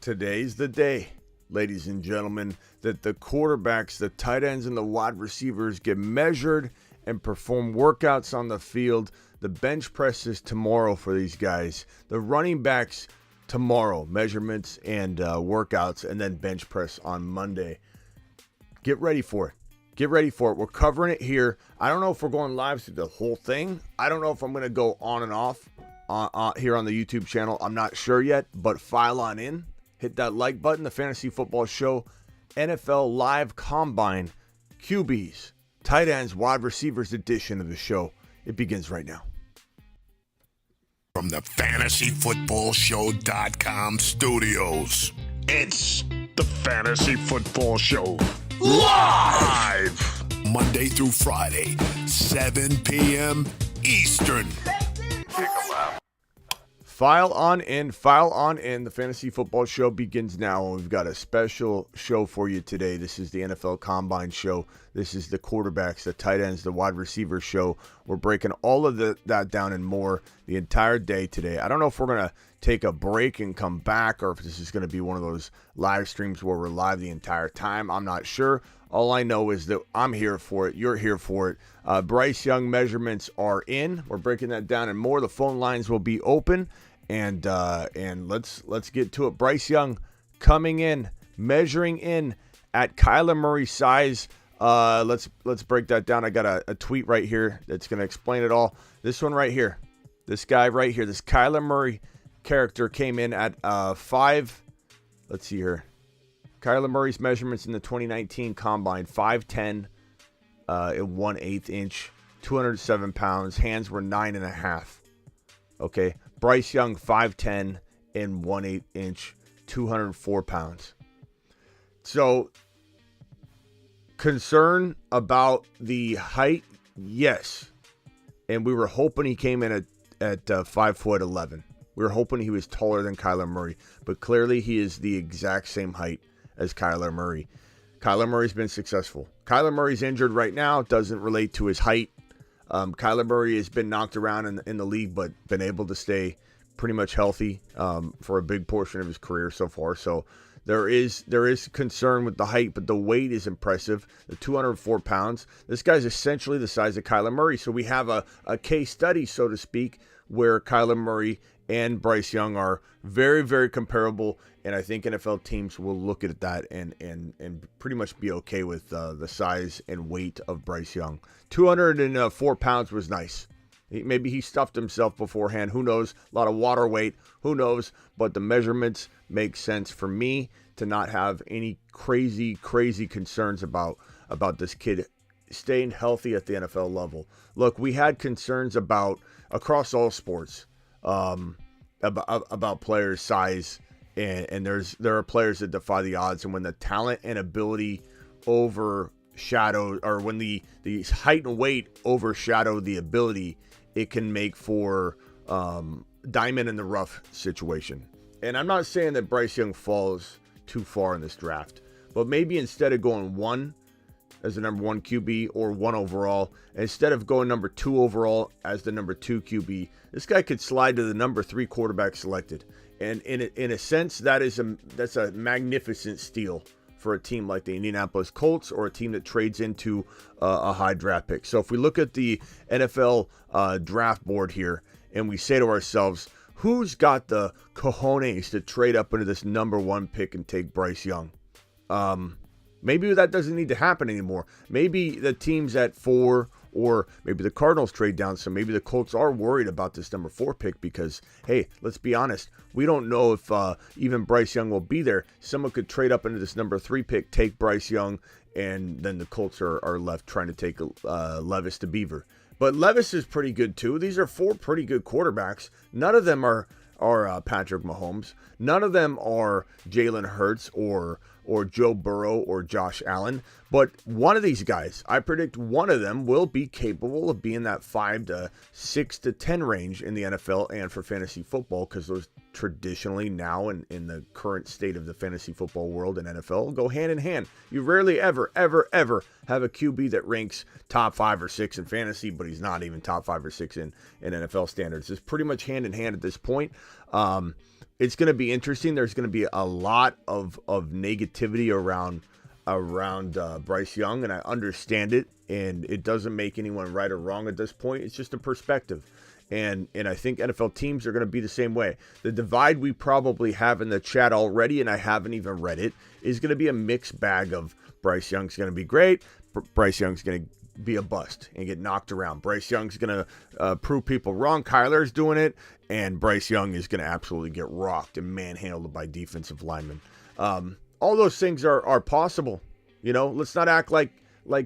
Today's the day, ladies and gentlemen, that the quarterbacks, the tight ends, and the wide receivers get measured and perform workouts on the field. The bench press is tomorrow for these guys. The running backs tomorrow, measurements and workouts, and then bench press on Monday. Get ready for it. Get ready for it. We're covering it here. I don't know if we're going live through the whole thing. I don't know if I'm going to go on and off here on the YouTube channel. I'm not sure yet, but file on in. Hit that like button. The Fantasy Football Show NFL Live Combine QBs, tight ends, wide receivers edition of the show. It begins right now. From the FantasyFootballShow.com studios, it's the Fantasy Football Show live Monday through Friday, 7 p.m. Eastern. File on in. The Fantasy Football Show begins now, and we've got a special show for you today. This is the NFL Combine Show. This is the quarterbacks, the tight ends, the wide receiver show. We're breaking all of that down and more the entire day today. I don't know if we're going to take a break and come back, or if this is going to be one of those live streams where we're live the entire time. I'm not sure. All I know is that I'm here for it. You're here for it. Bryce Young measurements are in. We're breaking that down and more. The phone lines will be open. And let's get to it. Bryce Young coming in, measuring in at Kyler Murray size. Let's break that down. I got a tweet right here that's going to explain it all. This one right here, this guy right here, this Kyler Murray character came in at 5. Let's see here. Kyler Murray's measurements in the 2019 Combine: 5'10", and 1/8 inch, 207 pounds. Hands were 9.5. Okay. Bryce Young, 5'10" and 1/8 inch, 204 pounds. So, concern about the height, yes. And we were hoping he came in at 5'11". We were hoping he was taller than Kyler Murray, but clearly he is the exact same height as Kyler Murray. Kyler Murray's been successful. Kyler Murray's injured right now. Doesn't relate to his height. Kyler Murray has been knocked around in the league, but been able to stay pretty much healthy for a big portion of his career so far. So there is concern with the height, but the weight is impressive. The 204 pounds. This guy's essentially the size of Kyler Murray. So we have a case study, so to speak, where Kyler Murray and Bryce Young are very, very comparable. And I think NFL teams will look at that and pretty much be okay with the size and weight of Bryce Young. 204 pounds was nice. Maybe he stuffed himself beforehand. Who knows? A lot of water weight. Who knows? But the measurements make sense for me to not have any crazy concerns about this kid staying healthy at the NFL level. Look, we had concerns about across all sports about players' size. And there are players that defy the odds, and when the talent and ability overshadow, or when the height and weight overshadow the ability, it can make for diamond in the rough situation. And I'm not saying that Bryce Young falls too far in this draft, but maybe instead of going 1 as the number 1 QB or 1 overall, instead of going number 2 overall as the number 2 QB, this guy could slide to the number 3 quarterback selected. And in a sense, that's a magnificent steal for a team like the Indianapolis Colts, or a team that trades into a high draft pick. So if we look at the NFL draft board here and we say to ourselves, who's got the cojones to trade up into this number 1 pick and take Bryce Young? Maybe that doesn't need to happen anymore. Maybe the team's at 4, or maybe the Cardinals trade down. So maybe the Colts are worried about this number 4 pick because, hey, let's be honest. We don't know if even Bryce Young will be there. Someone could trade up into this number 3 pick, take Bryce Young, and then the Colts are left trying to take Levis to Beaver. But Levis is pretty good too. These are 4 pretty good quarterbacks. None of them are Patrick Mahomes. None of them are Jalen Hurts or Joe Burrow or Josh Allen. But one of these guys, I predict one of them will be capable of being that 5 to 6 to 10 range in the NFL and for fantasy football, because those traditionally now in the current state of the fantasy football world and NFL go hand in hand. You rarely ever have a QB that ranks top 5 or 6 in fantasy, but he's not even top 5 or 6 in NFL standards. It's pretty much hand in hand at this point. it's going to be interesting. There's going to be a lot of negativity around Bryce Young, and I understand it, and it doesn't make anyone right or wrong at this point. It's just a perspective. And I think NFL teams are going to be the same way. The divide we probably have in the chat already, and I haven't even read it, is going to be a mixed bag of Bryce Young's going to be great, Bryce Young's going to be a bust and get knocked around. Bryce Young's going to prove people wrong. Kyler's doing it, and Bryce Young is going to absolutely get rocked and manhandled by defensive linemen. All those things are possible. You know, let's not act like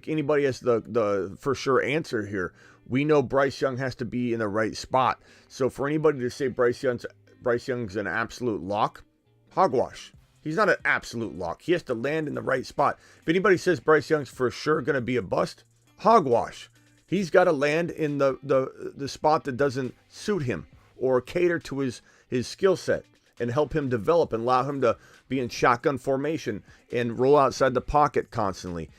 anybody has the for sure answer here. We know Bryce Young has to be in the right spot. So for anybody to say Bryce Young's an absolute lock, hogwash. He's not an absolute lock. He has to land in the right spot. If anybody says Bryce Young's for sure going to be a bust, hogwash. He's got to land in the spot that doesn't suit him or cater to his skill set and help him develop and allow him to be in shotgun formation and roll outside the pocket constantly.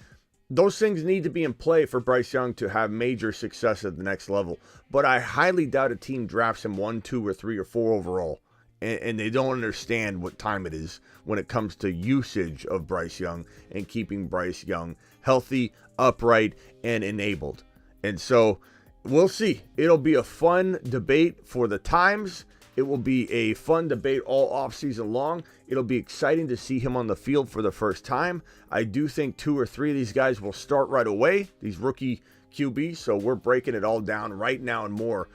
Those things need to be in play for Bryce Young to have major success at the next level. But I highly doubt a team drafts him 1, 2, or 3, or 4 overall. And they don't understand what time it is when it comes to usage of Bryce Young and keeping Bryce Young healthy, upright, and enabled. And so we'll see. It'll be a fun debate for the times. It will be a fun debate all offseason long. It'll be exciting to see him on the field for the first time. I do think 2 or 3 of these guys will start right away, these rookie QBs. So we're breaking it all down right now and more.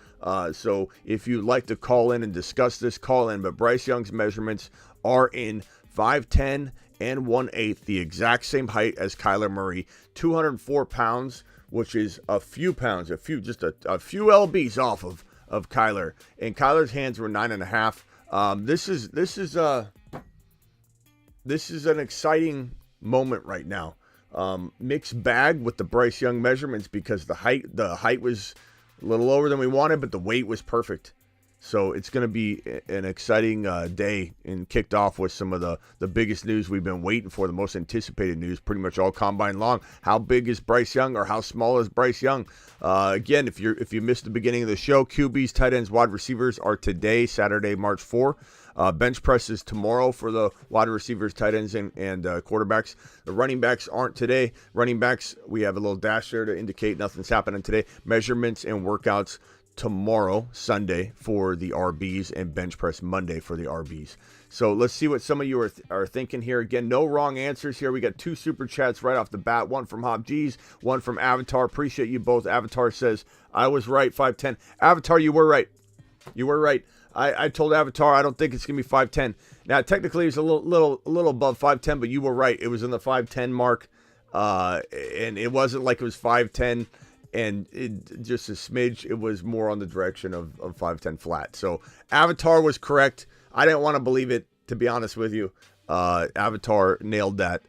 So if you'd like to call in and discuss this, call in. But Bryce Young's measurements are in 5'10" and 1/8, the exact same height as Kyler Murray, 204 pounds, which is a few pounds, just a few lbs off of Kyler, and Kyler's hands were 9.5. This is an exciting moment right now. Mixed bag with the Bryce Young measurements because the height was a little lower than we wanted, but the weight was perfect. So it's going to be an exciting day, and kicked off with some of the biggest news we've been waiting for, the most anticipated news, pretty much all combine long. How big is Bryce Young, or how small is Bryce Young? Again, if you missed the beginning of the show, QBs, tight ends, wide receivers are today, Saturday, March 4. Bench press is tomorrow for the wide receivers, tight ends, and quarterbacks. The running backs aren't today. Running backs, we have a little dash there to indicate nothing's happening today. Measurements and workouts tomorrow, Sunday, for the RBs, and bench press Monday for the RBs. So let's see what some of you are thinking here. Again, no wrong answers here. We got 2 super chats right off the bat. One from Hop G's, one from Avatar. Appreciate you both. Avatar says, I was right, 5'10". Avatar, you were right. You were right. I told Avatar I don't think it's going to be 5'10". Now, technically, it's a little above 5'10", but you were right. It was in the 5'10" mark, and it wasn't like it was 5'10", and it just a smidge. It was more on the direction of 5'10" flat. So Avatar was correct. I didn't want to believe it, to be honest with you. Avatar nailed that,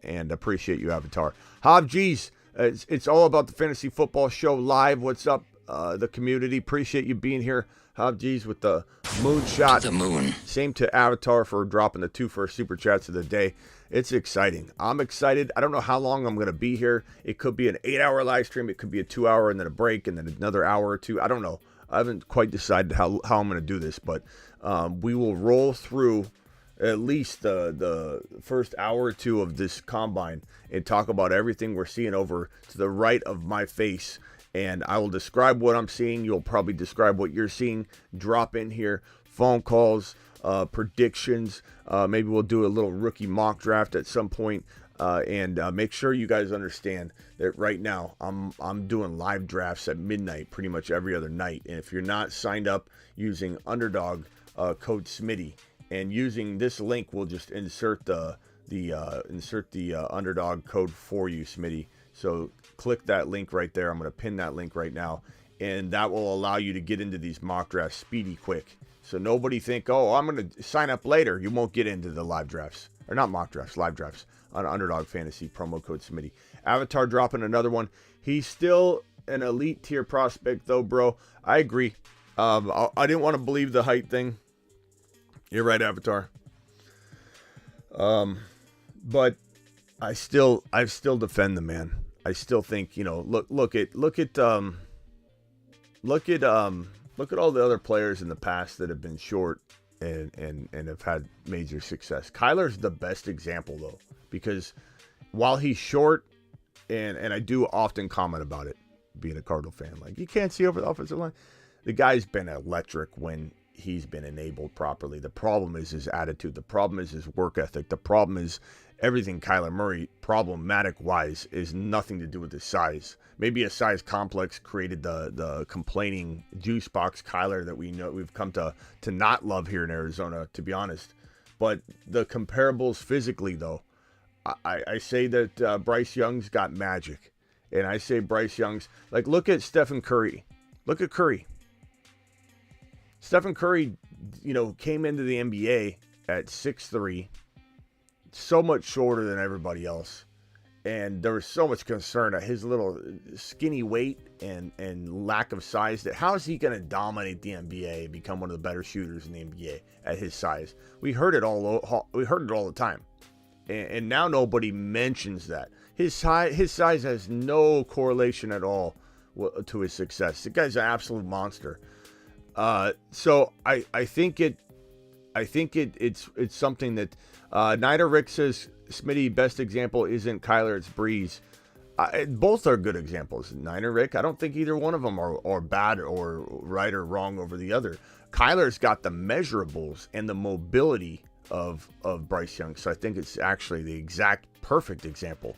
and appreciate you, Avatar. Hob G's, it's all about the Fantasy Football Show live. What's up, the community? Appreciate you being here. Hob G's with the moon shot. The moon. Same to Avatar for dropping the 2 first super chats of the day. It's exciting. I'm excited. I don't know how long I'm going to be here. It could be an 8-hour live stream. It could be a 2-hour and then a break and then another hour or 2. I don't know. I haven't quite decided how I'm going to do this, but we will roll through at least the first hour or 2 of this combine and talk about everything we're seeing over to the right of my face. And I will describe what I'm seeing. You'll probably describe what you're seeing. Drop in here. Phone calls, predictions. Maybe we'll do a little rookie mock draft at some point. And make sure you guys understand that right now I'm doing live drafts at midnight pretty much every other night. And if you're not signed up using Underdog code SMITTY and using this link, we'll just insert the Underdog code for you, SMITTY. So click that link right there. I'm going to pin that link right now, and that will allow you to get into these mock drafts speedy quick. So nobody think, oh, I'm going to sign up later. You won't get into the live drafts, or not mock drafts, live drafts on Underdog Fantasy, promo code SMITTY. Avatar dropping another one. He's still an elite tier prospect though, bro. I agree. I didn't want to believe the height thing. You're right, Avatar. But I still defend the man. I still think, look at all the other players in the past that have been short and have had major success. Kyler's the best example though, because while he's short, and I do often comment about it, being a Cardinal fan, like you can't see over the offensive line. The guy's been electric when he's been enabled properly. The problem is his attitude. The problem is his work ethic. The problem is everything Kyler Murray, problematic-wise, is nothing to do with his size. Maybe a size complex created the complaining juice box Kyler that we've come to not love here in Arizona, to be honest. But the comparables physically, though, I say that Bryce Young's got magic. And I say Bryce Young's, like, look at Stephen Curry. Look at Curry. Stephen Curry, came into the NBA at 6'3", so much shorter than everybody else. And there was so much concern at his little skinny weight and lack of size that how is he going to dominate the NBA and become one of the better shooters in the NBA at his size? We heard it all the time. And now nobody mentions that. His size has no correlation at all to his success. The guy's an absolute monster. So I think it's something that Nida Rick says, Smitty, best example isn't Kyler, it's Breeze. Both are good examples. Nida Rick, I don't think either one of them are bad or right or wrong over the other. Kyler's got the measurables and the mobility of Bryce Young, so I think it's actually the exact perfect example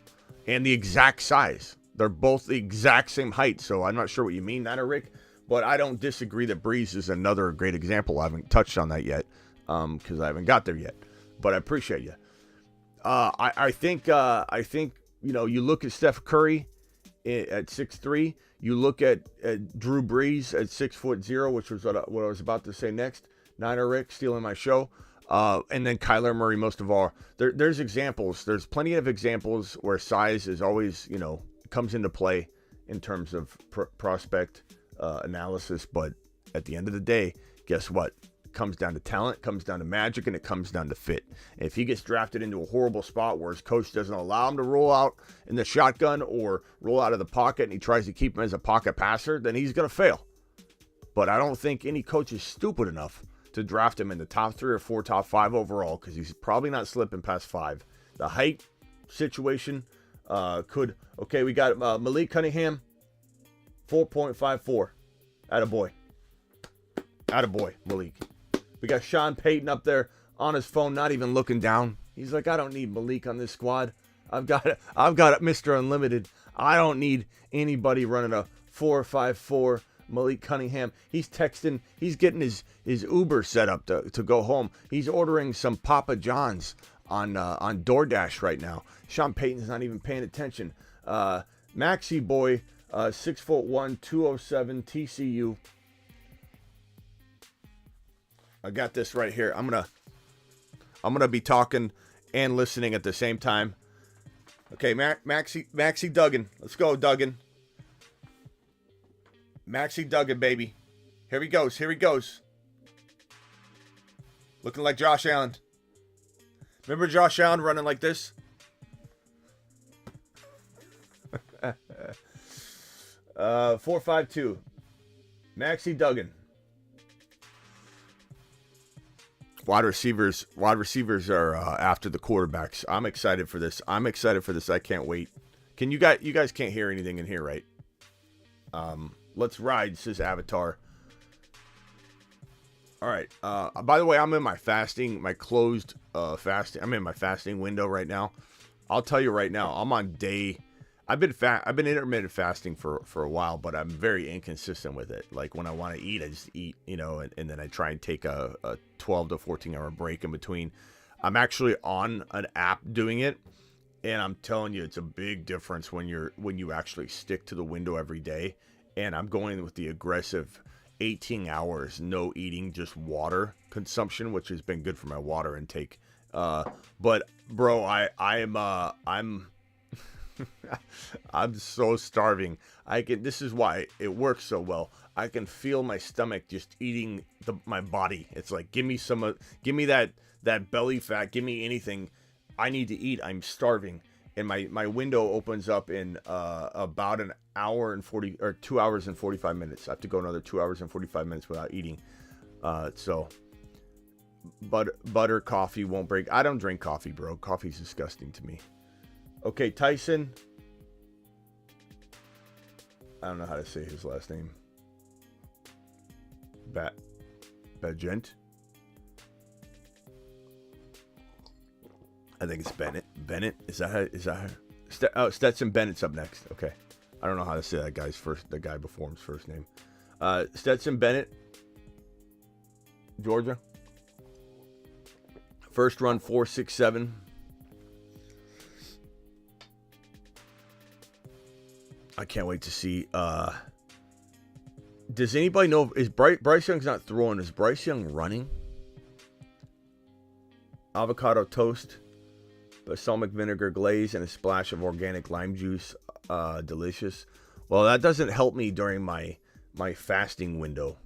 and the exact size. They're both the exact same height, so I'm not sure what you mean, Nida Rick. But I don't disagree that Breeze is another great example. I haven't touched on that yet because I haven't got there yet. But I appreciate you. I think you look at Steph Curry at 6'3". You look at Drew Brees at 6'0", which was what I was about to say next. Niner Rick stealing my show. And then Kyler Murray, most of all. There's examples. There's plenty of examples where size is always, comes into play in terms of prospect analysis, but at the end of the day, guess what? It comes down to talent, comes down to magic, and it comes down to fit. And if he gets drafted into a horrible spot where his coach doesn't allow him to roll out in the shotgun or roll out of the pocket and he tries to keep him as a pocket passer, then he's going to fail. But I don't think any coach is stupid enough to draft him in the top 3 or 4, top 5 overall, because he's probably not slipping past 5. The height situation we got Malik Cunningham, 4.54. Attaboy, Malik. We got Sean Payton up there on his phone, not even looking down. He's like, I don't need Malik on this squad. I've got Mr. Unlimited. I don't need anybody running a 4.54 Malik Cunningham. He's texting. He's getting his Uber set up to go home. He's ordering some Papa John's on DoorDash right now. Sean Payton's not even paying attention. Maxi Boy, 6'1", 207 TCU. I got this right here. I'm gonna be talking and listening at the same time. Okay, Maxi Duggan. Let's go, Duggan. Maxi Duggan, baby. Here he goes. Looking like Josh Allen. Remember Josh Allen running like this? 4.52. Maxi Duggan. Wide receivers are after the quarterbacks. I'm excited for this. I can't wait. You guys can't hear anything in here, right? Let's ride, says Avatar. All right. By the way, I'm in my closed fasting. I'm in my fasting window right now. I'll tell you right now, I'm on day. I've been intermittent fasting for a while, but I'm very inconsistent with it. Like when I want to eat, I just eat, and then I try and take a 12 to 14 hour break in between. I'm actually on an app doing it, and I'm telling you, it's a big difference when you actually stick to the window every day. And I'm going with the aggressive 18 hours, no eating, just water consumption, which has been good for my water intake. But bro, I'm I'm so starving. This is why it works so well. I can feel my stomach just eating my body. It's like, give me that belly fat. Give me anything. I need to eat. I'm starving. And my window opens up in about an hour and 2 hours and 45 minutes. I have to go another 2 hours and 45 minutes without eating. So Butter coffee won't break. I don't drink coffee, bro. Coffee's disgusting to me. Okay, Tyson. I don't know how to say his last name. Bagent. I think it's Bennett. Bennett? Is that her? Stetson Bennett's up next. Okay. I don't know how to say that guy's first, the guy before him's first name. Stetson Bennett, Georgia. First run 4.67. I can't wait to see. Does anybody know? Is Bryce Young's not throwing? Is Bryce Young running? Avocado toast, balsamic vinegar glaze, and a splash of organic lime juice. Delicious. Well, that doesn't help me during my fasting window,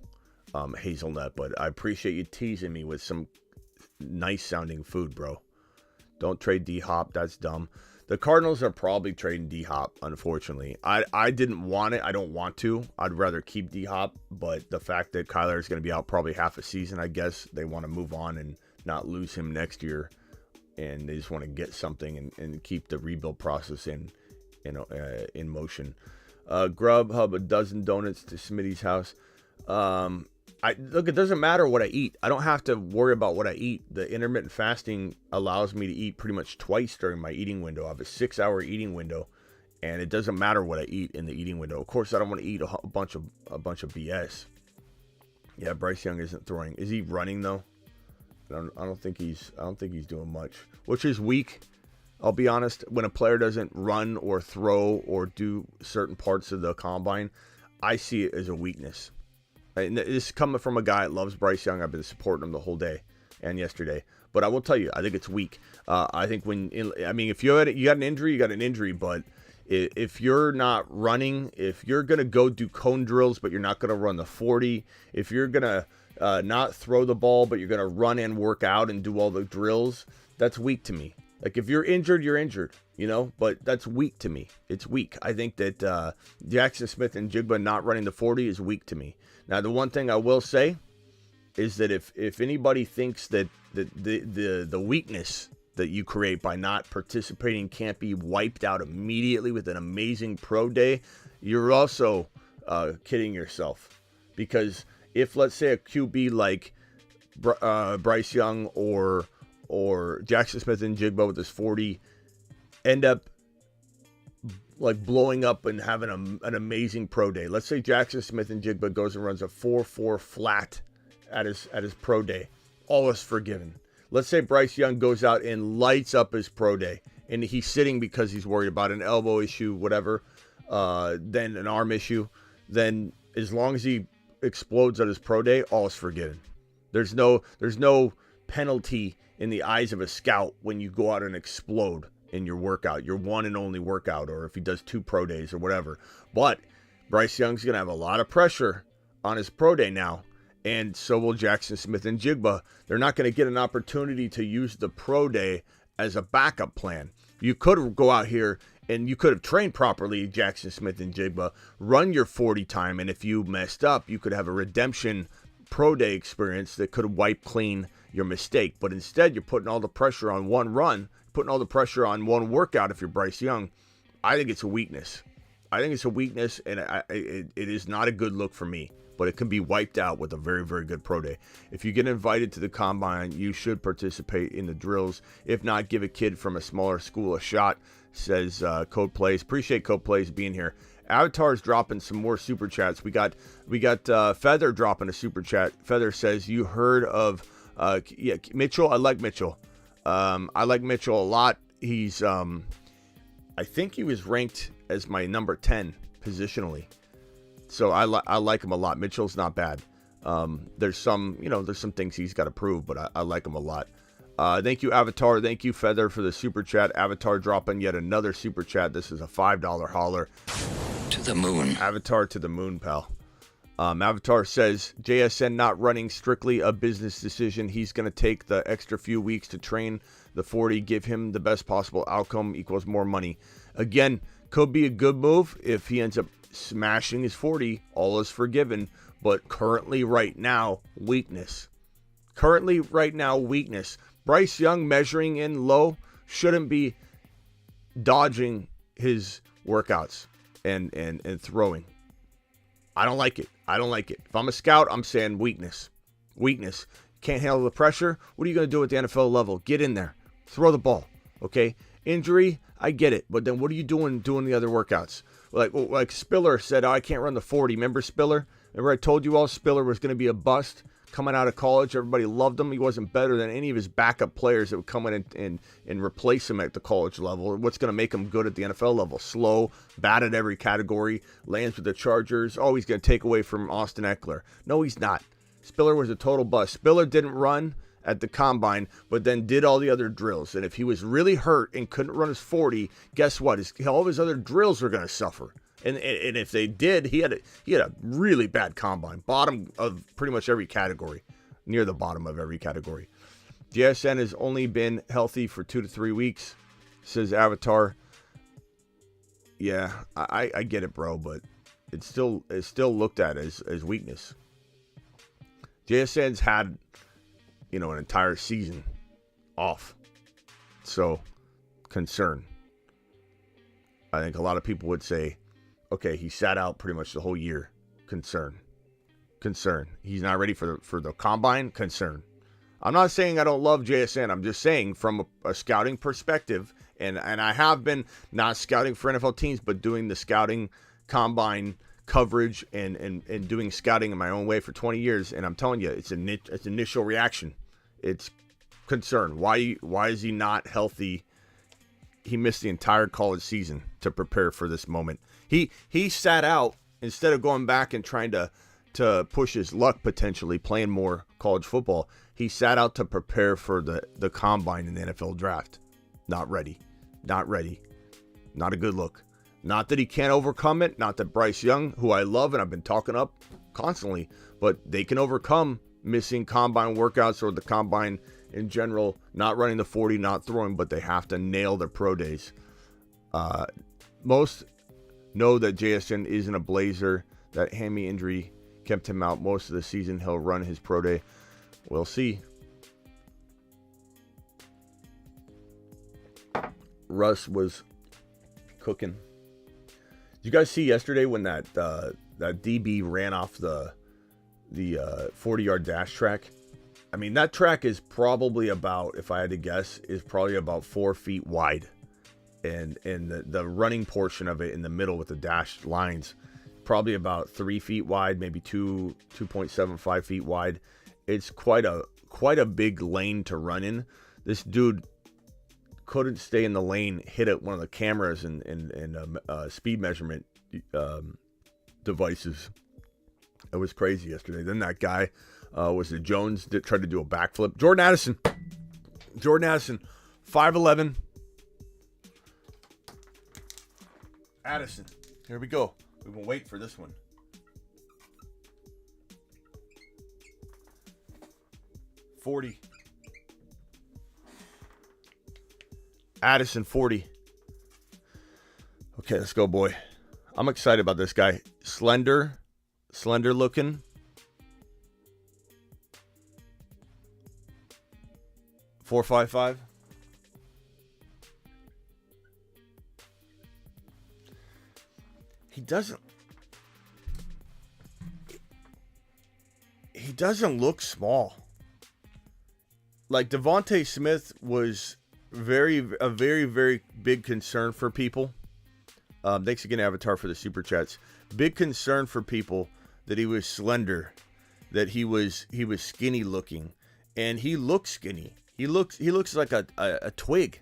Hazelnut. But I appreciate you teasing me with some nice sounding food, bro. Don't trade D-Hop. That's dumb. The Cardinals are probably trading D-Hop, unfortunately. I didn't want it. I don't want to. I'd rather keep D-Hop. But the fact that Kyler is going to be out probably half a season, I guess they want to move on and not lose him next year. And they just want to get something and keep the rebuild process in motion. Grubhub, a dozen donuts to Smitty's house. Look, it doesn't matter what I eat. I don't have to worry about what I eat. The intermittent fasting allows me to eat pretty much twice during my eating window. I have a 6-hour eating window, and it doesn't matter what I eat in the eating window. Of course, I don't want to eat a bunch of BS. Yeah, Bryce Young isn't throwing. Is he running though? I don't think he's doing much, which is weak. I'll be honest. When a player doesn't run or throw or do certain parts of the combine, I see it as a weakness. And this is coming from a guy that loves Bryce Young. I've been supporting him the whole day and yesterday. But I will tell you, I think it's weak. I think if you got an injury, you got an injury. But if you're not running, if you're going to go do cone drills, but you're not going to run the 40, if you're going to not throw the ball, but you're going to run and work out and do all the drills, that's weak to me. Like, if you're injured, you're injured, but that's weak to me. It's weak. I think that Jackson Smith-Njigba not running the 40 is weak to me. Now, the one thing I will say is that if anybody thinks that the weakness that you create by not participating can't be wiped out immediately with an amazing pro day, you're also kidding yourself. Because if, let's say, a QB like Bryce Young or Jackson Smith-Njigba with his 40 end up like blowing up and having an amazing pro day. Let's say Jackson Smith-Njigba goes and runs a 4.4 flat at his pro day. All is forgiven. Let's say Bryce Young goes out and lights up his pro day, and he's sitting because he's worried about an elbow issue, whatever, then an arm issue. Then as long as he explodes at his pro day, all is forgiven. There's no penalty in the eyes of a scout when you go out and explode in your workout, your one and only workout, or if he does 2 pro days or whatever. But Bryce Young's going to have a lot of pressure on his pro day now, and so will Jackson Smith-Njigba. They're not going to get an opportunity to use the pro day as a backup plan. You could go out here and you could have trained properly, Jackson Smith-Njigba, run your 40 time, and if you messed up, you could have a redemption pro day experience that could wipe clean your mistake. But instead, you're putting all the pressure on one run, putting all the pressure on one workout. If you're Bryce Young, I think it's a weakness. And it is not a good look for me. But it can be wiped out with a very, very good pro day. If you get invited to the combine, you should participate in the drills. If not, give a kid from a smaller school a shot, says Code Plays. Appreciate Code Plays being here. Avatar's dropping some more super chats. We got Feather dropping a super chat. Feather says, you heard of Mitchell? I like Mitchell. I like Mitchell a lot. He's I think he was ranked as my number 10 positionally. So I like him a lot. Mitchell's not bad. There's some things he's got to prove, but I like him a lot. Thank you, Avatar. Thank you, Feather, for the super chat. Avatar dropping yet another super chat. This is a $5 holler. To the moon. Avatar to the moon, pal. Avatar says, JSN not running, strictly a business decision. He's going to take the extra few weeks to train the 40, give him the best possible outcome equals more money. Again, could be a good move if he ends up smashing his 40. All is forgiven. But currently, right now, weakness. Currently, right now, weakness. Bryce Young measuring in low shouldn't be dodging his workouts and throwing. I don't like it. I don't like it. If I'm a scout, I'm saying weakness. Weakness. Can't handle the pressure. What are you going to do at the NFL level? Get in there. Throw the ball. Okay? Injury, I get it. But then what are you doing the other workouts? Like Spiller said, I can't run the 40. Remember Spiller? Remember I told you all Spiller was going to be a bust coming out of college. Everybody loved him. He wasn't better than any of his backup players that would come in and replace him at the college level. What's going to make him good at the NFL level? Slow, bad at every category, lands with the Chargers. Oh, he's going to take away from Austin Eckler. No, he's not. Spiller was a total bust. Spiller didn't run at the combine, but then did all the other drills. And if he was really hurt and couldn't run his 40, guess what? All of his other drills were going to suffer. And if they did, he had a really bad combine, bottom of pretty much every category, near the bottom of every category. JSN has only been healthy for 2 to 3 weeks, says Avatar. Yeah, I get it, bro, but it's still looked at as weakness. JSN's had, an entire season off, so concern. I think a lot of people would say, okay, he sat out pretty much the whole year. Concern. He's not ready for the combine. Concern. I'm not saying I don't love JSN. I'm just saying from a scouting perspective, and I have been not scouting for NFL teams, but doing the scouting combine coverage and doing scouting in my own way for 20 years. And I'm telling you, it's initial reaction. It's concern. Why is he not healthy? He missed the entire college season to prepare for this moment. He sat out instead of going back and trying to push his luck, potentially playing more college football. He sat out to prepare for the combine in the NFL draft. Not ready. Not a good look. Not that he can't overcome it. Not that Bryce Young, who I love and I've been talking up constantly, but they can overcome missing combine workouts or the combine in general, not running the 40, not throwing, but they have to nail their pro days. Most know that JSN isn't a Blazer. That hammy injury kept him out most of the season. He'll run his pro day. We'll see. Russ was cooking. Did you guys see yesterday when that DB ran off the 40-yard dash track? I mean, that track is probably about, if I had to guess, is probably about 4 feet wide. And the running portion of it in the middle with the dashed lines, probably about 3 feet wide, maybe 2.75 feet wide. It's quite a big lane to run in. This dude couldn't stay in the lane, hit at one of the cameras and speed measurement devices. It was crazy yesterday. Then that guy, was it Jones, that tried to do a backflip. Jordan Addison, 5'11". Addison, here we go. We've been waiting for this one. $40. Addison, 40. Okay, let's go, boy. I'm excited about this guy. Slender looking. $4.55. He doesn't look small. Like Devontae Smith was a very, very big concern for people. Thanks again, Avatar, for the super chats. Big concern for people that he was slender, that he was skinny looking, and he looks skinny. He looks like a twig.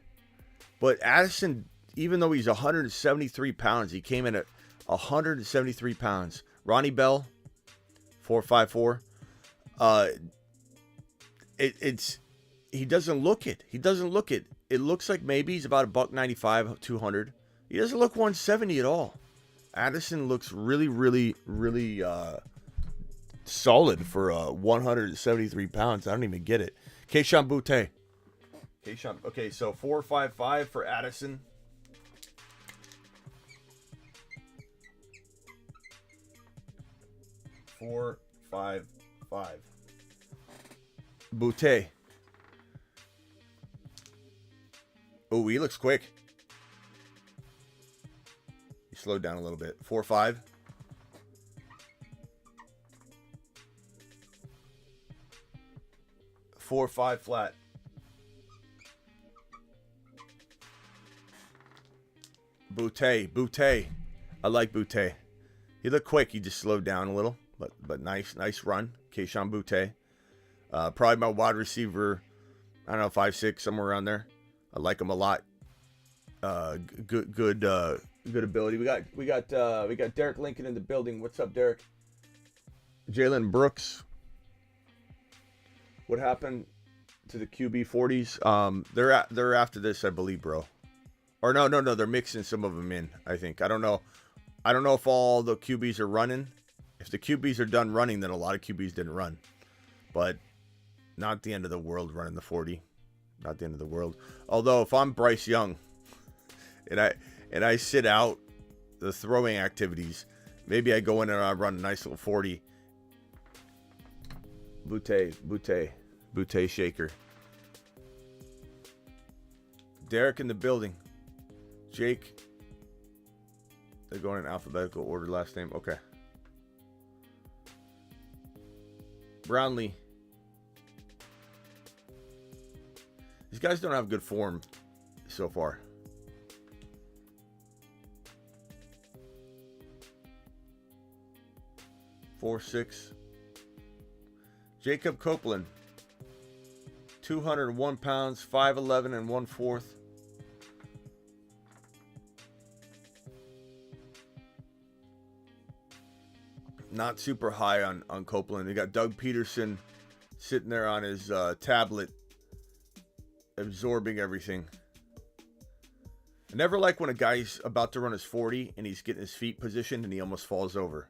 But Addison, even though he's 173 pounds, he came in at 173 pounds. Ronnie Bell, 4.54. He doesn't look it. It looks like maybe he's about $195, 200. He doesn't look 170 at all. Addison looks really, really, really solid for 173 pounds. I don't even get it. Keishawn Butte. Okay, so 4.55 for Addison. $4.55. Butte. Oh, he looks quick. He slowed down a little bit. 4-5. Four, 5 flat. Butte. I like Butte. He looked quick. He just slowed down a little, but nice run. Keishawn Butte. Probably my wide receiver. I don't know, 5'6", somewhere around there. I like him a lot. Good ability. We got Derek Lincoln in the building. What's up, Derek? Jalen Brooks. What happened to the QB 40s? They're after this, I believe, bro. Or no, they're mixing some of them in, I think. I don't know if all the QBs are running. If the QBs are done running, then a lot of QBs didn't run. But not the end of the world running the 40. Not the end of the world. Although if I'm Bryce Young and I sit out the throwing activities, maybe I go in and I run a nice little 40. Butte shaker. Derek in the building. Jake. They're going in alphabetical order, last name. Okay. Brownlee. These guys don't have good form so far. Four, 6. Jacob Copeland. 201 pounds, 5'11 and 1/4. Not super high on Copeland. You got Doug Peterson sitting there on his tablet, absorbing everything. I never like when a guy's about to run his 40 and he's getting his feet positioned and he almost falls over.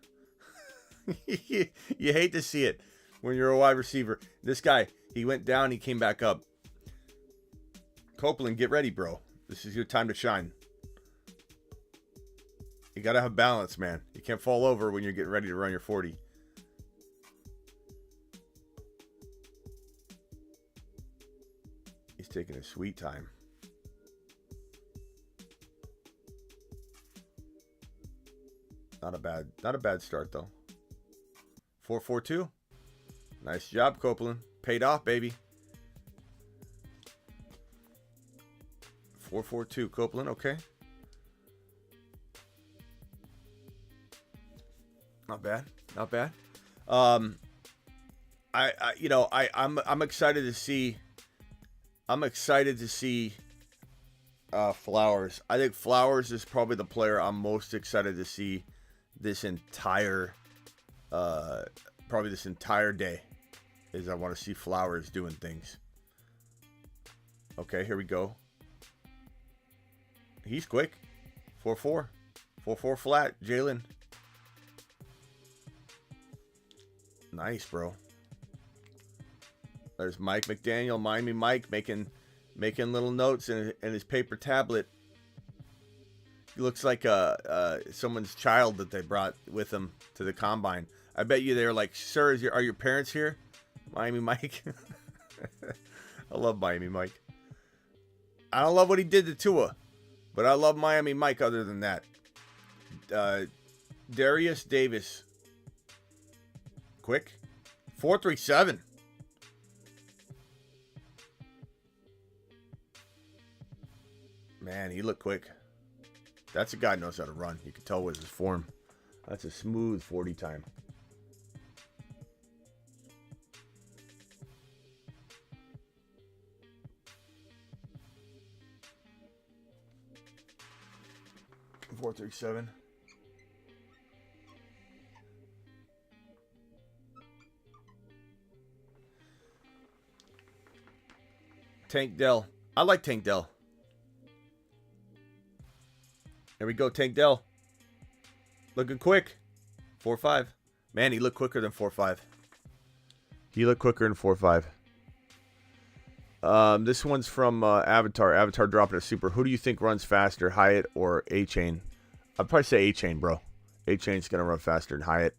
You hate to see it when you're a wide receiver. This guy, he went down, he came back up. Copeland, get ready, bro. This is your time to shine. You got to have balance, man. You can't fall over when you're getting ready to run your 40. He's taking his sweet time. Not a bad start though. 4.42. Nice job, Copeland. Paid off, baby. 4.42, Copeland. Okay. Not bad. I'm excited to see. Flowers. I think Flowers is probably the player I'm most excited to see this entire day. Is I want to see Flowers doing things. Okay, here we go. He's quick. 4.4. 4.4 flat. Jalen. Nice, bro. There's Mike McDaniel, Miami Mike, making little notes in his paper tablet. He looks like someone's child that they brought with them to the combine. I bet you they're like, sir, are your parents here? Miami Mike. I love Miami Mike. I don't love what he did to Tua, but I love Miami Mike other than that. Darius Davis. Quick. 4.37. Man, he looked quick. That's a guy who knows how to run. You can tell with his form. That's a smooth 40 time. .437. Tank Dell. I like Tank Dell. There we go, Tank Dell. Looking quick. 4.5. Man, he looked quicker than 4.5. He looked quicker than 4.5. This one's from Avatar. Avatar dropping a super. Who do you think runs faster, Hyatt or A-Chain? I'd probably say A-Chain, bro. A-Chain's going to run faster than Hyatt.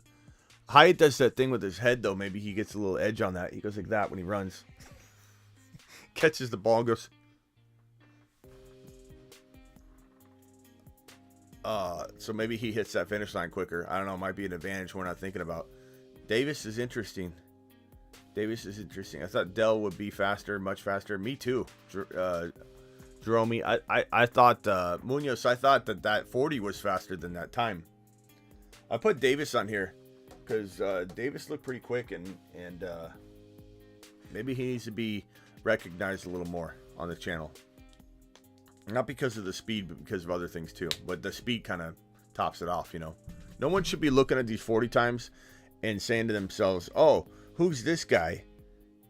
Hyatt does that thing with his head, though. Maybe he gets a little edge on that. He goes like that when he runs. Catches the ball and goes. So maybe he hits that finish line quicker. I don't know. It might be an advantage we're not thinking about. Davis is interesting. I thought Dell would be faster, much faster. Me too. Jerome, I thought Munoz. I thought that 40 was faster than that time. I put Davis on here because Davis looked pretty quick, and maybe he needs to be recognized a little more on the channel. Not because of the speed, but because of other things too. But the speed kind of tops it off, you know. No one should be looking at these 40 times and saying to themselves, oh, who's this guy?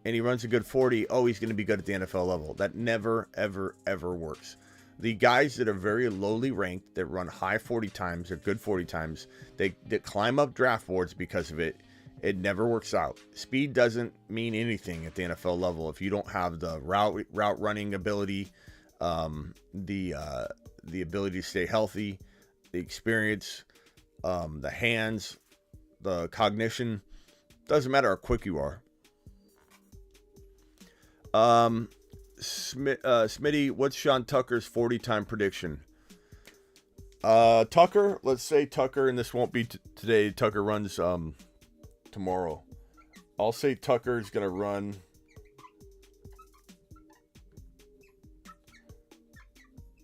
And he runs a good 40. Oh, he's going to be good at the NFL level. That never, ever, ever works. The guys that are very lowly ranked, that run high 40 times, or good 40 times, they climb up draft boards because of it. It never works out. Speed doesn't mean anything at the NFL level if you don't have the route running ability, the ability to stay healthy, the experience, the hands, the cognition. Doesn't matter how quick you are. Smitty, what's Sean Tucker's 40 time prediction? Tucker, let's say Tucker, and this won't be today. Tucker runs tomorrow. I'll say Tucker's gonna run.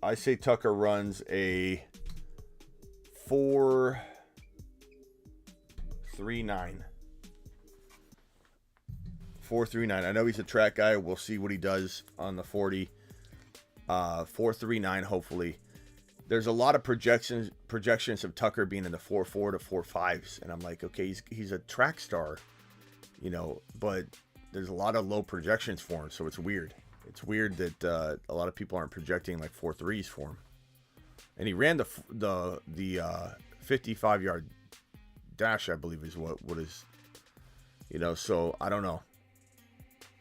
I say Tucker runs a 4.39. 4.39. I know he's a track guy. We'll see what he does on the 40. 4.39, hopefully. There's a lot of projections of Tucker being in the 4.4 to 4.5s, and I'm like, okay, he's a track star, you know, but there's a lot of low projections for him, so it's weird. It's weird that a lot of people aren't projecting like 4.3s for him. And he ran the 55-yard dash, I believe, is what is, you know. So I don't know.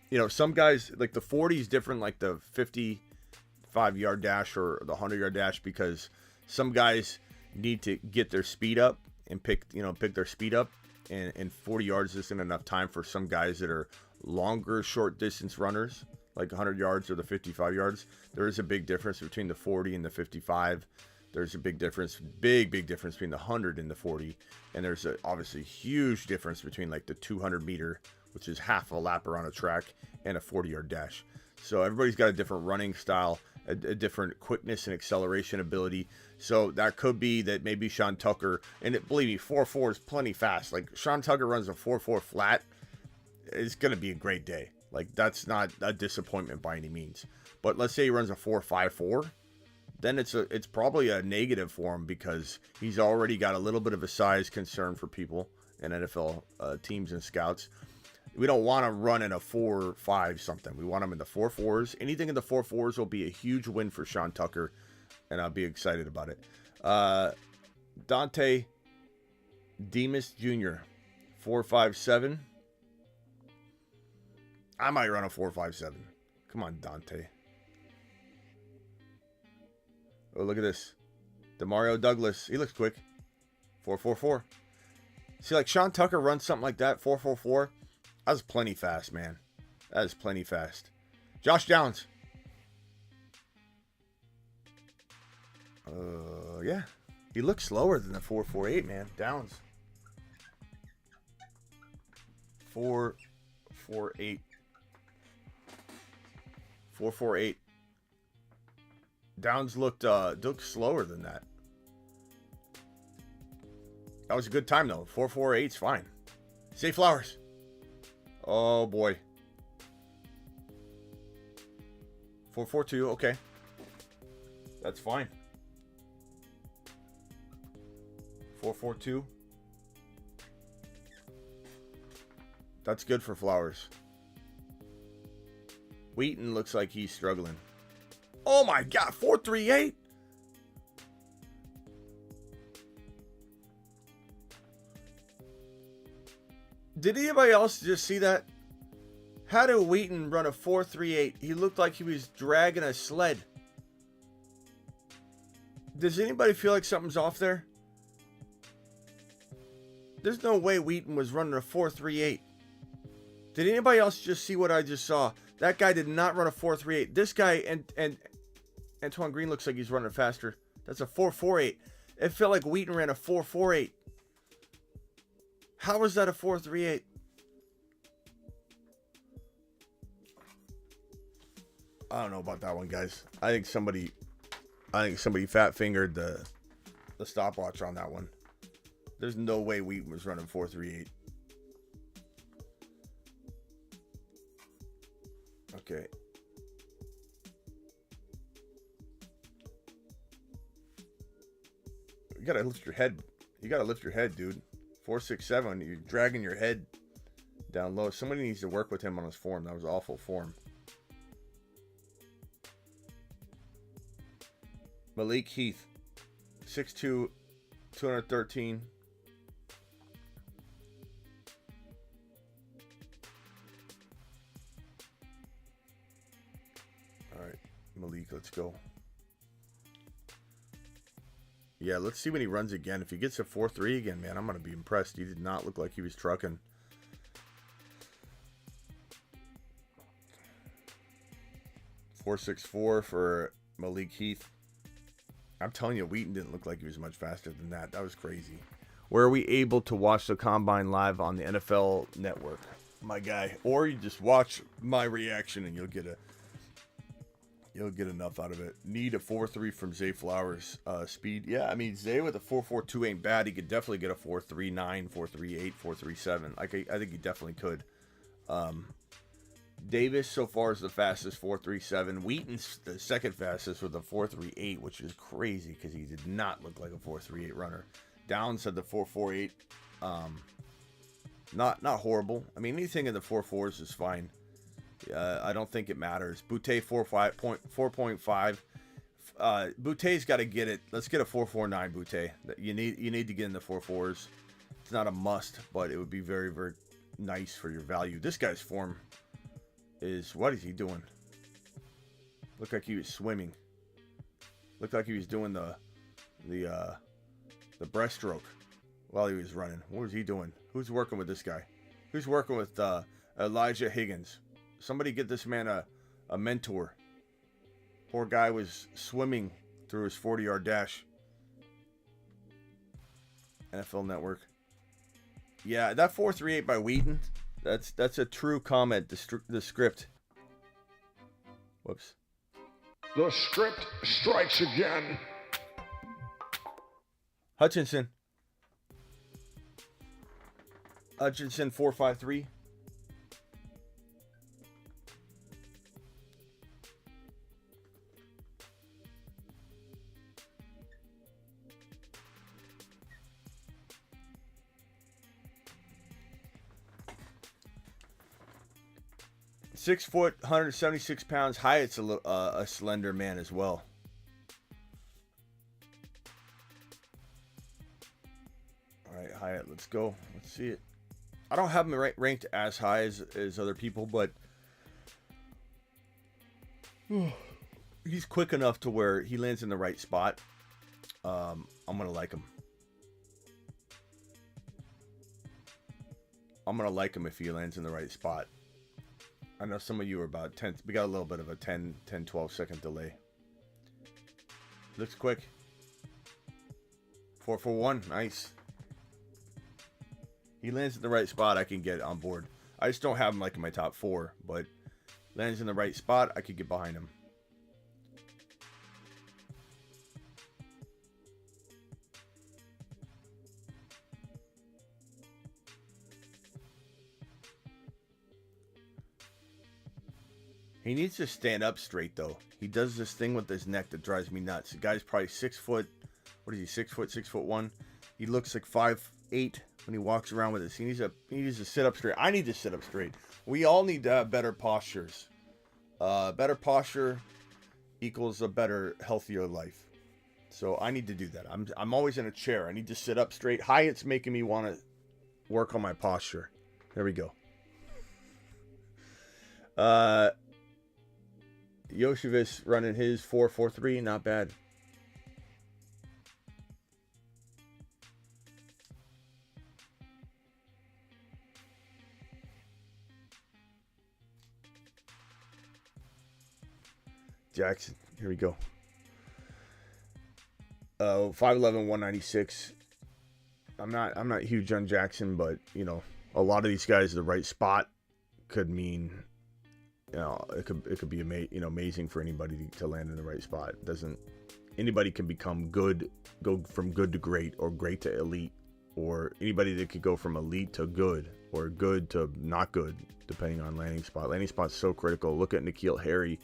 You know, some guys like the 40 is different, like the 55-yard dash or the 100-yard dash, because some guys need to get their speed up and pick their speed up, and 40 yards isn't enough time for some guys that are longer short distance runners, like 100 yards or the 55 yards. There is a big difference between the 40 and the 55. There's a big difference between the 100 and the 40. And there's obviously huge difference between like the 200 meter, which is half a lap around a track, and a 40-yard dash. So everybody's got a different running style, a different quickness and acceleration ability. So that could be that maybe Sean Tucker, and believe me, 4.4 is plenty fast. Like Sean Tucker runs a 4.4 flat, it's going to be a great day. Like that's not a disappointment by any means. But let's say he runs a 4.54, then it's probably a negative for him, because he's already got a little bit of a size concern for people and NFL teams and scouts. We don't want to run in a 4.5 something. We want him in the 4.4s. Anything in the 4.4s will be a huge win for Sean Tucker, and I'll be excited about it. Dante Demas Jr., 4.57. I might run a 4.57. Come on, Dante. Oh, look at this. Demario Douglas. He looks quick. 4.44. See, like Sean Tucker runs something like that, 4.44. That was plenty fast, man. That is plenty fast. Josh Downs. Yeah. He looks slower than the 4.48, man. Downs. 4.48. 4.48. Downs looked slower than that. That was a good time, though. 4.48's fine. Zay Flowers. Oh, boy. 4.42, okay. That's fine. 4.42. That's good for Flowers. Wheaton looks like he's struggling. Oh, my God. 4.38? Did anybody else just see that? How did Wheaton run a 4.38? He looked like he was dragging a sled. Does anybody feel like something's off there? There's no way Wheaton was running a 4.38. Did anybody else just see what I just saw? That guy did not run a 4.38. This guy and Antoine Green looks like he's running faster. That's a 4.48. It felt like Wheaton ran a 4.48. How is that a 4.38? I don't know about that one, guys. I think somebody fat fingered the stopwatch on that one. There's no way Wheaton was running 4.38. Okay. You gotta lift your head. You gotta lift your head, dude. 4.67. You're dragging your head down low. Somebody needs to work with him on his form. That was awful form. Malik Heath, 6'2", 213. All right, Malik, let's go. Yeah, let's see when he runs again. If he gets a 4.3 again, man, I'm going to be impressed. He did not look like he was trucking. .464 for Malik Heath. I'm telling you, Wheaton didn't look like he was much faster than that. That was crazy. Where are we able to watch the Combine live on the NFL Network, my guy? Or you just watch my reaction and you'll get enough out of it. Need a 4.3 from Zay Flowers. Speed. Yeah, I mean, Zay with a 4.42 ain't bad. He could definitely get a 4.39, 4.38, 4.37. I think he definitely could. Davis so far is the fastest, 4.37. Wheaton's the second fastest with a 4.38, which is crazy because he did not look like a 4.38 runner. Downs had the 4.48. Not horrible. I mean, anything in the 4.4s is fine. I don't think it matters. Boutte 4.5. Boutte's got to get it. Let's get a 4.49 Boutte. You need to get in the 4.4s. It's not a must, but it would be very, very nice for your value. This guy's form is, what is he doing? Looked like he was swimming. Looked like he was doing the breaststroke while he was running. What was he doing? Who's working with this guy? Who's working with Elijah Higgins? Somebody get this man a mentor. Poor guy was swimming through his 40-yard dash. NFL Network. Yeah, that 4.38 by Wheaton, that's a true comment. The script. Whoops. The script strikes again. Hutchinson 4.53. Six foot, 176 pounds. Hyatt's a slender man as well. All right, Hyatt, let's go. Let's see it. I don't have him ranked as high as other people, but he's quick enough to where he lands in the right spot. I'm going to like him. I'm going to like him if he lands in the right spot. I know some of you are about 10. We got a little bit of a 10, 12 second delay. Looks quick. 4.41. Nice. He lands in the right spot. I can get on board. I just don't have him like in my top 4, but lands in the right spot. I could get behind him. He needs to stand up straight, though. He does this thing with his neck that drives me nuts. The guy's probably 6 foot. What is he? 6 foot, 6'1". He looks like 5'8" when he walks around with us. He needs to sit up straight. I need to sit up straight. We all need to have better postures. Better posture equals a better, healthier life. So I need to do that. I'm always in a chair. I need to sit up straight. Hyatt's making me want to work on my posture. There we go. Yoshevich running his 4.43, not bad. Jackson. Here we go. 5'11", 196. I'm not huge on Jackson, but a lot of these guys, the right spot could mean, it could be amazing for anybody to land in the right spot. Anybody can become good, go from good to great, or great to elite, or anybody that could go from elite to good, or good to not good, depending on landing spot. Landing spot's so critical. Look at N'Keal Harry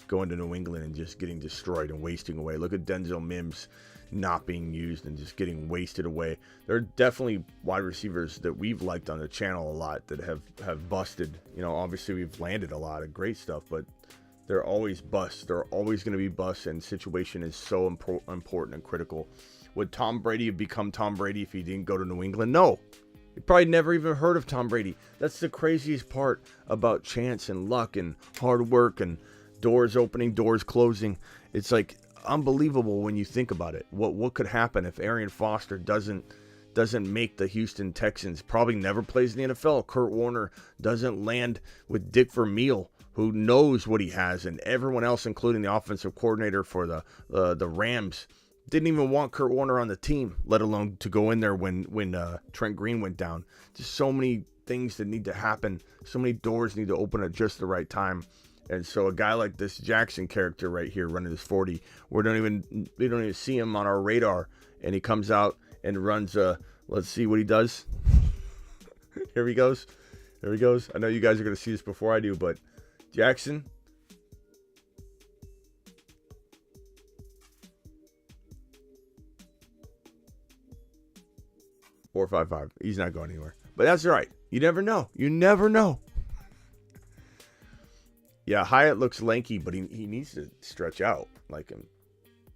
going to New England and just getting destroyed and wasting away. Look at Denzel Mims not being used and just getting wasted away. There are definitely wide receivers that we've liked on the channel a lot that have busted. Obviously we've landed a lot of great stuff, but they're always busts. They're always going to be busts, and situation is so important and critical. Would Tom Brady have become Tom Brady if he didn't go to New England? No. You probably never even heard of Tom Brady. That's the craziest part about chance and luck and hard work and doors opening, doors closing. It's like unbelievable when you think about it. What could happen if Arian Foster doesn't make the Houston Texans? Probably never plays in the NFL. Kurt Warner doesn't land with Dick Vermeil, who knows what he has, and everyone else, including the offensive coordinator for the Rams, didn't even want Kurt Warner on the team, let alone to go in there when Trent Green went down. Just so many things that need to happen. So many doors need to open at just the right time. And so a guy like this Jackson character right here running this 40, we don't even see him on our radar, and he comes out and runs let's see what he does. Here he goes. There he goes. I know you guys are going to see this before I do, but Jackson. .455. He's not going anywhere. But that's all right. You never know. You never know. Yeah, Hyatt looks lanky, but he needs to stretch out like him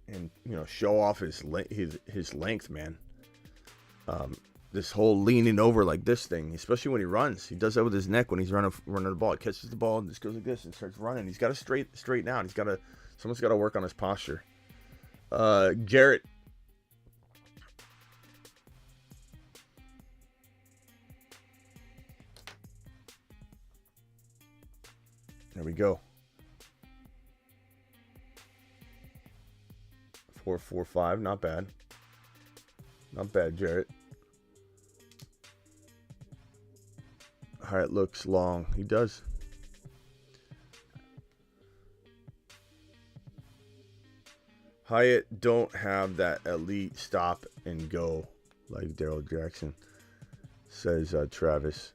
and show off his length, man. This whole leaning over like this thing, especially when he runs, he does that with his neck when he's running the ball. He catches the ball and just goes like this and starts running. He's got to straighten out. Someone's got to work on his posture. Garrett. There we go. 4.45, not bad. Not bad, Jarrett. Hyatt looks long. He does. Hyatt don't have that elite stop and go like Daryl Jackson, says Travis.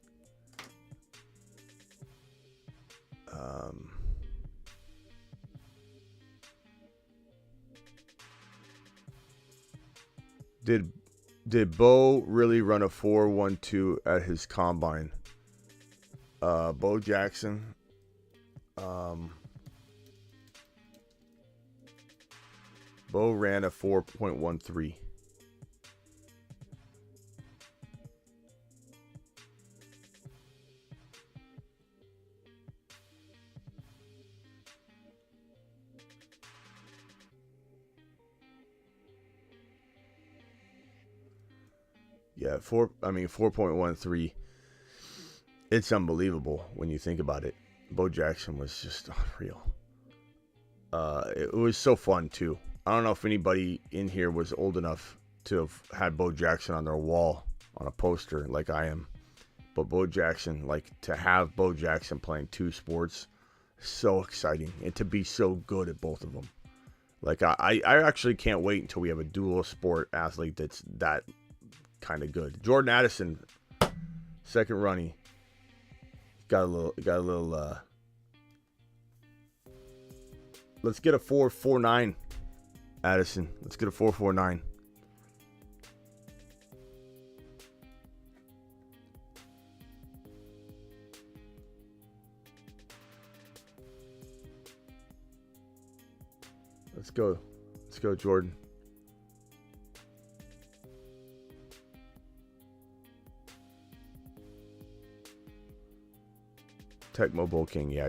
Did Bo really run a 4.12 at his combine? Bo Jackson. Bo ran a 4.13. Yeah, 4.13. It's unbelievable when you think about it. Bo Jackson was just unreal. It was so fun too. I don't know if anybody in here was old enough to have had Bo Jackson on their wall on a poster like I am. But Bo Jackson, to have Bo Jackson playing two sports, so exciting. And to be so good at both of them. I actually can't wait until we have a dual sport athlete that's that kind of good. Jordan Addison, second runny. Got a little let's get a 4.49, Addison. Let's get a 4.49. Let's go. Let's go, Jordan. Tecmo Bowl King, yeah,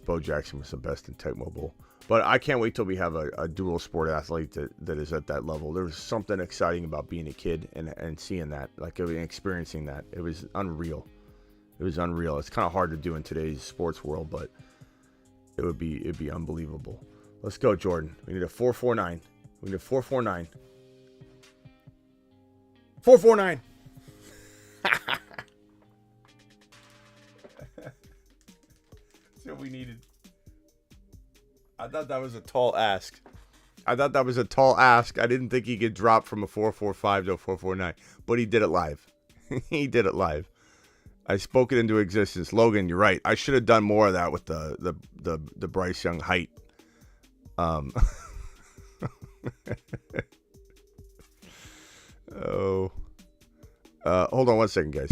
Bo Jackson was the best in Tecmo Bowl. But I can't wait till we have a dual sport athlete that is at that level. There was something exciting about being a kid and seeing that, experiencing that. It was unreal. It was unreal. It's kind of hard to do in today's sports world, but it'd be unbelievable. Let's go, Jordan. We need a 449. We need a 449. 449. That's what we needed. I thought that was a tall ask. I didn't think he could drop from a 445 to a 449, but he did it live. He did it live. I spoke it into existence. Logan, you're right. I should have done more of that with the Bryce Young height. Oh. Hold on one second, guys.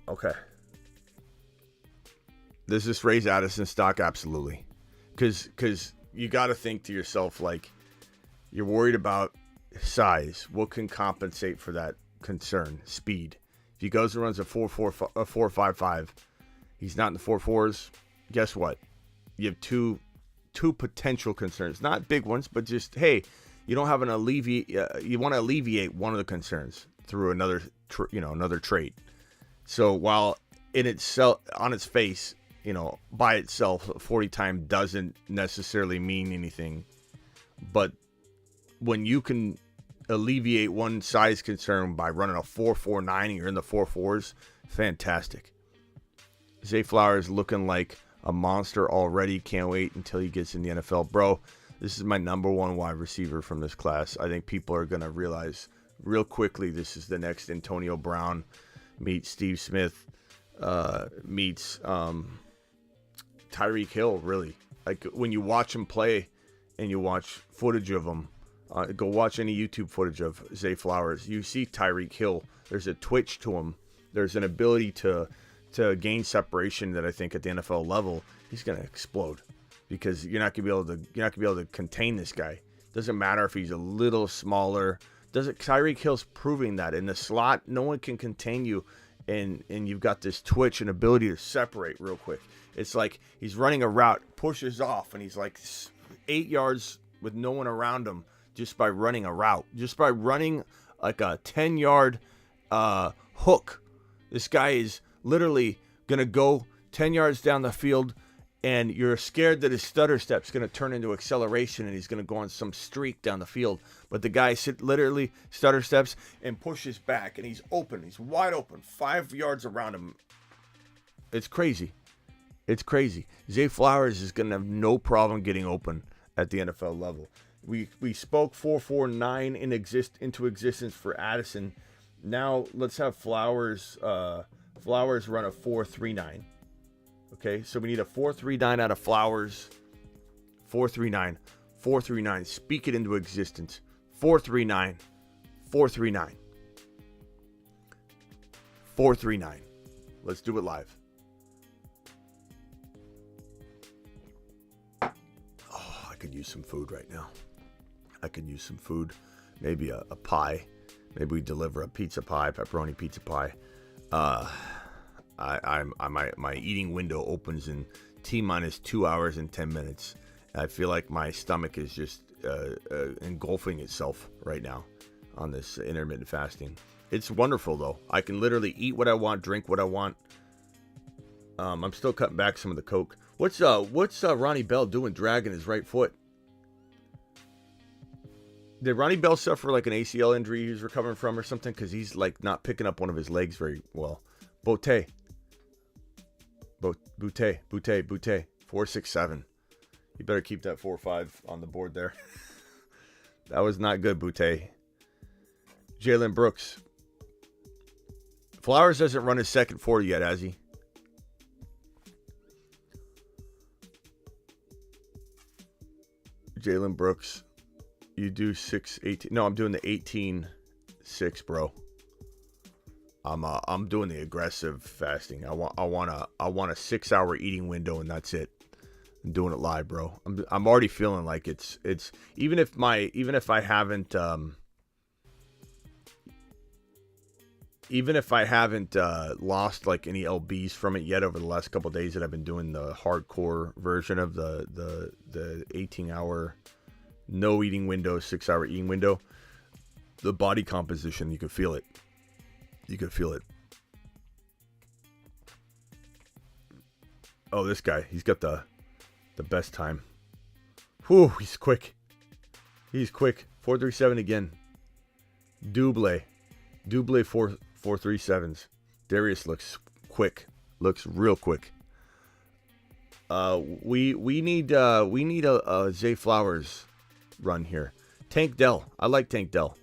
Okay. Does this raise Addison stock? Absolutely. Because you got to think to yourself, like, you're worried about size. What can compensate for that concern? Speed. If he goes and runs a 4.55, he's not in the 4.4s. Guess what? You have two potential concerns. Not big ones, but just, hey, you don't have you want to alleviate one of the concerns through another trait. So while in itself, on its face, by itself, 40 time doesn't necessarily mean anything. But when you can alleviate one size concern by running a 4.49 and you're in the 4.4s, fantastic. Zay Flowers looking like a monster already. Can't wait until he gets in the NFL. Bro, this is my number one wide receiver from this class. I think people are going to realize real quickly this is the next Antonio Brown meets Steve Smith meets Tyreek Hill, really. Like, when you watch him play and you watch footage of him, go watch any YouTube footage of Zay Flowers. You see Tyreek Hill. There's a twitch to him. There's an ability to gain separation that I think at the NFL level, he's going to explode, because you're not going to be able to contain this guy. Doesn't matter if he's a little smaller. Tyreek Hill's proving that in the slot, no one can contain you, and you've got this twitch and ability to separate real quick. It's like he's running a route, pushes off, and he's like 8 yards with no one around him just by running a route, just by running like a 10-yard hook. This guy is literally gonna go 10 yards down the field, and you're scared that his stutter step's going to turn into acceleration and he's going to go on some streak down the field. But the guy literally stutter steps and pushes back, and he's open. He's wide open, 5 yards around him. It's crazy. It's crazy. Zay Flowers is going to have no problem getting open at the NFL level. We spoke 4.49 into existence for Addison. Now let's have Flowers run a 4.39. Okay, so we need a 4.39 out of Flowers. 4.39. 4.39. Speak it into existence. 4.39. 4.39. 4.39. Let's do it live. Oh, I could use some food right now. I could use some food. Maybe a pie. Maybe we deliver a pizza pie, pepperoni pizza pie. My eating window opens in T-minus 2 hours and 10 minutes. I feel like my stomach is just engulfing itself right now on this intermittent fasting. It's wonderful, though. I can literally eat what I want, drink what I want. I'm still cutting back some of the Coke. What's Ronnie Bell doing dragging his right foot? Did Ronnie Bell suffer like an ACL injury he's recovering from or something? Because he's like not picking up one of his legs very well. Boutte. 4.67. You better keep that 4.5 on the board there. That was not good, Boutte. Jalen Brooks. Flowers doesn't run his second 40 yet, has he? Jalen Brooks. You do 6.18. No, I'm doing the 18.6, bro. I'm doing the aggressive fasting. I want a 6 hour eating window, and that's it. I'm doing it live, bro. I'm already feeling like it's even if I haven't even if I haven't lost like any LBs from it yet over the last couple of days that I've been doing the hardcore version of the 18-hour no eating window, 6-hour eating window, the body composition, you can feel it. You can feel it. Oh, this guy, he's got the best time. Whew, he's quick. He's quick. 437 again. Double 437s. Darius looks quick. Looks real quick. We need a Zay Flowers run here. Tank Dell. I like Tank Dell.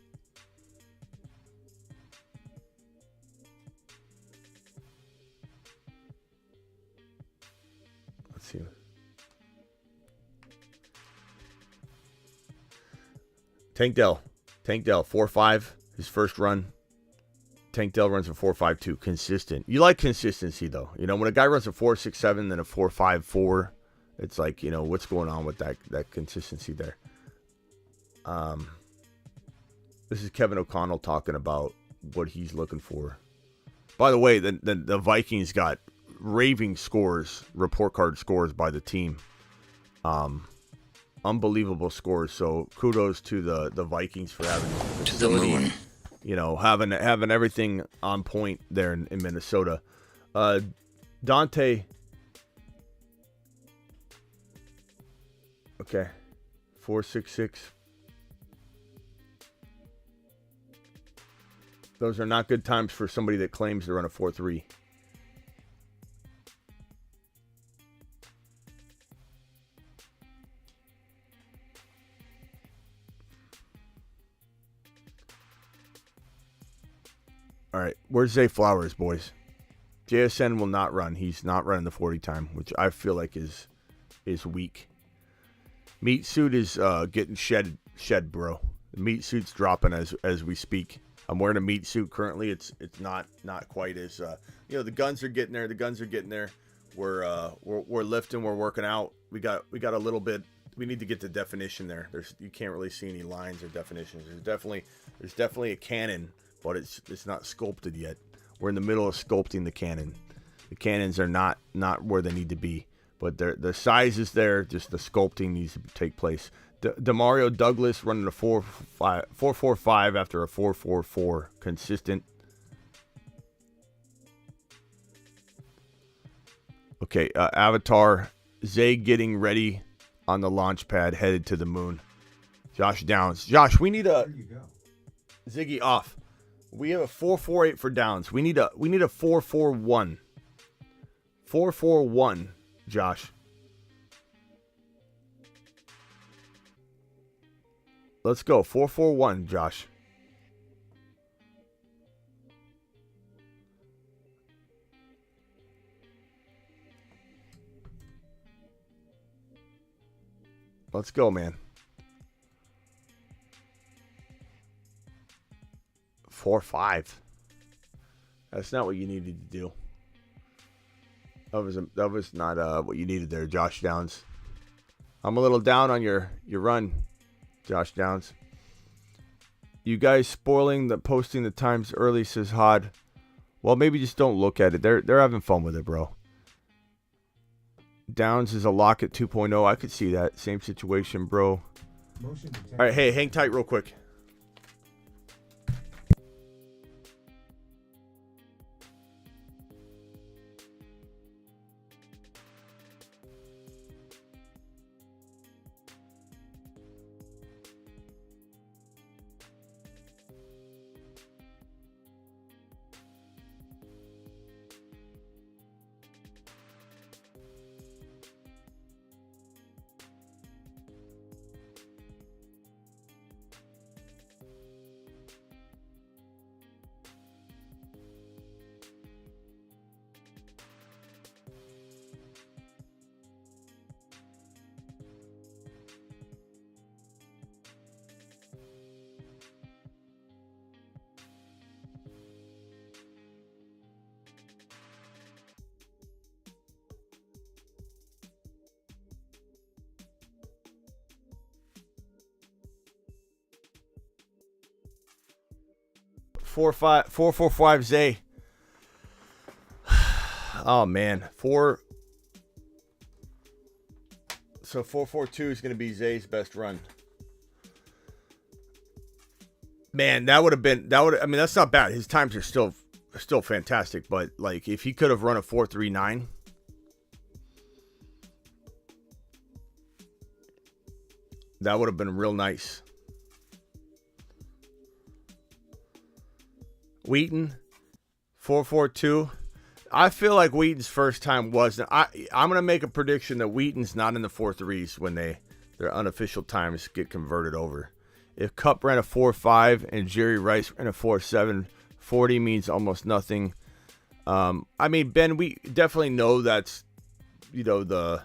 Let's see. Tank Dell, 4.5, his first run. Tank Dell runs a 4.52, consistent. You like consistency, though. You know, when a guy runs a 4.67, then a 4.54, it's like, you know, what's going on with that consistency there? This is Kevin O'Connell talking about what he's looking for. By the way, the Vikings got raving scores, report card scores by the team. Unbelievable scores. So kudos to the Vikings for having the to the moon. You know, having everything on point there in Minnesota. Dante. Okay. 4.66. Those are not good times for somebody that claims to run a 4.3. All right, where's Zay Flowers, boys? JSN will not run. He's not running the 40 time, which I feel like is weak. Meat suit is getting shed, bro. The meat suit's dropping as we speak. I'm wearing a meat suit currently. It's not quite as you know, the guns are getting there. The guns are getting there. We're lifting. We're working out. We got a little bit. We need to get the definition there. You can't really see any lines or definitions. There's definitely a cannon, but it's not sculpted yet. We're in the middle of sculpting the cannon. The cannons are not where they need to be, but the size is there. Just the sculpting needs to take place. Demario Douglas running a 4.45 after a 4.44, consistent. Okay, Avatar Zay getting ready on the launch pad, headed to the moon. Josh Downs. Josh, we need a Ziggy off. We have a 4.48 for Downs. We need a 4.41. 4.41, Josh. Let's go. 4.41, Josh. Let's go, man. 4.5. That's not what you needed to do. That was not what you needed there, Josh Downs. I'm a little down on your run, Josh Downs. You guys posting the times early, says Hod. Well, maybe just don't look at it. They're having fun with it, bro. Downs is a lock at 2.0. I could see that. Same situation, bro. All right, hey, hang tight real quick. 445 Zay. Oh man, 442 is going to be Zay's best run. Man, that would. I mean, that's not bad. His times are still fantastic, but like if he could have run a 439, that would have been real nice. Wheaton, 442. I feel like Wheaton's first time wasn't. I'm going to make a prediction that Wheaton's not in the 4.3s when their unofficial times get converted over. If Cup ran a 4.5 and Jerry Rice ran a 4.7, 40 means almost nothing. I mean, Ben, we definitely know that's, the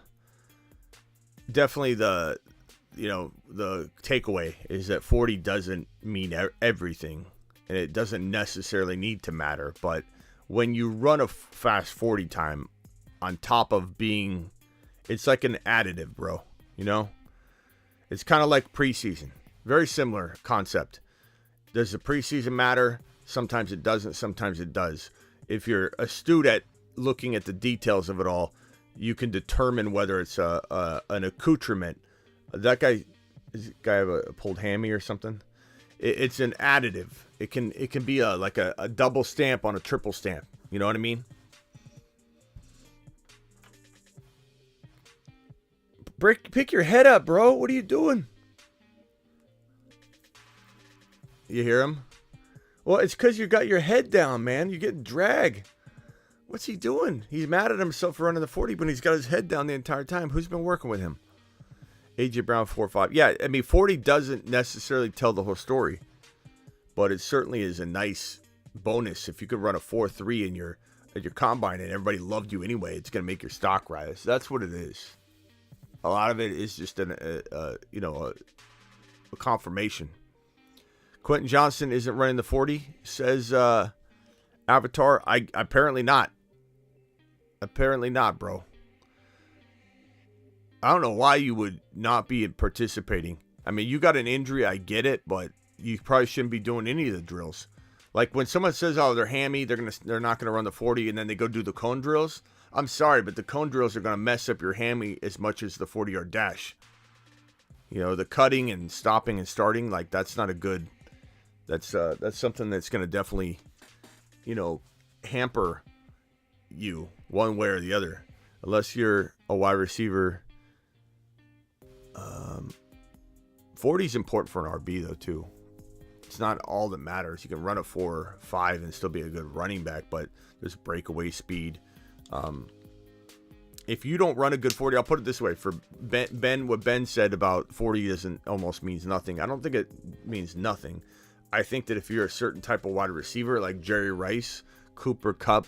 takeaway is that 40 doesn't mean everything, and it doesn't necessarily need to matter. But when you run a fast 40 time on top of being, it's like an additive, bro. It's kind of like preseason. Very similar concept. Does the preseason matter? Sometimes it doesn't. Sometimes it does. If you're astute at looking at the details of it all, you can determine whether it's an accoutrement. Does this guy have a pulled hammy or something? It's an additive. It can be like a double stamp on a triple stamp. You know what I mean? Pick your head up, bro. What are you doing? You hear him? Well, it's because you got your head down, man. You're getting drag. What's he doing? He's mad at himself for running the 40, but he's got his head down the entire time. Who's been working with him? AJ Brown 4.5. Yeah, I mean, 40 doesn't necessarily tell the whole story, but it certainly is a nice bonus. If you could run a 4.3 in your combine and everybody loved you anyway, it's going to make your stock rise. That's what it is. A lot of it is just a confirmation. Quentin Johnson isn't running the 40, says Avatar. Apparently not. Apparently not, bro. I don't know why you would not be participating. I mean, you got an injury, I get it, but you probably shouldn't be doing any of the drills. Like when someone says, "Oh, they're hammy, they're not gonna run the 40," and then they go do the cone drills. I'm sorry, but the cone drills are gonna mess up your hammy as much as the 40-yard dash. The cutting and stopping and starting, like that's not a good. That's something that's gonna definitely, hamper you one way or the other, unless you're a wide receiver. 40 is important for an RB though too. It's not all that matters. You can run a 4.5 and still be a good running back, but there's breakaway speed. If you don't run a good 40, I'll put it this way: for Ben, what Ben said about 40 almost means nothing. I don't think it means nothing. I think that if you're a certain type of wide receiver like Jerry Rice, Cooper Kupp,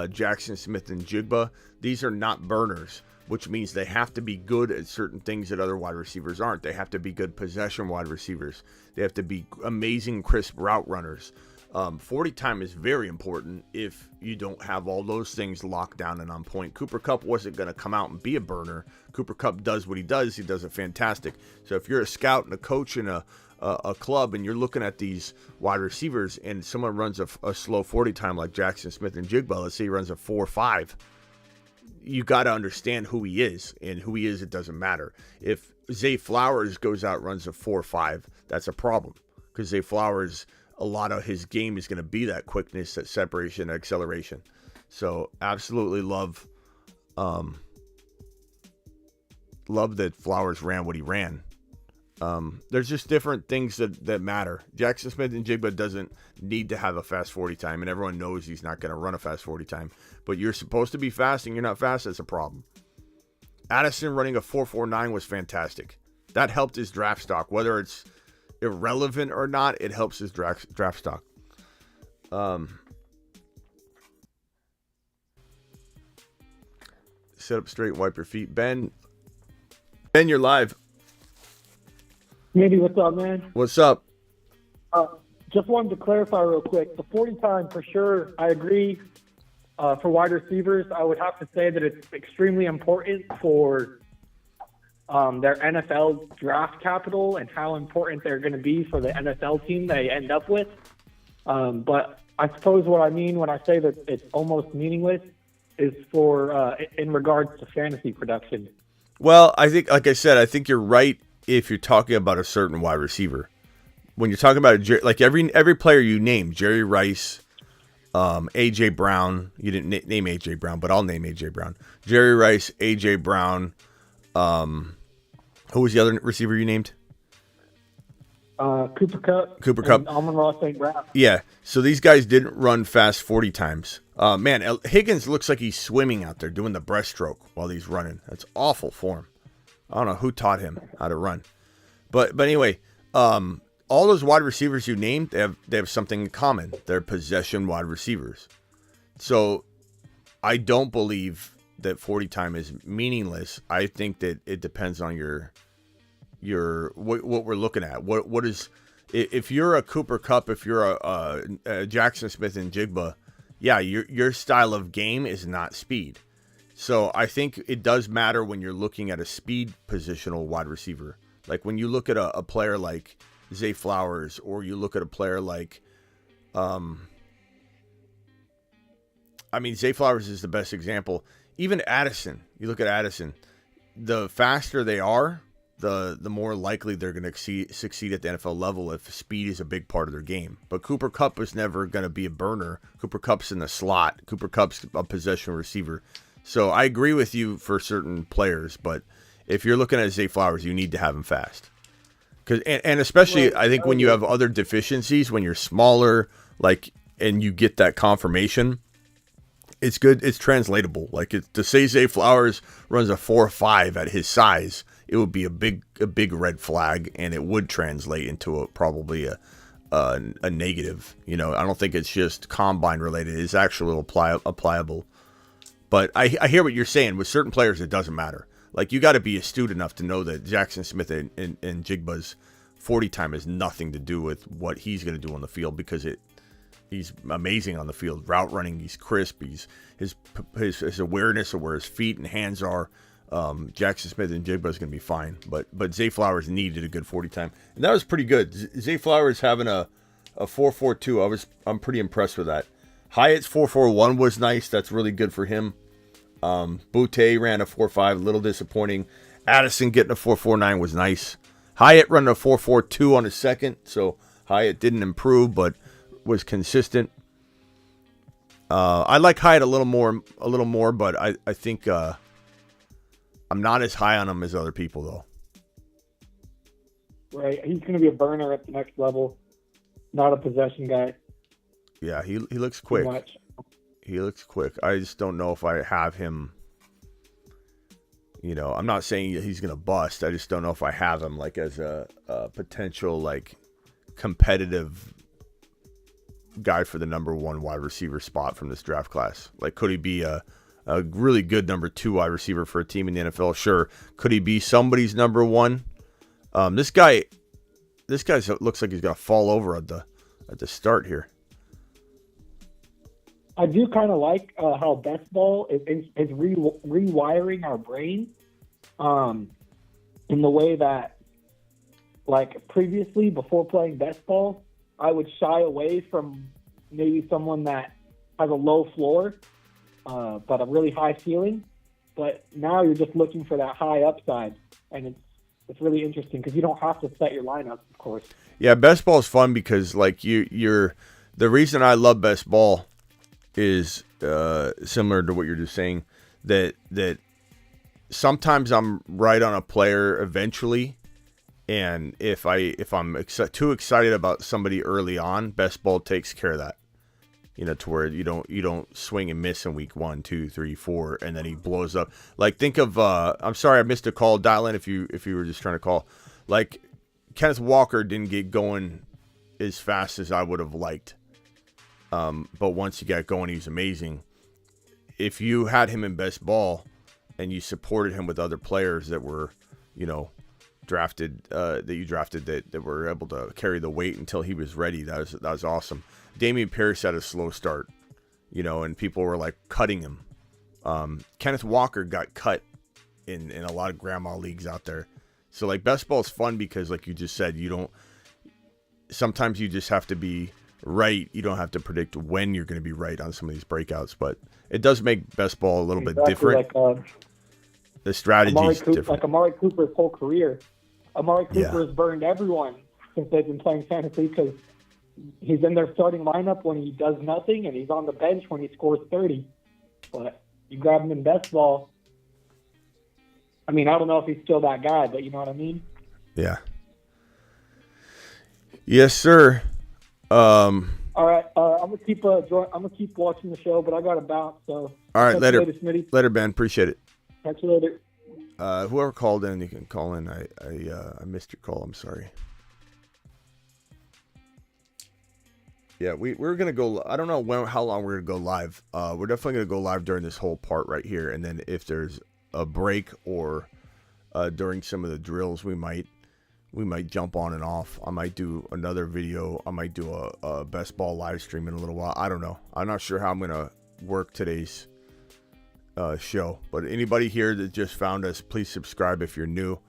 Jackson Smith-Njigba, these are not burners, which means they have to be good at certain things that other wide receivers aren't. They have to be good possession wide receivers. They have to be amazing, crisp route runners. 40 time is very important if you don't have all those things locked down and on point. Cooper Kupp wasn't going to come out and be a burner. Cooper Kupp does what he does. He does it fantastic. So if you're a scout and a coach in a club and you're looking at these wide receivers and someone runs a slow 40 time like Jackson Smith-Njigba, let's say he runs a 4.5, you got to understand who he is, and who he is, it doesn't matter. If Zay Flowers goes out, runs a 4.5, that's a problem, because Zay Flowers, a lot of his game is going to be that quickness, that separation, acceleration. So absolutely love that Flowers ran what he ran. There's just different things that matter. Jackson Smith-Njigba doesn't need to have a fast 40 time, and everyone knows he's not going to run a fast 40 time. But you're supposed to be fast, and you're not fast. That's a problem. Addison running a 4.49 was fantastic. That helped his draft stock. Whether it's irrelevant or not, it helps his draft stock. Sit up straight, wipe your feet. Ben, you're live. Andy, what's up, man? What's up? Just wanted to clarify real quick. The 40 time, for sure, I agree. For wide receivers, I would have to say that it's extremely important for their NFL draft capital and how important they're going to be for the NFL team they end up with. But I suppose what I mean when I say that it's almost meaningless is for in regards to fantasy production. Well, I think, like I said, I think you're right if you're talking about a certain wide receiver. When you're talking about like every player you named, Jerry Rice, A.J. Brown. You didn't name A.J. Brown, but I'll name A.J. Brown. Jerry Rice, A.J. Brown. Who was the other receiver you named? Cooper Kupp. And Amon-Ra St. Brown. Yeah. So these guys didn't run fast 40 times. Man, Higgins looks like he's swimming out there doing the breaststroke while he's running. That's awful form. I don't know who taught him how to run. But anyway, all those wide receivers you named, they have something in common. They're possession wide receivers. So I don't believe that 40 time is meaningless. I think that it depends on your what we're looking at. What is, if you're a Cooper Kupp, if you're a Jackson Smith-Njigba, yeah, your style of game is not speed. So I think it does matter when you're looking at a speed positional wide receiver. Like when you look at a player like Zay Flowers, or you look at a player like, Zay Flowers is the best example. Even Addison, you look at Addison, the faster they are, the more likely they're going to succeed at the NFL level if speed is a big part of their game. But Cooper Kupp is never going to be a burner. Cooper Kupp's in the slot. Cooper Kupp's a possession receiver. So I agree with you for certain players, but if you're looking at Zay Flowers, you need to have him fast. And especially, I think when you have other deficiencies, when you're smaller, and you get that confirmation, it's good. It's translatable. To say Zay Flowers runs a 4.5 at his size, it would be a big red flag, and it would translate into probably a negative. I don't think it's just combine related. It's actually applicable. But I hear what you're saying. With certain players, it doesn't matter. You got to be astute enough to know that Jackson Smith and Jigba's 40 time has nothing to do with what he's going to do on the field, because he's amazing on the field. Route running, he's crisp. His awareness of where his feet and hands are. Jackson Smith and Jigba is going to be fine. But Zay Flowers needed a good 40 time, and that was pretty good. Zay Flowers having a 4.42. I'm pretty impressed with that. Hyatt's 4.41 was nice. That's really good for him. Boutte ran a 4.5, a little disappointing. Addison getting a 4.49 was nice. Hyatt running a 4.42 on his second, so Hyatt didn't improve, but was consistent. I like Hyatt a little more, but I think I'm not as high on him as other people, though. Right, he's going to be a burner at the next level, not a possession guy. Yeah, he looks quick. He looks quick. I just don't know if I have him. I'm not saying he's going to bust. I just don't know if I have him as a potential competitive guy for the number one wide receiver spot from this draft class. Could he be a really good number 2 wide receiver for a team in the NFL? Sure. Could he be somebody's number one? This guy looks like he's going to fall over at the start here. I do kind of like how best ball is rewiring our brain in the way that, previously, before playing best ball, I would shy away from maybe someone that has a low floor but a really high ceiling. But now you're just looking for that high upside, and it's really interesting because you don't have to set your lineup, of course. Yeah, best ball is fun because you're the reason I love best ball is similar to what you're just saying, that sometimes I'm right on a player eventually, and if I'm too excited about somebody early on, best ball takes care of that. To where you don't swing and miss in week 1, 2, 3, 4, and then he blows up. Think of I'm sorry I missed a call. Dial in if you were just trying to call. Kenneth Walker didn't get going as fast as I would have liked. But once he got going, he's amazing. If you had him in best ball and you supported him with other players that were, drafted, that were able to carry the weight until he was ready, that was awesome. Damian Pierce had a slow start, and people were cutting him. Kenneth Walker got cut in a lot of grandma leagues out there. So best ball is fun because, like you just said, sometimes you just have to be right. You don't have to predict when you're going to be right on some of these breakouts, but it does make best ball a little bit different. The strategy's different. Like Amari Cooper's whole career. Amari Cooper has burned everyone since they've been playing fantasy because he's in their starting lineup when he does nothing, and he's on the bench when he scores 30. But you grab him in best ball. I mean, I don't know if he's still that guy, but you know what I mean? Yeah. Yes, sir. All right, I'm gonna keep watching the show, but I got to bounce. So all right, later, Smitty. Later, Ben. Appreciate it. Catch you later. Whoever called in, you can call in. I missed your call. I'm sorry. Yeah, we're gonna go. I don't know how long we're gonna go live. We're definitely gonna go live during this whole part right here, and then if there's a break or during some of the drills, we might jump on and off. I might do another video. I might do a best ball live stream in a little while. I don't know. I'm not sure how I'm gonna work today's show. But anybody here that just found us, please subscribe if you're new.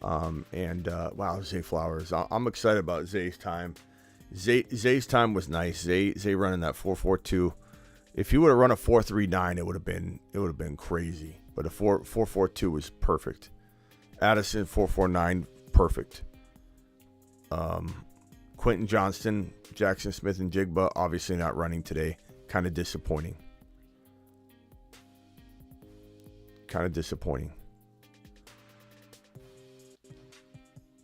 Wow, Zay Flowers. I'm excited about Zay's time. Zay's time was nice. Zay running that 4.42. If he would have run a 4.39, it would have been crazy. But a 4.42 was perfect. Addison 4.49, perfect. Quentin Johnston, Jackson Smith-Njigba, obviously not running today. Kind of disappointing.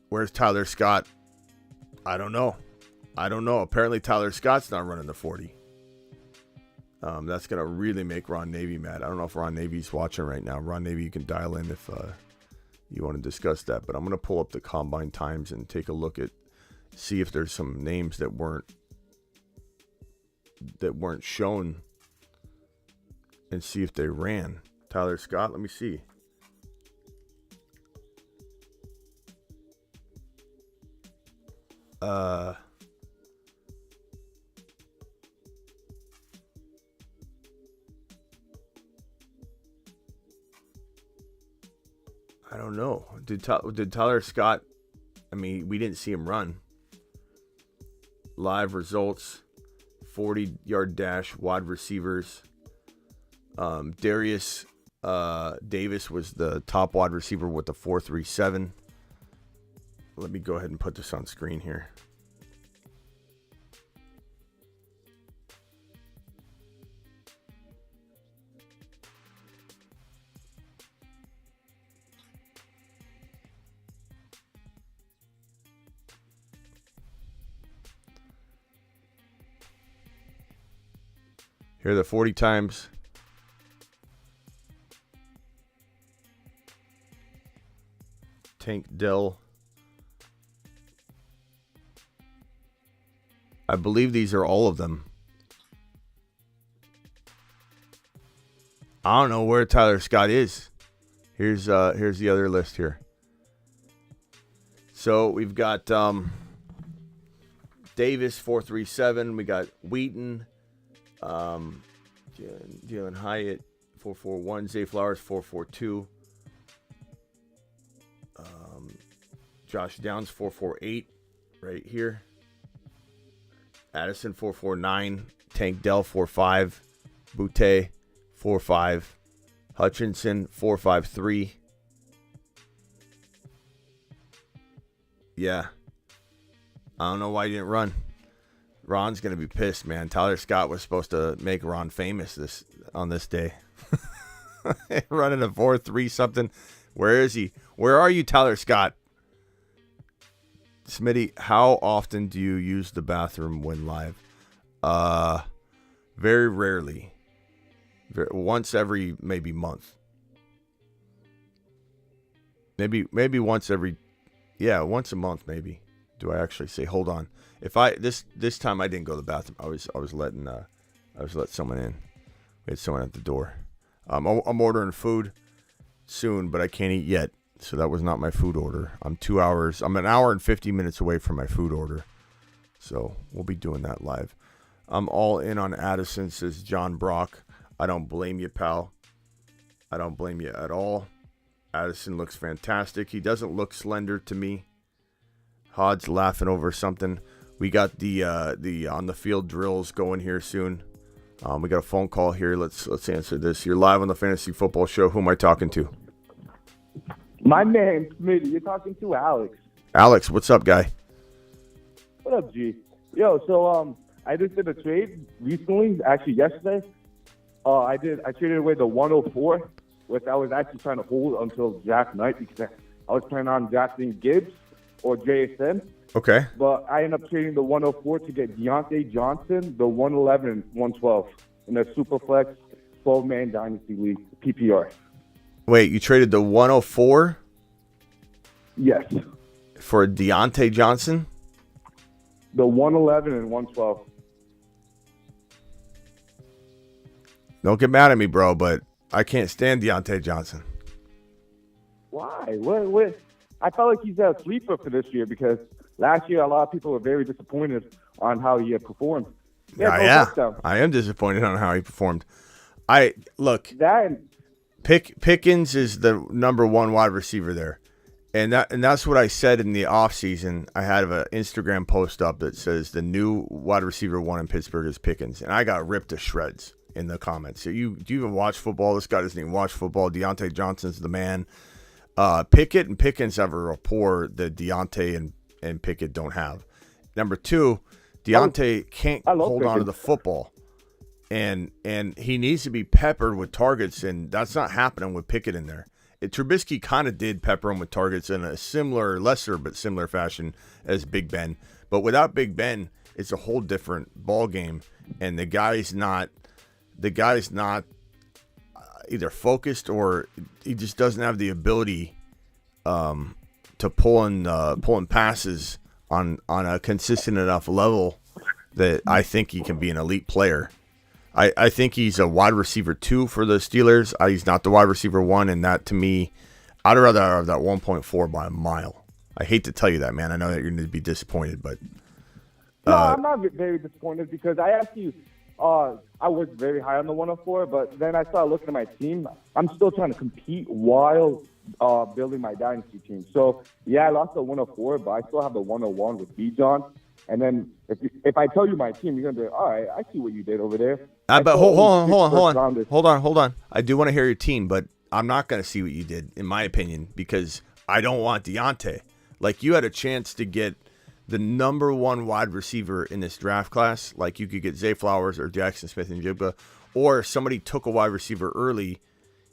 Where's Tyler Scott? I don't know. Apparently Tyler Scott's not running the 40. That's going to really make Ron Navy mad. I don't know if Ron Navy's watching right now. Ron Navy, you can dial in if you want to discuss that. But I'm going to pull up the combine times and take a look at, see if there's some names that weren't shown and see if they ran. Tyler Scott, let me see. I don't know. Did Tyler Scott? I mean, we didn't see him run. Live results: 40-yard dash, wide receivers. Darius Davis was the top wide receiver with the 4.37. Let me go ahead and put this on screen here. Here are the 40 times. Tank Dell. I believe these are all of them. I don't know where Tyler Scott is. Here's the other list here. So we've got Davis 4.37. We got Wheaton, Jalen Hyatt 4.41. Zay Flowers 4.42. Josh Downs 4.48 right here. Addison 4.49. Tank Dell 4.5. Boutte 4.5. Hutchinson 4.53. Yeah. I don't know why he didn't run. Ron's going to be pissed, man. Tyler Scott was supposed to make Ron famous on this day. Running a 4.3 something. Where is he? Where are you, Tyler Scott? Smitty, how often do you use the bathroom when live? Very rarely. Once every maybe month. Maybe once every, once a month maybe. Do I actually say? Hold on. If this time I didn't go to the bathroom. I was letting someone in. We had someone at the door. I'm ordering food soon, but I can't eat yet. So that was not my food order. I'm an hour and 50 minutes away from my food order. So we'll be doing that live. I'm all in on Addison, says John Brock. I don't blame you, pal. I don't blame you at all. Addison looks fantastic. He doesn't look slender to me. Hod's laughing over something. We got the on the field drills going here soon. We got a phone call here. Let's answer this. You're live on the Fantasy Football Show. Who am I talking to? My man, Smitty. You're talking to Alex. Alex, what's up, guy? What up, G? Yo, so I just did a trade recently, actually yesterday. I traded away the 104, which I was actually trying to hold until draft night because I was planning on drafting Gibbs or JSN. Okay. But I ended up trading the 104 to get Deontay Johnson, the 111 and 112 in a Superflex 12-man Dynasty League, PPR. Wait, you traded the 104? Yes. For Deontay Johnson? The 111 and 112. Don't get mad at me, bro, but I can't stand Deontay Johnson. Why? What? I felt like he's a sleeper for this year because last year a lot of people were very disappointed on how he had performed. Yeah. I am disappointed on how he performed. Pickens is the number one wide receiver there. And that's what I said in the offseason. I had an Instagram post up that says the new wide receiver one in Pittsburgh is Pickens. And I got ripped to shreds in the comments. So do you even watch football? This guy doesn't even watch football. Deontay Johnson's the man. Pickett and Pickens have a rapport that Deontay and Pickett don't have. Number two, Deontay can't hold on to the football. And he needs to be peppered with targets, and that's not happening with Pickett in there. Trubisky kind of did pepper him with targets in a similar, lesser but similar fashion as Big Ben. But without Big Ben, it's a whole different ball game, and the guy's not either focused or he just doesn't have the ability to pulling passes on a consistent enough level that I think he can be an elite player. I think he's a wide receiver 2 for the Steelers. He's not the wide receiver 1, and that to me, I'd rather have that 1.4 by a mile. I hate to tell you that, man. I know that you're going to be disappointed, but no, I'm not very disappointed because I actually I was very high on the 104, but then I started looking at my team. I'm still trying to compete while building my dynasty team. So yeah, I lost the 104, but I still have the 101 with Bijan. And then if I tell you my team, you're gonna be all right. I see what you did over there. But hold on. I do want to hear your team, but I'm not gonna see what you did, in my opinion, because I don't want Deontay. Like, you had a chance to get the number one wide receiver in this draft class. Like, you could get Zay Flowers or Jackson Smith-Njigba, or if somebody took a wide receiver early,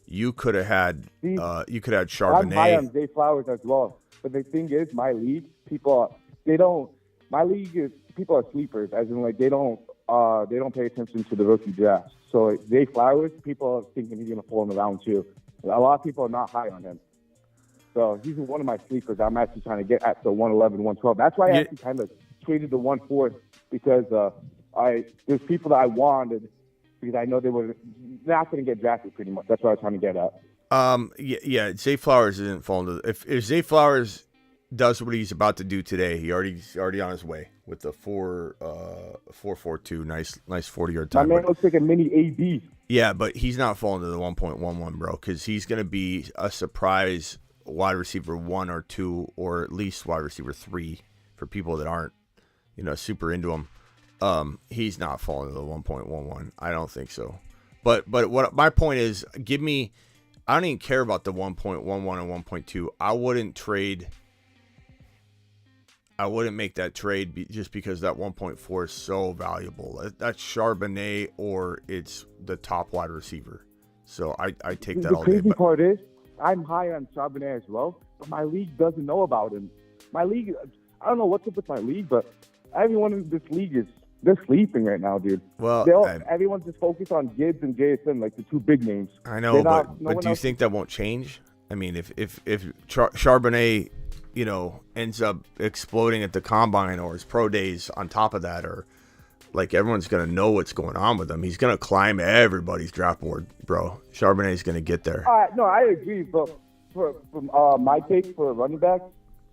you could have had Charbonnet. I'm high on Zay Flowers as well. But the thing is, my league, people are sleepers, as in like they don't pay attention to the rookie draft. So Zay Flowers, people are thinking he's gonna fall in round 2. A lot of people are not high on him. So he's one of my sleepers. I'm actually trying to get at the 111, 112. That's why I actually kind of traded the 1-4 because there's people that I wanted because I know they were not going to get drafted pretty much. That's what I was trying to get at. Yeah. Zay Flowers isn't falling to. If Zay Flowers does what he's about to do today, he's already on his way with the 4.42. Nice 40-yard time. My man looks like a mini AB. Yeah, but he's not falling to the 1.11, bro, because he's going to be a surprise wide receiver 1 or 2, or at least wide receiver 3 for people that aren't, super into him. He's not falling to the 1.11. I don't think so. But what my point is, I don't even care about the 1.11 and 1.2. I wouldn't make that trade just because that 1.4 is so valuable. That's Charbonnet, or it's the top wide receiver. So I take that all day. The crazy part is, I'm high on Charbonnet as well, but my league doesn't know about him. My league, I don't know what's up with my league, but everyone in this league they're sleeping right now, dude. Well, everyone's just focused on Gibbs and JSN, like the 2 big names. I know, but do you think that won't change? I mean, if Charbonnet, ends up exploding at the combine or his pro days on top of that, or like everyone's going to know what's going on with him. He's going to climb everybody's draft board, bro. Charbonnet's going to get there. No, I agree, but from my take for running backs,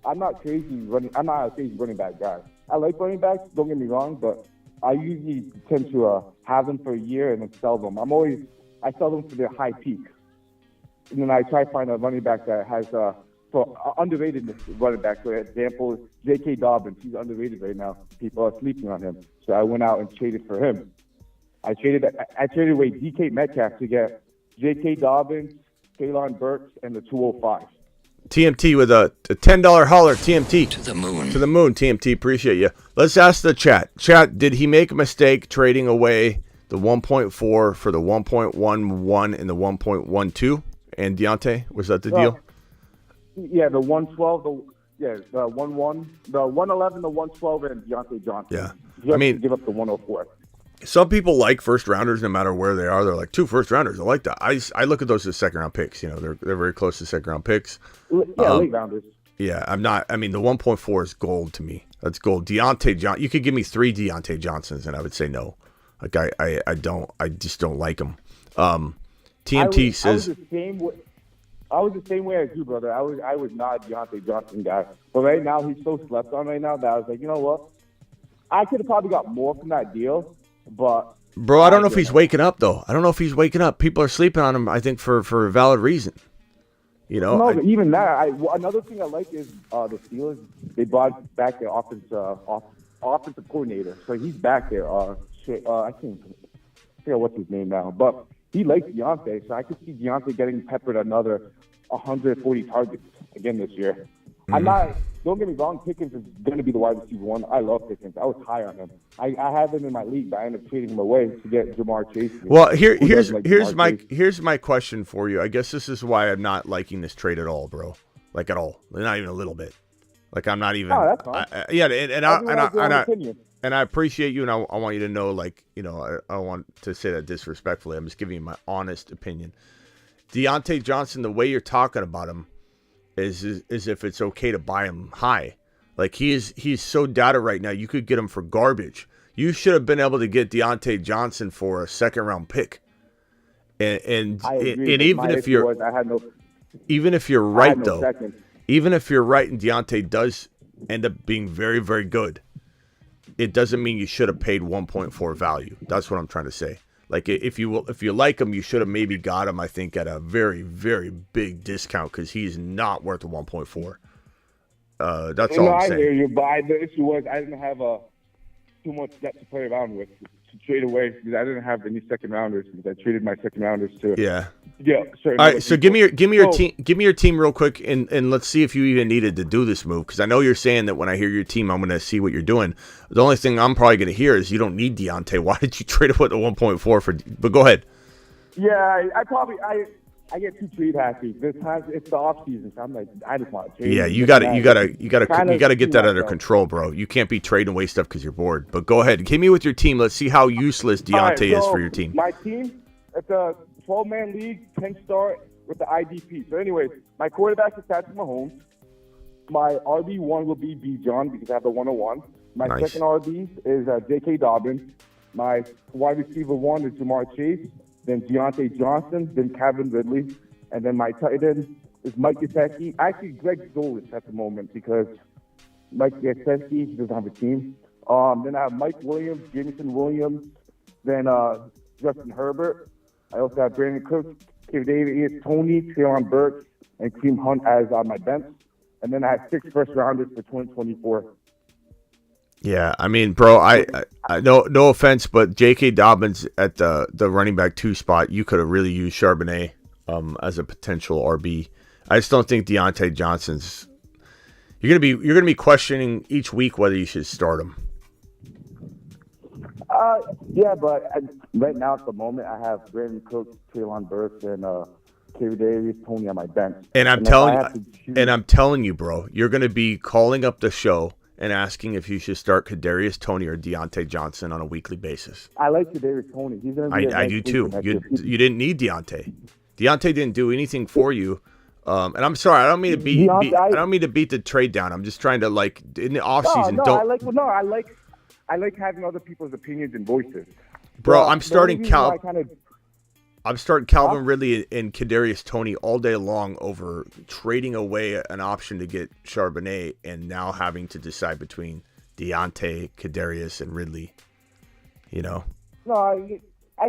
I'm not a crazy running back guy. I like running backs, don't get me wrong, but I usually tend to have them for a year and then sell them. I sell them for their high peak. And then I try to find a running back that has for for underrated running back. For example, J.K. Dobbins. He's underrated right now. People are sleeping on him. So I went out and traded for him. I traded away DK Metcalf to get J.K. Dobbins, Traylon Burks, and the 205. TMT with a $10 holler. TMT. To the moon. To the moon, TMT. Appreciate you. Let's ask the chat. Chat, did he make a mistake trading away the 1.4 for the 1.11 and the 1.12? And Deontay, was that the deal? Yeah, the 112, the 1-1, the 111, the 112, and Deontay Johnson. Yeah. You have I mean, to give up the 104. Some people like first rounders no matter where they are. They're like, 2 first rounders. I like that. I look at those as second round picks. You know, they're very close to second round picks. Yeah, late rounders. Yeah, I'm not. I mean, the 1.4 is gold to me. That's gold. Deontay Johnson. You could give me 3 Deontay Johnsons, and I would say no. Like I don't. I just don't like them. TMT says. I was the same way as you, brother. I was not a Deontay Johnson guy. But right now, he's so slept on right now that I was like, you know what? I could have probably got more from that deal, but... Bro, I don't know if he's waking up, though. I don't know if he's waking up. People are sleeping on him, I think, for a valid reason. You know? No, but even that, another thing I like is the Steelers, they brought back their offensive coordinator. So he's back there. I can't figure what's his name now. But he likes Deontay, so I could see Deontay getting peppered another 140 targets again this year. Mm-hmm. Don't get me wrong, Pickens is going to be the wide receiver 1. I love Pickens. I was high on him. I had him in my league, but I ended up trading him away to get Jamar Chase. Well, here's my question for you. I guess this is why I'm not liking this trade at all, bro. Like at all. Not even a little bit. Like I'm not even. Oh, that's fine. And I appreciate you, and I want you to know, like, you know, I want to say that disrespectfully. I'm just giving you my honest opinion. Deontay Johnson, the way you're talking about him, is if it's okay to buy him high. Like he's so data right now. You could get him for garbage. You should have been able to get Deontay Johnson for a second round pick. And even if you're right though, even if you're right and Deontay does end up being very, very good, it doesn't mean you should have paid 1.4 value. That's what I'm trying to say. Like if you like him, you should have maybe got him, I think, at a very, very big discount because he's not worth a 1.4. That's all I'm saying. I hear you, but the issue was I didn't have too much depth to play around with to trade away because I didn't have any second rounders because I traded my second rounders too. Yeah. Yeah. All right. So give me your team real quick, and let's see if you even needed to do this move because I know you're saying that when I hear your team, I'm going to see what you're doing. The only thing I'm probably going to hear is you don't need Deontay. Why did you trade it with a 1.4 for? But go ahead. Yeah, I get too trade happy. This time it's the off season, so I'm like, I just want to trade. Yeah, you got to get that under control, bro. You can't be trading away stuff because you're bored. But go ahead, hit me with your team. Let's see how useless Deontay is for your team. My team, it's a 12-man league, 10-star with the IDP. So, anyways, my quarterback is Patrick Mahomes. My RB1 will be Bijan because I have the 101. My second RB is J.K. Dobbins. My wide receiver 1 is Jamar Chase. Then Deontay Johnson, then Kevin Ridley, and then my tight end is Mike Gesicki. Actually, Greg Dolish at the moment because Mike Gesicki doesn't have a team. Then I have Mike Williams, Jameson Williams, then Justin Herbert. I also have Brandon Cooks, David Tony, Traylon Burks, and Kareem Hunt as on my bench. And then I have 6 first-rounders for 2024. Yeah, I mean, bro, I no offense, but J.K. Dobbins at the running back 2 spot, you could have really used Charbonnet as a potential RB. I just don't think Deontay Johnson's. You're gonna be questioning each week whether you should start him. Yeah, but right now at the moment, I have Brandon Cooks, Traylon Burks, and Davis Tony on my bench. And I'm telling you, bro, you're gonna be calling up the show and asking if you should start Kadarius Toney or Deontay Johnson on a weekly basis. I like Kadarius Toney. He's gonna be I do too. You didn't need Deontay. Deontay didn't do anything for you. And I'm sorry, I don't mean to beat the trade down. I'm just trying to, like, in the offseason. I like having other people's opinions and voices. Bro, I'm starting Calvin Ridley and Kadarius Toney all day long over trading away an option to get Charbonnet and now having to decide between Deontay, Kadarius, and Ridley. You know? No, I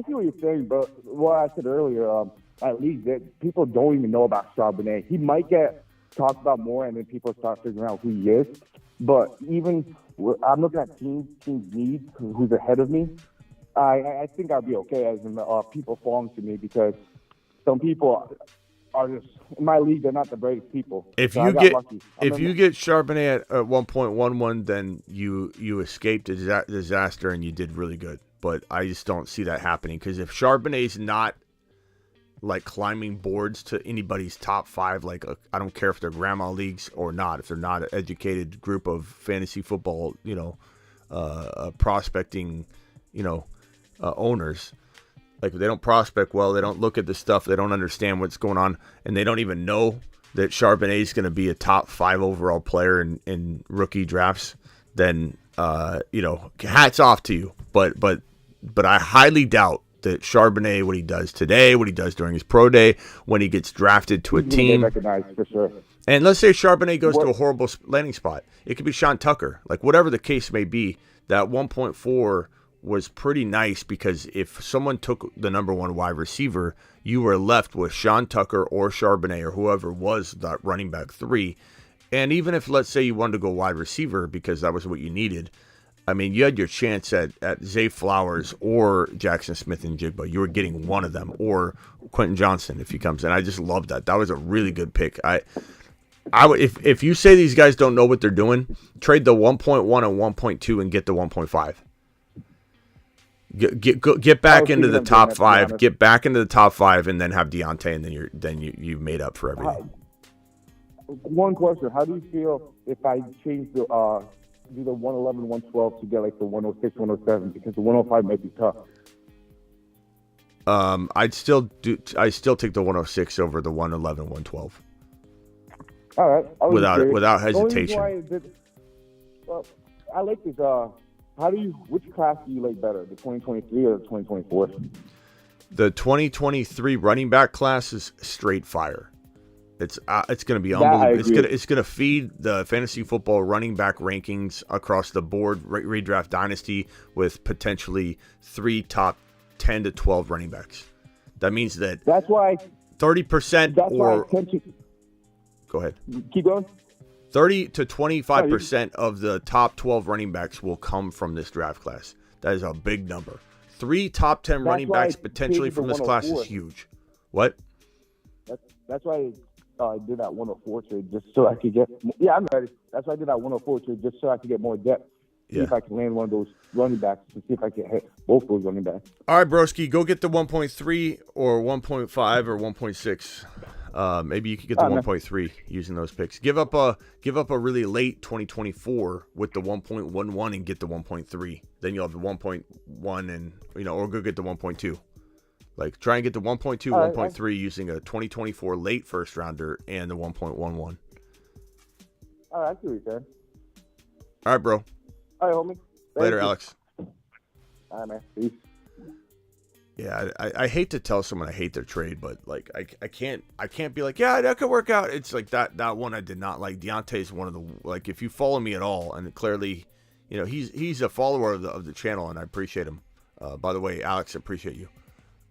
see what you're saying, but what I said earlier, at least that people don't even know about Charbonnet. He might get talked about more, and then people start figuring out who he is. But even I'm looking at teams need who's ahead of me. I think I'll be okay as in people falling to me because some people are just in my league. They're not the greatest people. If so you get lucky. if you get Charbonnet at 1.11, then you escaped a disaster and you did really good. But I just don't see that happening because if Charbonnet's not like climbing boards to anybody's top 5, like I don't care if they're grandma leagues or not, if they're not an educated group of fantasy football, prospecting, owners. Like they don't prospect well, they don't look at the stuff, they don't understand what's going on, and they don't even know that Charbonnet is going to be a top 5 overall player in rookie drafts. Then hats off to you. But I highly doubt that Charbonnet, what he does today, what he does during his pro day, when he gets drafted to a team, recognized for sure. And let's say Charbonnet goes to a horrible landing spot, it could be Sean Tucker, like whatever the case may be. That 1.4 was pretty nice because if someone took the number 1 wide receiver, you were left with Sean Tucker or Charbonnet or whoever was that running back 3. And even if, let's say, you wanted to go wide receiver because that was what you needed, I mean, you had your chance at Zay Flowers or Jackson Smith-Njigba. You were getting one of them, or Quentin Johnson if he comes in. I just love that. That was a really good pick. I would, if you say these guys don't know what they're doing, trade the 1.1 and 1.2 and get the 1.5. Get back into the top 5. Get back into the top 5, and then have Deontay, and then you made up for everything. One question: how do you feel if I change the do the 111, 112 to get like the 106, 107? Because the 105 might be tough. I still take the 106 over the 111, 112. All right, without hesitation. I like this. Which class do you like better, the 2023 or the 2024? The 2023 running back class is straight fire. It's going to be unbelievable. It's going to feed the fantasy football running back rankings across the board, redraft dynasty, with potentially 3 top 10 to 12 running backs. That means that's why 30% go ahead. Keep going. 30 to 25% of the top 12 running backs will come from this draft class. That is a big number. 3 top 10 running backs potentially from this class is huge. What? That's why I did that 104 trade just so I could get. Yeah, I'm ready. That's why I did that 104 trade just so I could get more depth. See if I can land one of those running backs and see if I can hit both those running backs. All right, broski, go get the 1.3 or 1.5 or 1.6. Maybe you could get the 1.3 using those picks. Give up a really late 2024 with the 1.11 and get the 1.3. Then you'll have the 1.1 and or go get the 1.2. Like try and get the 1.2, 1.3 using a 2024 late first rounder and the 1.11. All right, I see what you're saying. All right, bro. All right, homie. Later, Alex. All right, man. Peace. Yeah, I hate to tell someone I hate their trade, but like I can't be like, yeah, that could work out. It's like that one I did not like. Deontay's one of the, like, if you follow me at all, and clearly, he's a follower of the channel, and I appreciate him. By the way, Alex, I appreciate you.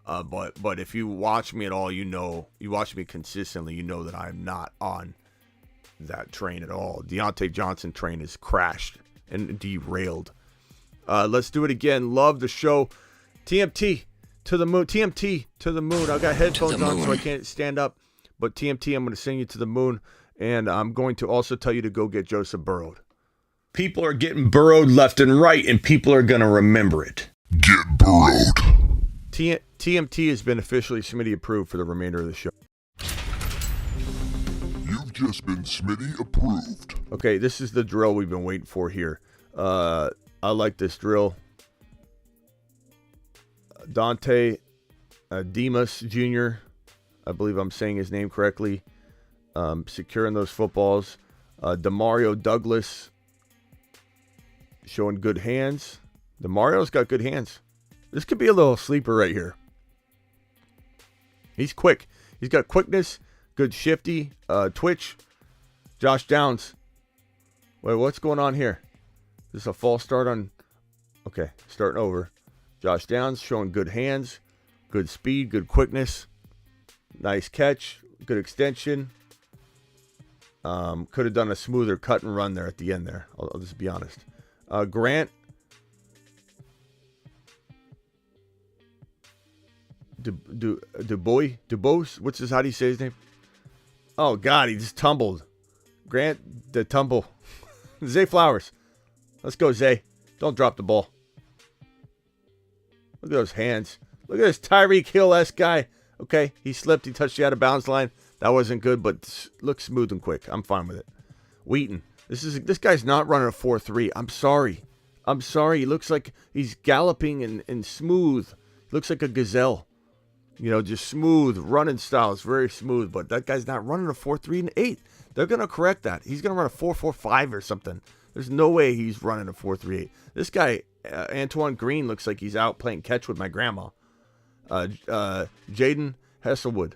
But if you watch me at all, you watch me consistently, you know that I'm not on that train at all. Deontay Johnson train is crashed and derailed. Let's do it again. Love the show. TMT to the moon. TMT to the moon. I got headphones on, so I can't stand up. But TMT, I'm going to send you to the moon. And I'm going to also tell you to go get Joseph burrowed. People are getting burrowed left and right, and people are going to remember it. Get burrowed. TMT has been officially Smitty approved for the remainder of the show. You've just been Smitty approved. Okay, this is the drill we've been waiting for here. I like this drill. Dante Demas Jr., I believe I'm saying his name correctly, securing those footballs. Demario Douglas showing good hands. Demario's got good hands. This could be a little sleeper right here. He's quick. He's got quickness, good shifty, twitch. Josh Downs. Wait, what's going on here? Is this a false start on? Okay, starting over. Josh Downs showing good hands, good speed, good quickness. Nice catch, good extension. Could have done a smoother cut and run there at the end there. I'll just be honest. Grant. Dubose? How do you say his name? Oh, God, he just tumbled. Grant the tumble. Zay Flowers. Let's go, Zay. Don't drop the ball. Look at those hands. Look at this Tyreek Hill-esque guy. Okay, he slipped. He touched the out of bounds line. That wasn't good, but looks smooth and quick. I'm fine with it. Wheaton. This guy's not running a 4.3. I'm sorry. He looks like he's galloping and smooth. He looks like a gazelle. You know, just smooth. Running style is very smooth, but that guy's not running a 4.3 and 8. They're going to correct that. He's going to run a 4.45 or something. There's no way he's running a 4.38. This guy, Antoine Green, looks like he's out playing catch with my grandma. Jaden Hesselwood.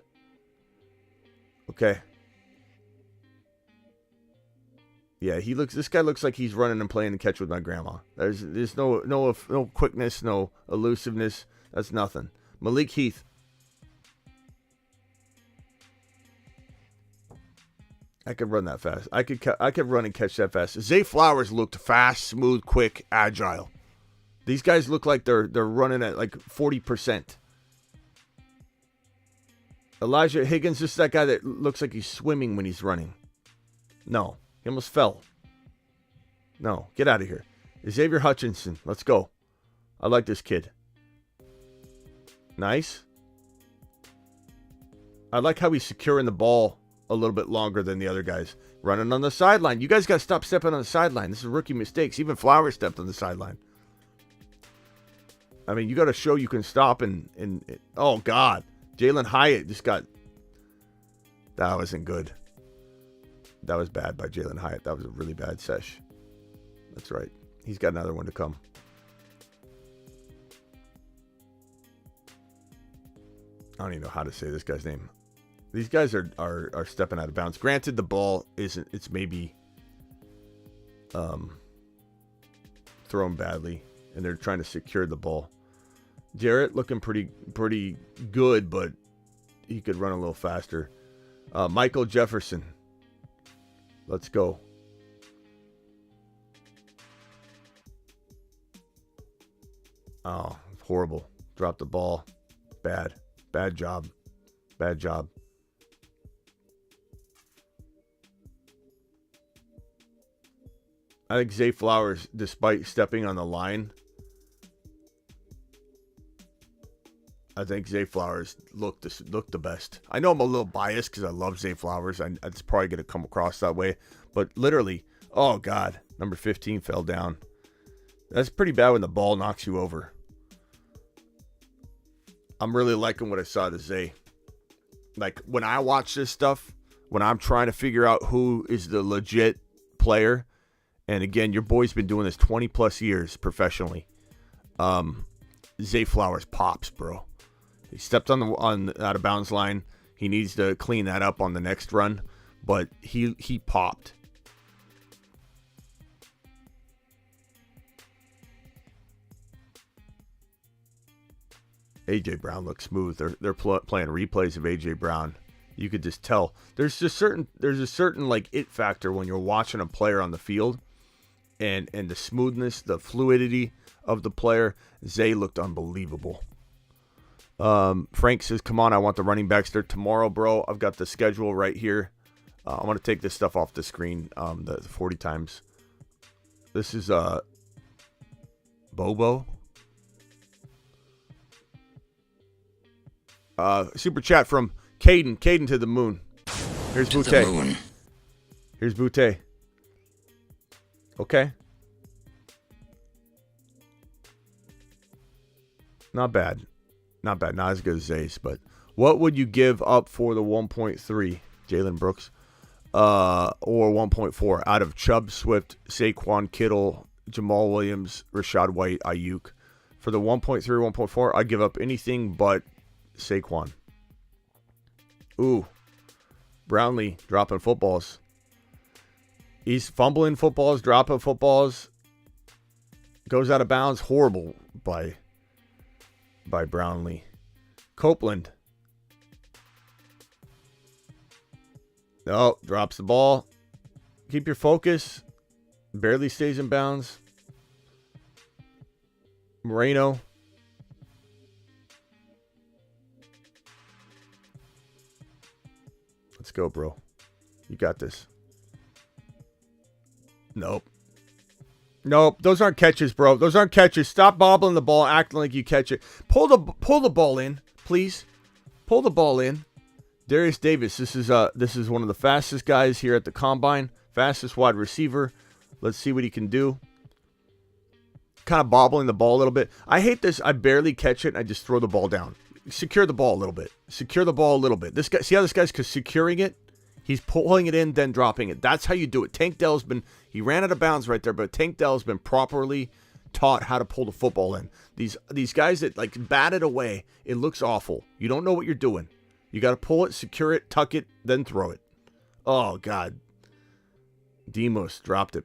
Okay. Yeah, this guy looks like he's running and playing catch with my grandma. There's no quickness, no elusiveness. That's nothing. Malik Heath. I could run that fast. I could run and catch that fast. Zay Flowers looked fast, smooth, quick, agile. These guys look like they're running at like 40%. Elijah Higgins, this is that guy that looks like he's swimming when he's running. No, he almost fell. No, get out of here. Xavier Hutchinson, let's go. I like this kid. Nice. I like how he's securing the ball a little bit longer than the other guys. Running on the sideline. You guys got to stop stepping on the sideline. This is rookie mistakes. Even Flowers stepped on the sideline. I mean, you got to show you can stop and oh, God. Jalen Hyatt just got... That wasn't good. That was bad by Jalen Hyatt. That was a really bad sesh. That's right. He's got another one to come. I don't even know how to say this guy's name. These guys are stepping out of bounds. Granted, the ball isn't... It's maybe thrown badly, and they're trying to secure the ball. Jarrett looking pretty good, but he could run a little faster. Michael Jefferson. Let's go. Oh, horrible. Dropped the ball. Bad job. Bad job. I think Zay Flowers, despite stepping on the line, I think Zay Flowers looked the best. I know I'm a little biased because I love Zay Flowers. It's probably going to come across that way. But literally, oh, God, number 15 fell down. That's pretty bad when the ball knocks you over. I'm really liking what I saw to Zay. Like, when I watch this stuff, when I'm trying to figure out who is the legit player, and again, your boy's been doing this 20 plus years professionally. Zay Flowers pops, bro. He stepped on the out of bounds line. He needs to clean that up on the next run, but he popped. AJ Brown looks smooth. They're playing replays of AJ Brown. You could just tell. There's a certain like it factor when you're watching a player on the field. And the smoothness, the fluidity of the player. Zay looked unbelievable. Frank says, come on, I want the running backs there tomorrow, bro. I've got the schedule right here. I want to take this stuff off the screen, the 40 times. This is Bobo. Super chat from Caden. Caden to the moon. Here's Butte. Here's Butte. Okay. Not bad. Not bad. Not as good as Zay's, but what would you give up for the 1.3, Jalen Brooks, or 1.4 out of Chubb, Swift, Saquon, Kittle, Jamal Williams, Rashad White, Ayuk? For the 1.3, 1.4, I'd give up anything but Saquon. Ooh. Brownlee dropping footballs. He's fumbling footballs, dropping footballs. Goes out of bounds. Horrible by Brownlee. Copeland. Oh, drops the ball. Keep your focus. Barely stays in bounds. Moreno. Let's go, bro. You got this. Nope. Nope. Those aren't catches, bro. Those aren't catches. Stop bobbling the ball, acting like you catch it. Pull the ball in, please. Pull the ball in. Darius Davis. This is one of the fastest guys here at the combine. Fastest wide receiver. Let's see what he can do. Kind of bobbling the ball a little bit. I hate this. I barely catch it and I just throw the ball down. Secure the ball a little bit. Secure the ball a little bit. This guy, see how this guy's securing it? He's pulling it in, then dropping it. That's how you do it. Tank Dell's he ran out of bounds right there, but Tank Dell's been properly taught how to pull the football in. These guys that like bat it away, it looks awful. You don't know what you're doing. You got to pull it, secure it, tuck it, then throw it. Oh, God. Demos dropped it.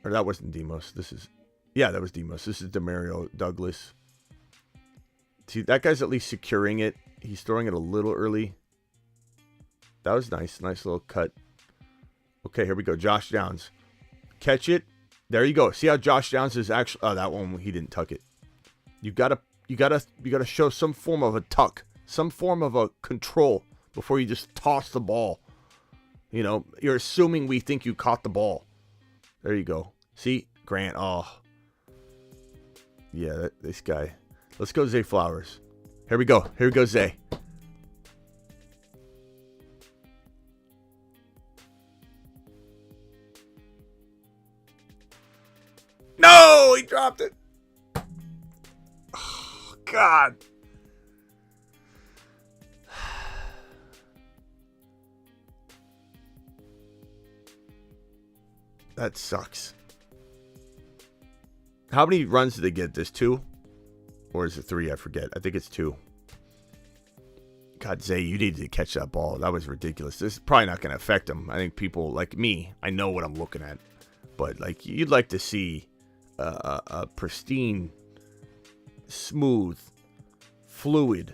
Or that wasn't Demos. That was Demos. This is Demario Douglas. See, that guy's at least securing it. He's throwing it a little early. That was nice. Nice little cut. Okay, here we go. Josh Downs. Catch it. There you go. See how Josh Downs is actually... Oh, that one, he didn't tuck it. You gotta show some form of a tuck. Some form of a control before you just toss the ball. You know, you're assuming we think you caught the ball. There you go. See? Grant. Oh. Yeah, this guy. Let's go Zay Flowers. Here we go. Here we go, Zay. No! He dropped it. Oh, God. That sucks. How many runs did they get? This 2? Or is it 3? I forget. I think it's 2. God, Zay, you needed to catch that ball. That was ridiculous. This is probably not going to affect him. I think people like me, I know what I'm looking at. But like you'd like to see a pristine, smooth, fluid.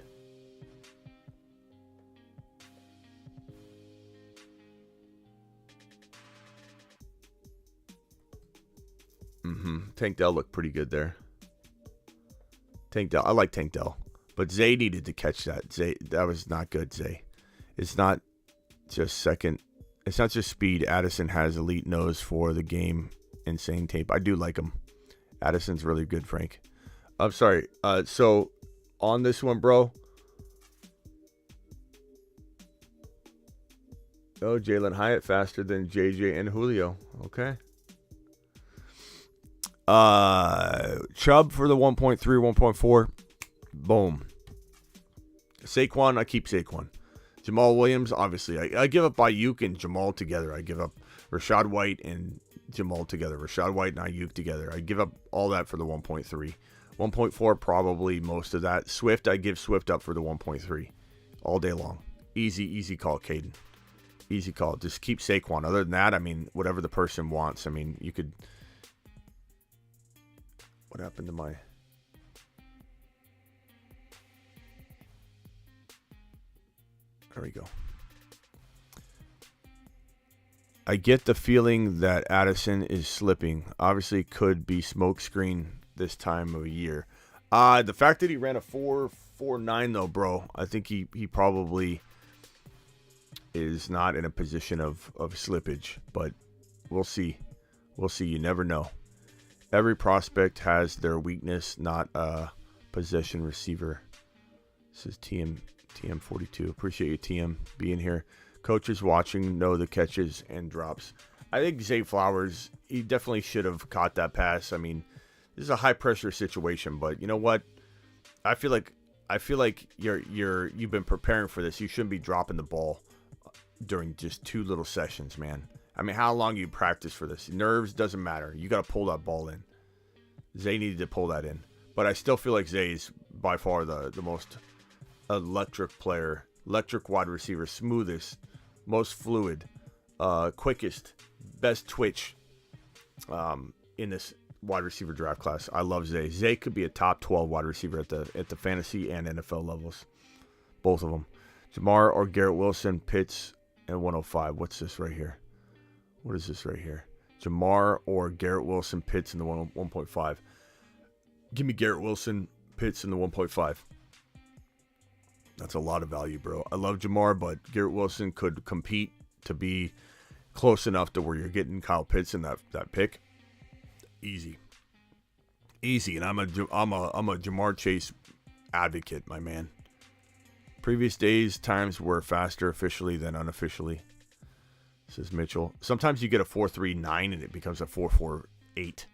Tank Dell looked pretty good there. Tank Dell. I like Tank Dell. But Zay needed to catch that. Zay, that was not good, Zay. It's not just second. It's not just speed. Addison has elite nose for the game. Insane tape. I do like him. Addison's really good, Frank. I'm sorry. So, on this one, bro. Oh, Jalen Hyatt faster than JJ and Julio. Okay. Chubb for the 1.3, 1.4. Boom. Saquon, I keep Saquon. Jamal Williams, obviously. I give up Ayuk and Jamal together. I give up Rashad White and Jamal together. Rashad White and Ayuk together. I give up all that for the 1.3. 1.4, probably most of that. Swift, I give Swift up for the 1.3. All day long. Easy call, Caden. Easy call. Just keep Saquon. Other than that, I mean, whatever the person wants. I mean, you could... What happened to my... There we go. I get the feeling that Addison is slipping. Obviously, could be smokescreen this time of year. The fact that he ran a 4.49 though, bro, I think he probably is not in a position of slippage. But we'll see. We'll see. You never know. Every prospect has their weakness, not a possession receiver. This is TM42. Appreciate you, TM, being here. Coaches watching know the catches and drops. I think Zay Flowers, he definitely should have caught that pass. I mean, this is a high pressure situation, but you know what? I feel like you've been preparing for this. You shouldn't be dropping the ball during just 2 little sessions, man. I mean, how long you practice for this? Nerves, doesn't matter. You got to pull that ball in. Zay needed to pull that in. But I still feel like Zay is by far the most electric player, electric wide receiver, smoothest, most fluid, quickest, best twitch in this wide receiver draft class. I love Zay. Zay could be a top 12 wide receiver at the fantasy and NFL levels. Both of them. Jamar or Garrett Wilson, Pitts, and 105. What's this right here? What is this right here? Jamar or Garrett Wilson, Pitts in the 1.5. Give me Garrett Wilson, Pitts in the 1.5. That's a lot of value, bro. I love Jamar, but Garrett Wilson could compete to be close enough to where you're getting Kyle Pitts in that pick. Easy. And I'm a Jamar Chase advocate, my man. Previous days, times were faster officially than unofficially, says Mitchell. Sometimes you get a 4.39 and it becomes a 4.48.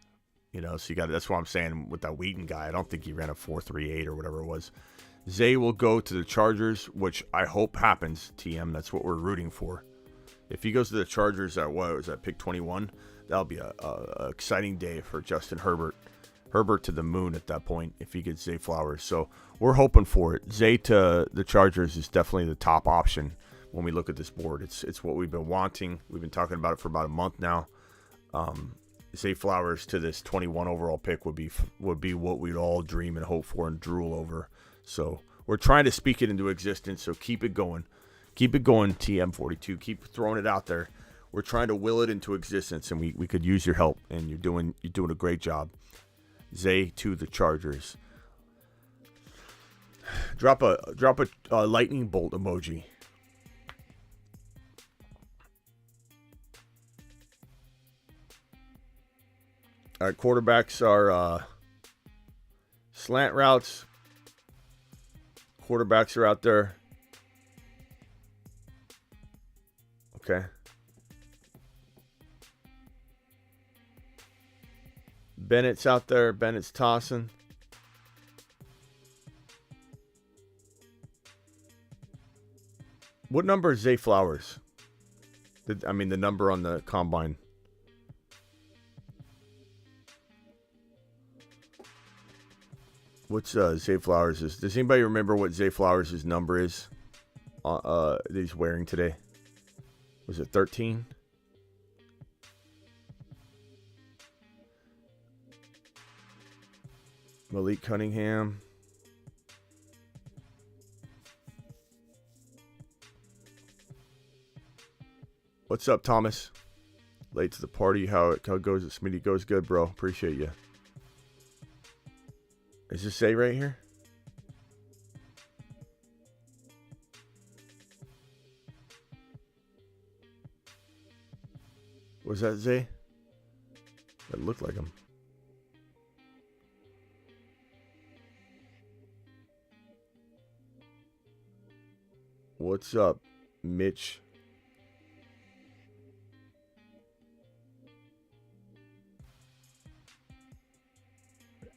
You know, so you got. That's what I'm saying with that Wheaton guy. I don't think he ran a 4.38 or whatever it was. Zay will go to the Chargers, which I hope happens. TM, that's what we're rooting for. If he goes to the Chargers at what was that pick 21, that'll be a exciting day for Justin Herbert. Herbert to the moon at that point if he gets Zay Flowers. So we're hoping for it. Zay to the Chargers is definitely the top option when we look at this board. It's what we've been wanting. We've been talking about it for about a month now. Zay Flowers to this 21 overall pick would be what we'd all dream and hope for and drool over. So we're trying to speak it into existence. So keep it going. Keep it going, TM42. Keep throwing it out there. We're trying to will it into existence, and we could use your help. And you're doing a great job. Zay to the Chargers. Drop a lightning bolt emoji. All right, quarterbacks are slant routes. Quarterbacks are out there. Okay. Bennett's out there. Bennett's tossing. What number is Zay Flowers? The number on the combine. What's Zay Flowers is? Does anybody remember what Zay Flowers' number is that he's wearing today? Was it 13? Malik Cunningham. What's up, Thomas? Late to the party. How it goes at Smitty? Goes good, bro. Appreciate you. Is this Zay right here? Was that Zay? That looked like him. What's up, Mitch?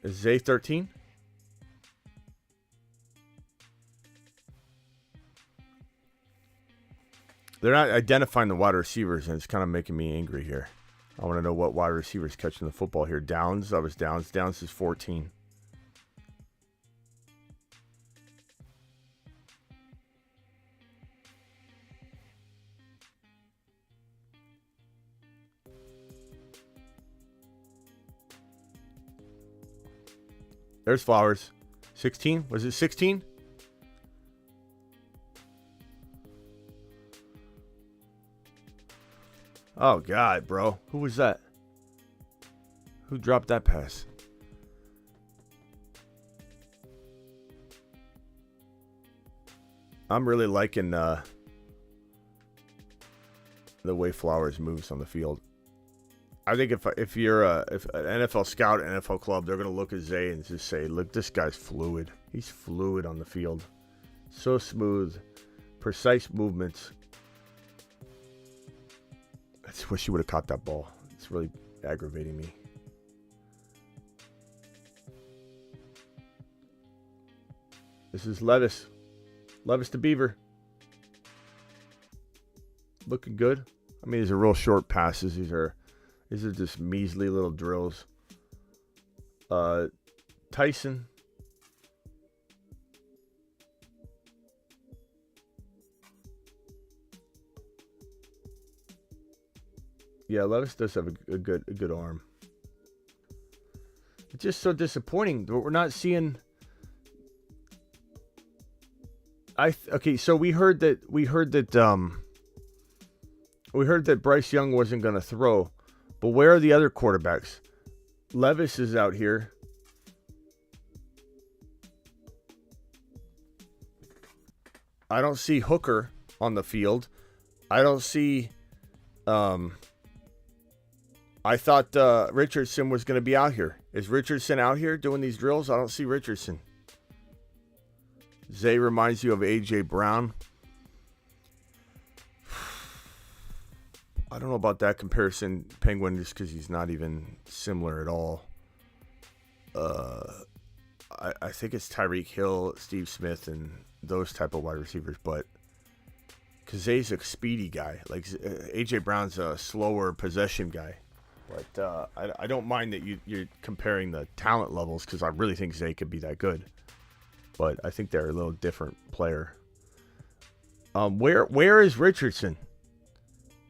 Is Zay 13? They're not identifying the wide receivers, and it's kind of making me angry here. I want to know what wide receivers catching the football here. Downs, that was Downs. Downs is 14. There's Flowers. 16? Was it 16? Oh, God, bro. Who was that? Who dropped that pass? I'm really liking the way Flowers moves on the field. I think if you're an NFL scout, NFL club, they're going to look at Zay and just say, look, this guy's fluid. He's fluid on the field. So smooth. Precise movements. I just wish he would have caught that ball. It's really aggravating me. This is Levis. Levis to Beaver. Looking good. I mean, these are real short passes. These are just measly little drills. Tyson. Yeah, Levis does have a good arm. It's just so disappointing that we're not seeing. Okay, so we heard that We heard that Bryce Young wasn't going to throw, but where are the other quarterbacks? Levis is out here. I don't see Hooker on the field. I don't see. I thought Richardson was going to be out here. Is Richardson out here doing these drills? I don't see Richardson. Zay reminds you of A.J. Brown. I don't know about that comparison, Penguin, just because he's not even similar at all. I think it's Tyreek Hill, Steve Smith, and those type of wide receivers, but because Zay's a speedy guy. Like A.J. Brown's a slower possession guy. But I don't mind that you're comparing the talent levels because I really think Zay could be that good. But I think they're a little different player. Where is Richardson?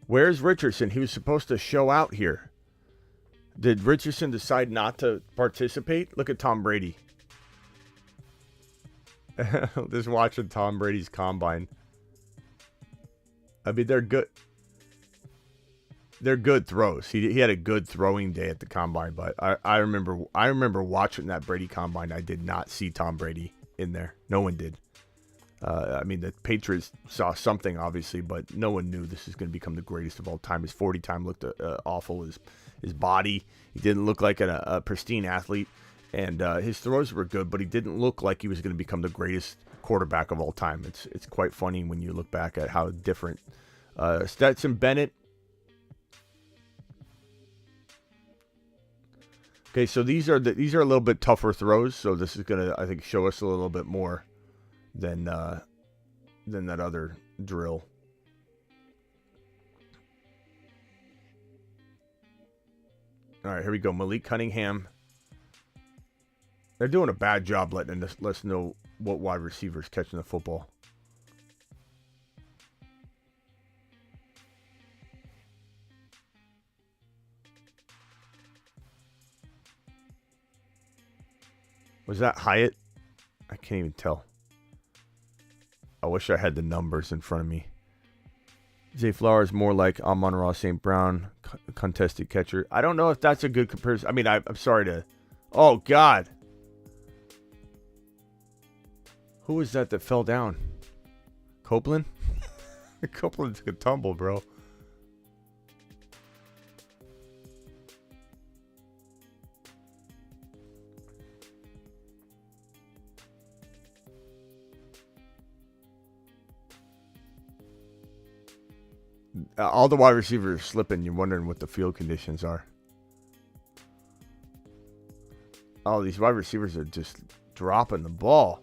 Where's Richardson? He was supposed to show out here. Did Richardson decide not to participate? Look at Tom Brady. Just watching Tom Brady's combine. I mean, they're good. They're good throws. He had a good throwing day at the combine, but I remember watching that Brady combine. I did not see Tom Brady in there. No one did. I mean, the Patriots saw something, obviously, but no one knew this is going to become the greatest of all time. His 40 time looked awful. His body, he didn't look like a pristine athlete. And his throws were good, but he didn't look like he was going to become the greatest quarterback of all time. It's quite funny when you look back at how different. Stetson Bennett. Okay, so these are a little bit tougher throws. So this is going to, I think, show us a little bit more than that other drill. All right, here we go. Malik Cunningham. They're doing a bad job letting us know what wide receiver's catching the football. Was that Hyatt? I can't even tell. I wish I had the numbers in front of me. Zay Flowers more like Amon-Ra St. Brown, contested catcher. I don't know if that's a good comparison. I mean, I'm sorry to... Oh, God. Who was that fell down? Copeland? Copeland took a tumble, bro. All the wide receivers are slipping. You're wondering what the field conditions are. Oh, these wide receivers are just dropping the ball.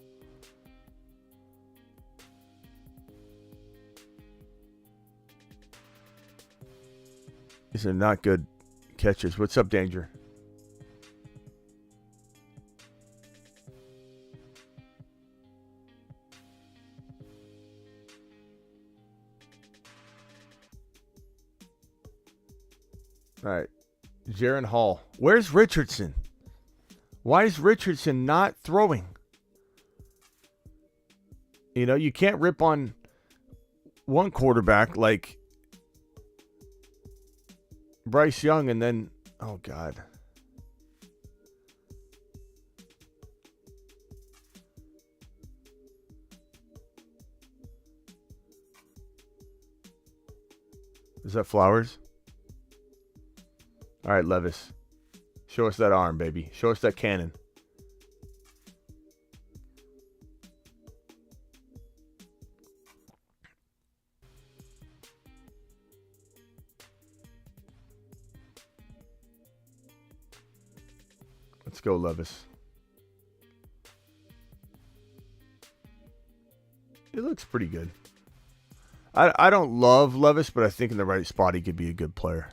These are not good catches. What's up, Danger? All right. Jaron Hall. Where's Richardson? Why is Richardson not throwing? You know, you can't rip on one quarterback like Bryce Young and then, oh, God. Is that Flowers? All right, Levis. Show us that arm, baby. Show us that cannon. Let's go, Levis. It looks pretty good. I don't love Levis, but I think in the right spot he could be a good player.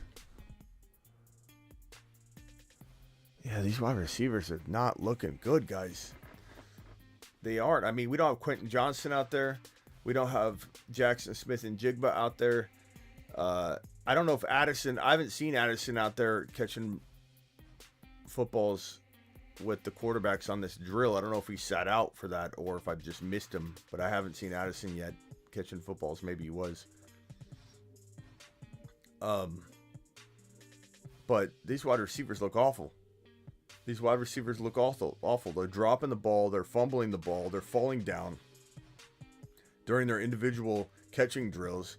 Yeah, these wide receivers are not looking good, guys. They aren't. I mean, we don't have Quentin Johnson out there. We don't have Jackson Smith-Njigba out there. I don't know if Addison... I haven't seen Addison out there catching footballs with the quarterbacks on this drill. I don't know if he sat out for that or if I just missed him. But I haven't seen Addison yet catching footballs. Maybe he was. But these wide receivers look awful. These wide receivers look awful. They're dropping the ball. They're fumbling the ball. They're falling down during their individual catching drills.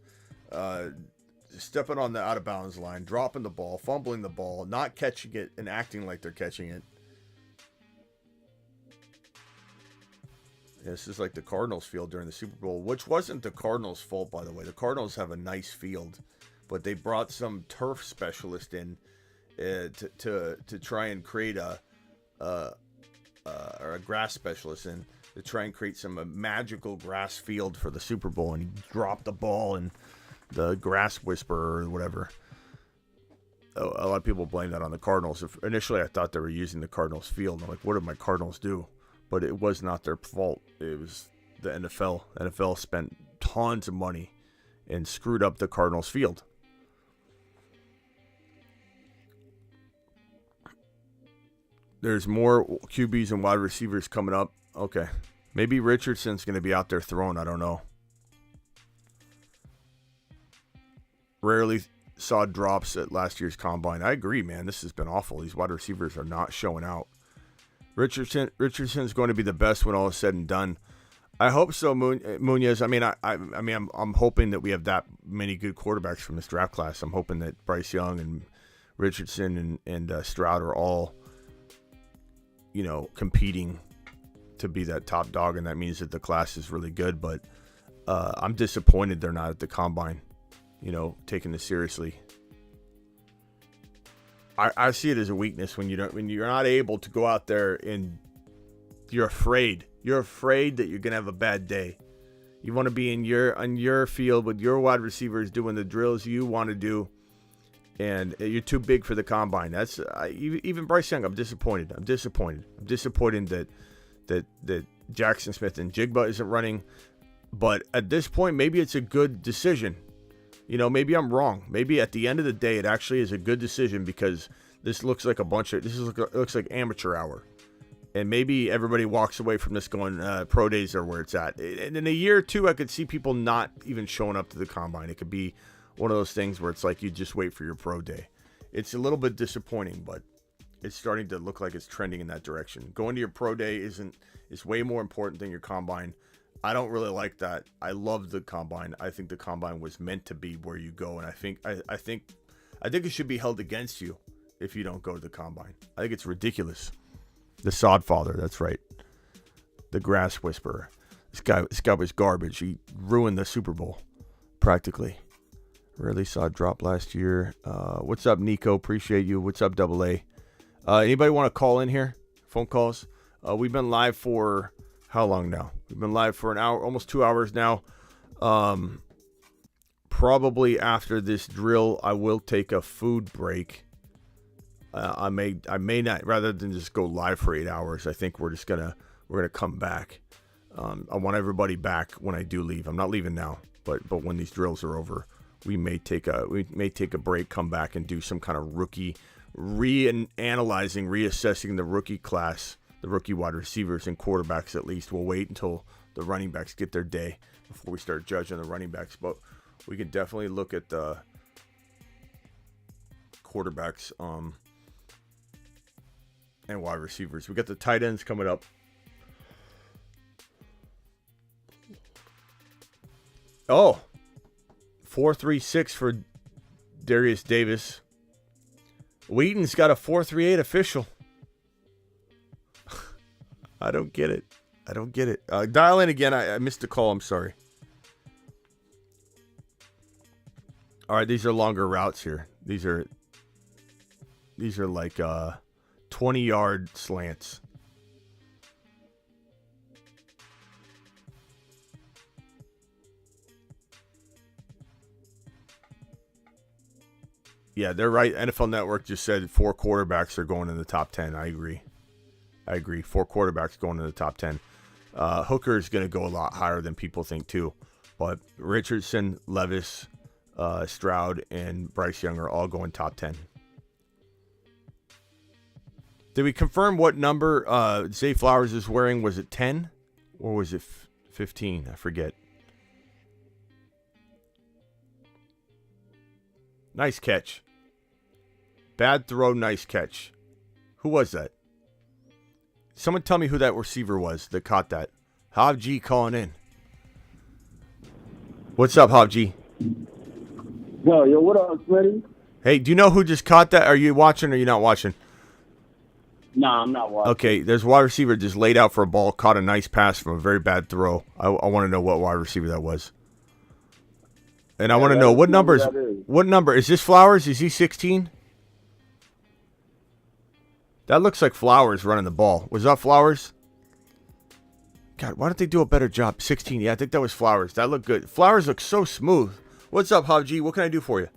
Stepping on the out of bounds line, dropping the ball, fumbling the ball, not catching it, and acting like they're catching it. This is like the Cardinals field during the Super Bowl, which wasn't the Cardinals' fault, by the way. The Cardinals have a nice field, but they brought some turf specialist in to try and create or a grass specialist in to try and create some magical grass field for the Super Bowl, and he dropped the ball and the grass whisperer or whatever. A lot of people blame that on the Cardinals. Initially, I thought they were using the Cardinals field. I'm like, what did my Cardinals do? But it was not their fault. It was the NFL. The NFL spent tons of money and screwed up the Cardinals field. There's more QBs and wide receivers coming up. Okay. Maybe Richardson's going to be out there throwing. I don't know. Rarely saw drops at last year's combine. I agree, man. This has been awful. These wide receivers are not showing out. Richardson's going to be the best when all is said and done. I hope so, Munoz. I mean, I'm hoping that we have that many good quarterbacks from this draft class. I'm hoping that Bryce Young and Richardson and Stroud are all, competing to be that top dog, and that means that the class is really good. But I'm disappointed they're not at the combine, taking this seriously. I see it as a weakness when you're not able to go out there and you're afraid. You're afraid that you're gonna have a bad day. You want to be on your field with your wide receivers doing the drills you want to do, and you're too big for the combine. That's even Bryce Young. I'm disappointed. I'm disappointed that Jackson Smith-Njigba isn't running. But at this point, maybe it's a good decision. Maybe I'm wrong. Maybe at the end of the day, it actually is a good decision, because this looks like it looks like amateur hour. And maybe everybody walks away from this going, pro days are where it's at. And in a year or two, I could see people not even showing up to the combine. It could be one of those things where it's like you just wait for your pro day. It's a little bit disappointing, but it's starting to look like it's trending in that direction. Going to your pro day is way more important than your combine. I don't really like that. I love the combine. I think the combine was meant to be where you go, and I think it should be held against you if you don't go to the combine. I think it's ridiculous. The sod father, that's right. The grass whisperer. This guy was garbage. He ruined the Super Bowl, practically. Rarely saw a drop last year. What's up, Nico? Appreciate you. What's up, Double A? Anybody want to call in here? Phone calls? We've been live for how long now? We've been live for an hour, almost 2 hours now. Probably after this drill, I will take a food break. I may not, rather than just go live for 8 hours. I think we're gonna come back. I want everybody back when I do leave. I'm not leaving now, but when these drills are over, we may take a break, come back and do some kind of rookie reassessing the rookie class. The rookie wide receivers and quarterbacks, at least. We'll wait until the running backs get their day before we start judging the running backs. But we can definitely look at the quarterbacks and wide receivers. We got the tight ends coming up. Oh, 4.36 for Darius Davis. Wheaton's got a 4.38 official. I don't get it. Dial in again. I missed the call. I'm sorry. All right, these are longer routes here. These are like 20-yard slants. Yeah, they're right. NFL Network just said 4 quarterbacks are going in the top 10. I agree. 4 quarterbacks going in the top 10. Hooker is going to go a lot higher than people think too. But Richardson, Levis, Stroud, and Bryce Young are all going top 10. Did we confirm what number Zay Flowers is wearing? Was it 10 or was it 15? I forget. Nice catch. Bad throw, nice catch. Who was that? Someone tell me who that receiver was that caught that. Hob G calling in. What's up, Hob G? Yo, what up, Smitty? Hey, do you know who just caught that? Are you watching or are you not watching? Nah, I'm not watching. Okay, there's a wide receiver just laid out for a ball, caught a nice pass from a very bad throw. I want to know what wide receiver that was. And I want to know what number is. What number is this? Flowers? Is he 16? That looks like Flowers running the ball. Was that Flowers? God, why don't they do a better job? 16. Yeah, I think that was Flowers. That looked good. Flowers look so smooth. What's up, Hob G? What can I do for you?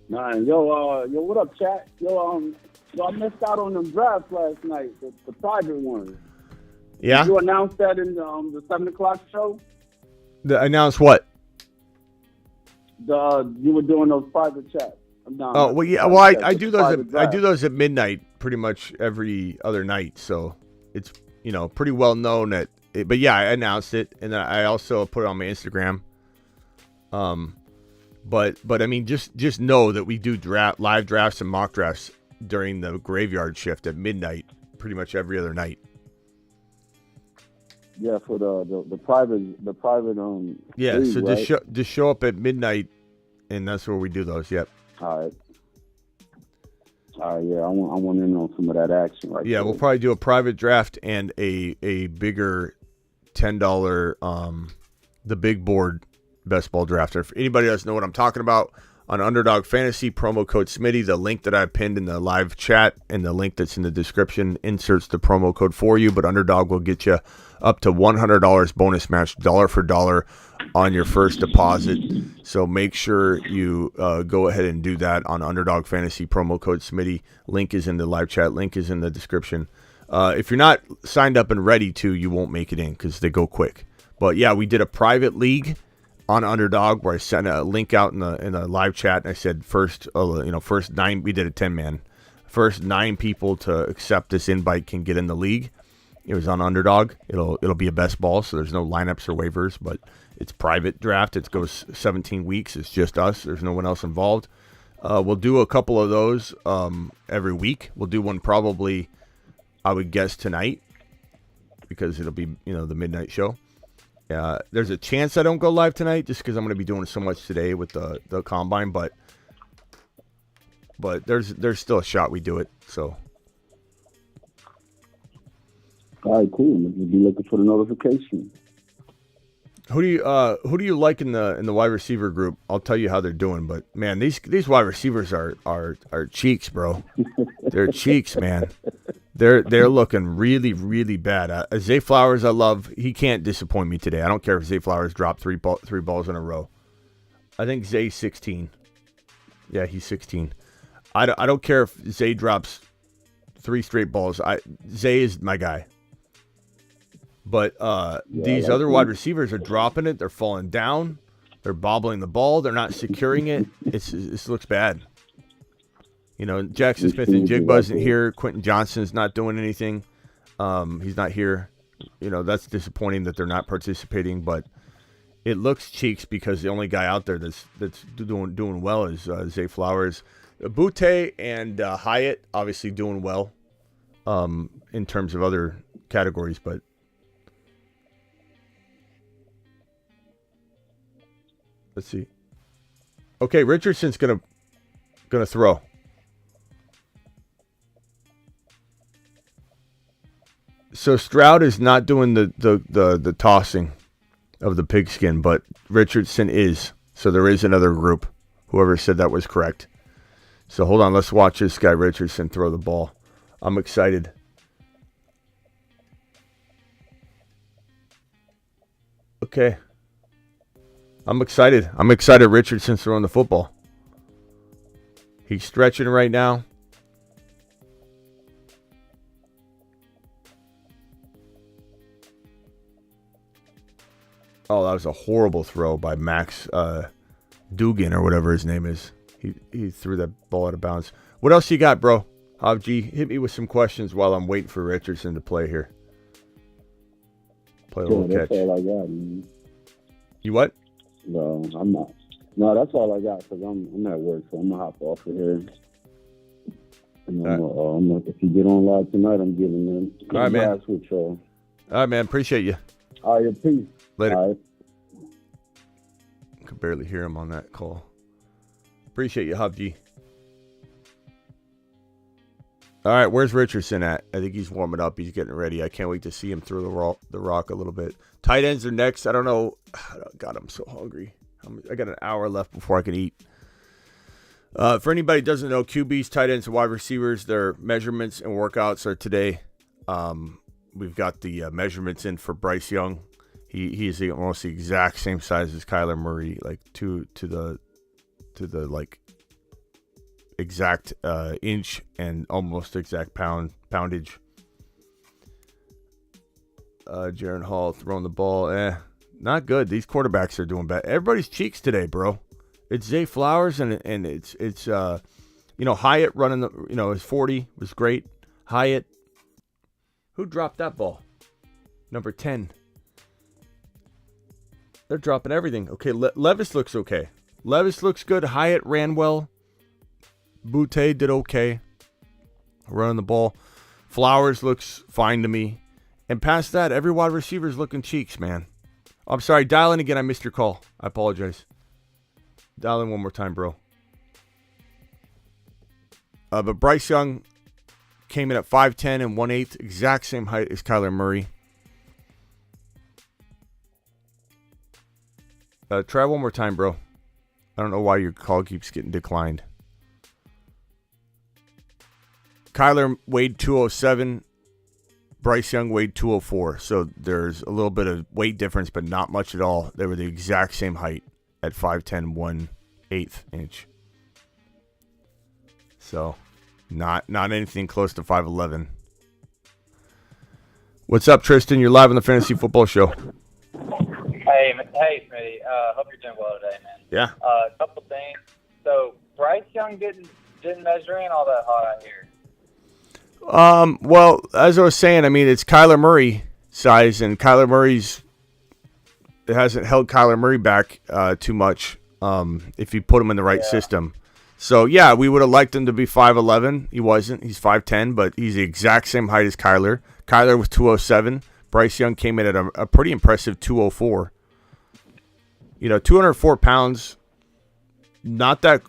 Nah, yo, what up, chat? Yo, I missed out on them drafts last night, the private ones. Yeah. Did you announced that in the 7 o'clock show? Announce what? You were doing those private chats. No, Oh well, yeah. Well, I do those. I do those at midnight, pretty much every other night. So it's pretty well known that. But yeah, I announced it, and then I also put it on my Instagram. But I mean, just know that we do live drafts and mock drafts during the graveyard shift at midnight, pretty much every other night. Yeah, for the private Yeah, league, so right? just show up at midnight, and that's where we do those. Yep. All right. Yeah, I want in on some of that action right Yeah, there. we'll probably do a private draft and a bigger $10 the big board best ball drafter. If anybody doesn't know what I'm talking about, on Underdog Fantasy, promo code Smitty, the link that I pinned in the live chat and the link that's in the description inserts the promo code for you, but Underdog will get you up to $100 bonus match, dollar for dollar on your first deposit. So make sure you go ahead and do that on Underdog Fantasy, promo code Smitty. Link is in the live chat. Link is in the description. If you're not signed up and ready to, you won't make it in because they go quick. But yeah, we did a private league on Underdog where I sent a link out in the live chat and I said first 9, we did a 10-man. First 9 people to accept this invite can get in the league. It was on Underdog. It'll be a best ball, so there's no lineups or waivers, but it's private draft. It goes 17 weeks. It's just us. There's no one else involved. We'll do a couple of those every week. We'll do one probably, I would guess, tonight because it'll be the midnight show. There's a chance I don't go live tonight just because I'm going to be doing so much today with the combine, but there's still a shot we do it. So. All right, cool. We'll be looking for the notification. Who do you like in the wide receiver group? I'll tell you how they're doing, but man, these wide receivers are cheeks, bro. They're cheeks, man. They're looking really, really bad. Zay Flowers, I love. He can't disappoint me today. I don't care if Zay Flowers dropped three balls in a row. I think Zay's 16. Yeah, he's 16. I don't care if Zay drops 3 straight balls. Zay is my guy. But these other wide receivers are dropping it. They're falling down. They're bobbling the ball. They're not securing it. This looks bad. Jackson Smith-Njigba isn't here. Quentin Johnson's not doing anything. He's not here. That's disappointing that they're not participating. But it looks cheeks because the only guy out there that's doing well is Zay Flowers. Butte and Hyatt obviously doing well in terms of other categories, but. Let's see. Okay, Richardson's gonna throw. So Stroud is not doing the tossing of the pigskin, but Richardson is. So there is another group. Whoever said that was correct. So hold on, let's watch this guy Richardson throw the ball. I'm excited. Okay. I'm excited. Richardson's throwing the football. He's stretching right now. Oh, that was a horrible throw by Max Dugan or whatever his name is. He threw that ball out of bounds. What else you got, bro? Hob G, hit me with some questions while I'm waiting for Richardson to play here. Play a little catch. All I got, man. You what? No, I'm not. No, that's all I got because I'm at work, so I'm gonna hop off of here. And if you get on live tonight, I'm getting in. All right, man. With y'all. All right, man. Appreciate you. All right, peace. Later. All right. Could barely hear him on that call. Appreciate you, Hub G. All right, where's Richardson at? I think he's warming up. He's getting ready. I can't wait to see him throw the rock a little bit. Tight ends are next. I don't know. God, I'm so hungry. I got an hour left before I can eat. For anybody who doesn't know, QBs, tight ends, and wide receivers, their measurements and workouts are today. We've got the measurements in for Bryce Young. He is almost the exact same size as Kyler Murray, like to the like exact inch and almost exact poundage. Jaron Hall throwing the ball, not good. These quarterbacks are doing bad. Everybody's cheeks today, bro. It's Zay Flowers and it's Hyatt running his 40 was great. Hyatt, who dropped that ball? Number 10. They're dropping everything. Okay, Levis looks okay. Levis looks good. Hyatt ran well. Boutte did okay. Running the ball. Flowers looks fine to me. And past that, every wide receiver's looking cheeks, man. I'm sorry. Dial in again. I missed your call. I apologize. Dial in one more time, bro. But Bryce Young came in at 5'10" and 1/8, exact same height as Kyler Murray. Try one more time, bro. I don't know why your call keeps getting declined. Kyler weighed 207. Bryce Young weighed 204. So there's a little bit of weight difference, but not much at all. They were the exact same height at 5'10", 1/8 inch. So not anything close to 5'11". What's up, Tristan? You're live on the Fantasy Football Show. Hey, Smitty. Hope you're doing well today, man. Yeah. A couple things. So Bryce Young didn't measure in all that hot out here. Well, as I was saying, I mean, it's Kyler Murray size, and Kyler Murray's it hasn't held Kyler Murray back too much if you put him in the right system. So, yeah, we would have liked him to be 5'11". He wasn't. He's 5'10", but he's the exact same height as Kyler. Kyler was 207. Bryce Young came in at a pretty impressive 204. 204 pounds, not that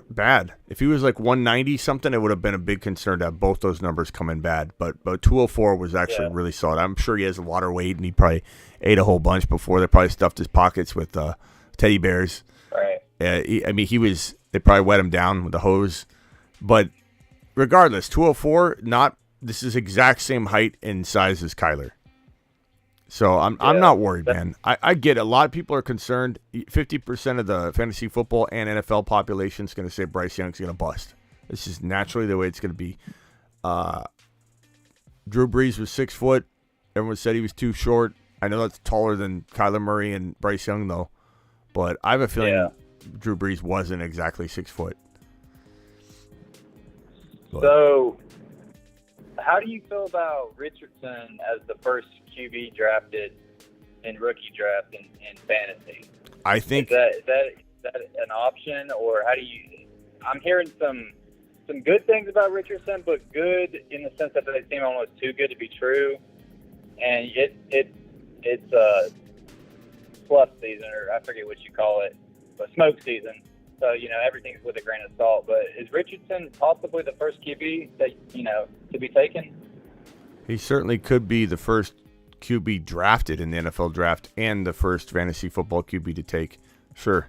bad. If he was like 190 something, it would have been a big concern to have both those numbers come in bad. But 204 was actually really solid. I'm sure he has a water weight, and he probably ate a whole bunch before. They probably stuffed his pockets with teddy bears. Right. They probably wet him down with a hose. But regardless, 204, this is exact same height and size as Kyler. So I'm not worried, man. I get it. A lot of people are concerned. 50% of the fantasy football and NFL population is going to say Bryce Young's going to bust. This is naturally the way it's going to be. Drew Brees was 6 foot. Everyone said he was too short. I know that's taller than Kyler Murray and Bryce Young, though. But I have a feeling Drew Brees wasn't exactly 6 foot. But. So, how do you feel about Richardson as the first QB drafted in rookie draft in fantasy? I think is that an option, or how do you? I'm hearing some good things about Richardson, but good in the sense that they seem almost too good to be true, and it's a fluff season, or I forget what you call it, but smoke season. So, everything's with a grain of salt. But is Richardson possibly the first QB that, to be taken? He certainly could be the first QB drafted in the NFL draft and the first fantasy football QB to take. Sure.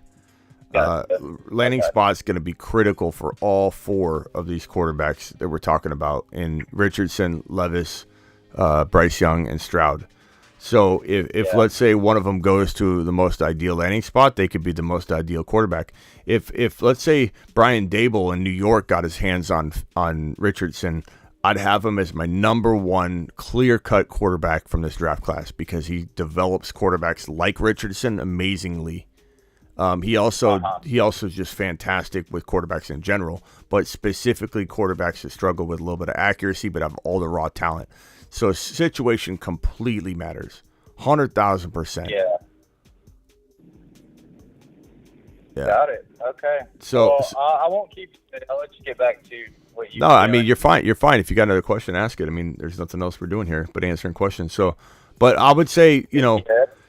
Landing spot's going to be critical for all four of these quarterbacks that we're talking about in Richardson, Levis, Bryce Young, and Stroud. So if let's say one of them goes to the most ideal landing spot, they could be the most ideal quarterback. If let's say Brian Dable in New York got his hands on Richardson, I'd have him as my number one clear-cut quarterback from this draft class because he develops quarterbacks like Richardson amazingly. He also is just fantastic with quarterbacks in general, but specifically quarterbacks that struggle with a little bit of accuracy but have all the raw talent. So situation completely matters, 100,000%. Yeah. Yeah. Got it. Okay. So, I won't keep you. I'll let you get back to what you. no, I mean, you're fine. You're fine. If you got another question, ask it. I mean, there's nothing else we're doing here but answering questions. So, but I would say,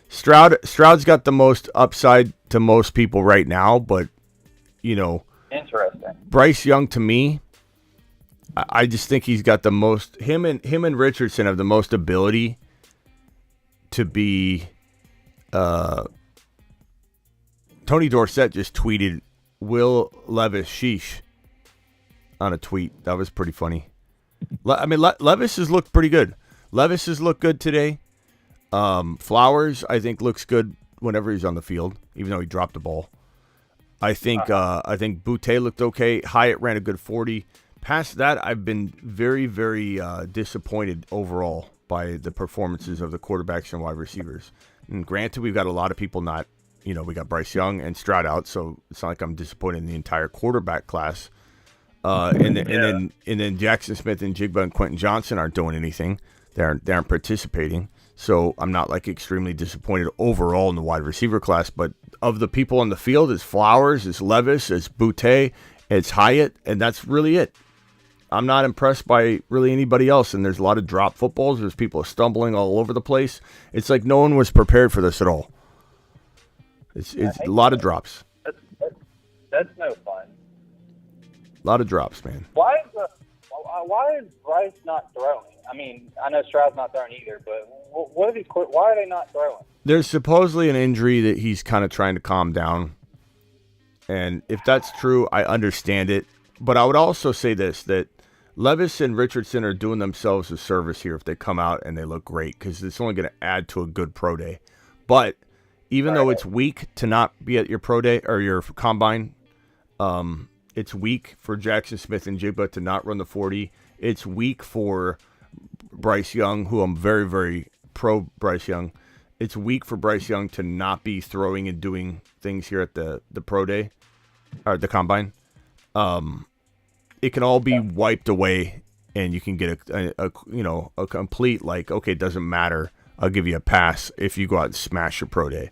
Stroud's got the most upside to most people right now, but Interesting. Bryce Young, to me, I just think he's got the most. Him and Richardson have the most ability to be. Tony Dorsett just tweeted Will Levis sheesh on a tweet. That was pretty funny. Levis has looked pretty good. Levis has looked good today. Flowers, I think, looks good whenever he's on the field, even though he dropped the ball. I think Boutte looked okay. Hyatt ran a good 40. Past that, I've been very, very disappointed overall by the performances of the quarterbacks and wide receivers. And granted, we've got a lot of people not, we got Bryce Young and Stroud out, so it's not like I'm disappointed in the entire quarterback class. And then Jackson Smith and Njigba and Quentin Johnson aren't doing anything. They aren't participating. So I'm not extremely disappointed overall in the wide receiver class. But of the people on the field, it's Flowers, it's Levis, it's Boutte, it's Hyatt, and that's really it. I'm not impressed by really anybody else. And there's a lot of drop footballs. There's people stumbling all over the place. It's like no one was prepared for this at all. It's a lot of drops. That's no fun. A lot of drops, man. Why is Bryce not throwing? I mean, I know Stroud's not throwing either, but why are they not throwing? There's supposedly an injury that he's kind of trying to calm down. And if that's true, I understand it. But I would also say this, that Levis and Richardson are doing themselves a service here if they come out and they look great, because it's only going to add to a good pro day. But even though it's weak to not be at your pro day or your combine, it's weak for Jackson Smith-Njigba to not run the 40. It's weak for Bryce Young, who I'm very, very pro Bryce Young. It's weak for Bryce Young to not be throwing and doing things here at the pro day or the combine. It can all be wiped away, and you can get a complete okay, it doesn't matter. I'll give you a pass if you go out and smash your pro day.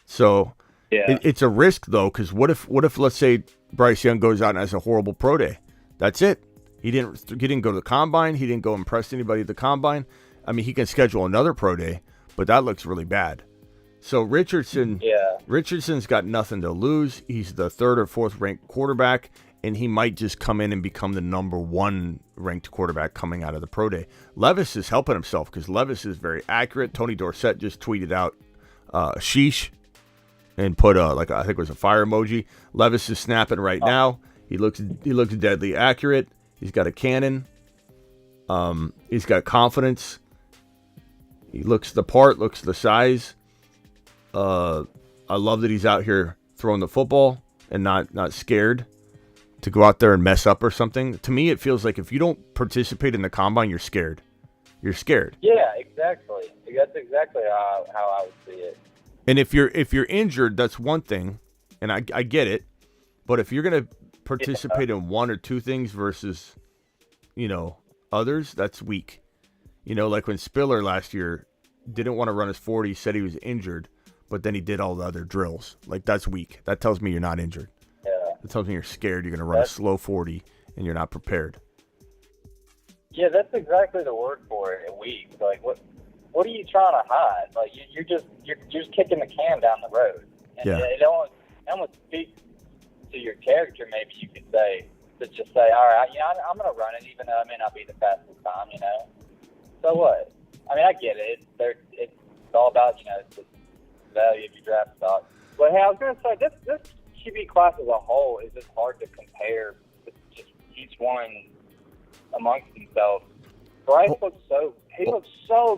So it's a risk though, because what if let's say Bryce Young goes out and has a horrible pro day? That's it. He didn't go to the combine. He didn't go impress anybody at the combine. I mean, he can schedule another pro day, but that looks really bad. So Richardson's got nothing to lose. He's the 3rd or 4th ranked quarterback, and he might just come in and become the number 1 ranked quarterback coming out of the pro day. Levis is helping himself because Levis is very accurate. Tony Dorsett just tweeted out sheesh and put I think it was a fire emoji. Levis is snapping right now. He looks deadly accurate. He's got a cannon. He's got confidence. He looks the part, looks the size. I love that he's out here throwing the football and not scared to go out there and mess up or something. To me, it feels like if you don't participate in the combine, you're scared. You're scared. Yeah, exactly. That's exactly how I would see it. And if you're injured, that's one thing, and I get it. But if you're gonna participate in one or two things versus, others, that's weak. Like when Spiller last year didn't want to run his 40, said he was injured, but then he did all the other drills. That's weak. That tells me you're not injured. Yeah. That tells me you're scared. You're going to run a slow 40 and you're not prepared. Yeah, that's exactly the word for it. Weak. What are you trying to hide? You're just kicking the can down the road. And it almost speaks to your character. Maybe you could say to just say, all right, I'm going to run it, even though it may not be the fastest time. So what? I mean, I get it. It's all about the value of your draft stock. But hey, I was going to say this QB class as a whole is just hard to compare. Just each one amongst themselves. Bryce looks so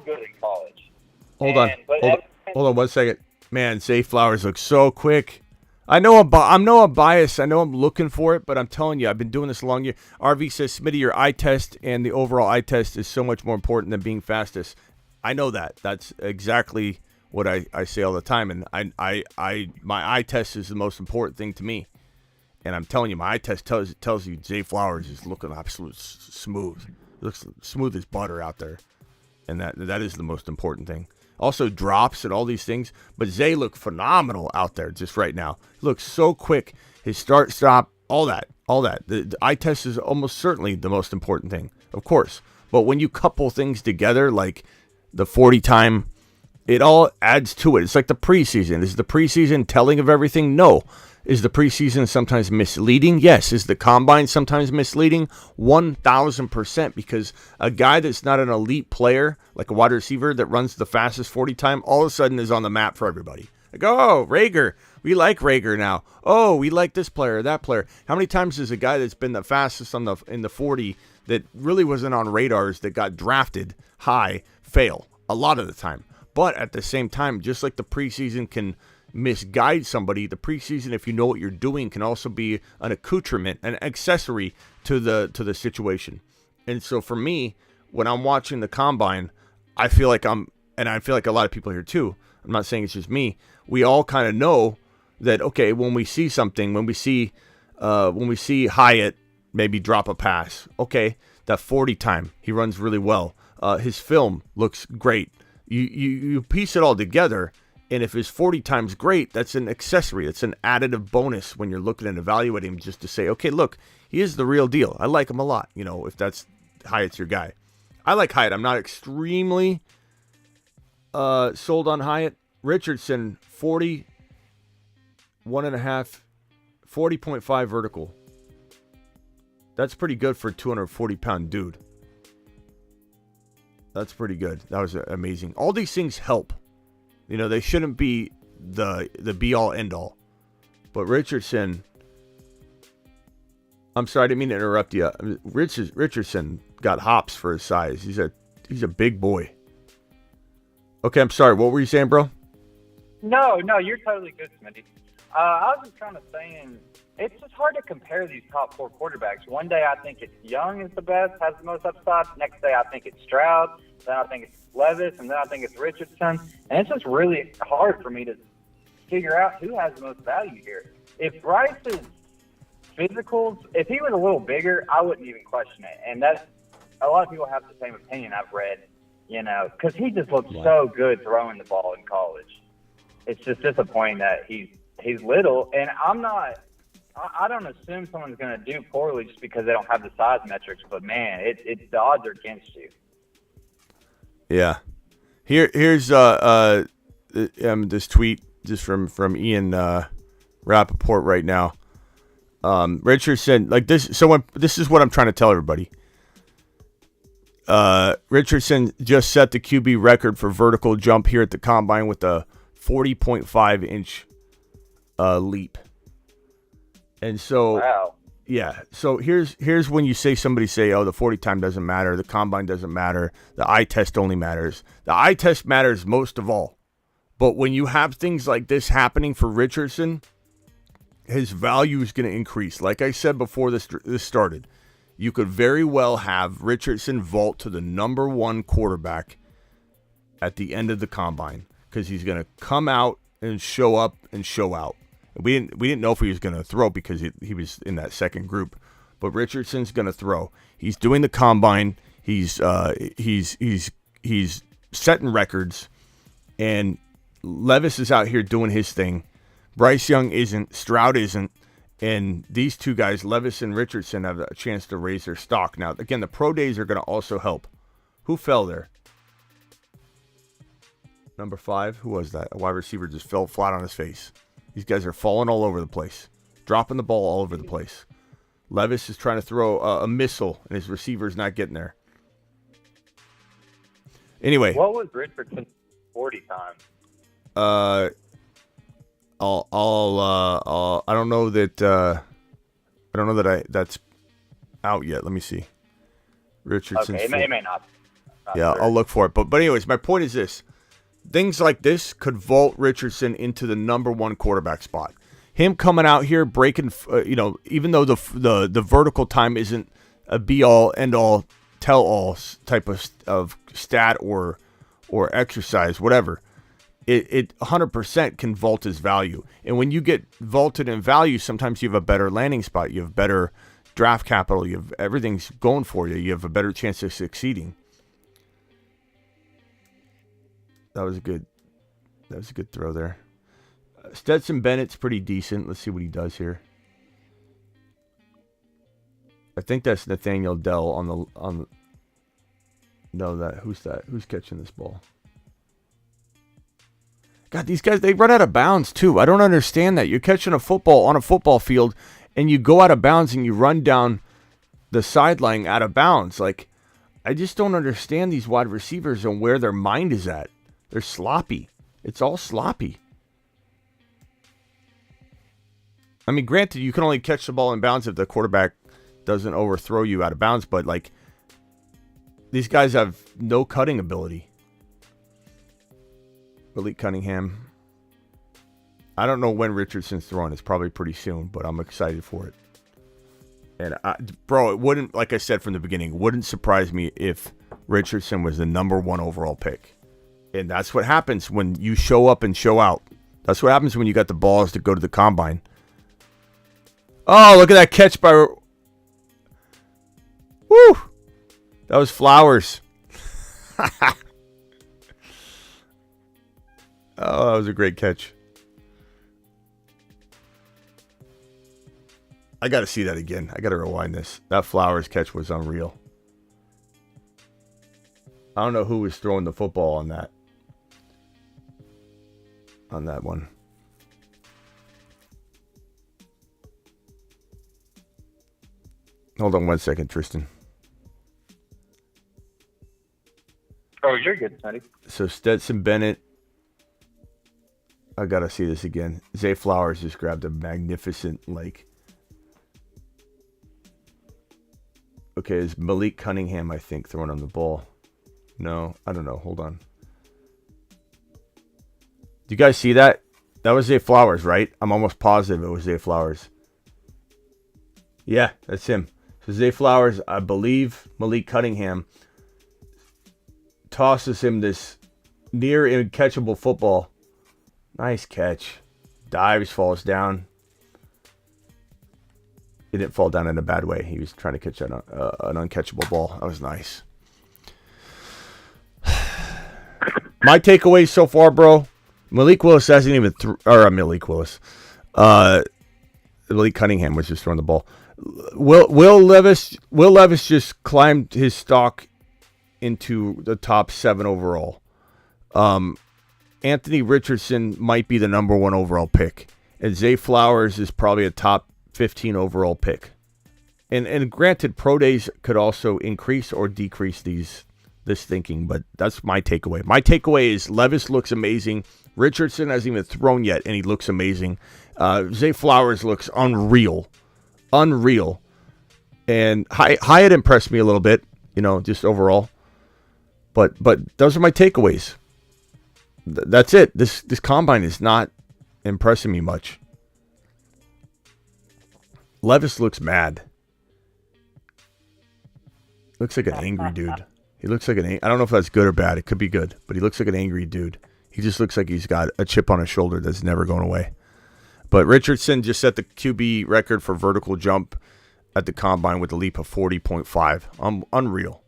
good in college. Hold on 1 second. Man, Zay Flowers looks so quick. I know I'm biased. I know I'm looking for it, but I'm telling you, I've been doing this a long year. RV says, Smitty, your eye test and the overall eye test is so much more important than being fastest. I know that. That's exactly what I say all the time. And my eye test is the most important thing to me. And I'm telling you, my eye test tells you Zay Flowers is looking absolutely smooth. It looks smooth as butter out there. And that is the most important thing. Also drops and all these things. But Zay looked phenomenal out there just right now. He looks so quick. His start, stop, all that. The eye test is almost certainly the most important thing, of course. But when you couple things together, like the 40 time, it all adds to it. It's like the preseason. Is the preseason telling of everything? No. Is the preseason sometimes misleading? Yes. Is the combine sometimes misleading? 1,000%. Because a guy that's not an elite player, like a wide receiver that runs the fastest 40 time, all of a sudden is on the map for everybody. Like, oh, Rager. We like Rager now. Oh, we like this player, that player. How many times is a guy that's been the fastest in the 40 that really wasn't on radars that got drafted high fail? A lot of the time. But at the same time, just like the preseason can misguide somebody, the preseason, if you know what you're doing, can also be an accoutrement, an accessory to the situation. And so for me, when I'm watching the combine, I feel like and I feel like a lot of people here too, I'm not saying it's just me, we all kind of know that, okay, when we see something, when we see Hyatt maybe drop a pass, okay, that 40 time, he runs really well. His film looks great. You piece it all together, and if his 40 times great, that's an accessory. It's an additive bonus when you're looking and evaluating him, just to say, okay, look, he is the real deal. I like him a lot, if that's Hyatt's your guy. I like Hyatt. I'm not extremely sold on Hyatt. Richardson, 40.5 vertical. That's pretty good for a 240-pound dude. That's pretty good. That was amazing. All these things help. They shouldn't be the be-all, end-all. But Richardson, I'm sorry, I didn't mean to interrupt you. Richardson got hops for his size. He's a big boy. Okay, I'm sorry. What were you saying, bro? No, you're totally good, Smitty. I was just kind of saying, it's just hard to compare these top four quarterbacks. One day I think it's Young is the best, has the most upside. Next day I think it's Stroud. Then I think it's Levis, and then I think it's Richardson. And it's just really hard for me to figure out who has the most value here. If Bryce's physicals, if he was a little bigger, I wouldn't even question it. And that's a lot of people have the same opinion I've read, because he just looked so good throwing the ball in college. It's just disappointing that he's little, and I don't assume someone's going to do poorly just because they don't have the size metrics, but man, the odds are against you. Yeah. Here's this tweet just from Ian Rappaport right now. Richardson, like this. So this is what I'm trying to tell everybody. Richardson just set the QB record for vertical jump here at the combine with a 40.5 inch leap. And so, wow. Yeah. So here's when you somebody say, oh, the 40 time doesn't matter. The combine doesn't matter. The eye test only matters. The eye test matters most of all. But when you have things like this happening for Richardson, his value is going to increase. Like I said before this started, you could very well have Richardson vault to the number one quarterback at the end of the combine, because he's going to come out and show up and show out. We didn't know if he was going to throw because he was in that second group, but Richardson's going to throw. He's doing the combine. He's setting records, and Levis is out here doing his thing. Bryce Young isn't. Stroud isn't. And these two guys, Levis and Richardson, have a chance to raise their stock. Now, again, the pro days are going to also help. Who fell there? Number 5. Who was that? A wide receiver just fell flat on his face. These guys are falling all over the place, dropping the ball all over the place. Levis is trying to throw a missile, and his receiver's not getting there. Anyway, what was Richardson's 40 time? I don't know that. That's out yet. Let me see. Richardson. Okay, it may not. Yeah, sure. I'll look for it. But anyways, my point is this: things like this could vault Richardson into the number one quarterback spot. Him coming out here breaking, even though the vertical time isn't a be all end all tell all type of stat or exercise, whatever. It 100% can vault his value. And when you get vaulted in value, sometimes you have a better landing spot. You have better draft capital. You have everything's going for you. You have a better chance of succeeding. That was a good throw there. Stetson Bennett's pretty decent. Let's see what he does here. I think that's Nathaniel Dell on the. No, who's that? Who's catching this ball? God, these guys, they run out of bounds too. I don't understand that. You're catching a football on a football field and you go out of bounds and you run down the sideline out of bounds. Like, I just don't understand these wide receivers and where their mind is at. They're sloppy. It's all sloppy. I mean, granted, you can only catch the ball in bounds if the quarterback doesn't overthrow you out of bounds, but like, these guys have no cutting ability. Malik Cunningham. I don't know when Richardson's throwing. It's probably pretty soon, but I'm excited for it. And, it wouldn't, like I said from the beginning, wouldn't surprise me if Richardson was the number 1 overall pick. And that's what happens when you show up and show out. That's what happens when you got the balls to go to the combine. Oh, look at that catch by... Woo! That was Flowers. Oh, that was a great catch. I got to see that again. I got to rewind this. That Flowers catch was unreal. I don't know who was throwing the football on that. On that one. Hold on 1 second, Tristan. Oh, you're good, Sonny. So Stetson Bennett. I got to see this again. Zay Flowers just grabbed a magnificent, like... Okay, is Malik Cunningham, I think, throwing on the ball? No, I don't know. Hold on. Do you guys see that? That was Zay Flowers, right? I'm almost positive it was Zay Flowers. Yeah, that's him. So Zay Flowers, I believe Malik Cunningham tosses him this near catchable football. Nice catch. Dives, falls down. He didn't fall down in a bad way. He was trying to catch an uncatchable ball. That was nice. My takeaways so far, bro. Malik Willis hasn't even Malik Willis. Malik Cunningham was just throwing the ball. Will Levis just climbed his stock into the top 7 overall. Anthony Richardson might be the number 1 overall pick. And Zay Flowers is probably a top 15 overall pick. And granted, pro days could also increase or decrease this thinking, but that's my takeaway. My takeaway is Levis looks amazing. Richardson hasn't even thrown yet, and he looks amazing. Zay Flowers looks unreal. And Hyatt impressed me a little bit, just overall. But those are my takeaways. That's it. This combine is not impressing me much. Levis looks mad. Looks like an angry dude. He looks like I don't know if that's good or bad. It could be good, but he looks like an angry dude. He just looks like he's got a chip on his shoulder that's never going away. But Richardson just set the QB record for vertical jump at the combine with a leap of 40.5. Unreal.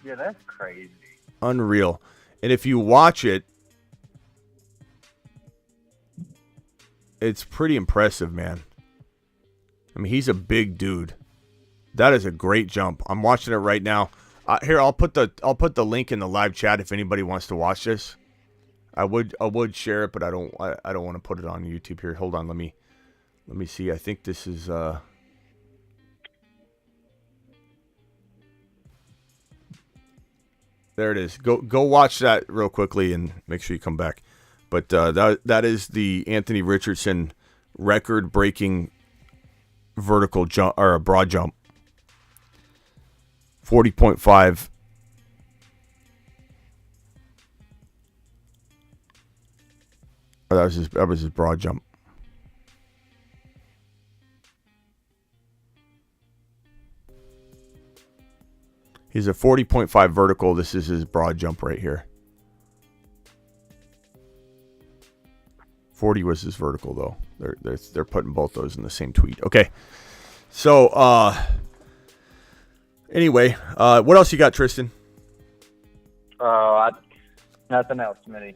Yeah, that's crazy. Unreal. And if you watch it, it's pretty impressive, man. I mean, he's a big dude. That is a great jump. I'm watching it right now. Here, I'll put the link in the live chat if anybody wants to watch this. I would share it, but I don't want to put it on YouTube here. Hold on, let me see. I think this is there it is. Go watch that real quickly and make sure you come back. But that is the Anthony Richardson record-breaking vertical jump or a broad jump. 40.5. Oh, that was his broad jump. He's a 40.5 vertical. This is his broad jump right here. 40 was his vertical though. They're putting both those in the same tweet. Okay. So anyway, what else you got, Tristan? I Nothing else, Smitty.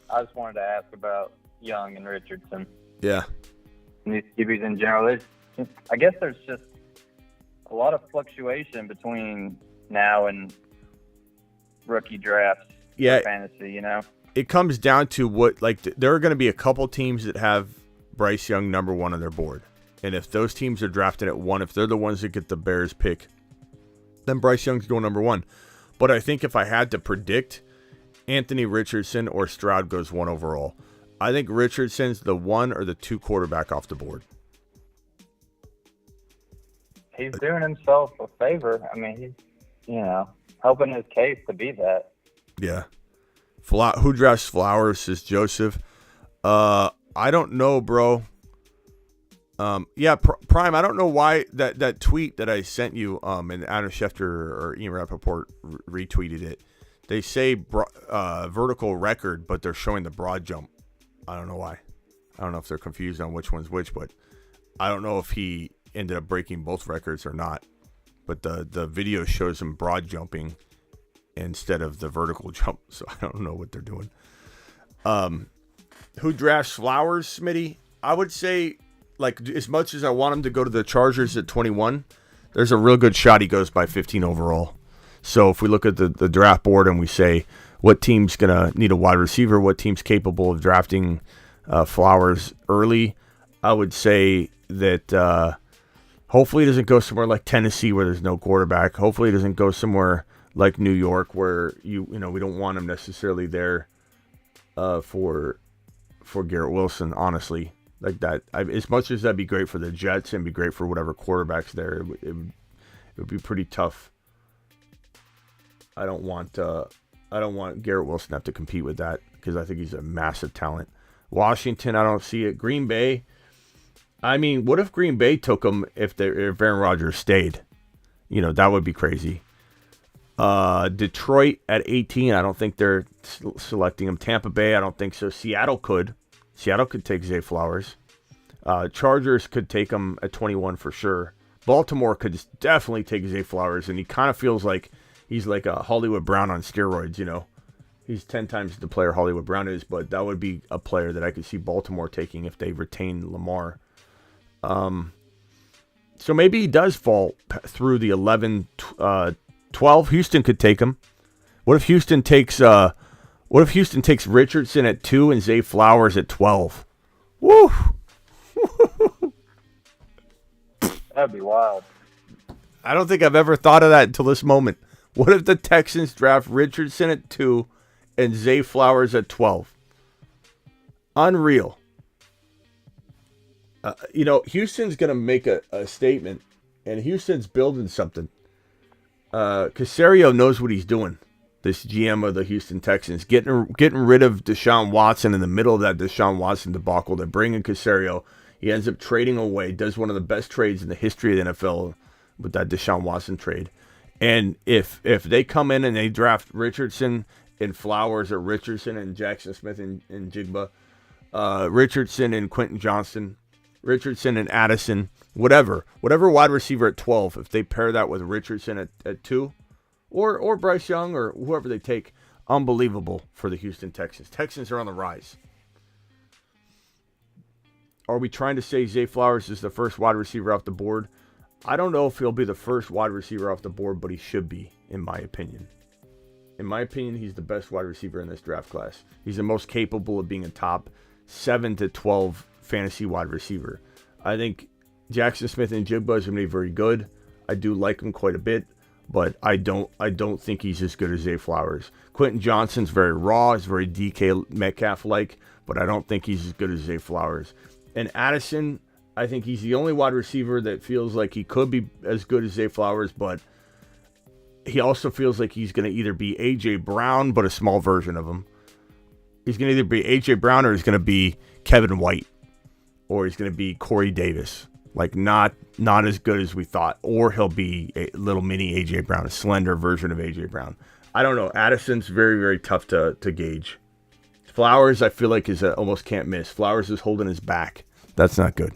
I just wanted to ask about Young and Richardson. Yeah. And these QBs in general. I guess there's just a lot of fluctuation between now and rookie drafts for fantasy, you know? It comes down to what, like, there are going to be a couple teams that have Bryce Young number 1 on their board. And if those teams are drafted at 1, if they're the ones that get the Bears pick, then Bryce Young's going number 1. But I think if I had to predict, Anthony Richardson or Stroud goes 1 overall. I think Richardson's the 1 or the 2 quarterback off the board. He's doing himself a favor. I mean, he's, helping his case to be that. Yeah. Who drafts Flowers, says Joseph. I don't know, bro. Prime, I don't know why that tweet that I sent you, and Adam Schefter or Ian Rappaport retweeted it. They say vertical record, but they're showing the broad jump. I don't know why. I don't know if they're confused on which one's which, but I don't know if he ended up breaking both records or not. But the video shows him broad jumping instead of the vertical jump, so I don't know what they're doing. Who drafts Flowers, Smitty? I would say, like, as much as I want him to go to the Chargers at 21, there's a real good shot he goes by 15 overall. So if we look at the draft board and we say what team's going to need a wide receiver, what team's capable of drafting Flowers early, I would say that hopefully it doesn't go somewhere like Tennessee where there's no quarterback. Hopefully it doesn't go somewhere like New York where we don't want him necessarily there for Garrett Wilson, honestly. Like that, as much as that'd be great for the Jets and be great for whatever quarterback's there, it would be pretty tough. I don't want Garrett Wilson to have to compete with that because I think he's a massive talent. Washington, I don't see it. Green Bay, I mean, what if Green Bay took him if Aaron Rodgers stayed? That would be crazy. Detroit at 18, I don't think they're selecting him. Tampa Bay, I don't think so. Seattle could take Zay Flowers. Chargers could take him at 21 for sure. Baltimore could definitely take Zay Flowers, and he kind of feels like he's like a Hollywood Brown on steroids, He's 10 times the player Hollywood Brown is, but that would be a player that I could see Baltimore taking if they retain Lamar. So maybe he does fall through the 11, 12. Houston could take him. What if Houston takes Richardson at 2 and Zay Flowers at 12? Woo! That'd be wild. I don't think I've ever thought of that until this moment. What if the Texans draft Richardson at 2 and Zay Flowers at 12? Unreal. Houston's going to make a statement, and Houston's building something. Caserio knows what he's doing. This GM of the Houston Texans, getting rid of Deshaun Watson in the middle of that Deshaun Watson debacle. They're bringing Caserio. He ends up trading away, does one of the best trades in the history of the NFL with that Deshaun Watson trade. And if they come in and they draft Richardson and Flowers, or Richardson and Jackson Smith and Njigba, Richardson and Quentin Johnston, Richardson and Addison, whatever wide receiver at 12, if they pair that with Richardson at 2, or Bryce Young or whoever they take, unbelievable for the Houston Texans. Texans are on the rise. Are we trying to say Zay Flowers is the first wide receiver off the board? I don't know if he'll be the first wide receiver off the board, but he should be, in my opinion. In my opinion, he's the best wide receiver in this draft class. He's the most capable of being a top 7 to 12 fantasy wide receiver. I think Jackson Smith-Njigba is going to be very good. I do like him quite a bit, but I don't think he's as good as Zay Flowers. Quentin Johnston's very raw. He's very DK Metcalf-like, but I don't think he's as good as Zay Flowers. And Addison, I think he's the only wide receiver that feels like he could be as good as Zay Flowers, but he also feels like he's going to either be A.J. Brown, but a small version of him. He's going to either be A.J. Brown or he's going to be Kevin White, or he's going to be Corey Davis. Like, not as good as we thought. Or he'll be a little mini A.J. Brown, a slender version of A.J. Brown. I don't know. Addison's very, very tough to gauge. Flowers, I feel like, is almost can't miss. Flowers is holding his back. That's not good.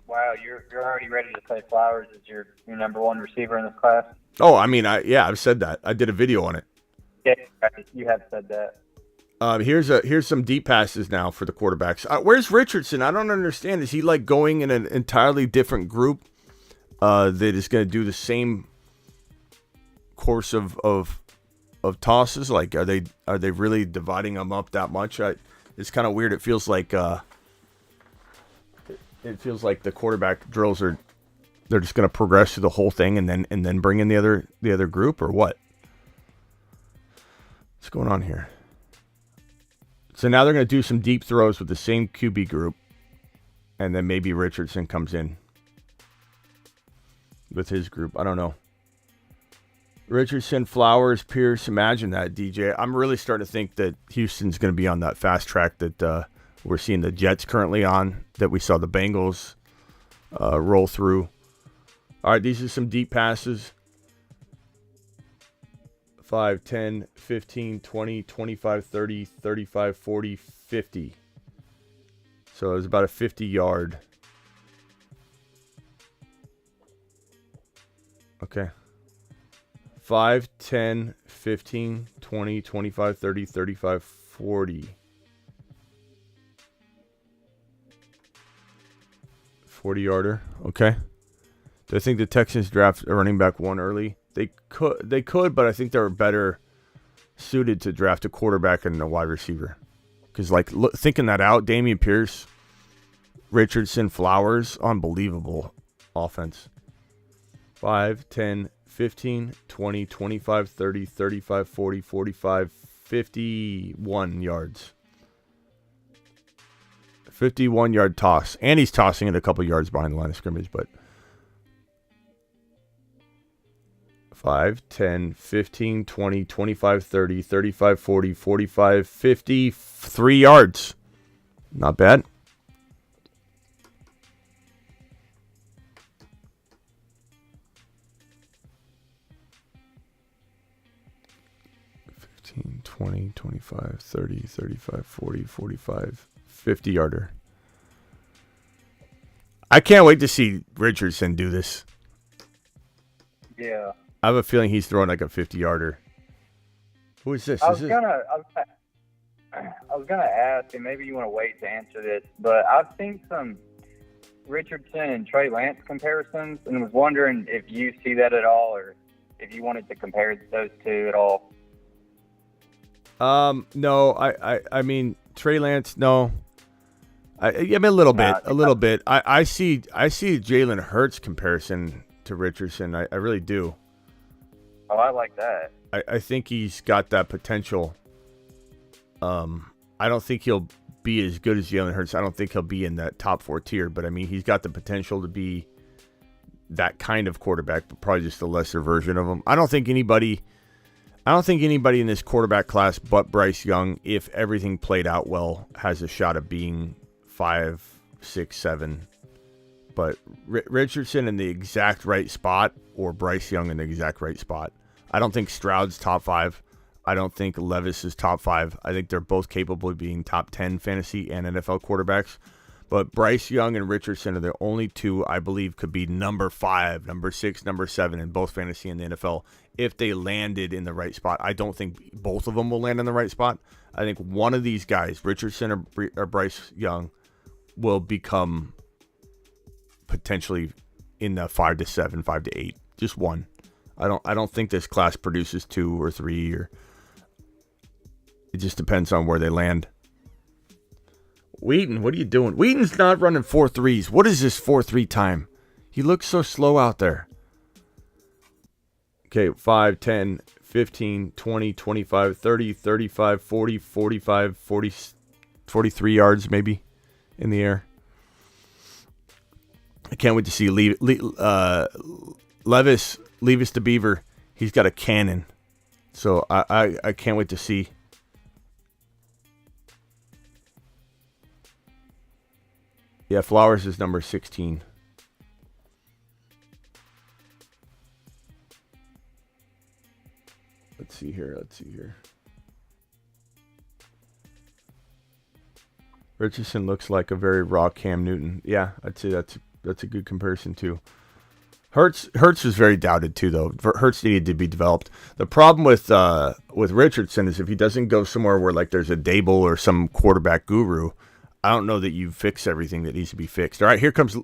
Wow, you're already ready to say Flowers is your number one receiver in this class? Oh, I mean, I've said that. I did a video on it. Yeah, you have said that. Here's some deep passes now for the quarterbacks. Where's Richardson? I don't understand. Is he like going in an entirely different group that is going to do the same course of tosses? Like, are they really dividing them up that much? It's kind of weird. It feels like the quarterback drills they're just going to progress through the whole thing and then bring in the other group, or what? What's going on here? So now they're going to do some deep throws with the same QB group, and then maybe Richardson comes in with his group. I don't know. Richardson, Flowers, Pierce. Imagine that, DJ. I'm really starting to think that Houston's going to be on that fast track that we're seeing the Jets currently on, that we saw the Bengals roll through. All right, these are some deep passes. 5, 10, 15, 20, 25, 30, 35, 40, 50. So it was about a 50-yard. Okay. 5, 10, 15, 20, 25, 30, 35, 40. 40-yarder. Okay. Do I think the Texans draft a running back one early? They could, but I think they're better suited to draft a quarterback and a wide receiver. Because, thinking that out, Dameon Pierce, Richardson, Flowers, unbelievable offense. 5, 10, 15, 20, 25, 30, 35, 40, 45, 51 yards. 51-yard toss. And he's tossing it a couple yards behind the line of scrimmage, but 5, 10, 15, 20, 25, 30, 35, 40, 45, 50, 3 yards. Not bad. $15, 20, 25, 30, 35, 40, 45, 50-yarder. I can't wait to see Richardson do this. Yeah. I have a feeling he's throwing like a 50-yarder. Who is this? I was gonna ask, and maybe you want to wait to answer this, but I've seen some Richardson and Trey Lance comparisons, and was wondering if you see that at all, or if you wanted to compare those two at all. No, I mean Trey Lance. No, I mean a little bit. I see Jalen Hurts comparison to Richardson. I really do. Oh, I like that. I think he's got that potential. I don't think he'll be as good as Jalen Hurts. I don't think he'll be in that top 4 tier, but I mean, he's got the potential to be that kind of quarterback, but probably just a lesser version of him. I don't think anybody in this quarterback class but Bryce Young, if everything played out well, has a shot of being 5, 6, 7. But Richardson in the exact right spot, or Bryce Young in the exact right spot. I don't think Stroud's top 5. I don't think Levis is top 5. I think they're both capable of being top 10 fantasy and NFL quarterbacks. But Bryce Young and Richardson are the only two I believe could be number 5, number 6, number 7 in both fantasy and the NFL if they landed in the right spot. I don't think both of them will land in the right spot. I think one of these guys, Richardson or Bryce Young, will become potentially in the 5 to 7, 5 to 8. Just one. I don't think this class produces 2 or 3, or it just depends on where they land. Wheaton, what are you doing? Wheaton's not running 4.3s. What is this 4.3 time? He looks so slow out there. Okay, 5, 10, 15, 20, 25, 30, 35, 40, 45, 40, 43 yards maybe in the air. I can't wait to see Levis the Beaver. He's got a cannon. So I can't wait to see. Yeah, Flowers is number 16. Let's see here. Richardson looks like a very raw Cam Newton. Yeah, I'd say that's a good comparison too. Hurts was very doubted too, though. Hurts needed to be developed. The problem with Richardson is if he doesn't go somewhere where like there's a Dable or some quarterback guru, I don't know that you fix everything that needs to be fixed. All right, here comes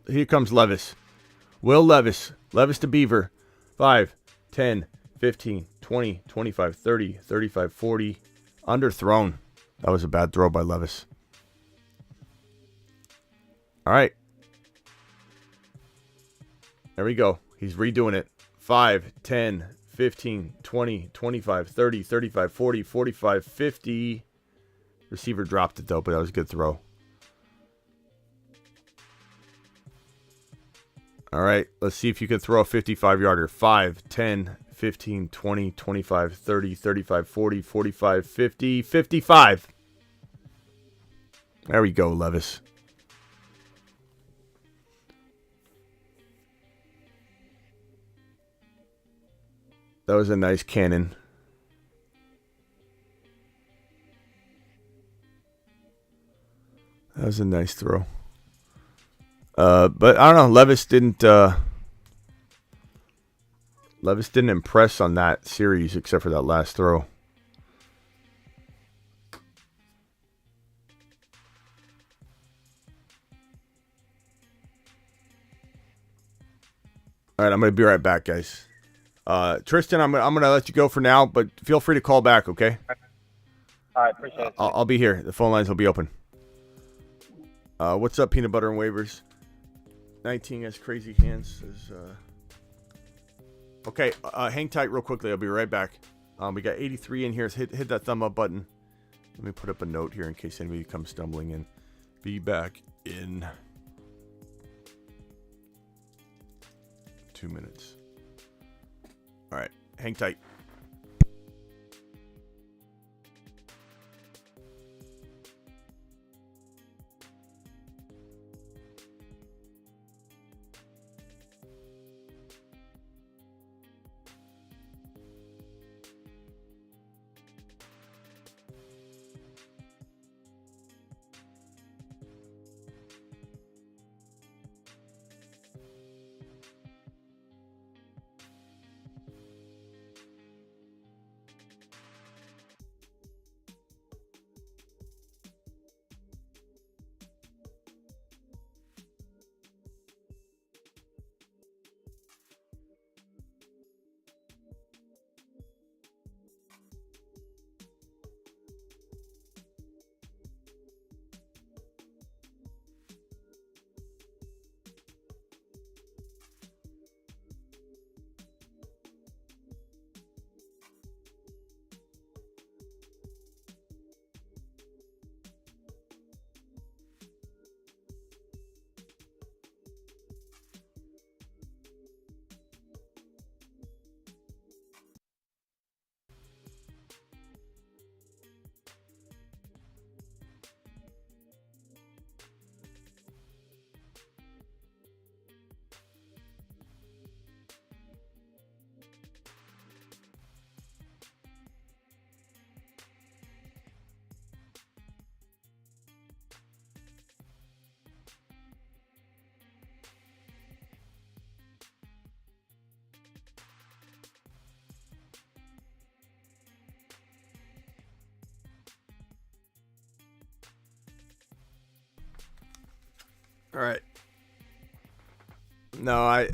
Levis. Will Levis to Beaver. 5, 10, 15, 20, 25, 30, 35, 40. Underthrown. That was a bad throw by Levis. All right. There we go. He's redoing it. 5, 10, 15, 20, 25, 30, 35, 40, 45, 50. Receiver dropped it, though, but that was a good throw. All right, let's see if you can throw a 55-yarder. 5, 10, 15, 20, 25, 30, 35, 40, 45, 50, 55. There we go, Levis. That was a nice cannon. That was a nice throw. But I don't know. Levis didn't impress on that series except for that last throw. All right, I'm going to be right back, guys. Tristan, I'm gonna let you go for now, but feel free to call back, okay? All right, appreciate it. I'll be here. The phone lines will be open. What's up, Peanut Butter and Waivers? 19 has crazy hands. Okay, hang tight real quickly. I'll be right back. We got 83 in here. Hit that thumb up button. Let me put up a note here in case anybody comes stumbling in. Be back in 2 minutes. All right, hang tight. All right. No,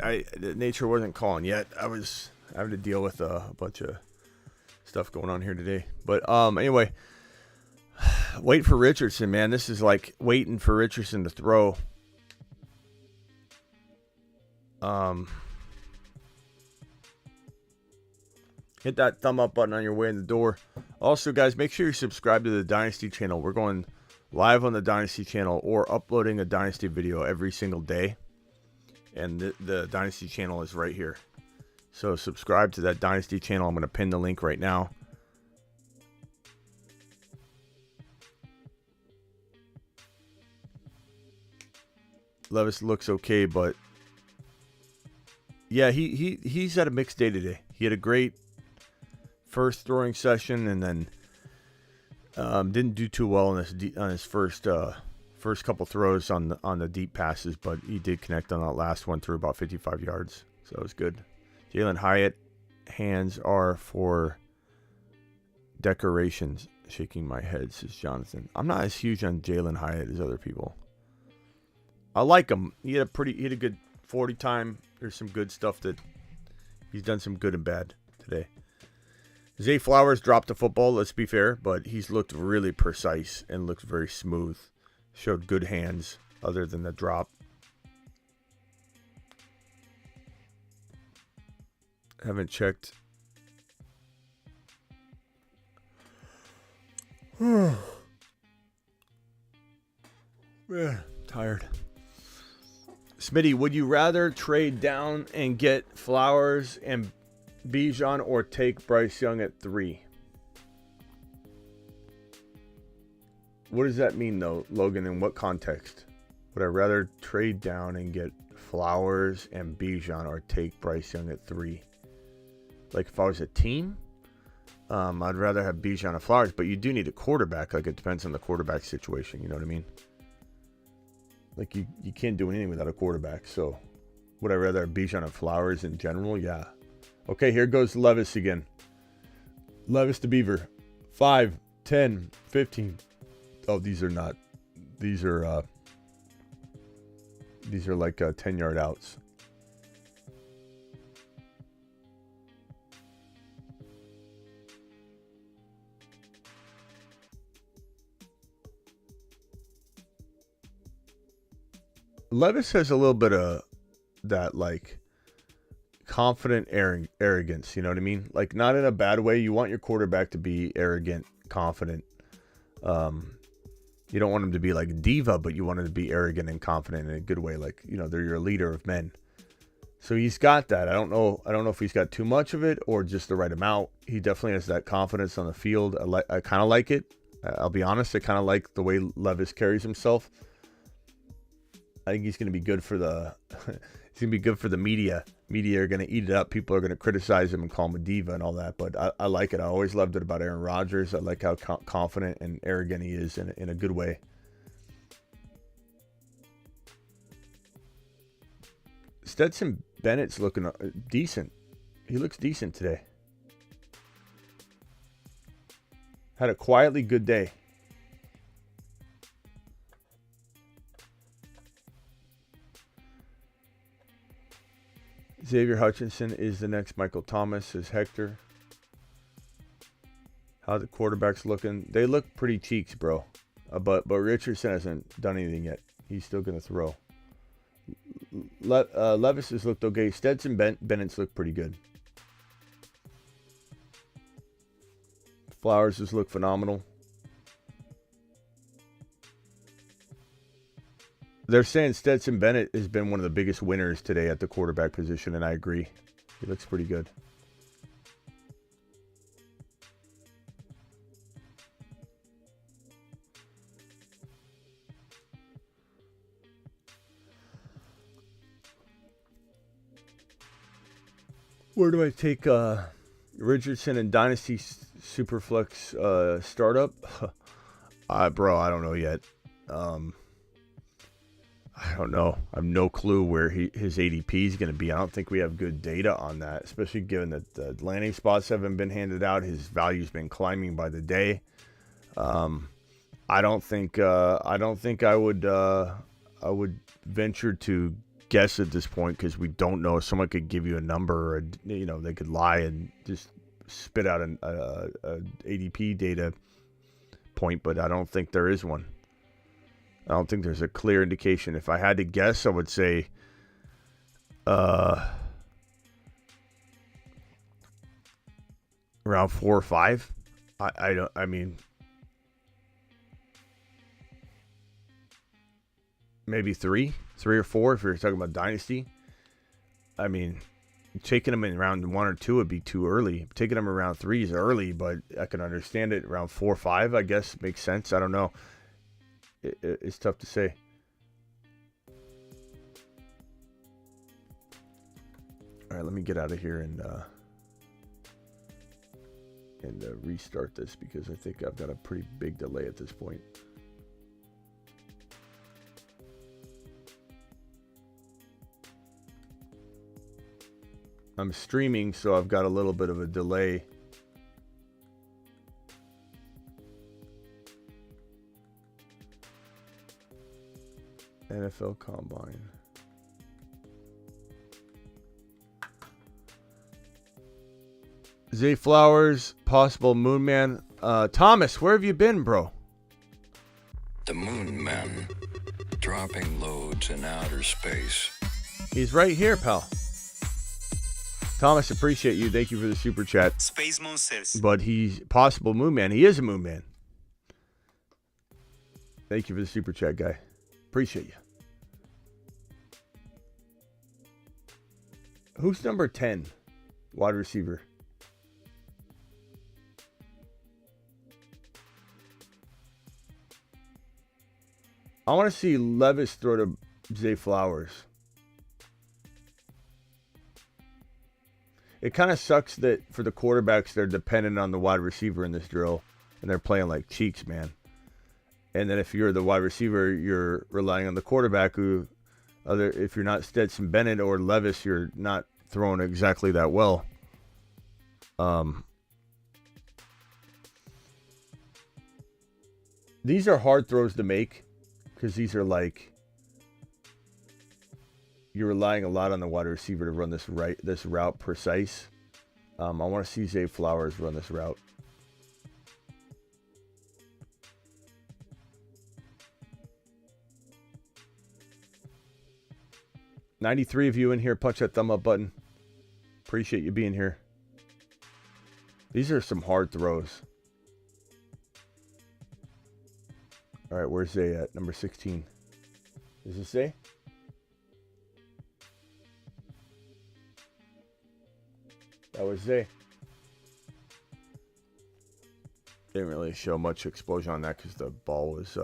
nature wasn't calling yet. I was having to deal with a bunch of stuff going on here today. But anyway, wait for Richardson, man. This is like waiting for Richardson to throw. Hit that thumb up button on your way in the door. Also, guys, make sure you subscribe to the Dynasty channel. We're going live on the Dynasty channel or uploading a Dynasty video every single day. And the Dynasty channel is right here. So subscribe to that Dynasty channel. I'm going to pin the link right now. Levis looks okay, but yeah, he's had a mixed day today. He had a great first throwing session, and then didn't do too well on his first couple throws on the deep passes, but he did connect on that last one through about 55 yards. So that was good. Jalen Hyatt, hands are for decorations. Shaking my head, says Jonathan. I'm not as huge on Jalen Hyatt as other people. I like him. He had a good 40 time. There's some good stuff that he's done, some good and bad today. Zay Flowers dropped the football, let's be fair, but he's looked really precise and looked very smooth. Showed good hands other than the drop. Haven't checked. Tired. Smitty, would you rather trade down and get Flowers and Bijan or take Bryce Young at 3? What does that mean, though, Logan? In what context? Would I rather trade down and get Flowers and Bijan or take Bryce Young at 3? Like if I was a team, I'd rather have Bijan and Flowers, but you do need a quarterback. Like it depends on the quarterback situation. You know what I mean? Like you can't do anything without a quarterback. So would I rather have Bijan and Flowers in general? Yeah. Okay, here goes Levis again. Levis the Beaver. 5, 10, 15. Oh, these are not. These are like 10-yard outs. Levis has a little bit of that, like, confident arrogance, you know what I mean? Like, not in a bad way. You want your quarterback to be arrogant, confident. You don't want him to be like diva, but you want him to be arrogant and confident in a good way. Like, you know, they're your leader of men. So he's got that. I don't know if he's got too much of it or just the right amount. He definitely has that confidence on the field. I kind of like it. I'll be honest. I kind of like the way Levis carries himself. I think he's going to be good for the media. Media are going to eat it up. People are going to criticize him and call him a diva and all that. But I like it. I always loved it about Aaron Rodgers. I like how confident and arrogant he is in a good way. Stetson Bennett's looking decent. He looks decent today. Had a quietly good day. Xavier Hutchinson is the next Michael Thomas, says Hector. How the quarterbacks looking? They look pretty cheeks, bro. But Richardson hasn't done anything yet. He's still going to throw. Levis has looked okay. Stetson Bennett's looked pretty good. Flowers has looked phenomenal. They're saying Stetson Bennett has been one of the biggest winners today at the quarterback position, and I agree. He looks pretty good. Where do I take Richardson and Dynasty Superflex startup? Bro, I don't know yet. I don't know. I have no clue where his ADP is going to be. I don't think we have good data on that, especially given that the landing spots haven't been handed out. His value's been climbing by the day. I don't think I would venture to guess at this point because we don't know. Someone could give you a number, or they could lie and just spit out an ADP data point, but I don't think there is one. I don't think there's a clear indication. If I had to guess, I would say around 4 or 5. I mean, maybe 3 or 4 if you're talking about Dynasty. I mean, taking them in round 1 or 2 would be too early. Taking them around 3 is early, but I can understand it. Around 4 or 5, I guess, makes sense. I don't know. It's tough to say. All right, let me get out of here and restart this because I think I've got a pretty big delay at this point. I'm streaming, so I've got a little bit of a delay. NFL Combine. Zay Flowers, possible Moon Man. Thomas, where have you been, bro? The Moon Men, dropping loads in outer space. He's right here, pal. Thomas, appreciate you. Thank you for the super chat. Space Monsters. But he's possible Moon Man. He is a Moon Man. Thank you for the super chat, guy. Appreciate you. Who's number 10? Wide receiver. I want to see Levis throw to Zay Flowers. It kind of sucks that for the quarterbacks, they're dependent on the wide receiver in this drill, and they're playing like cheeks, man. And then if you're the wide receiver, you're relying on the quarterback who, if you're not Stetson Bennett or Levis, you're not throwing exactly that well. These are hard throws to make because these are like, you're relying a lot on the wide receiver to run this route precise. I want to see Zay Flowers run this route. $93 of you in here. Punch that thumb up button. Appreciate you being here. These are some hard throws. All right, where's Zay at? Number 16. Is this Zay? That was Zay. Didn't really show much explosion on that because the ball was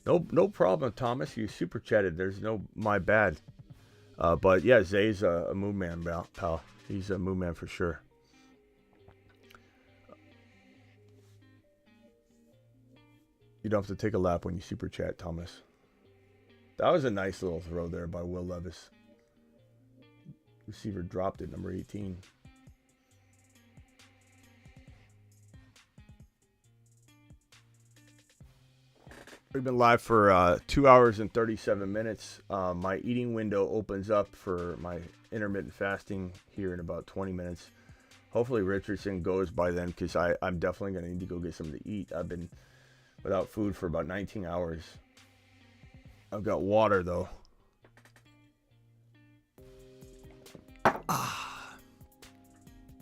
no problem, Thomas. You super chatted. There's no my bad. But yeah, Zay's a Moon Man, pal. He's a Moon Man for sure. You don't have to take a lap when you super chat, Thomas. That was a nice little throw there by Will Levis. Receiver dropped it, number 18. We've been live for 2 hours and 37 minutes. My eating window opens up for my intermittent fasting here in about 20 minutes. Hopefully Richardson goes by then because I'm definitely going to need to go get something to eat. I've been without food for about 19 hours. I've got water, though.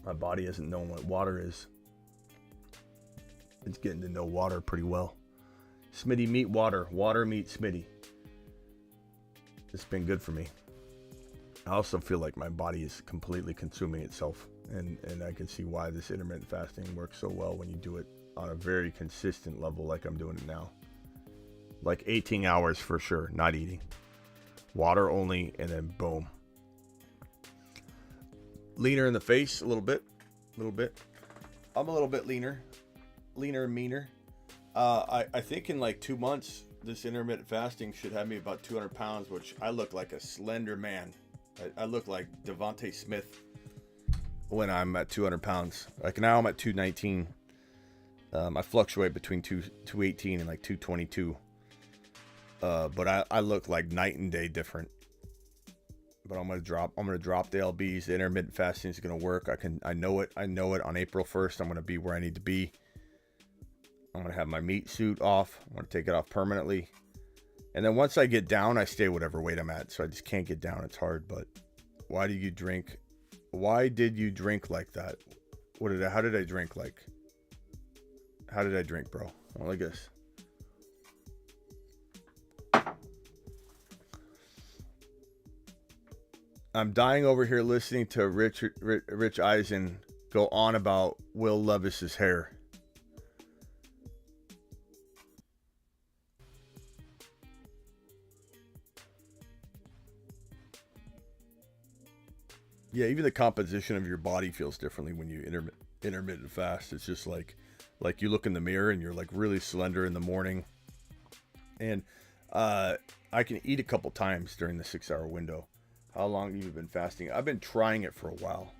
My body hasn't known what water is. It's getting to know water pretty well. Smitty meet water. Water meet Smitty. It's been good for me. I also feel like my body is completely consuming itself. And I can see why this intermittent fasting works so well when you do it on a very consistent level like I'm doing it now. Like 18 hours for sure, not eating. Water only, and then boom. Leaner in the face a little bit. I'm a little bit leaner and meaner. I think in like 2 months, this intermittent fasting should have me about 200 pounds, which I look like a slender man. I look like Devontae Smith when I'm at 200 pounds. Like now I'm at 219. I fluctuate between 218 and like 222. But I look like night and day different. But I'm gonna drop the LBs. The intermittent fasting is gonna work. I know it on April 1st. I'm gonna be where I need to be. I'm gonna have my meat suit off. I'm gonna take it off permanently. And then once I get down, I stay whatever weight I'm at. So I just can't get down. It's hard. But why did you drink like that? How did I drink, bro? Well, I guess. I'm dying over here listening to Rich Eisen go on about Will Levis's hair. Yeah, even the composition of your body feels differently when you intermittent fast. It's just like you look in the mirror and you're like really slender in the morning. And I can eat a couple times during the 6 hour window. How long have you been fasting? I've been trying it for a while.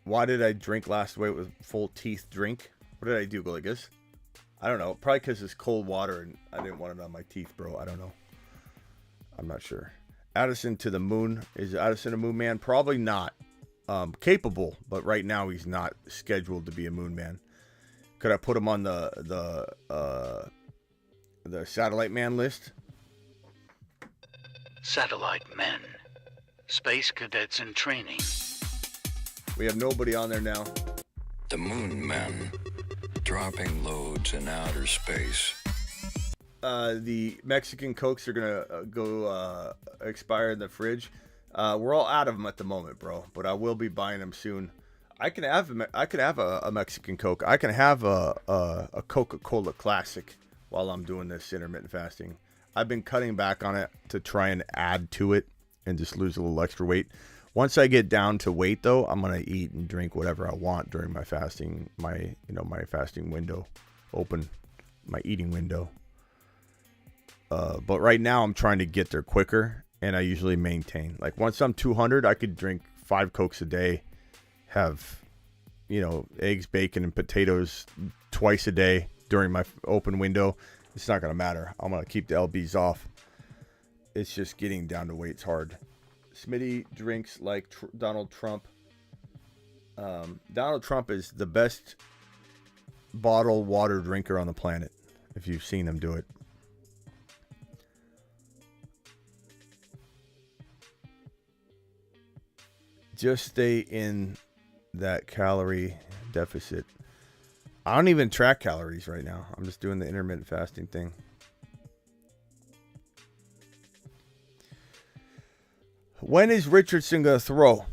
Why did I drink last weight with full teeth drink? What did I do? Go like this? I don't know. Probably because it's cold water and I didn't want it on my teeth, bro. I don't know. I'm not sure. Addison to the moon. Is Addison a moon man? Probably not. Capable, but right now he's not scheduled to be a moon man. Could I put him on the satellite man list? Satellite men. Space cadets in training. We have nobody on there now. The moon men, dropping loads in outer space. The Mexican Cokes are gonna go expire in the fridge. We're all out of them at the moment, bro. But I will be buying them soon. I can have a Mexican Coke. I can have a Coca-Cola Classic while I'm doing this intermittent fasting. I've been cutting back on it to try and add to it and just lose a little extra weight. Once I get down to weight, though, I'm gonna eat and drink whatever I want during my fasting, my fasting window, my eating window. But right now I'm trying to get there quicker, and I usually maintain. Like once I'm 200, I could drink 5 Cokes a day, have, eggs, bacon, and potatoes twice a day during my open window. It's not gonna matter. I'm gonna keep the LBs off. It's just getting down to weight's hard. Smitty drinks like Donald Trump. Donald Trump is the best bottled water drinker on the planet, if you've seen him do it. Just stay in that calorie deficit. I don't even track calories right now. I'm just doing the intermittent fasting thing. When is Richardson going to throw?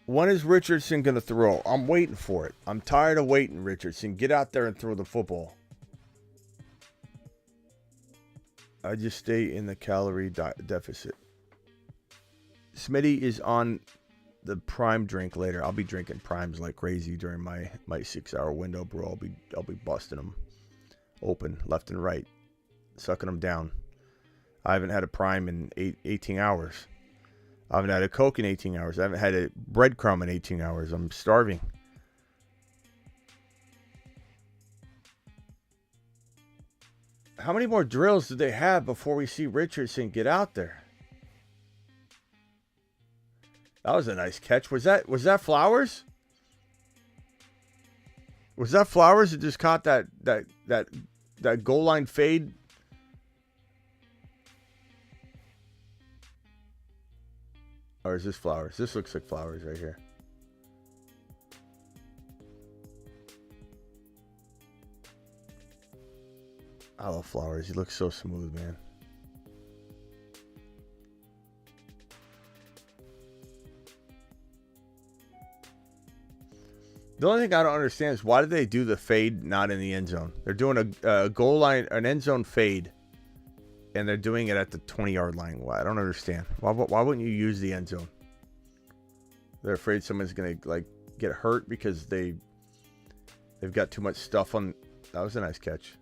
When is Richardson going to throw? I'm waiting for it. I'm tired of waiting, Richardson. Get out there and throw the football. I just stay in the calorie deficit. Smitty is on the prime drink later. I'll be drinking primes like crazy during my 6-hour window, bro. I'll be busting them open left and right, sucking them down. I haven't had a prime in 18 hours. I haven't had a Coke in 18 hours. I haven't had a breadcrumb in 18 hours. I'm starving. How many more drills do they have before we see Richardson get out there? That was a nice catch. Was that Flowers? Was that Flowers that just caught that goal line fade? Or is this Flowers? This looks like Flowers right here. I love Flowers. He looks so smooth, man. The only thing I don't understand is why did they do the fade not in the end zone? They're doing a goal line, an end zone fade, and they're doing it at the 20-yard line. Why? I don't understand. Why wouldn't you use the end zone? They're afraid someone's gonna get hurt because they've got too much stuff on. That was a nice catch.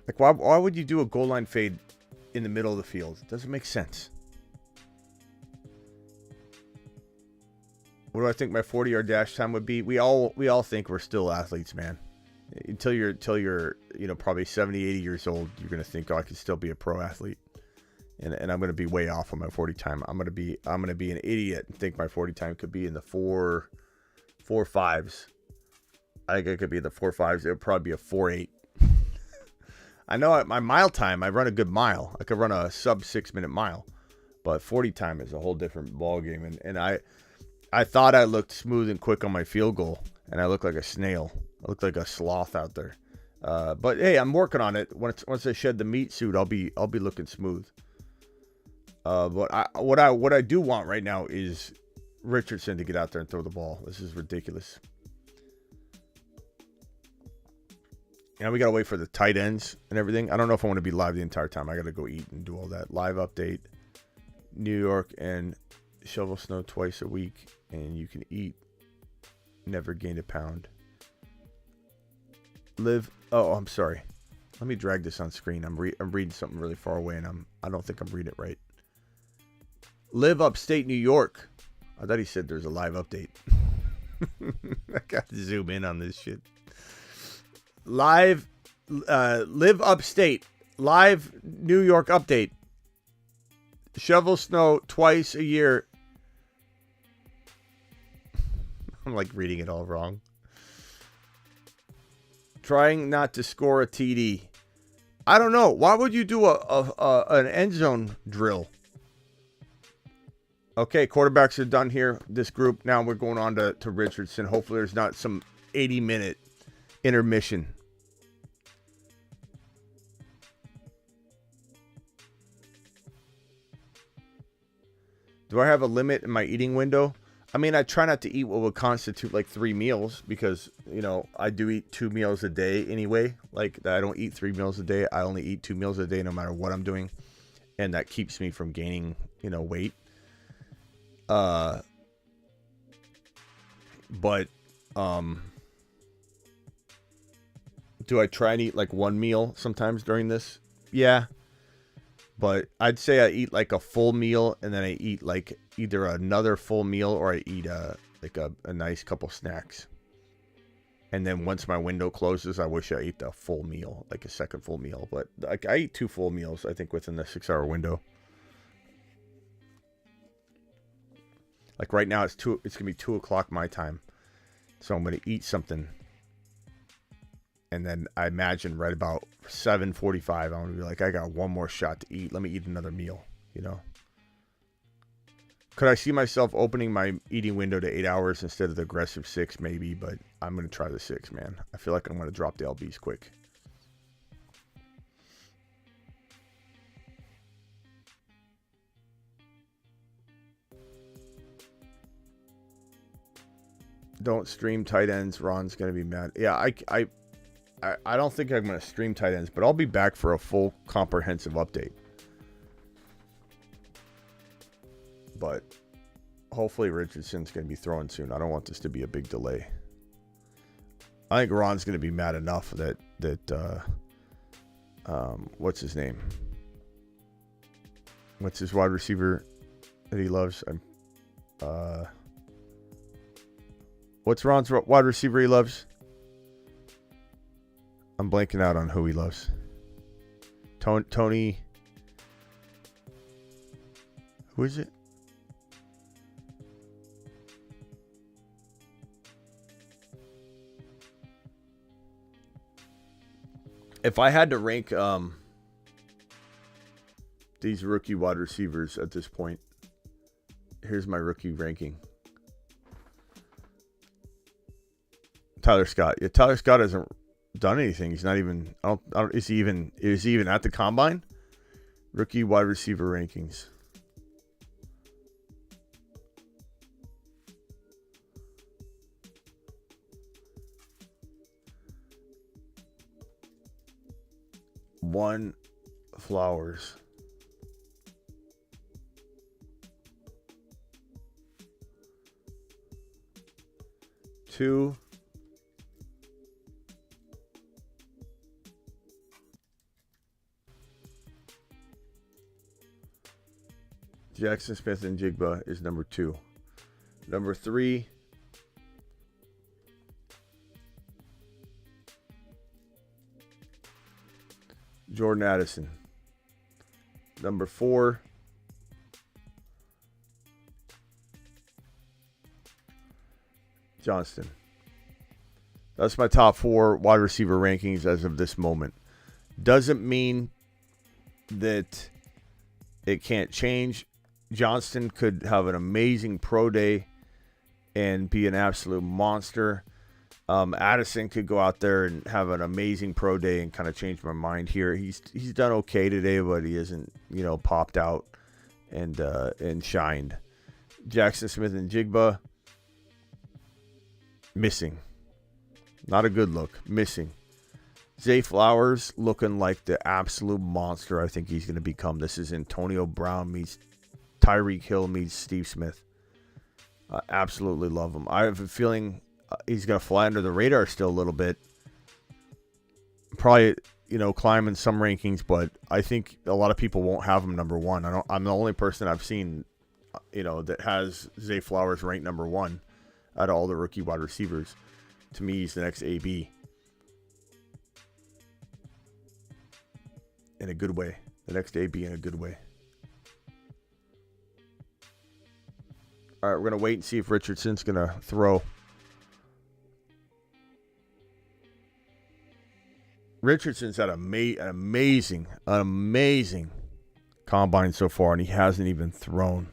Like why would you do a goal line fade in the middle of the field? It doesn't make sense. What do I think my 40-yard dash time would be? We all think we're still athletes, man. Until you're probably 70, 80 years old, you're gonna think, oh, I could still be a pro athlete. And I'm gonna be way off on my 40 time. I'm gonna be an idiot and think my 40 time could be in the 4.5s. I think it could be in the 4.5s. It would probably be a 4.8. I know my mile time, I run a good mile. I could run a sub 6-minute mile, but 40 time is a whole different ball game. And I thought I looked smooth and quick on my field goal, and I looked like a snail. I looked like a sloth out there. But hey, I'm working on it. Once I shed the meat suit, I'll be looking smooth. But what I do want right now is Richardson to get out there and throw the ball. This is ridiculous. We gotta wait for the tight ends and everything. I don't know if I want to be live the entire time. I gotta go eat and do all that. Live update. New York and shovel snow twice a week, and you can eat. Never gained a pound. Live. Oh, I'm sorry. Let me drag this on screen. I'm reading something really far away, and I don't think I'm reading it right. Live upstate New York. I thought he said there's a live update. I got to zoom in on this shit. Live upstate. Live New York update. Shovel snow twice a year. I'm like reading it all wrong. Trying not to score a TD. I don't know. Why would you do an end zone drill? Okay, quarterbacks are done here. This group. Now we're going on to Richardson. Hopefully there's not some 80-minute intermission. Do I have a limit in my eating window? I mean, I try not to eat what would constitute like 3 meals because, you know, I do eat 2 meals a day anyway. Like, I don't eat 3 meals a day. I only eat 2 meals a day no matter what I'm doing. And that keeps me from gaining, you know, weight. But, do I try and eat like 1 meal sometimes during this? Yeah. But I'd say I eat like a full meal and then I eat like either another full meal or I eat like a nice couple snacks. And then once my window closes, I wish I ate the full meal, like a second full meal. But like I eat 2 full meals, I think, within the 6-hour window. Like right now, it's gonna be 2 o'clock my time, so I'm gonna eat something. And then I imagine right about 7:45, I'm going to be like, I got 1 more shot to eat. Let me eat another meal, you know. Could I see myself opening my eating window to 8 hours instead of the aggressive 6? Maybe, but I'm going to try the 6, man. I feel like I'm going to drop the LBs quick. Don't stream tight ends. Ron's going to be mad. Yeah, I don't think I'm going to stream tight ends, but I'll be back for a full comprehensive update. But hopefully Richardson's going to be throwing soon. I don't want this to be a big delay. I think Ron's going to be mad enough that what's his name? What's his wide receiver that he loves? What's Ron's wide receiver he loves? I'm blanking out on who he loves. Tony. Who is it? If I had to rank these rookie wide receivers at this point, here's my rookie ranking. Tyler Scott. Yeah, Tyler Scott hasn't done anything. He's not even. Is he even at the combine? Rookie wide receiver rankings. One, Flowers. 2, Jackson Smith-Njigba is number 2. Number 3, Jordan Addison. Number 4, Johnston. That's my top 4 wide receiver rankings as of this moment. Doesn't mean that it can't change. Johnston could have an amazing pro day and be an absolute monster. Addison could go out there and have an amazing pro day and kind of change my mind here. He's done okay today, but he isn't, popped out and shined. Jackson Smith-Njigba, missing. Not a good look. Missing. Zay Flowers looking like the absolute monster I think he's going to become. This is Antonio Brown meets Tyreek Hill meets Steve Smith. I absolutely love him. I have a feeling he's going to fly under the radar still a little bit. probably, climb in some rankings, but I think a lot of people won't have him number one. I'm the only person I've seen, that has Zay Flowers ranked number one out of all the rookie wide receivers. To me, he's the next AB. In a good way. The next AB in a good way. All right, we're going to wait and see if Richardson's going to throw. Richardson's had an amazing combine so far, and he hasn't even thrown.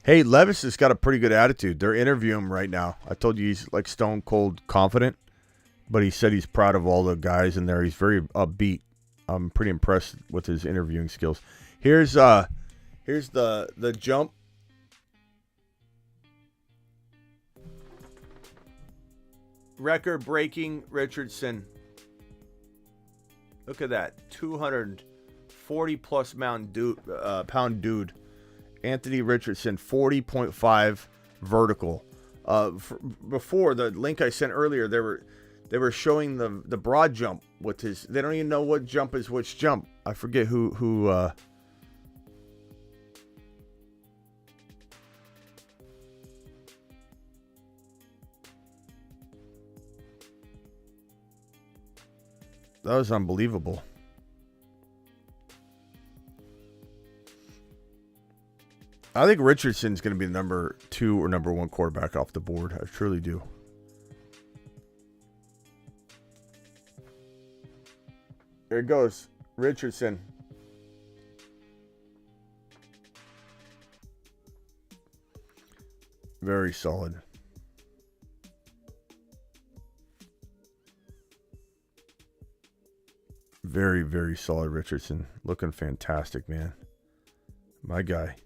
Hey, Levis has got a pretty good attitude. They're interviewing him right now. I told you he's like stone cold confident, but he said he's proud of all the guys in there. He's very upbeat. I'm pretty impressed with his interviewing skills. Here's the jump. Record-breaking Richardson. Look at that, 240-plus pound dude. Anthony Richardson, 40.5 vertical. Before the link I sent earlier, they were showing the broad jump with his. They don't even know what jump is which jump. I forget who. That was unbelievable. I think Richardson's going to be the number 2 or number 1 quarterback off the board. I truly do. There it goes. Richardson. Very solid. Very, very solid Richardson. Looking fantastic, man. My guy.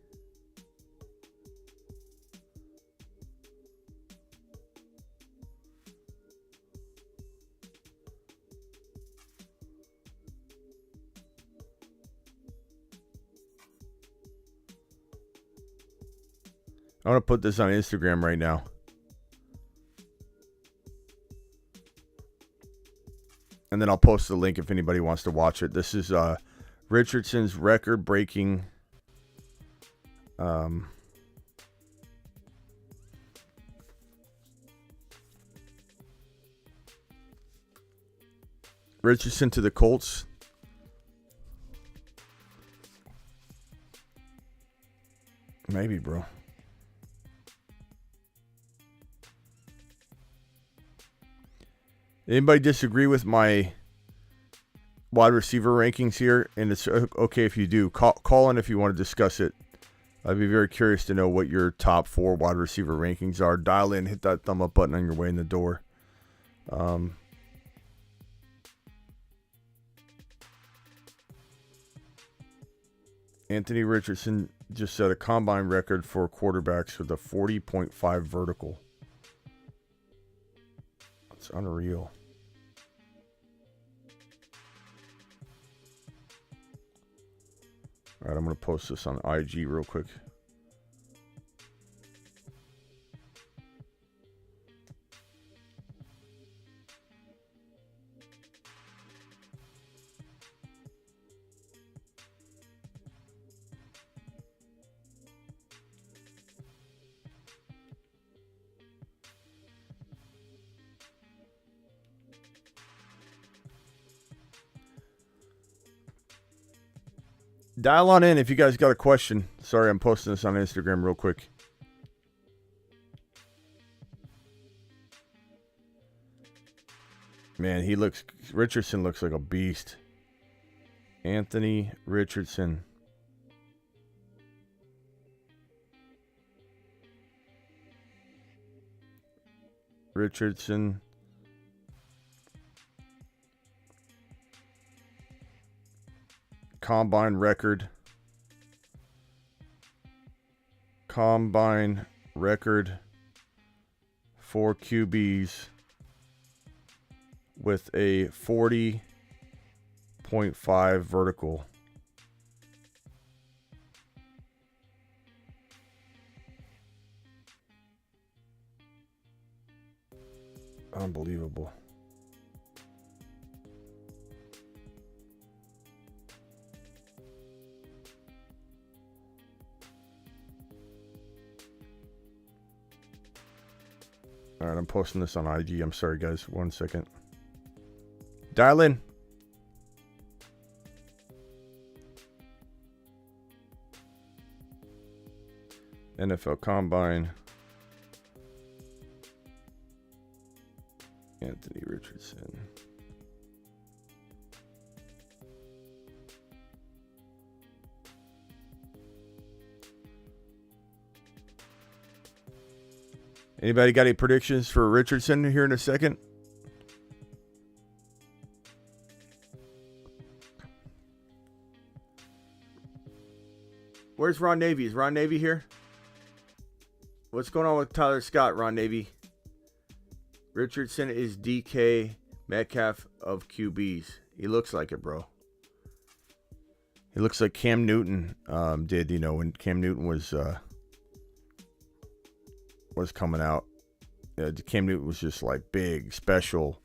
I want to put this on Instagram right now. And then I'll post the link if anybody wants to watch it. This is Richardson's record-breaking Richardson to the Colts. Maybe, bro. Anybody disagree with my wide receiver rankings here? And it's okay if you do. Call in if you want to discuss it. I'd be very curious to know what your top 4 wide receiver rankings are. Dial in, hit that thumb up button on your way in the door. Anthony Richardson just set a combine record for quarterbacks with a 40.5 vertical. It's unreal. All right, I'm going to post this on IG real quick. Dial on in if you guys got a question. Sorry, I'm posting this on Instagram real quick. Man, Richardson looks like a beast. Anthony Richardson. Richardson. Combine record for QBs with a 40.5 vertical. Unbelievable. All right, I'm posting this on IG. I'm sorry, guys. 1 second. Dial in. NFL Combine. Anthony Richardson. Anybody got any predictions for Richardson here in a second? Where's Ron Navy? Is Ron Navy here? What's going on with Tyler Scott, Ron Navy? Richardson is DK Metcalf of QBs. He looks like it, bro. He looks like Cam Newton did, you know, when Cam Newton was coming out. Cam Newton was just like big, special,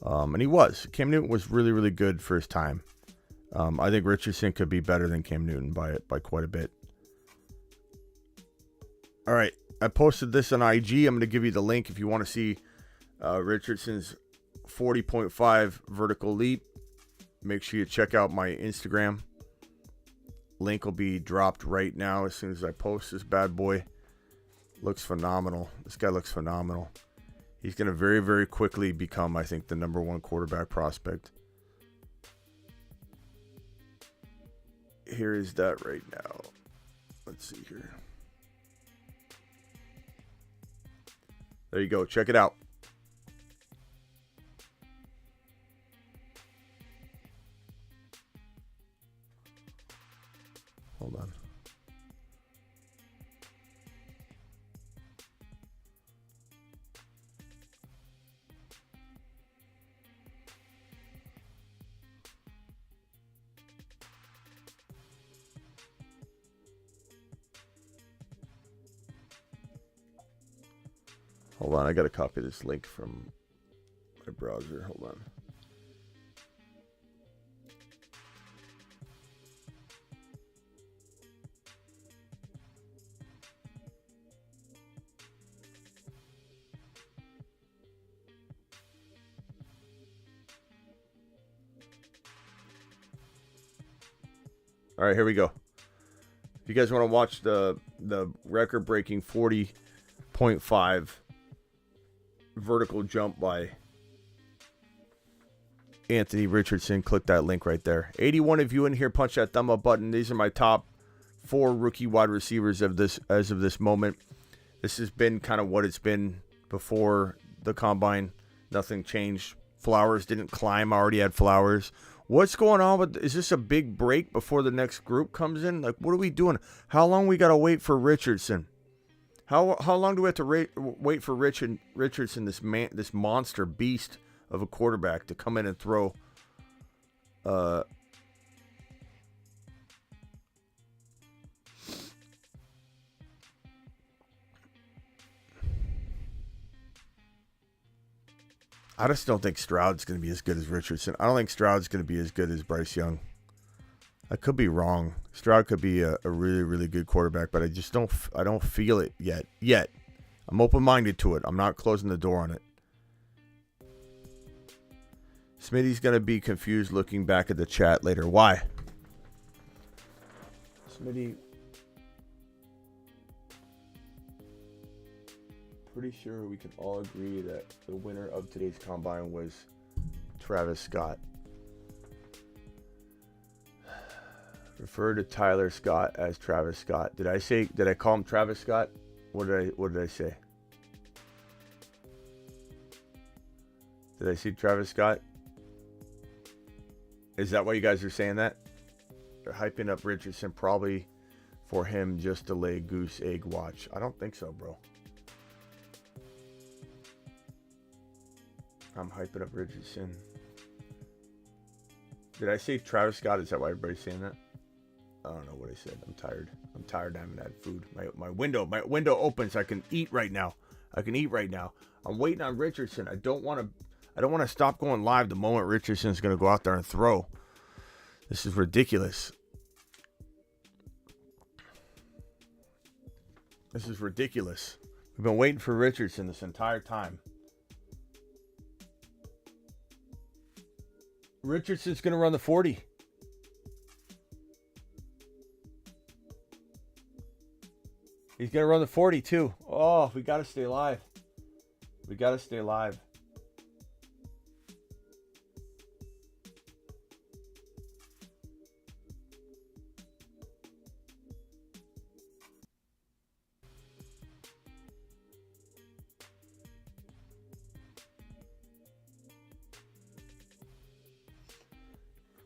and he was. Cam Newton was really, really good for his time. I think Richardson could be better than Cam Newton by quite a bit. All right, I posted this on IG. I'm going to give you the link if you want to see Richardson's 40.5 vertical leap. Make sure you check out my Instagram. Link will be dropped right now as soon as I post this bad boy. Looks phenomenal. This guy looks phenomenal. He's going to very, very quickly become, I think, the number one quarterback prospect. Here is that right now. Let's see here. There you go. Check it out. Hold on. Hold on, I gotta copy this link from my browser. Hold on. All right, here we go. If you guys want to watch the record-breaking 40.5 vertical jump by Anthony Richardson, click that link right there. 81 of you in here, punch that thumb up button. These are my top 4 rookie wide receivers as of this moment. This has been kind of what it's been before the combine. Nothing changed. Flowers didn't climb. I already had Flowers. What's going on with? Is this a big break before the next group comes in? Like, what are we doing? How long we gotta wait for Richardson? How long do we have to wait for Richardson, this monster beast of a quarterback, to come in and throw? I just don't think Stroud's going to be as good as Richardson. I don't think Stroud's going to be as good as Bryce Young. I could be wrong. Stroud could be a really, really good quarterback, but I don't feel it yet. I'm open-minded to it. I'm not closing the door on it. Smitty's going to be confused looking back at the chat later. Why? Smitty, pretty sure we can all agree that the winner of today's combine was Travis Scott. Refer to Tyler Scott as Travis Scott. Did I call him Travis Scott? What did I say? Did I see Travis Scott? Is that why you guys are saying that? They're hyping up Richardson probably for him just to lay goose egg watch. I don't think so, bro. I'm hyping up Richardson. Did I say Travis Scott? Is that why everybody's saying that? I don't know what I said. I'm tired. I haven't had food. My window opens. I can eat right now. I'm waiting on Richardson. I don't want to stop going live the moment Richardson's going to go out there and throw. This is ridiculous. We've been waiting for Richardson this entire time. Richardson's going to run the 40. He's going to run the 40 too. Oh, we got to stay live.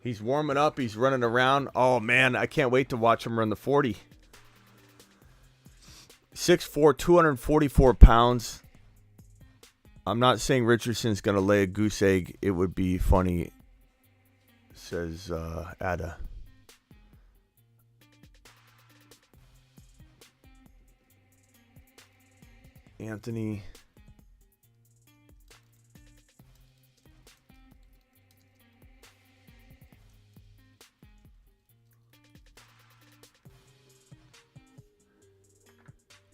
He's warming up. He's running around. Oh, man, I can't wait to watch him run the 40. 6'4", 244 pounds. I'm not saying Richardson's going to lay a goose egg. It would be funny, says Ada. Anthony.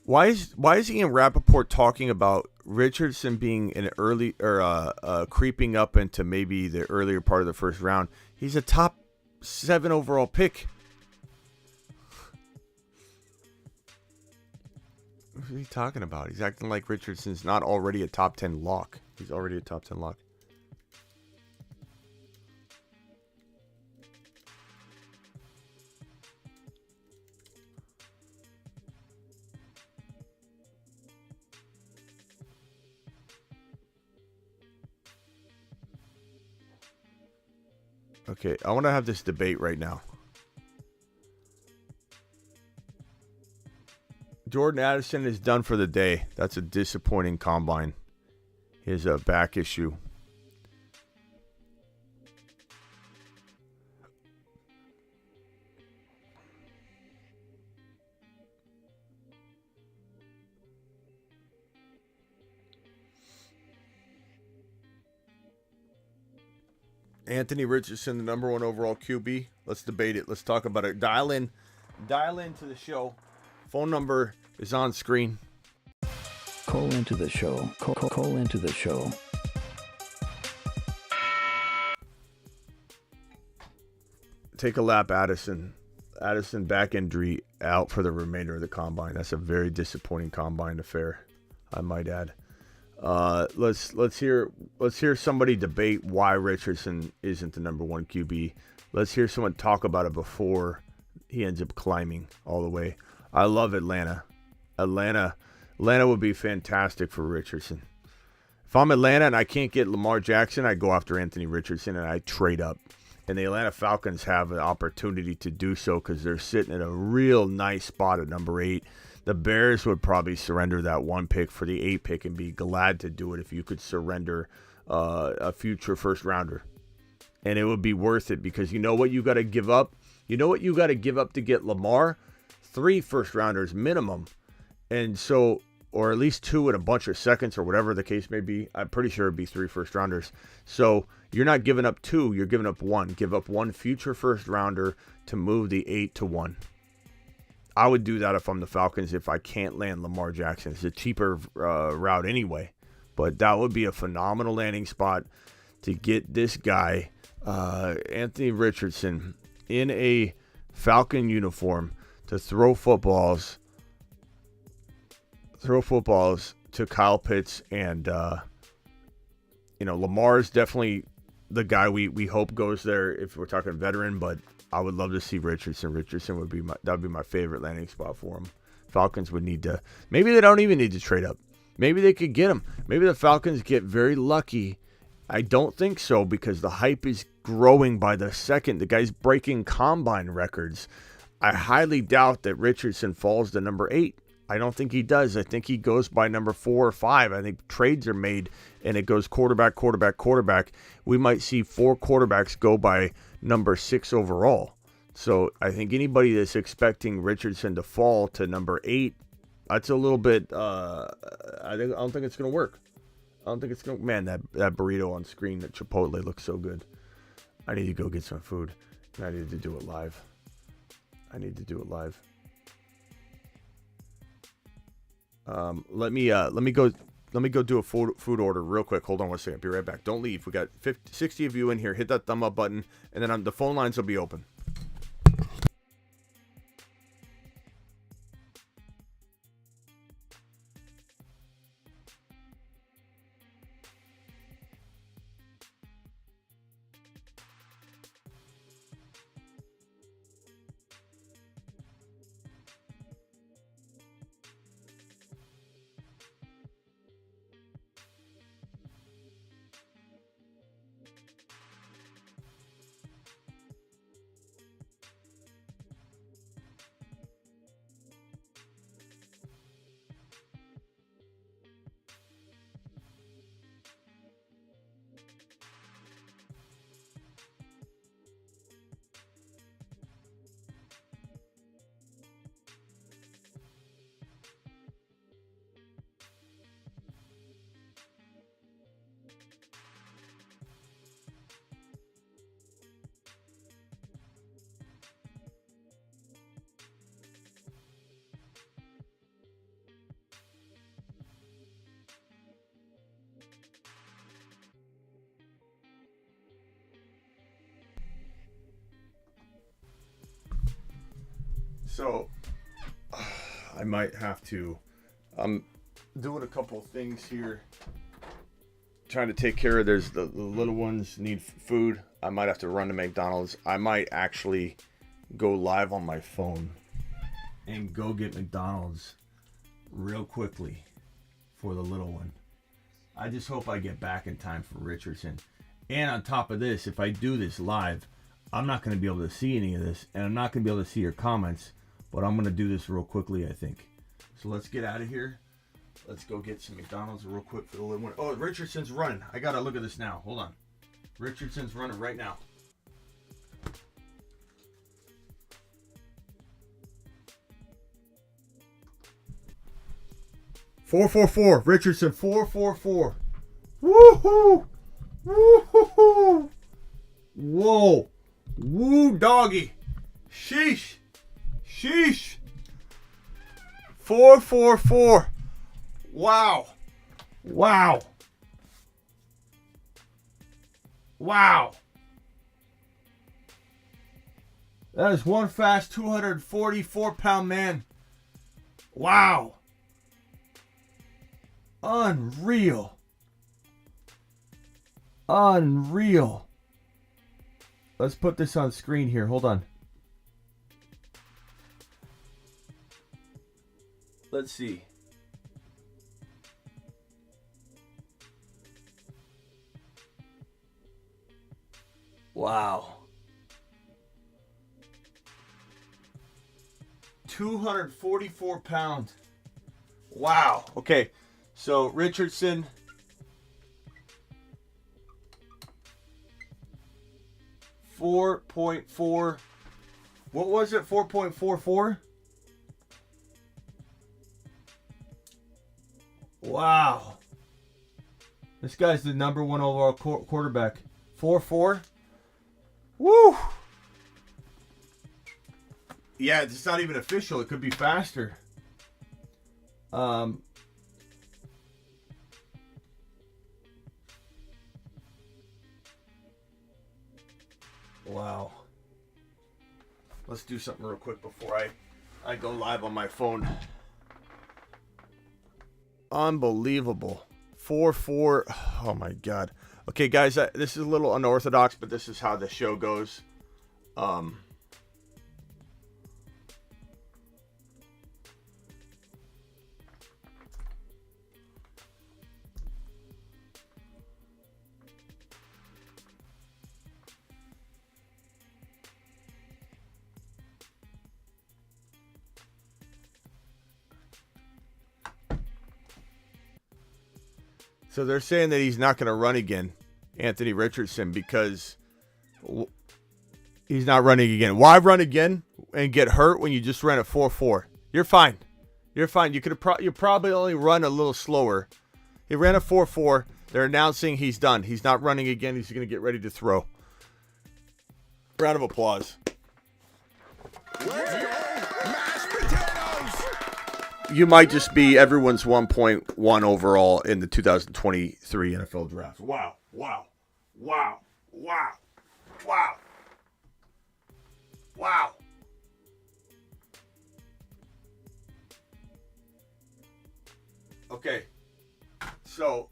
Why is Ian Rappaport talking about Richardson being an early or creeping up into maybe the earlier part of the first round? He's a top 7 overall pick. What are you talking about? He's acting like Richardson's not already a top 10 lock. He's already a top 10 lock. Okay, I want to have this debate right now. Jordan Addison is done for the day. That's a disappointing combine. He has a back issue. Anthony Richardson, the number 1 overall QB. Let's debate it. Let's talk about it. Dial in to the show. Phone number is on screen. Call into the show. Call into the show. Take a lap, Addison. Addison back injury out for the remainder of the combine. That's a very disappointing combine affair, I might add. Let's hear somebody debate why Richardson isn't the number 1 QB. Let's hear someone talk about it before he ends up climbing all the way. I love Atlanta. Atlanta would be fantastic for Richardson. If I'm Atlanta and I can't get Lamar Jackson, I go after Anthony Richardson and I trade up. And the Atlanta Falcons have an opportunity to do so because they're sitting in a real nice spot at number 8. The Bears would probably surrender that 1 pick for the 8 pick and be glad to do it if you could surrender a future first rounder. And it would be worth it because you know what you got to give up? You know what you got to give up to get Lamar? 3 first rounders minimum. And so, or at least 2 and a bunch of seconds or whatever the case may be. I'm pretty sure it'd be 3 first rounders. So you're not giving up 2, you're giving up 1. Give up 1 future first rounder to move the 8 to 1. I would do that if I'm the Falcons if I can't land Lamar Jackson. It's a cheaper route anyway. But that would be a phenomenal landing spot to get this guy, Anthony Richardson, in a Falcon uniform to throw footballs to Kyle Pitts. And, Lamar's definitely the guy we hope goes there if we're talking veteran, but I would love to see Richardson. Richardson would be my favorite landing spot for him. Falcons would need to. Maybe they don't even need to trade up. Maybe they could get him. Maybe the Falcons get very lucky. I don't think so because the hype is growing by the second. The guy's breaking combine records. I highly doubt that Richardson falls to number 8. I don't think he does. I think he goes by number 4 or 5. I think trades are made and it goes quarterback, quarterback, quarterback. We might see 4 quarterbacks go by number 6 overall. So I think anybody that's expecting Richardson to fall to number 8, that's a little bit. I don't think it's going to work. I don't think it's going to. Man, that burrito on screen at Chipotle looks so good. I need to go get some food. And I need to do it live. Let me go do a food order real quick. Hold on one second. Be right back. Don't leave. We got 60 of you in here. Hit that thumb up button, and then the phone lines will be open. So, I might have to. I'm doing a couple of things here. Trying to take care of. There's the little ones need food. I might have to run to McDonald's. I might actually go live on my phone and go get McDonald's real quickly for the little one. I just hope I get back in time for Richardson. And on top of this, if I do this live, I'm not going to be able to see any of this, and I'm not going to be able to see your comments. But I'm going to do this real quickly, I think. So let's get out of here. Let's go get some McDonald's real quick for the little one. Oh, Richardson's running. I got to look at this now. Hold on. Richardson's running right now. $444. Richardson, 444. Woohoo! Woohoo! Whoa. Woo, doggy. Sheesh. Sheesh. 444. Wow. Wow. Wow. That is one fast 244-pound man. Wow. Unreal. Unreal. Let's put this on screen here. Hold on. Let's see. Wow. 244 pounds. Wow. Okay. So Richardson. $4.4. What was it? 4.44? Wow. This guy's the number 1 overall quarterback. 4.4. Woo! Yeah, it's not even official. It could be faster. Wow. Let's do something real quick before I go live on my phone. Unbelievable. 4-4. Oh my God. Okay, guys, this is a little unorthodox, but this is how the show goes. So they're saying that he's not going to run again, Anthony Richardson, because he's not running again. Why run again and get hurt when you just ran a 4.4? You're fine. You're fine. You probably only run a little slower. He ran a 4.4. They're announcing he's done. He's not running again. He's going to get ready to throw. Round of applause. Let's go, mashed potatoes! You might just be everyone's 1.1 overall in the 2023 NFL draft. Wow. Wow. Wow. Wow. Wow. Wow. Okay. So,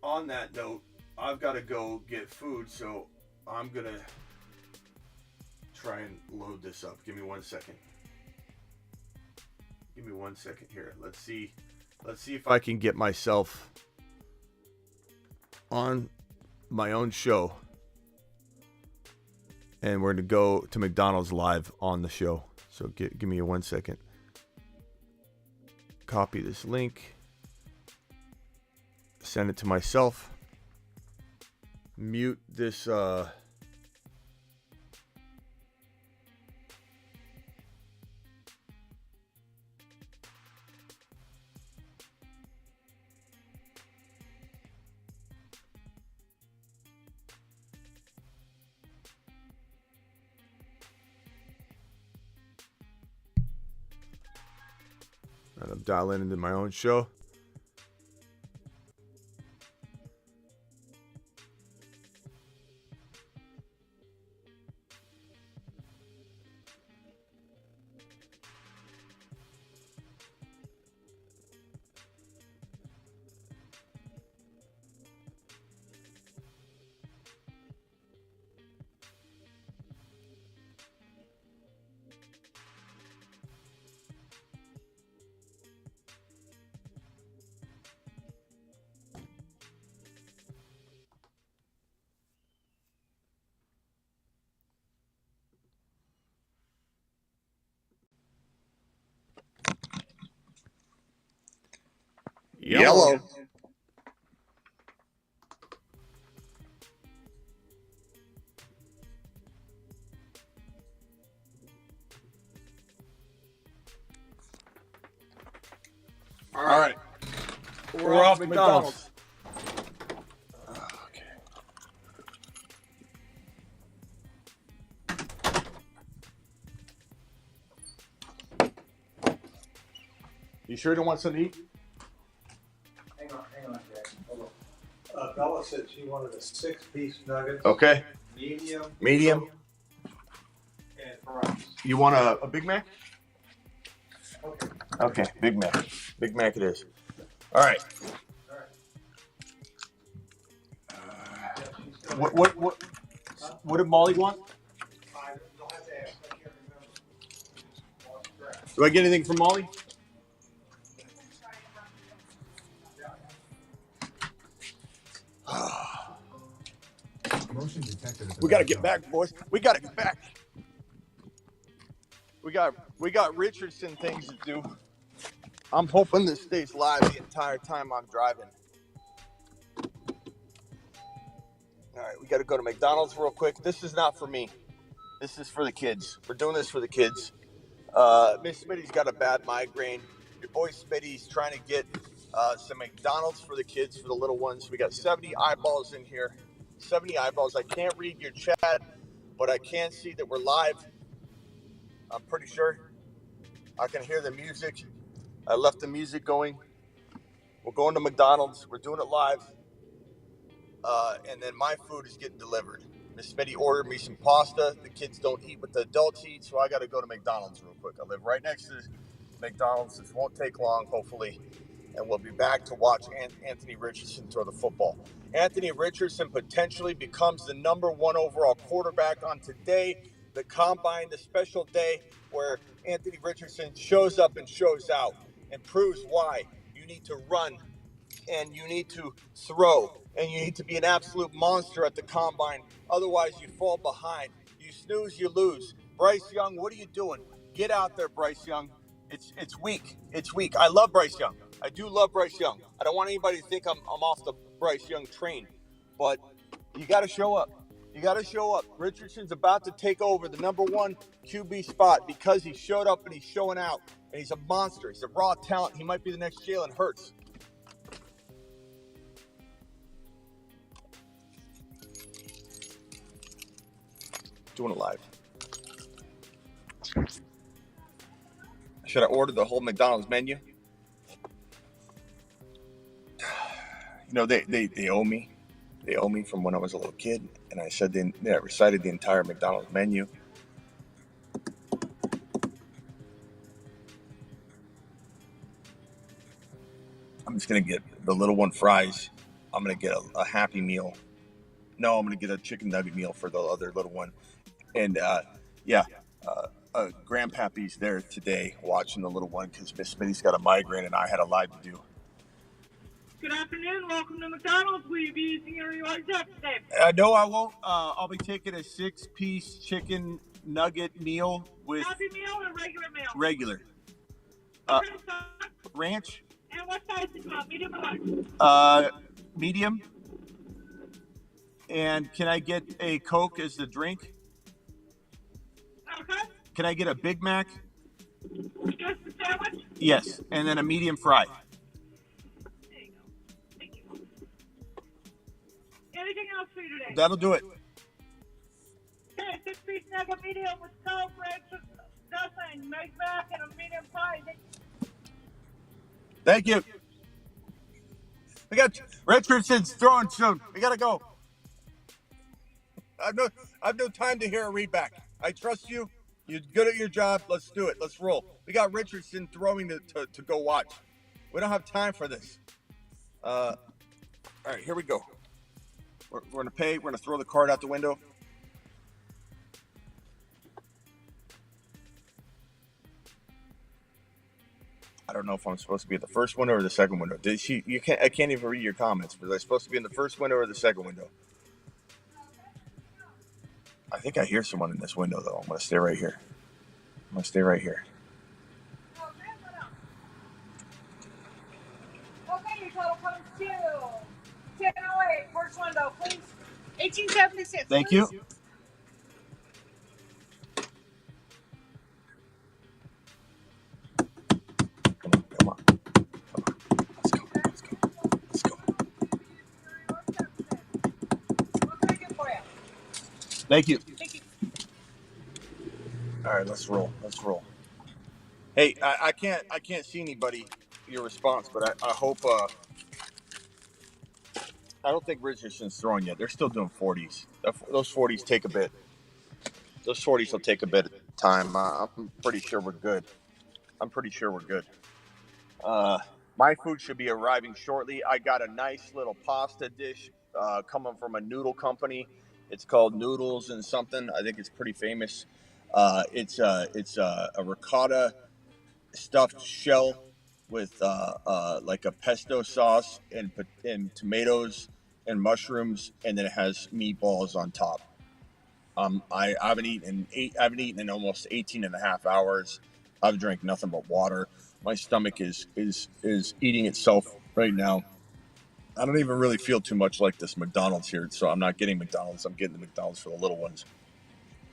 on that note, I've got to go get food, so I'm going to try and load this up. Give me 1 second. Give me 1 second here. Let's see if I can get myself on my own show. And we're going to go to McDonald's live on the show. So give me 1 second. Copy this link. Send it to myself. Mute this and I'm dialing into my own show. Yellow. All right. We're off McDonald's. Okay. You sure you don't want something to eat? Hang on, Jack. Hold on. Bella said she wanted a 6-piece nugget. Okay. Medium. And fries. You want a Big Mac? Okay. Okay, Big Mac. Big Mac it is. All right. What did Molly want? You'll have to ask. I can't remember. Do I get anything from Molly? We got to get back, boys. We got to get back. We got Richardson things to do. I'm hoping this stays live the entire time I'm driving. All right, we got to go to McDonald's real quick. This is not for me. This is for the kids. We're doing this for the kids. Miss Smitty's got a bad migraine. Your boy Smitty's trying to get some McDonald's for the kids, for the little ones. We got 70 eyeballs in here. 70 eyeballs. I can't read your chat, but I can see that we're live. I'm pretty sure. I can hear the music. I left the music going. We're going to McDonald's. We're doing it live. And then my food is getting delivered. Miss Smitty ordered me some pasta. The kids don't eat what the adults eat, so I got to go to McDonald's real quick. I live right next to McDonald's. This won't take long, hopefully. And we'll be back to watch Anthony Richardson throw the football. Anthony Richardson potentially becomes the number 1 overall quarterback on today, the combine, the special day where Anthony Richardson shows up and shows out and proves why you need to run and you need to throw and you need to be an absolute monster at the combine. Otherwise, you fall behind. You snooze, you lose. Bryce Young, what are you doing? Get out there, Bryce Young. It's weak. It's weak. I love Bryce Young. I do love Bryce Young. I don't want anybody to think I'm off Bryce Young train. But you got to show up. You got to show up. Richardson's about to take over the number one QB spot because he showed up and he's showing out. And he's a monster. He's a raw talent. He might be the next Jalen Hurts. Doing it live. Should I order the whole McDonald's menu? You know, they owe me. They owe me from when I was a little kid. And I said, I recited the entire McDonald's menu. I'm just going to get the little one fries. I'm going to get a Happy Meal. No, I'm going to get a chicken nugget meal for the other little one. And, Grandpappy's there today watching the little one because Miss Smitty's got a migraine and I had a live to do. Good afternoon. Welcome to McDonald's. Will you be using your rewards app today? No, I won't. I'll be taking a 6-piece chicken nugget meal with... Happy Meal or regular meal? Regular. Okay, ranch? And what size do you want? Medium or large? Medium. And can I get a Coke as the drink? Okay. Can I get a Big Mac? Just a sandwich? Yes, and then a medium fry. There you go. Thank you. Anything else for you today? That'll do it. Okay, 6-piece nugget medium with Coke, ranch, dressing, Big Mac, and a medium fry. Thank you. We got Richardson's throwing soon. We gotta go. I've no time to hear a readback. I trust you. You're good at your job. Let's do it. Let's roll. We got Richardson throwing to go watch. We don't have time for this. All right, here we go. We're going to pay. We're going to throw the card out the window. I don't know if I'm supposed to be in the first window or the second window. I can't even read your comments. Was I supposed to be in the first window or the second window? I think I hear someone in this window, though. I'm going to stay right here. Okay, your total comes to 1008. First window, please. 1876. Thank please. you. Come on. Let's go. What can I get for you? Thank you. Thank you. All right, let's roll. Hey, I can't see anybody, your response, but I hope, I don't think Richardson's throwing yet. They're still doing 40s. Those 40s take a bit. Those 40s will take a bit of time. I'm pretty sure we're good. My food should be arriving shortly. I got a nice little pasta dish coming from a noodle company. It's called Noodles and something. I think it's pretty famous. It's a ricotta stuffed shell with like a pesto sauce and tomatoes and mushrooms, and then it has meatballs on top. I haven't eaten in almost 18 and a half hours. I've drank nothing but water. My stomach is eating itself right now. I don't even really feel too much like this McDonald's here, so I'm not getting McDonald's. I'm getting the McDonald's for the little ones.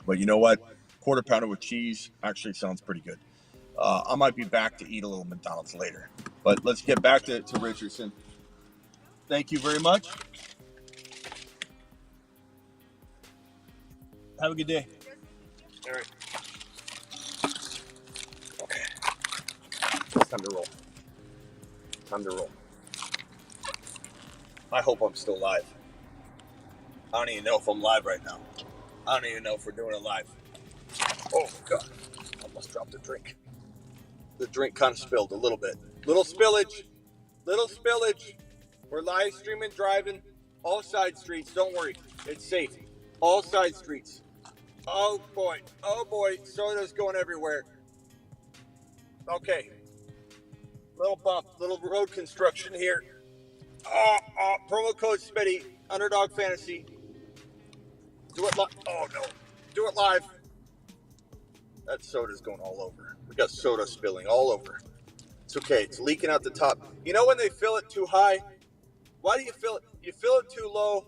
But you know what? Quarter pounder with cheese actually sounds pretty good. I might be back to eat a little McDonald's later. But let's get back to Richardson. Thank you very much. Have a good day. All right. Okay. It's time to roll. I hope I'm still live. I don't even know if I'm live right now. I don't even know if we're doing it live. Oh, God. Almost dropped the drink. The drink kind of spilled a little bit. Little spillage. We're live streaming, driving. All side streets. Don't worry. It's safe. All side streets. Oh, boy. Soda's going everywhere. Okay. Little bump. Little road construction here. Promo code Smitty. Underdog Fantasy. Do it live. Oh, no. Do it live. That soda's going all over. We got soda spilling all over. It's okay. It's leaking out the top. You know when they fill it too high? Why do you fill it? You fill it too low,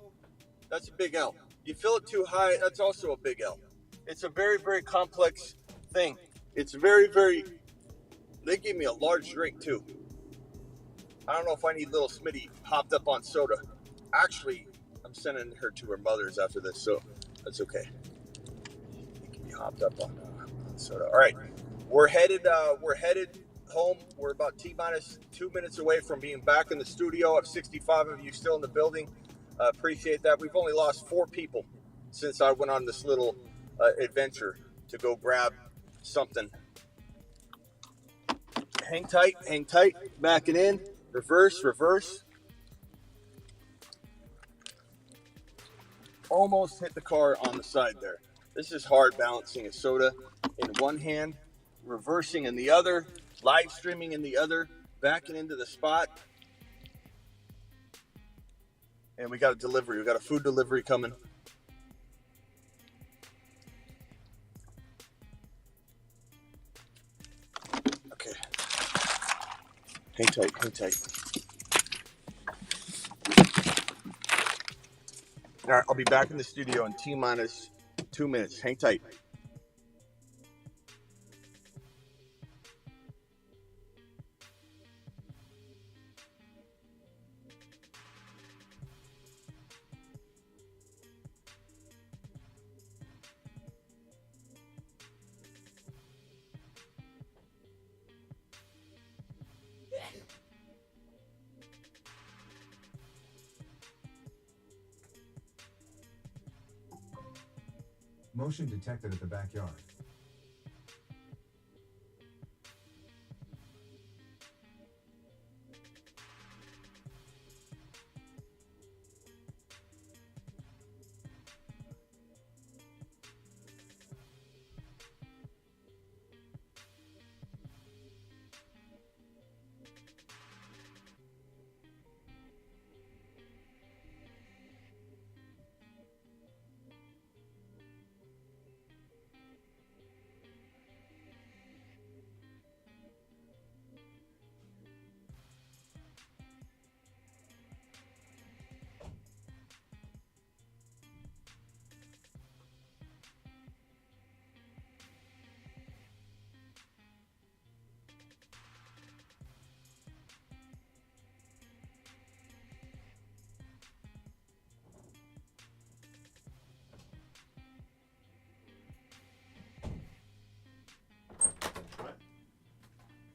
that's a big L. You fill it too high, that's also a big L. It's a very, very complex thing. It's very, very, they gave me a large drink too. I don't know if I need little Smitty hopped up on soda. Actually, I'm sending her to her mother's after this, so that's okay. He can be hopped up on soda. All right, we're headed home. We're about T-minus 2 minutes away from being back in the studio. I have 65 of you still in the building. Appreciate that. We've only lost 4 people since I went on this little adventure to go grab something. Hang tight, backing in, reverse. Almost hit the car on the side there. This is hard balancing a soda in one hand, reversing in the other, live streaming in the other, backing into the spot. And we got a delivery. We got a food delivery coming. Okay. Hang tight. All right, I'll be back in the studio in T-minus 2 minutes. Hang tight. Motion detected at the backyard.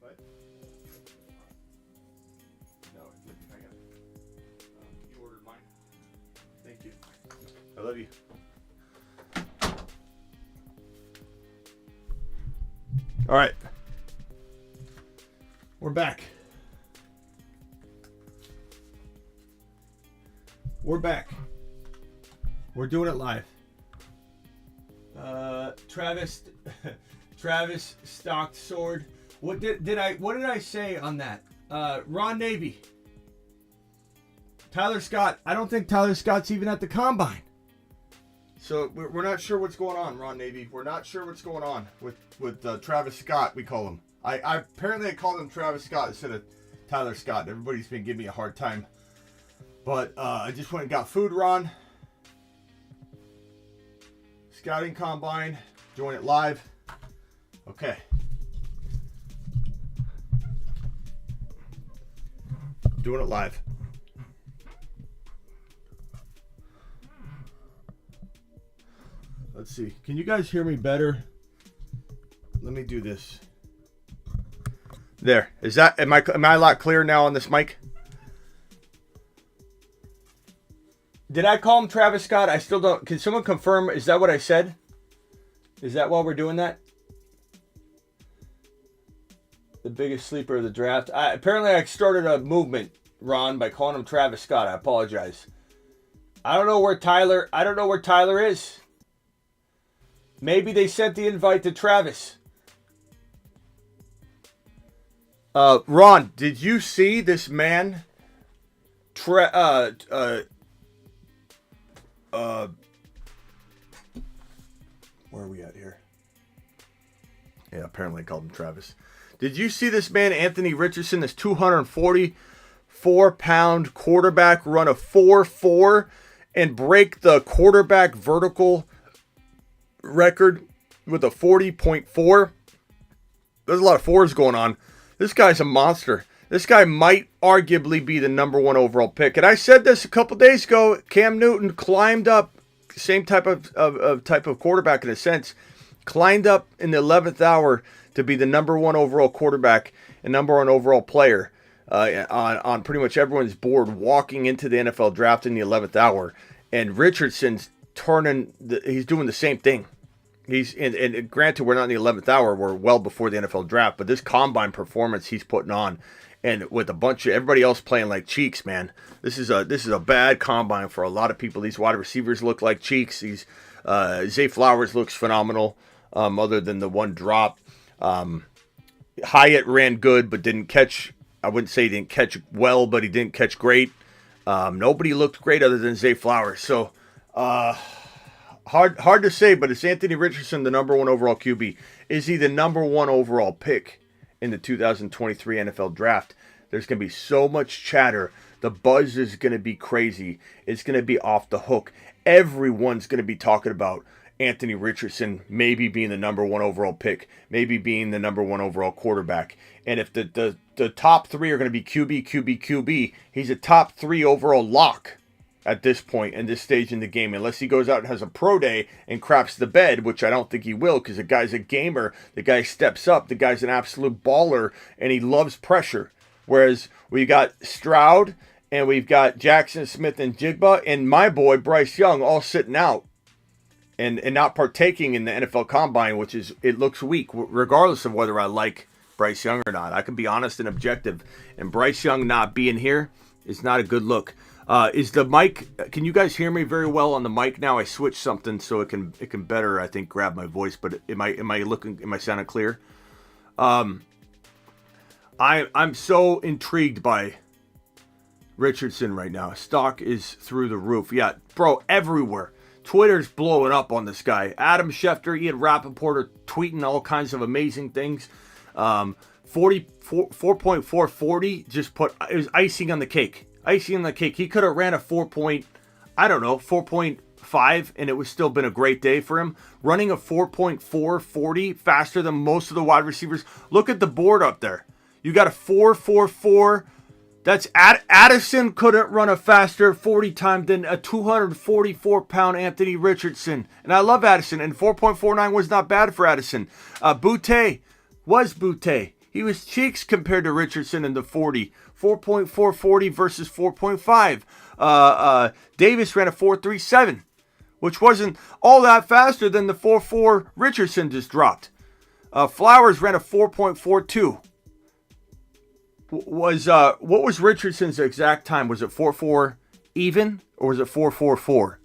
What? No, I got it. You ordered mine. Thank you. I love you. All right. We're back. We're doing it live. Travis stocked sword. What did I say on that? Ron Navy. Tyler Scott. I don't think Tyler Scott's even at the combine. So we're not sure what's going on, Ron Navy. We're not sure what's going on with Travis Scott. We call him. I apparently I called him Travis Scott instead of Tyler Scott. Everybody's been giving me a hard time. But I just went and got food, Ron. Scouting combine. Doing it live. Okay. Doing it live. Let's see. Can you guys hear me better? Let me do this. There. Is that am I a lot clearer now on this mic? Did I call him Travis Scott? I still don't. Can someone confirm? Is that what I said? Is that why we're doing that? The biggest sleeper of the draft. Apparently I started a movement, Ron, by calling him Travis Scott. I apologize. I don't know where Tyler is. Maybe they sent the invite to Travis. Ron, did you see this man? Where are we at here? Yeah, apparently I called him Travis. Did you see this man, Anthony Richardson, this 240 4-pound quarterback run a 4.4 and break the quarterback vertical record with a 40.4. There's a lot of fours going on. This guy's a monster. This guy might arguably be the number 1 overall pick. And I said this a couple days ago. Cam Newton climbed up, same type of quarterback in a sense, climbed up in the 11th hour to be the number 1 overall quarterback and number 1 overall player on pretty much everyone's board walking into the NFL draft in the 11th hour. And Richardson's he's doing the same thing. And granted, we're not in the 11th hour. We're well before the NFL draft. But this combine performance he's putting on, and with a bunch of everybody else playing like cheeks, man. This is a bad combine for a lot of people. These wide receivers look like cheeks. Zay Flowers looks phenomenal, other than the one drop. Hyatt ran good, but didn't catch. I wouldn't say he didn't catch well, but he didn't catch great. Nobody looked great other than Zay Flowers. So, hard to say, but it's Anthony Richardson, the number 1 overall QB. Is he the number 1 overall pick in the 2023 NFL draft? There's going to be so much chatter. The buzz is going to be crazy. It's going to be off the hook. Everyone's going to be talking about Anthony Richardson maybe being the number 1 overall pick, maybe being the number 1 overall quarterback. And if the top 3 are going to be QB, he's a top 3 overall lock at this point in this stage in the game, unless he goes out and has a pro day and craps the bed, which I don't think he will, because the guy's a gamer, the guy steps up, the guy's an absolute baller, and he loves pressure. Whereas we got Stroud and we've got Jackson Smith-Njigba and my boy Bryce Young all sitting out and not partaking in the NFL Combine, which it looks weak, regardless of whether I like Bryce Young or not. I can be honest and objective, and Bryce Young not being here is not a good look. Is the mic? Can you guys hear me very well on the mic now? I switched something so it can better, I think, grab my voice. But am I sounding clear? I'm so intrigued by Richardson right now. Stock is through the roof. Yeah, bro, everywhere. Twitter's blowing up on this guy. Adam Schefter, Ian Rappaport are tweeting all kinds of amazing things. 4.440 just it was icing on the cake. Icing on the cake. He could have ran a 4.5, and it would still been a great day for him. Running a 4.440 faster than most of the wide receivers. Look at the board up there. You got a 4.44. That's Addison couldn't run a faster 40 time than a 244-pound Anthony Richardson. And I love Addison, and 4.49 was not bad for Addison. Boutte was Boutte. He was cheeks compared to Richardson in the 40. 4.440 versus 4.5. Davis ran a 4.37, which wasn't all that faster than the 4.4 Richardson just dropped. Flowers ran a 4.42. What was Richardson's exact time? Was it 4.4 even, or was it 4.44?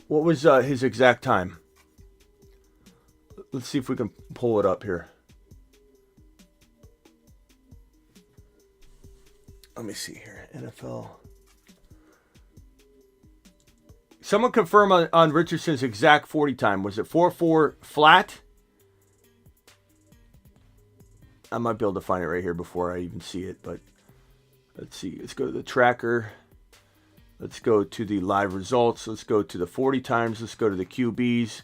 What was his exact time? Let's see if we can pull it up here. Let me see here. NFL. Someone confirm on Richardson's exact 40 time. Was it 4.4 flat? I might be able to find it right here before I even see it, but let's see. Let's go to the tracker. Let's go to the live results. Let's go to the 40 times. Let's go to the QBs.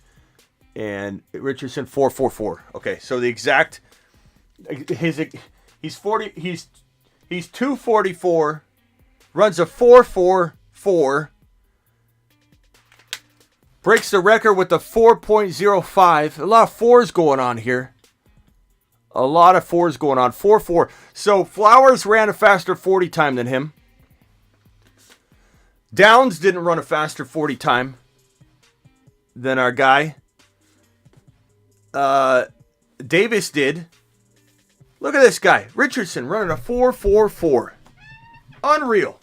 And Richardson 4.44. Okay, so the exact he's 244, runs a 4.44, breaks the record with a 4.05. A lot of fours going on here. A lot of fours going on. 4.4. So Flowers ran a faster 40 time than him. Downs didn't run a faster 40 time than our guy. Davis did. Look at this guy. Richardson running a 4.44. Unreal.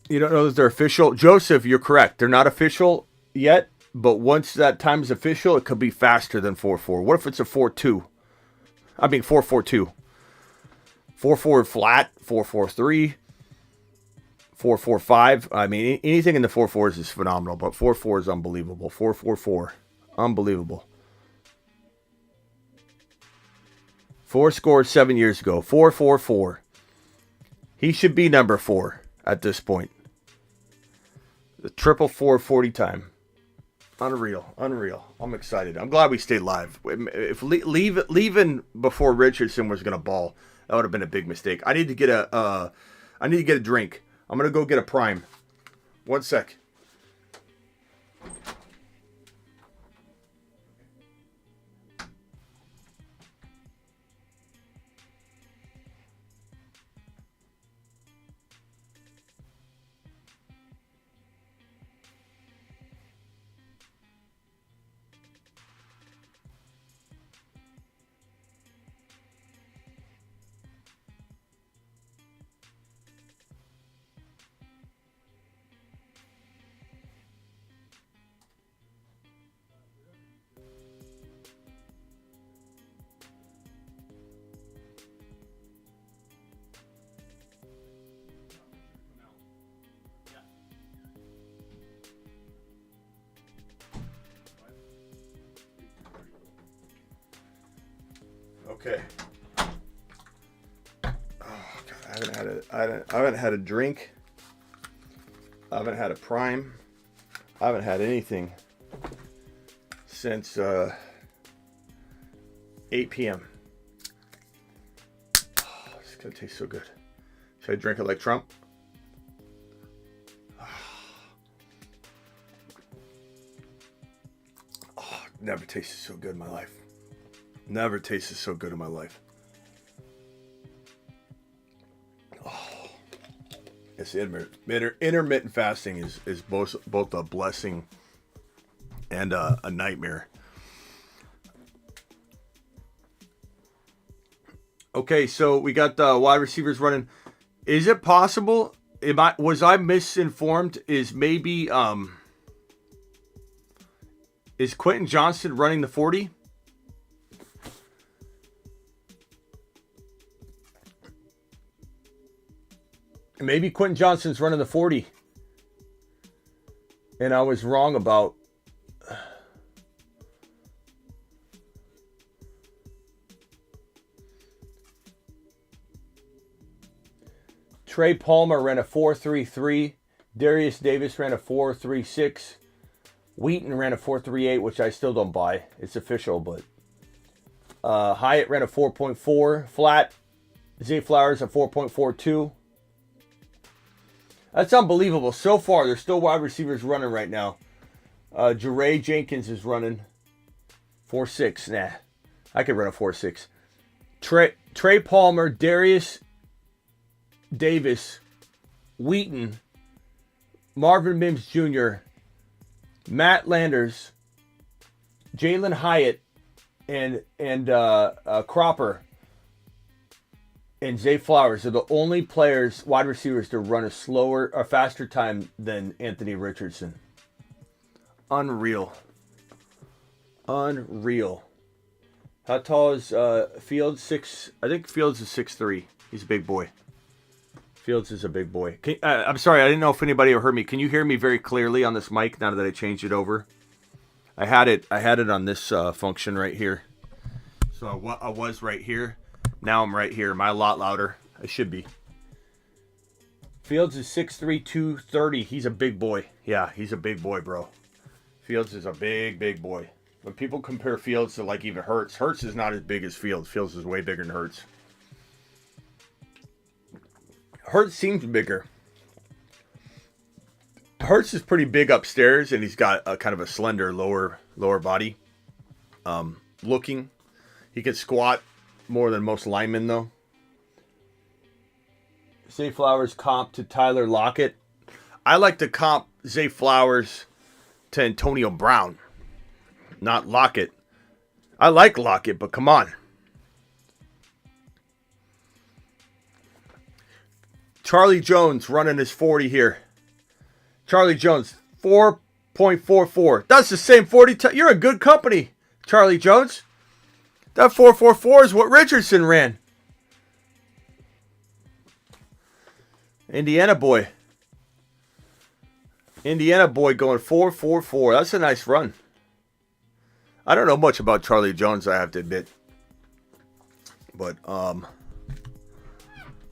You don't know that they're official? Joseph, you're correct. They're not official yet, but once that time is official, it could be faster than 4.4. What if it's a 4.2? I mean 4.42. 4.4 flat, 4.43, 4.45. I mean, anything in the 4.4s is phenomenal, but 4.4 is unbelievable. 4.44. Unbelievable. 4 7 years ago. 444. He should be number 4 at this point. The triple 440 time. Unreal. I'm excited. I'm glad we stayed live. If leaving before Richardson was gonna ball, that would have been a big mistake. I need to get a drink. I'm gonna go get a prime. 1 sec. Okay. Oh God, I haven't had a drink. I haven't had a prime. I haven't had anything since 8 p.m. Oh, it's gonna taste so good. Should I drink it like Trump? Oh, never tasted so good in my life. Never tasted so good in my life. Oh, it's intermittent fasting is both a blessing and a nightmare. Okay, so we got the wide receivers running. Is it possible? Was I misinformed? Is maybe is Quentin Johnston running the 40? Maybe Quentin Johnston's running the 40. And I was wrong about... Trey Palmer ran a 4.33. Darius Davis ran a 4.36. Wheaton ran a 4.38, which I still don't buy. It's official, but... Hyatt ran a 4.4 flat. Zay Flowers a 4.42. That's unbelievable. So far, there's still wide receivers running right now. Jeray Jenkins is running 4.6. Nah, I could run a 4.6. Trey Palmer, Darius Davis, Wheaton, Marvin Mims Jr., Matt Landers, Jalen Hyatt, and Cropper and Zay Flowers are the only players, wide receivers, to run a faster time than Anthony Richardson. Unreal. How tall is Fields? I think Fields is 6'3". He's a big boy. Fields is a big boy. I'm sorry, I didn't know if anybody heard me. Can you hear me very clearly on this mic now that I changed it over? I had it on this function right here. So I was right here. Now I'm right here. Am I a lot louder? I should be. Fields is 6'3", 230. He's a big boy. Yeah, he's a big boy, bro. Fields is a big boy. When people compare Fields to like even Hurts is not as big as Fields. Fields is way bigger than Hurts. Hurts seems bigger. Hurts is pretty big upstairs, and he's got a kind of a slender lower body. Looking, he can squat more than most linemen, though. Zay Flowers comp to Tyler Lockett. I like to comp Zay Flowers to Antonio Brown, not Lockett. I like Lockett, but come on. Charlie Jones running his 40 here. Charlie Jones, 4.44. That's the same 40. You're in good company, Charlie Jones. That 4.44 is what Richardson ran. Indiana boy going 4.44. That's a nice run. I don't know much about Charlie Jones, I have to admit. But,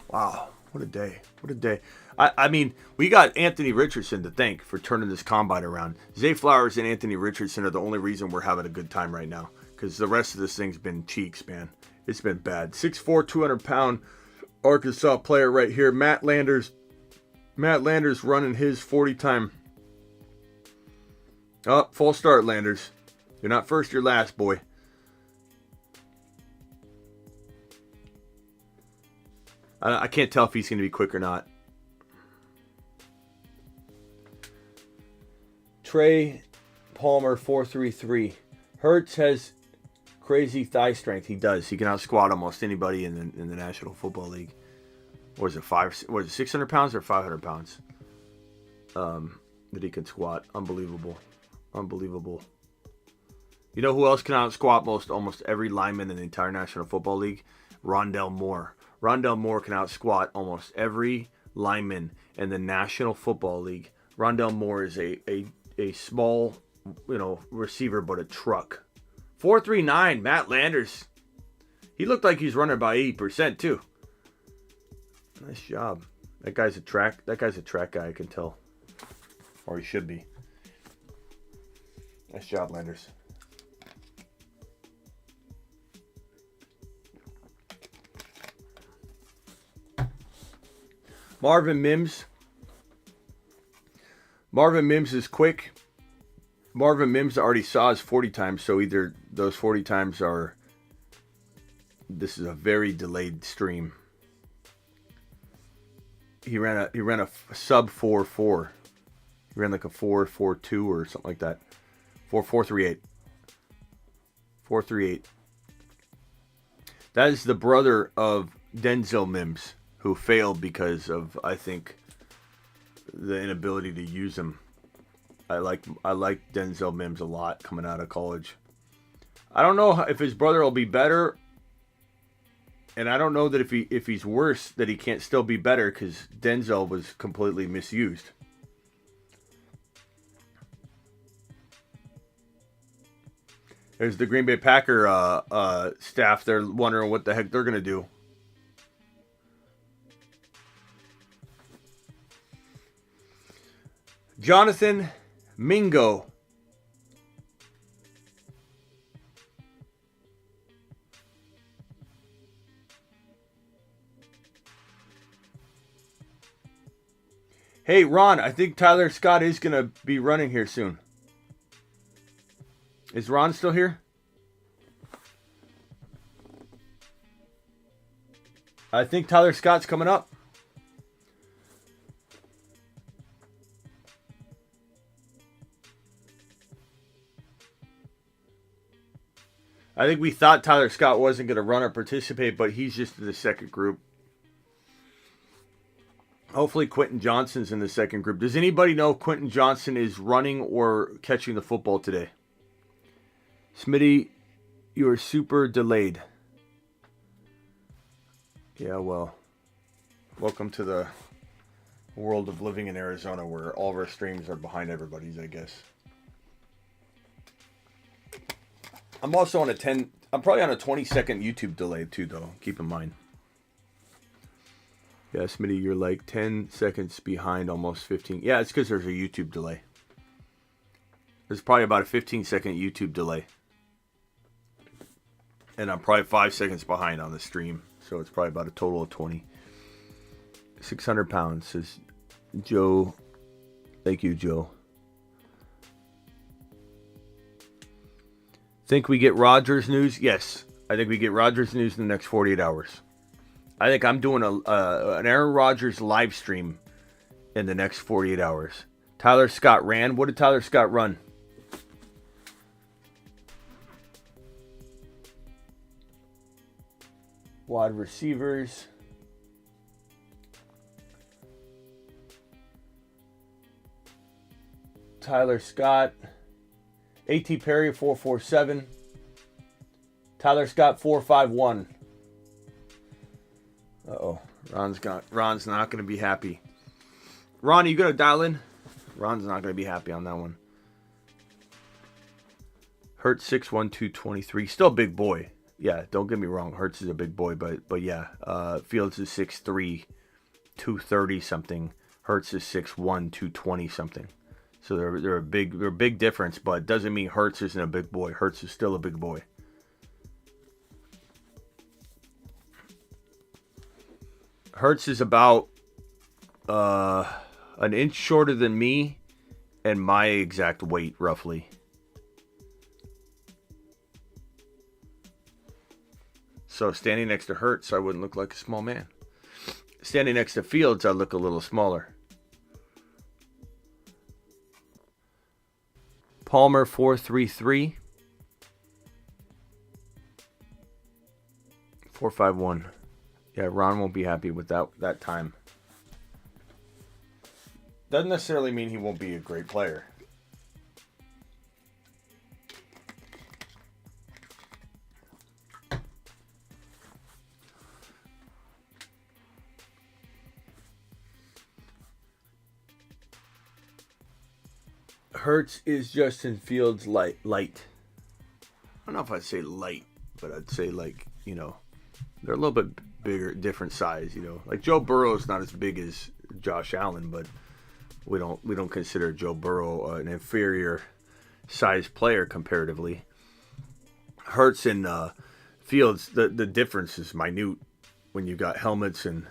wow, what a day. What a day. I mean, we got Anthony Richardson to thank for turning this combine around. Zay Flowers and Anthony Richardson are the only reason we're having a good time right now. Because the rest of this thing's been cheeks, man. It's been bad. 6'4", 200-pound Arkansas player right here. Matt Landers running his 40 time. Oh, false start, Landers. You're not first, you're last, boy. I can't tell if he's going to be quick or not. Trey Palmer, 4.33. Hurts has crazy thigh strength. He does. He can out squat almost anybody in the National Football League. What is it, 600 pounds or 500 pounds? That he can squat. Unbelievable. Unbelievable. You know who else can out squat almost every lineman in the entire National Football League? Rondell Moore. Rondell Moore can out squat almost every lineman in the National Football League. Rondell Moore is a small, receiver, but a truck. 4.39, Matt Landers. He looked like he's running about 80% too. Nice job. That guy's a track guy, I can tell. Or he should be. Nice job, Landers. Marvin Mims. Marvin Mims is quick. Marvin Mims already saw his 40 times, so either those 40 times are... This is a very delayed stream. He ran a sub 4.4. He ran like a 4.42 or something like that. 4.38. 4.38. That is the brother of Denzel Mims, who failed because of, I think, the inability to use him. I like Denzel Mims a lot coming out of college. I don't know if his brother will be better, and I don't know that if he's worse that he can't still be better because Denzel was completely misused. There's the Green Bay Packer staff. They're wondering what the heck they're going to do. Jonathan Mingo. Hey, Ron, I think Tyler Scott is going to be running here soon. Is Ron still here? I think Tyler Scott's coming up. I think we thought Tyler Scott wasn't going to run or participate, but he's just in the second group. Hopefully Quentin Johnson's in the second group. Does anybody know if Quentin Johnson is running or catching the football today? Smitty, you are super delayed. Yeah, well, welcome to the world of living in Arizona where all of our streams are behind everybody's, I guess. I'm also on I'm probably on a 20-second YouTube delay too, though. Keep in mind. Yeah, Smitty, you're like 10 seconds behind, almost 15. Yeah, it's because there's a YouTube delay. There's probably about a 15-second YouTube delay. And I'm probably 5 seconds behind on the stream. So it's probably about a total of 20. 600 pounds, says Joe. Thank you, Joe. Think we get Rodgers news? Yes. I think we get Rodgers news in the next 48 hours. I think I'm doing an Aaron Rodgers live stream in the next 48 hours. Tyler Scott ran. What did Tyler Scott run? Wide receivers. Tyler Scott. A.T. Perry 4.47. Tyler Scott 4.51. Uh-oh. Ron's not going to be happy. Ron, are you going to dial in? Ron's not going to be happy on that one. Hurt 6'1", 223. Still a big boy. Yeah, don't get me wrong. Hurts is a big boy, but yeah, Fields is 6'3", 230 something. Hurts is 6'1", 220 something. So they're a big difference, but it doesn't mean Hurts isn't a big boy. Hurts is still a big boy. Hurts is about an inch shorter than me and my exact weight, roughly. So standing next to Hurts, I wouldn't look like a small man. Standing next to Fields, I look a little smaller. Palmer 433. 451. Yeah, Ron won't be happy with that time. Doesn't necessarily mean he won't be a great player. Hurts is Justin Fields light. I don't know if I'd say light, but I'd say they're a little bit bigger, different size. Like Joe Burrow's not as big as Josh Allen, but we don't consider Joe Burrow an inferior size player comparatively. Hurts and Fields, the difference is minute when you got helmets and.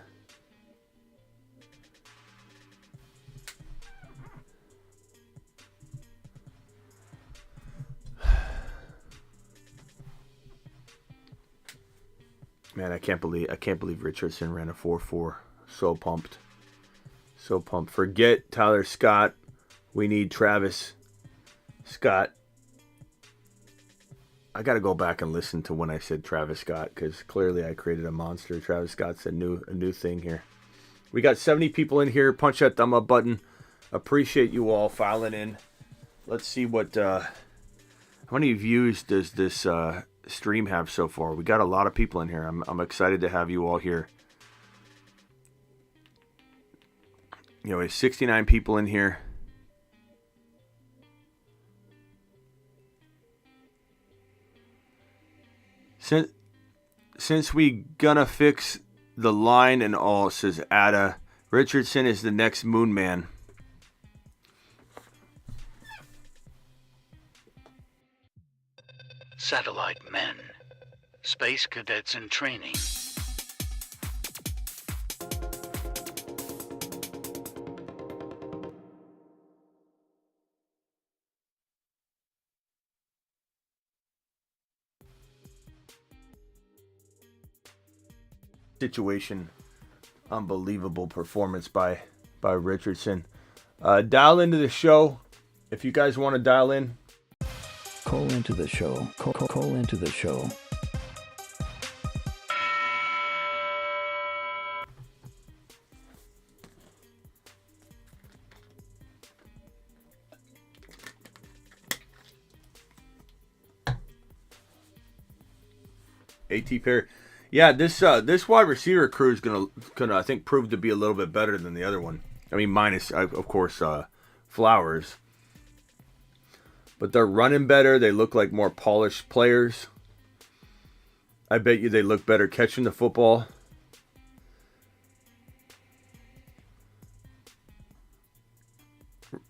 Man, I can't believe Richardson ran a 4.4. So pumped. Forget Tyler Scott. We need Travis Scott. I got to go back and listen to when I said Travis Scott, because clearly I created a monster. Travis Scott's a new thing here. We got 70 people in here. Punch that thumb up button. Appreciate you all filing in. Let's see what how many views does this stream have so far. We got a lot of people in here. I'm excited to have you all here. We have 69 people in here. Since we gonna fix the line and all, says Ada, Richardson is the next moon man. Satellite men. Space cadets in training. Situation. Unbelievable performance by Richardson. Dial into the show if you guys want to dial in. Call into the show. Call into the show. A.T. Perry. Yeah, this wide receiver crew is gonna I think prove to be a little bit better than the other one. I mean, minus of course Flowers. But they're running better. They look like more polished players. I bet you they look better catching the football.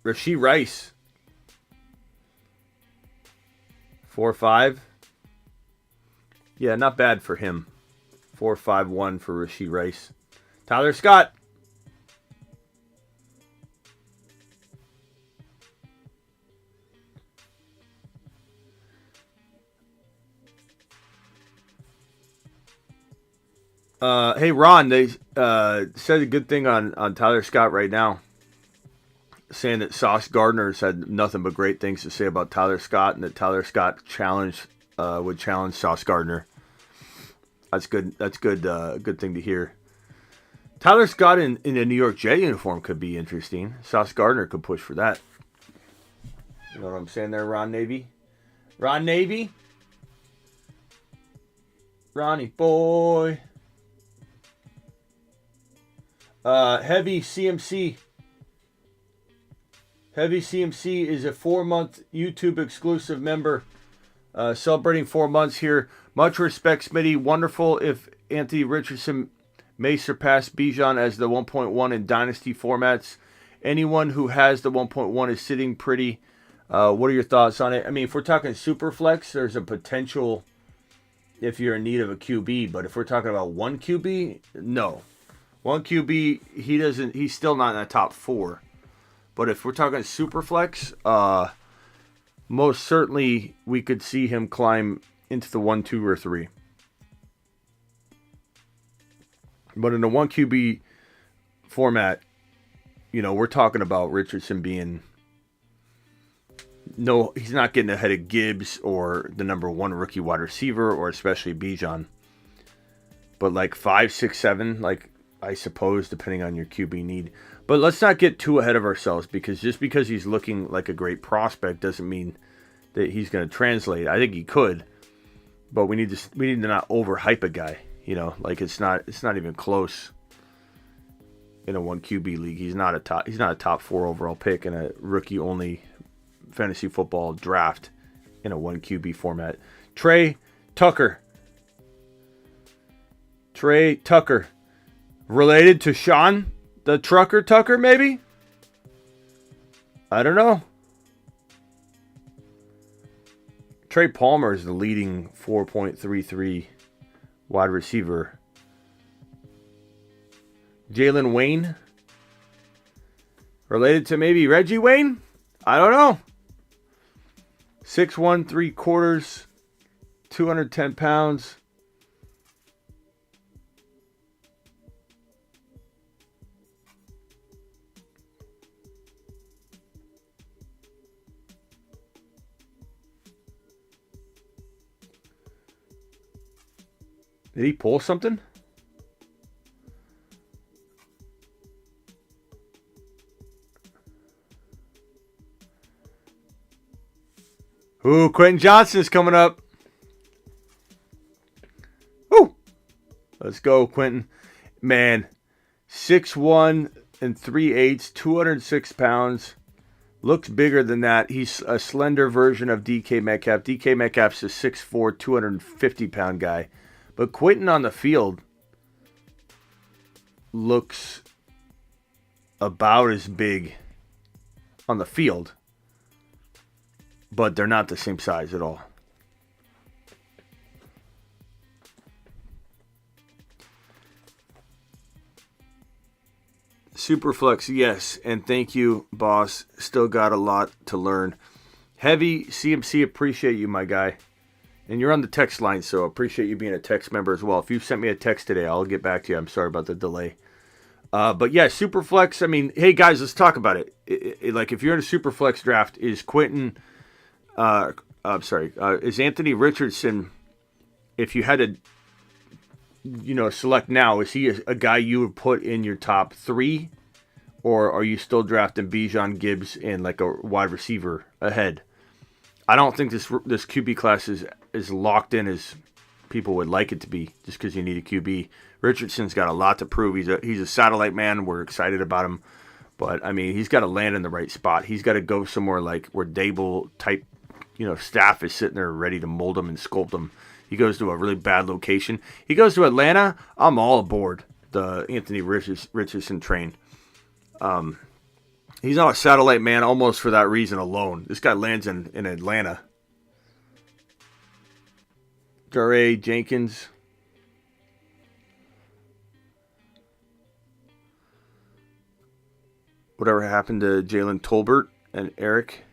Rashee Rice. 4.5. Yeah, not bad for him. 4.51 for Rashee Rice. Tyler Scott. Hey Ron, they said a good thing on Tyler Scott right now, saying that Sauce Gardner's had nothing but great things to say about Tyler Scott, and that Tyler Scott would challenge Sauce Gardner. That's good. That's good. Good thing to hear. Tyler Scott in a New York Jet uniform could be interesting. Sauce Gardner could push for that. You know what I'm saying there, Ron Navy? Ron Navy? Ronnie boy. Heavy CMC. Heavy CMC is a 4-month YouTube exclusive member. Celebrating 4 months here. Much respect, Smitty. Wonderful if Anthony Richardson may surpass Bijan as the 1.1 in dynasty formats. Anyone who has the 1.1 is sitting pretty. What are your thoughts on it? I mean, if we're talking super flex, there's a potential if you're in need of a QB. But if we're talking about one QB, no. One QB, he's still not in the top 4. But if we're talking super flex, most certainly we could see him climb into the 1, 2, or 3. But in a 1 QB format, we're talking about Richardson being he's not getting ahead of Gibbs or the number 1 rookie wide receiver, or especially Bijan. But like 5, 6, 7, like I suppose, depending on your QB need. But let's not get too ahead of ourselves, because just because he's looking like a great prospect doesn't mean that he's going to translate. I think he could, but we need to not overhype a guy. Like it's not even close. In a 1 QB league, he's not a top 4 overall pick in a rookie only fantasy football draft in a 1 QB format. Trey Tucker, related to Sean the Trucker Tucker, maybe? I don't know. Trey Palmer is the leading 4.33 wide receiver. Jalen Wayne, related to maybe Reggie Wayne? I don't know. 6'1", 3/4, 210 pounds. Did he pull something? Ooh, Quentin Johnston's coming up. Woo! Let's go, Quentin. Man, 6'1" and 3/8, 206 pounds. Looks bigger than that. He's a slender version of DK Metcalf. DK Metcalf's a 6'4", 250-pound guy. But Quentin on the field looks about as big on the field, but they're not the same size at all. Superflex, yes, and thank you, boss. Still got a lot to learn. Heavy CMC, appreciate you, my guy. And you're on the text line, so appreciate you being a text member as well. If you sent me a text today, I'll get back to you. I'm sorry about the delay. But yeah, Superflex, I mean, hey guys, let's talk about it. Like if you're in a Superflex draft, is Quentin, is Anthony Richardson, if you had to, select now, is he a guy you would put in your top 3? Or are you still drafting Bijan, Gibbs, and like a wide receiver ahead? I don't think this QB class is as locked in as people would like it to be, just because you need a QB. Richardson's got a lot to prove. He's a satellite man. We're excited about him, but I mean, he's got to land in the right spot. He's got to go somewhere like where Dable type, staff is sitting there ready to mold him and sculpt him. He goes to a really bad location. He goes to Atlanta. I'm all aboard the Anthony Richardson train. He's not a satellite man almost for that reason alone. This guy lands in Atlanta. Jaray Jenkins. Whatever happened to Jalen Tolbert and Eric?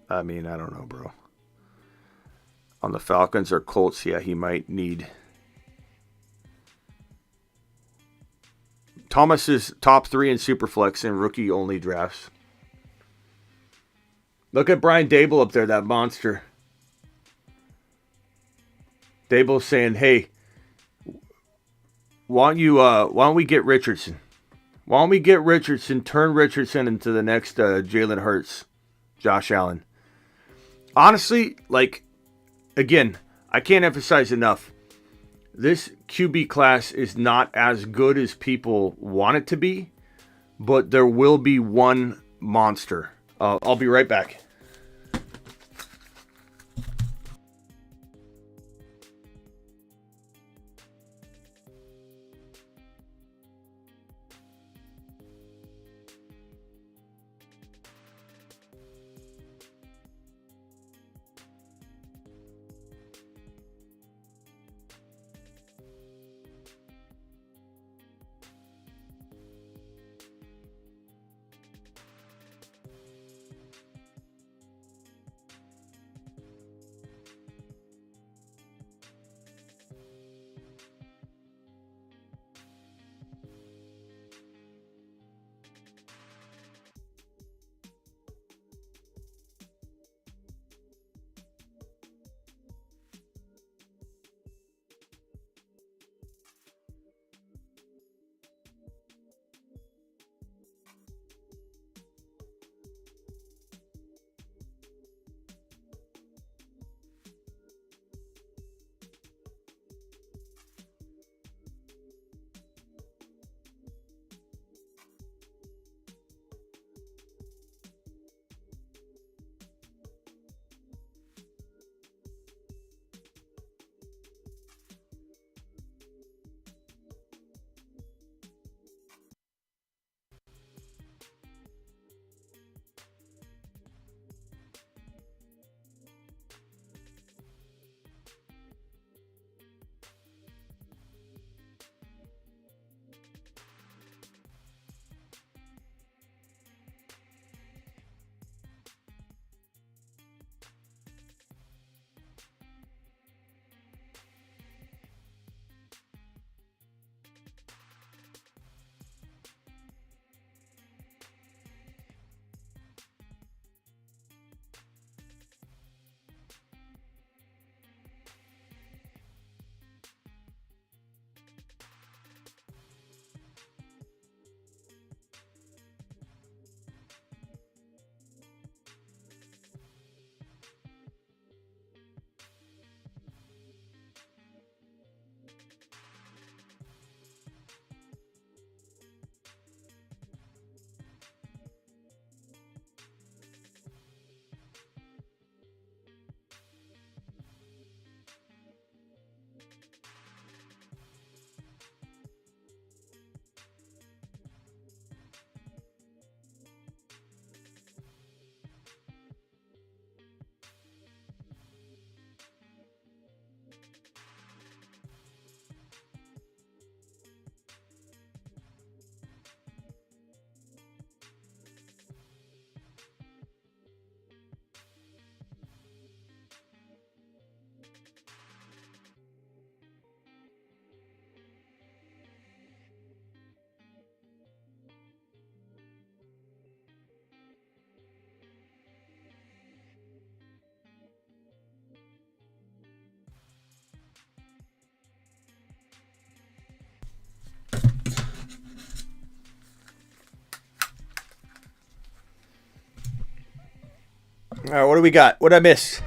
I mean, I don't know, bro. On the Falcons or Colts, yeah, he might need. Thomas is top 3 in Superflex in rookie-only drafts. Look at Brian Dable up there, that monster. Dable's saying, hey, why don't we get Richardson? Why don't we get Richardson, turn Richardson into the next Jalen Hurts, Josh Allen? Honestly, again, I can't emphasize enough. This QB class is not as good as people want it to be, but there will be one monster. I'll be right back. All right, what do we got? What did I miss?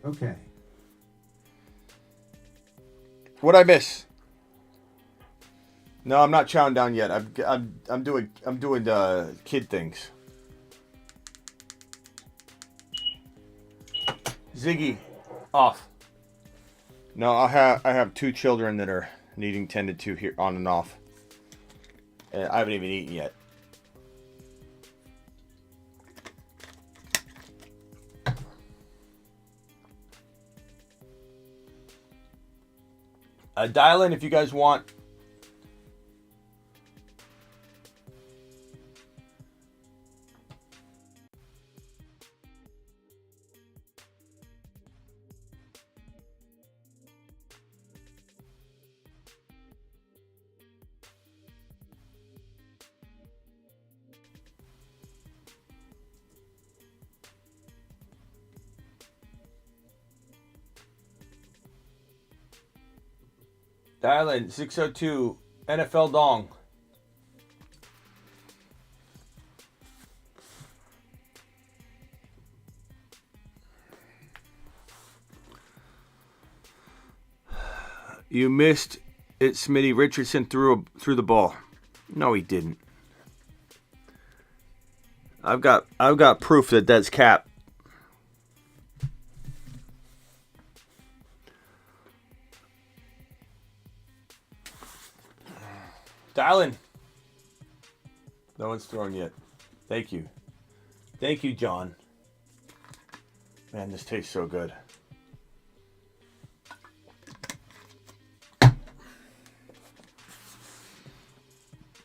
Okay. What'd I miss? No, I'm not chowing down yet. I'm doing kid things. Ziggy, off. No, I have 2 children that are needing tended to here on and off. I haven't even eaten yet. Dial in if you guys want. Dial in 602 NFL Dong. You missed it, Smitty. Richardson threw the ball. No, he didn't. I've got proof that that's cap. Dial in. No one's thrown yet. Thank you. Thank you, John. Man, this tastes so good.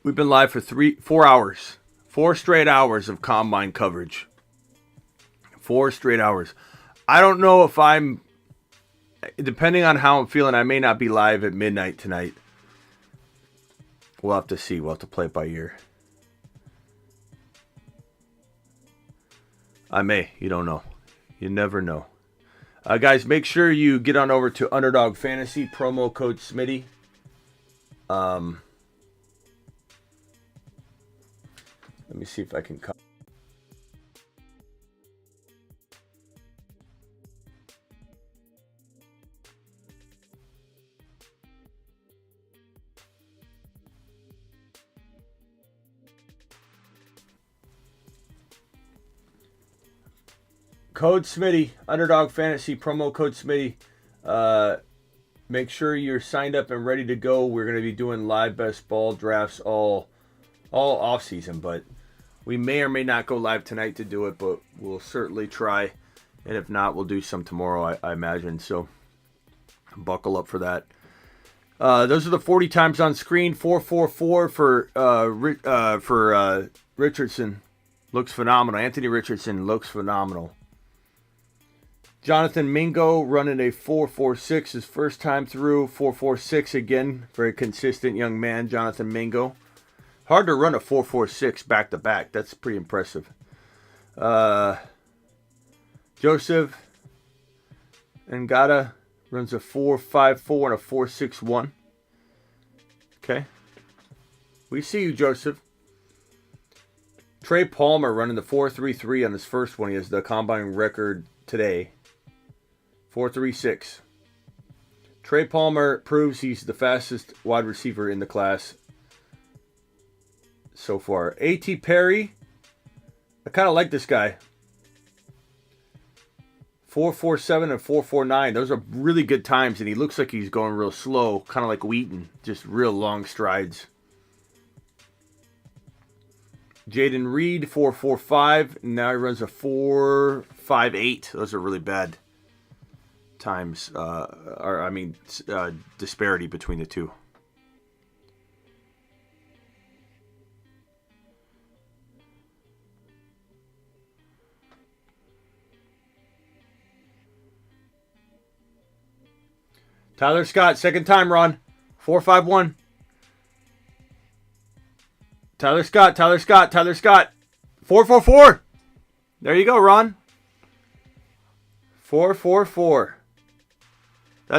We've been live for 4 hours. 4 straight hours of combine coverage. 4 straight hours. I don't know if I'm, depending on how I'm feeling, I may not be live at midnight tonight. We'll have to see. We'll have to play it by ear. I may. You don't know. You never know. Guys, make sure you get on over to Underdog Fantasy. Promo code Smitty. Let me see if I can cut. Code Smitty, Underdog Fantasy, promo code Smitty. Make sure you're signed up and ready to go. We're going to be doing live best ball drafts all off season, but we may or may not go live tonight to do it, but we'll certainly try. And if not, we'll do some tomorrow, I imagine. So buckle up for that. Those are the 40 times on screen. 444 for Richardson. Looks phenomenal. Anthony Richardson looks phenomenal. Jonathan Mingo running a 4.46 his first time through. 4.46 again. Very consistent young man, Jonathan Mingo. Hard to run a 4.46 back to back. That's pretty impressive. Joseph Ngata runs a 4.54 and a 4.61. Okay. We see you, Joseph. Trey Palmer running the 4.33 on his first one. He has the combine record today. 4.36. Trey Palmer proves he's the fastest wide receiver in the class so far. A.T. Perry, I kind of like this guy. 4.47 and 4.49. Those are really good times, and he looks like he's going real slow, kind of like Wheaton, just real long strides. Jaden Reed, 4.45. Now he runs a 4.58. Those are really bad times, disparity between the two. Tyler Scott, second time run, 4.51. Tyler Scott. 444. There you go, Ron. 444.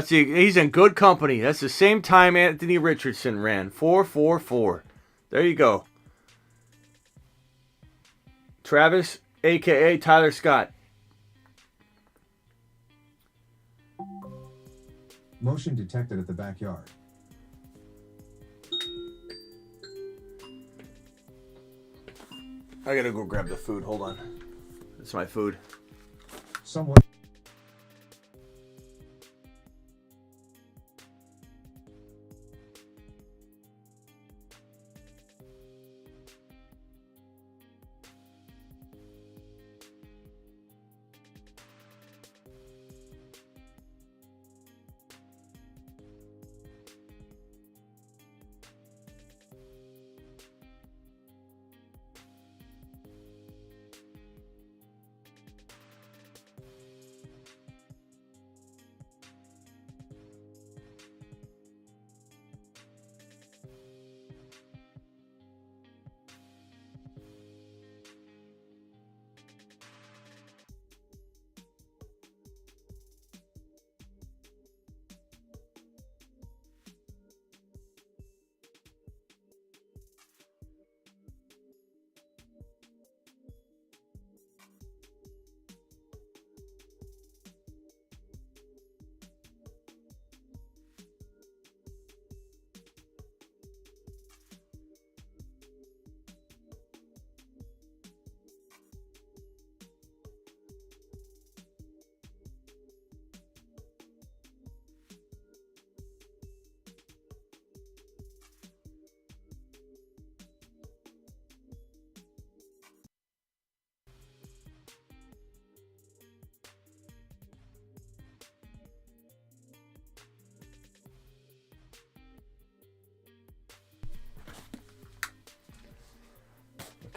He's in good company. That's the same time Anthony Richardson ran. 444. There you go. Travis, a.k.a. Tyler Scott. Motion detected at the backyard. I gotta go grab the food. Hold on. That's my food. Someone.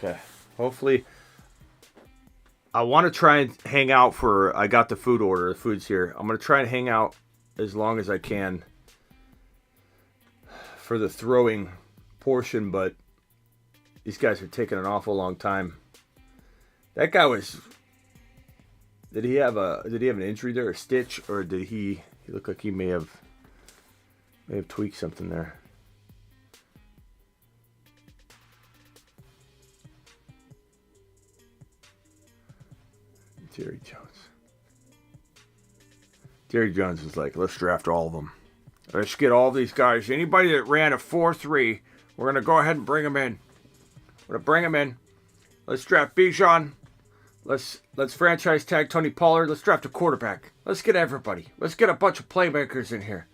Okay. Hopefully, I want to try and hang out for. I got the food order. The food's here. I'm gonna try and hang out as long as I can for the throwing portion, but these guys are taking an awful long time. That guy was. Did he have an injury there, a stitch, or did he looked like he may have tweaked something there? Jerry Jones was like, let's draft all of them. Let's get all these guys. Anybody that ran a 4.3, we're going to go ahead and bring them in. We're going to bring them in. Let's draft Bijan. Let's franchise tag Tony Pollard. Let's draft a quarterback. Let's get everybody. Let's get a bunch of playmakers in here.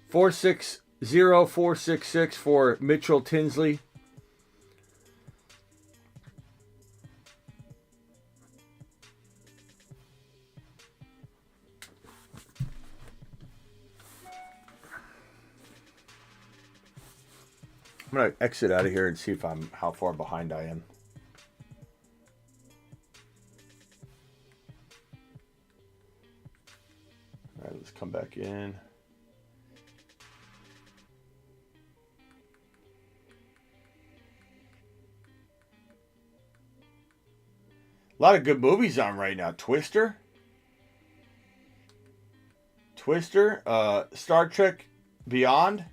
460, 466 for Mitchell Tinsley. I'm going to exit out of here and see how far behind I am. All right, let's come back in. A lot of good movies on right now. Twister, Star Trek Beyond.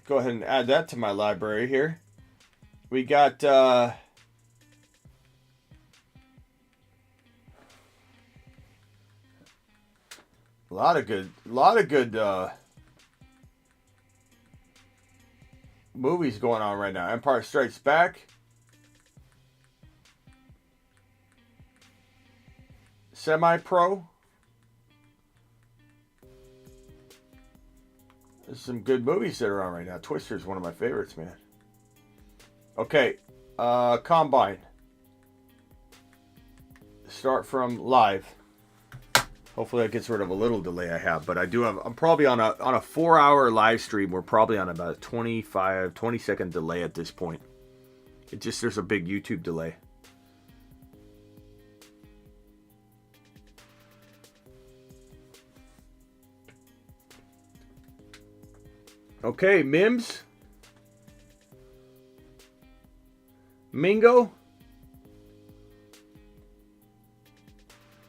Go ahead and add that to my library here. We got a lot of good movies going on right now. Empire Strikes Back, Semi-Pro. There's some good movies that are on right now. Twister is one of my favorites, man. Okay, Combine. Start from live. Hopefully that gets rid of a little delay I have, but I'm probably on a 4-hour live stream. We're probably on about a 20 second delay at this point. There's a big YouTube delay. Okay, Mims. Mingo?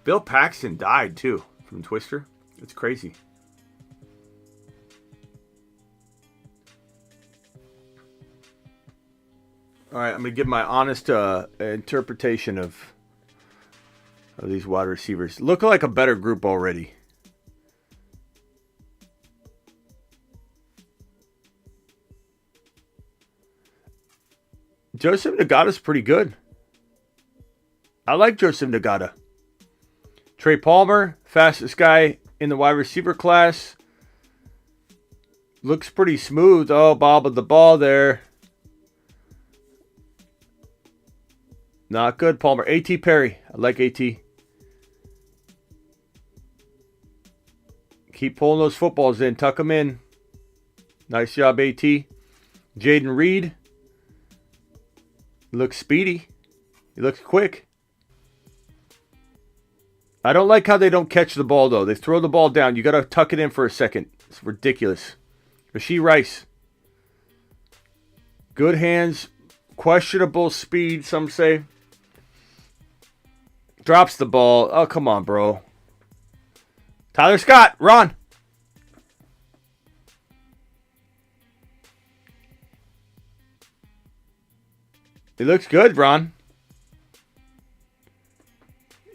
Bill Paxton died, too, from Twister. It's crazy. All right, I'm going to give my honest interpretation of these wide receivers. Look like a better group already. Joseph Nagata's pretty good. I like Joseph Nagata. Trey Palmer, fastest guy in the wide receiver class. Looks pretty smooth. Oh, bobbled the ball there. Not good, Palmer. A.T. Perry. I like A.T. Keep pulling those footballs in. Tuck them in. Nice job, A.T. Jaden Reed. Looks speedy. He looks quick. I don't like how they don't catch the ball, though. They throw the ball down. You got to tuck it in for a second. It's ridiculous. Rashee Rice. Good hands. Questionable speed, some say. Drops the ball. Oh, come on, bro. Tyler Scott, Ron. He looks good, Ron.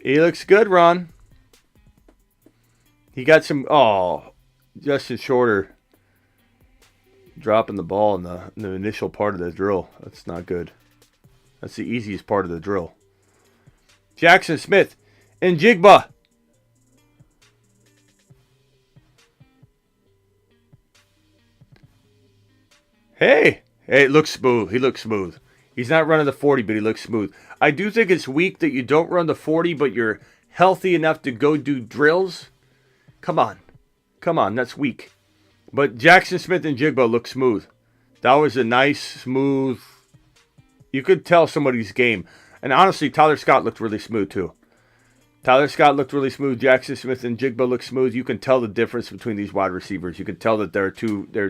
He looks good, Ron. He got some... Oh, Justin Shorter dropping the ball in the initial part of the drill. That's not good. That's the easiest part of the drill. Jackson Smith-Njigba. Hey, it looks smooth. He looks smooth. He's not running the 40, but he looks smooth. I do think it's weak that you don't run the 40, but you're healthy enough to go do drills. Come on. Come on, that's weak. But Jackson Smith-Njigba looks smooth. That was a nice, smooth... You could tell somebody's game. And honestly, Tyler Scott looked really smooth too. Tyler Scott looked really smooth. Jackson Smith-Njigba looked smooth. You can tell the difference between these wide receivers. You can tell that there are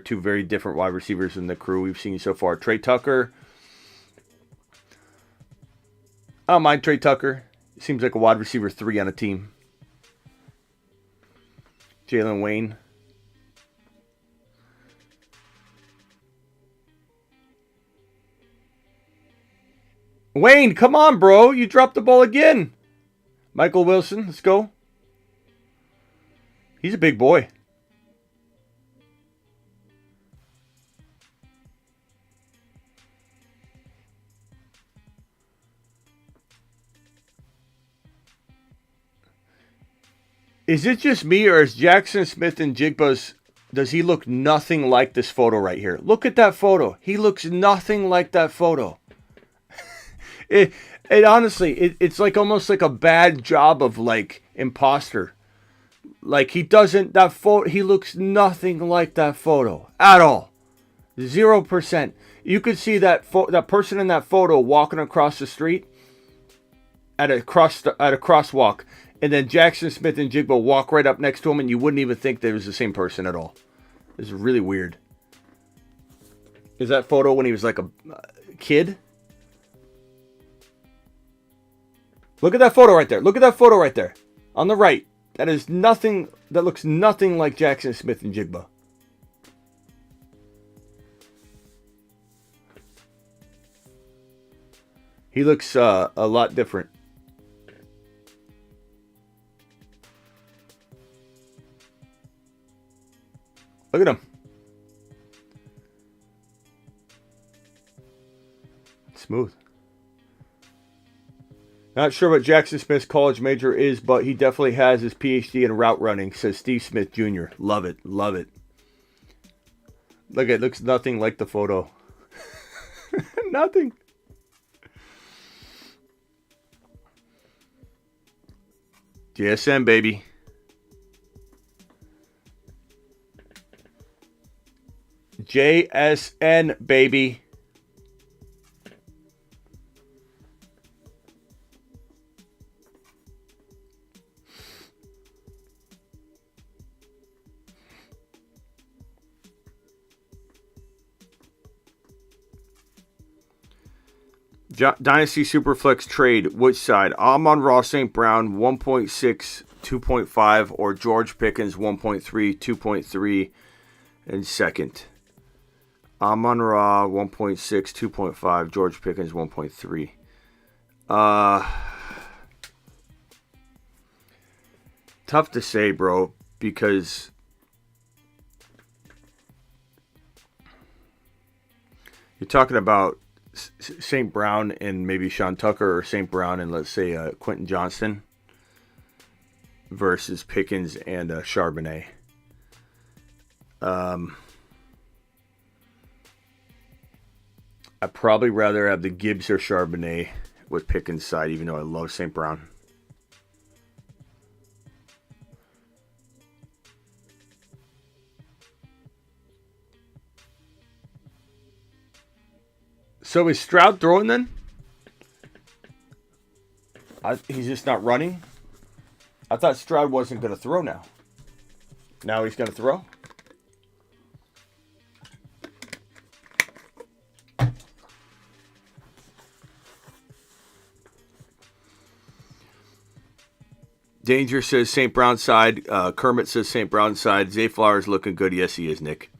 two very different wide receivers in the crew we've seen so far. Trey Tucker. I don't mind Trey Tucker. Seems like a wide receiver 3 on a team. Jalen Wayne. Wayne, come on, bro. You dropped the ball again. Michael Wilson, let's go. He's a big boy. Is it just me, or is Jackson Smith-Njigba's... Does he look nothing like this photo right here? Look at that photo. He looks nothing like that photo. It honestly, it's like almost like a bad job of like imposter. Like he doesn't, that photo, he looks nothing like that photo at all. 0%. You could see that that person in that photo walking across the street at a crosswalk, and then Jackson Smith-Njigba walk right up next to him, and you wouldn't even think they was the same person at all. It's really weird. Is that photo when he was like a kid? Look at that photo right there. Look at that photo right there. On the right. That is nothing. That looks nothing like Jackson Smith-Njigba. He looks a lot different. Look at him. Smooth. Not sure what Jackson Smith's college major is, but he definitely has his PhD in route running, says Steve Smith Jr. Love it. Love it. Look, it looks nothing like the photo. Nothing. JSN, baby. JSN, baby. Dynasty Superflex trade, which side? Amon-Ra St. Brown 1.6, 2.5, or George Pickens 1.3, 2.3 in second. Amon-Ra 1.6, 2.5, George Pickens 1.3. Tough to say, bro, because you're talking about St. Brown and maybe Sean Tucker, or St. Brown and, let's say, Quentin Johnston versus Pickens and Charbonnet. I'd probably rather have the Gibbs or Charbonnet with Pickens' side, even though I love St. Brown. So is Stroud throwing then? He's just not running? I thought Stroud wasn't going to throw now. Now he's going to throw? Danger says St. Brown side. Kermit says St. Brown side. Zay Flowers looking good. Yes, he is, Nick.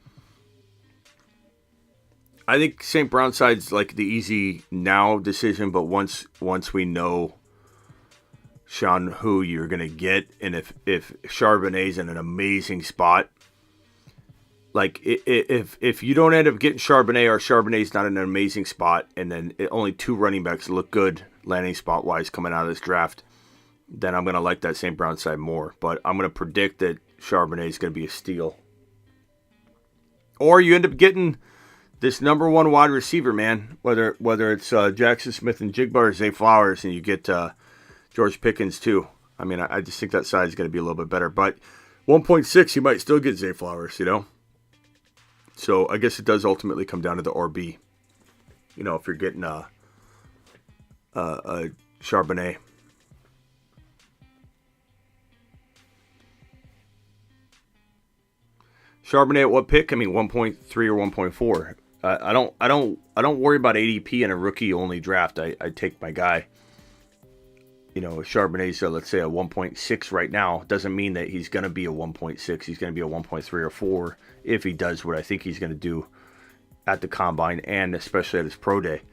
I think St. Brown side's like the easy now decision, but once we know, Sean, who you're gonna get, and if Charbonnet's in an amazing spot, like if you don't end up getting Charbonnet, or Charbonnet's not in an amazing spot, and then only 2 running backs look good landing spot wise coming out of this draft, then I'm gonna like that St. Brown side more. But I'm gonna predict that Charbonnet is gonna be a steal, or you end up getting this number 1 wide receiver, man, whether it's Jackson Smith-Njigba or Zay Flowers, and you get George Pickens too. I mean, I just think that side is going to be a little bit better. But 1.6, you might still get Zay Flowers, you know? So I guess it does ultimately come down to the RB. You know, if you're getting a Charbonnet. Charbonnet at what pick? I mean, 1.3 or 1.4. I don't worry about ADP in a rookie only draft. I take my guy. You know, Charbonnet's let's say a 1.6 right now. Doesn't mean that he's going to be a 1.6. He's going to be a 1.3 or 4 if he does what I think he's going to do at the combine and especially at his pro day.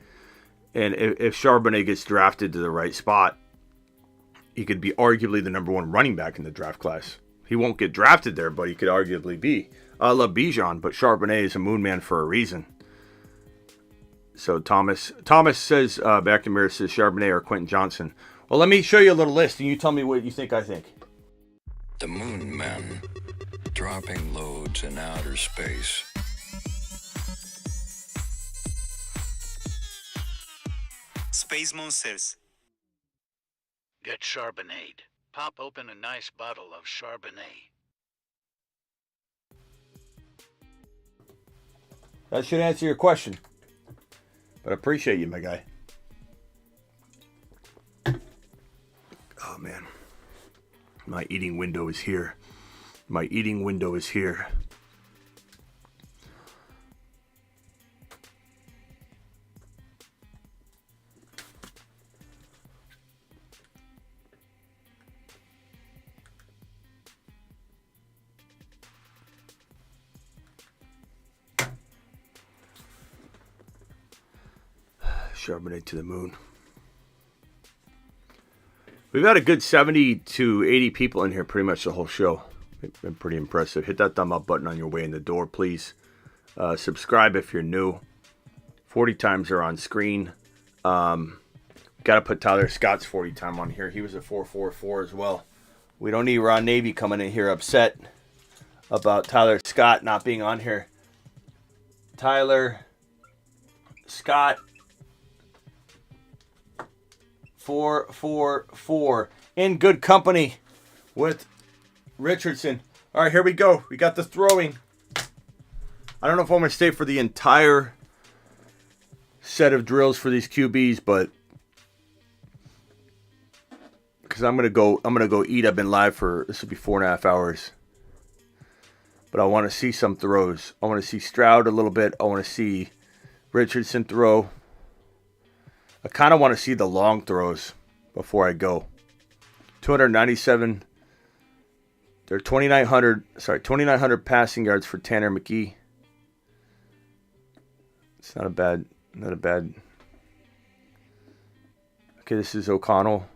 And if Charbonnet gets drafted to the right spot, he could be arguably the number 1 running back in the draft class. He won't get drafted there, but he could arguably be. I love Bijan, but Charbonnet is a moon man for a reason. So Thomas says, back to Mirror says Charbonnet or Quentin Johnson. Well, let me show you a little list, and you tell me what you think I think. The Moon Men, dropping loads in outer space. Space Monsters. Get Charbonnet. Pop open a nice bottle of Charbonnet. That should answer your question. But I appreciate you, my guy. Oh, man. My eating window is here. My eating window is here. Charbonnet to the moon. We've had a good 70 to 80 people in here pretty much the whole show. It's been pretty impressive. Hit that thumb up button on your way in the door, please. Subscribe if you're new. 40 times are on screen. Got to put Tyler Scott's 40 time on here. He was a 4.44 as well. We don't need Ron Navy coming in here upset about Tyler Scott not being on here. Tyler Scott 4.44 in good company with Richardson. All right, here we go. We got the throwing. I don't know if I'm going to stay for the entire set of drills for these QBs, but because I'm gonna go eat. I've been live for this will be 4.5 hours, but I want to see some throws. I want to see Stroud a little bit. I want to see Richardson throw. I kind of want to see the long throws before I go. 297. They're 2,900 passing yards for Tanner McGee. It's not a bad. Okay, this is O'Connell.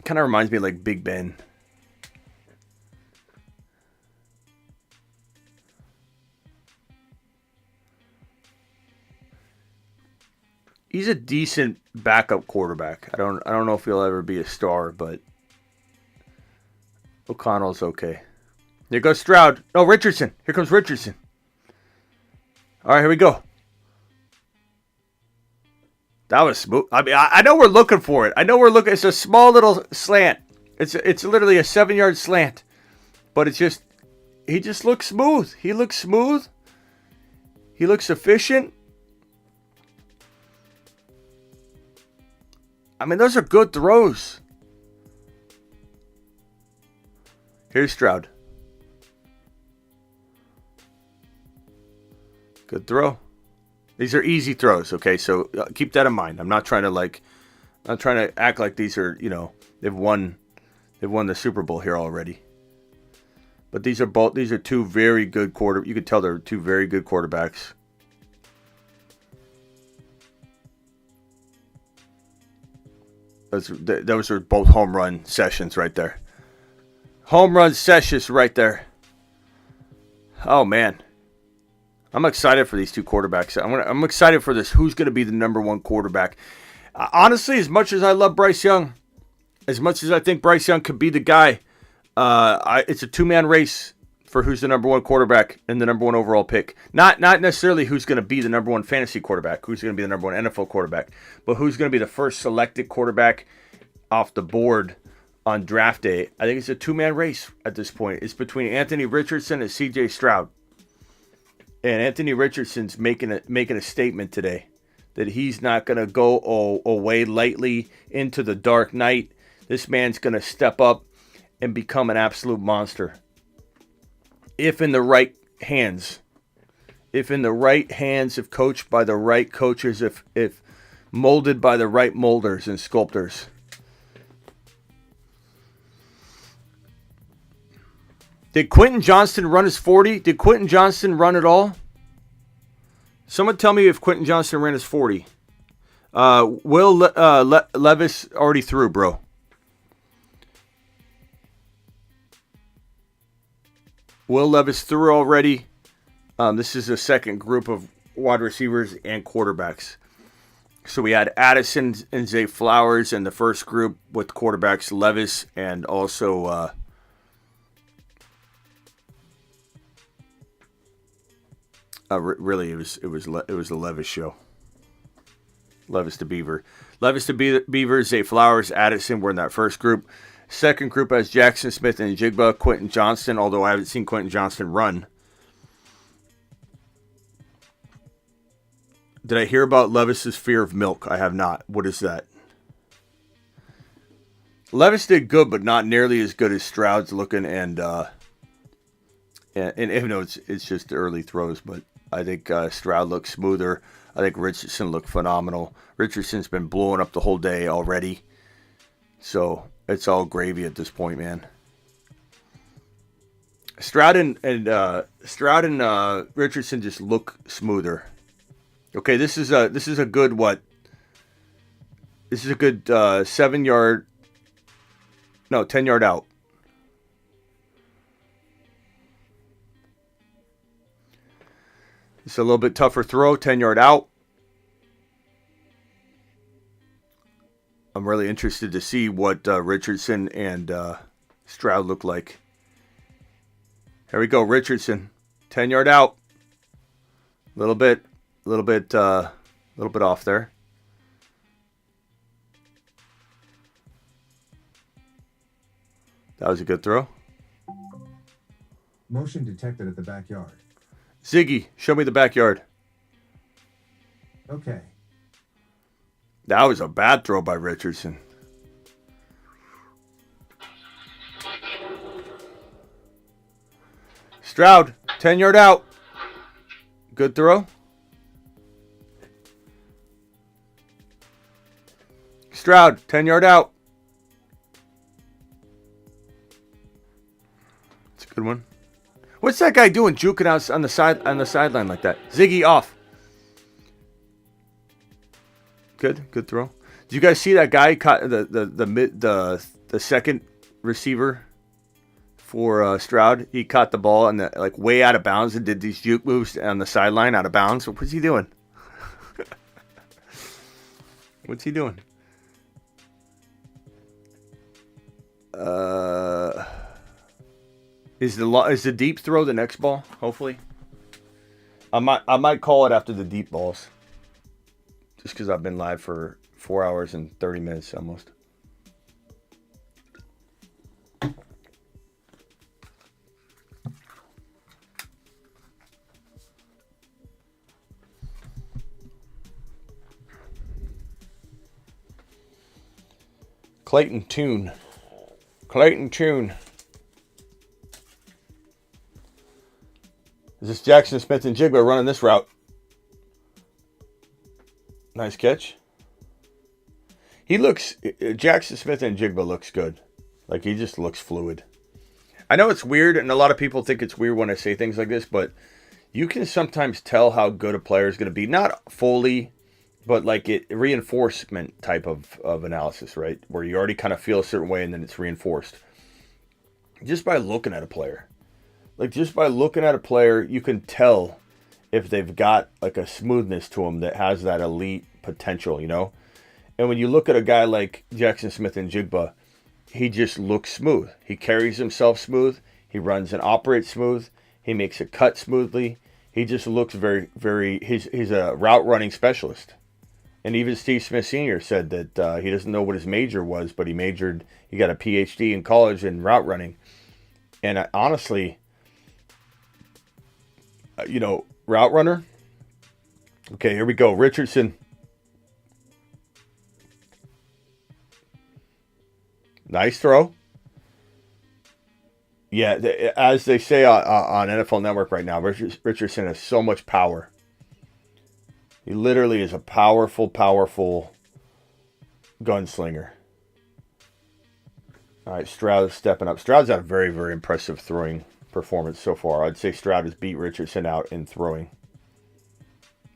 Kind of reminds me of like Big Ben. He's a decent backup quarterback. I don't know if he'll ever be a star, but O'Connell's okay. Here goes Stroud. No, Richardson. Here comes Richardson. All right, here we go. That was smooth. I mean, I know we're looking for it. It's a small little slant. It's literally a 7-yard slant, but he just looks smooth. He looks smooth. He looks efficient. I mean, those are good throws. Here's Stroud. Good throw. These are easy throws, okay? So keep that in mind. I'm not trying to act like these are, they've won the Super Bowl here already. But these are two very good you could tell they're two very good quarterbacks. Those are both home run sessions right there. Home run sessions right there. Oh man. I'm excited for these two quarterbacks. I'm excited for this. Who's going to be the number one quarterback? Honestly, as much as I love Bryce Young, as much as I think Bryce Young could be the guy, it's a two-man race for who's the number one quarterback and the number one overall pick. Not necessarily who's going to be the number one fantasy quarterback, who's going to be the number one NFL quarterback, but who's going to be the first selected quarterback off the board on draft day. I think it's a two-man race at this point. It's between Anthony Richardson and C.J. Stroud. And Anthony Richardson's making a statement today that he's not going to go away lightly into the dark night. This man's going to step up and become an absolute monster. If in the right hands. If coached by the right coaches, if molded by the right molders and sculptors. Did Quentin Johnston run his 40? Did Quentin Johnston run at all? Someone tell me if Quentin Johnston ran his 40. Will Levis already threw, bro. Will Levis threw already. This is a second group of wide receivers and quarterbacks. So we had Addison and Zay Flowers in the first group with quarterbacks Levis and also really it was the Levis show. Levis to Beaver. Levis to Beaver, Zay Flowers, Addison were in that first group. Second group has Jackson Smith and Njigba, Quentin Johnston, although I haven't seen Quentin Johnston run. Did I hear about Levis's fear of milk? I have not. What is that? Levis did good, but not nearly as good as Stroud's looking, and even though it's just early throws, but I think Stroud looks smoother. I think Richardson looked phenomenal. Richardson's been blowing up the whole day already, so it's all gravy at this point, man. Stroud and Richardson just look smoother. Okay, this is a good what? This is a good 10-yard out. It's a little bit tougher throw, 10-yard out. I'm really interested to see what Richardson and Stroud look like. Here we go, Richardson, 10-yard out. A little bit off there. That was a good throw. Motion detected at the backyard. Ziggy, show me the backyard. Okay. That was a bad throw by Richardson. Stroud, 10-yard out. Good throw. Stroud, 10-yard out. It's a good one. What's that guy doing, juking out on the sideline like that? Ziggy off. Good throw. Did you guys see that guy caught the second receiver for Stroud? He caught the ball and like way out of bounds and did these juke moves on the sideline out of bounds. What's he doing? What's he doing? Is the deep throw the next ball? Hopefully, I might call it after the deep balls, just because I've been live for 4 hours and 30 minutes almost. Clayton Tune. Is this Jackson Smith-Njigba running this route? Nice catch. Jackson Smith-Njigba looks good. Like, he just looks fluid. I know it's weird, and a lot of people think it's weird when I say things like this, but you can sometimes tell how good a player is going to be. Not fully, but like reinforcement type of analysis, right? Where you already kind of feel a certain way and then it's reinforced. Just by looking at a player. Like, just by looking at a player, you can tell if they've got like a smoothness to them that has that elite potential, you know? And when you look at a guy like Jackson Smith-Njigba, he just looks smooth. He carries himself smooth. He runs and operates smooth. He makes a cut smoothly. He just looks very, very... He's a route running specialist. And even Steve Smith Sr. said that he doesn't know what his major was, but he got a PhD in college in route running. And honestly, route runner. Okay, here we go. Richardson. Nice throw. Yeah, as they say on NFL Network right now, Richardson has so much power. He literally is a powerful, powerful gunslinger. All right, Stroud is stepping up. Stroud's had a very, very impressive throwing performance so far. I'd say Stroud has beat Richardson out in throwing.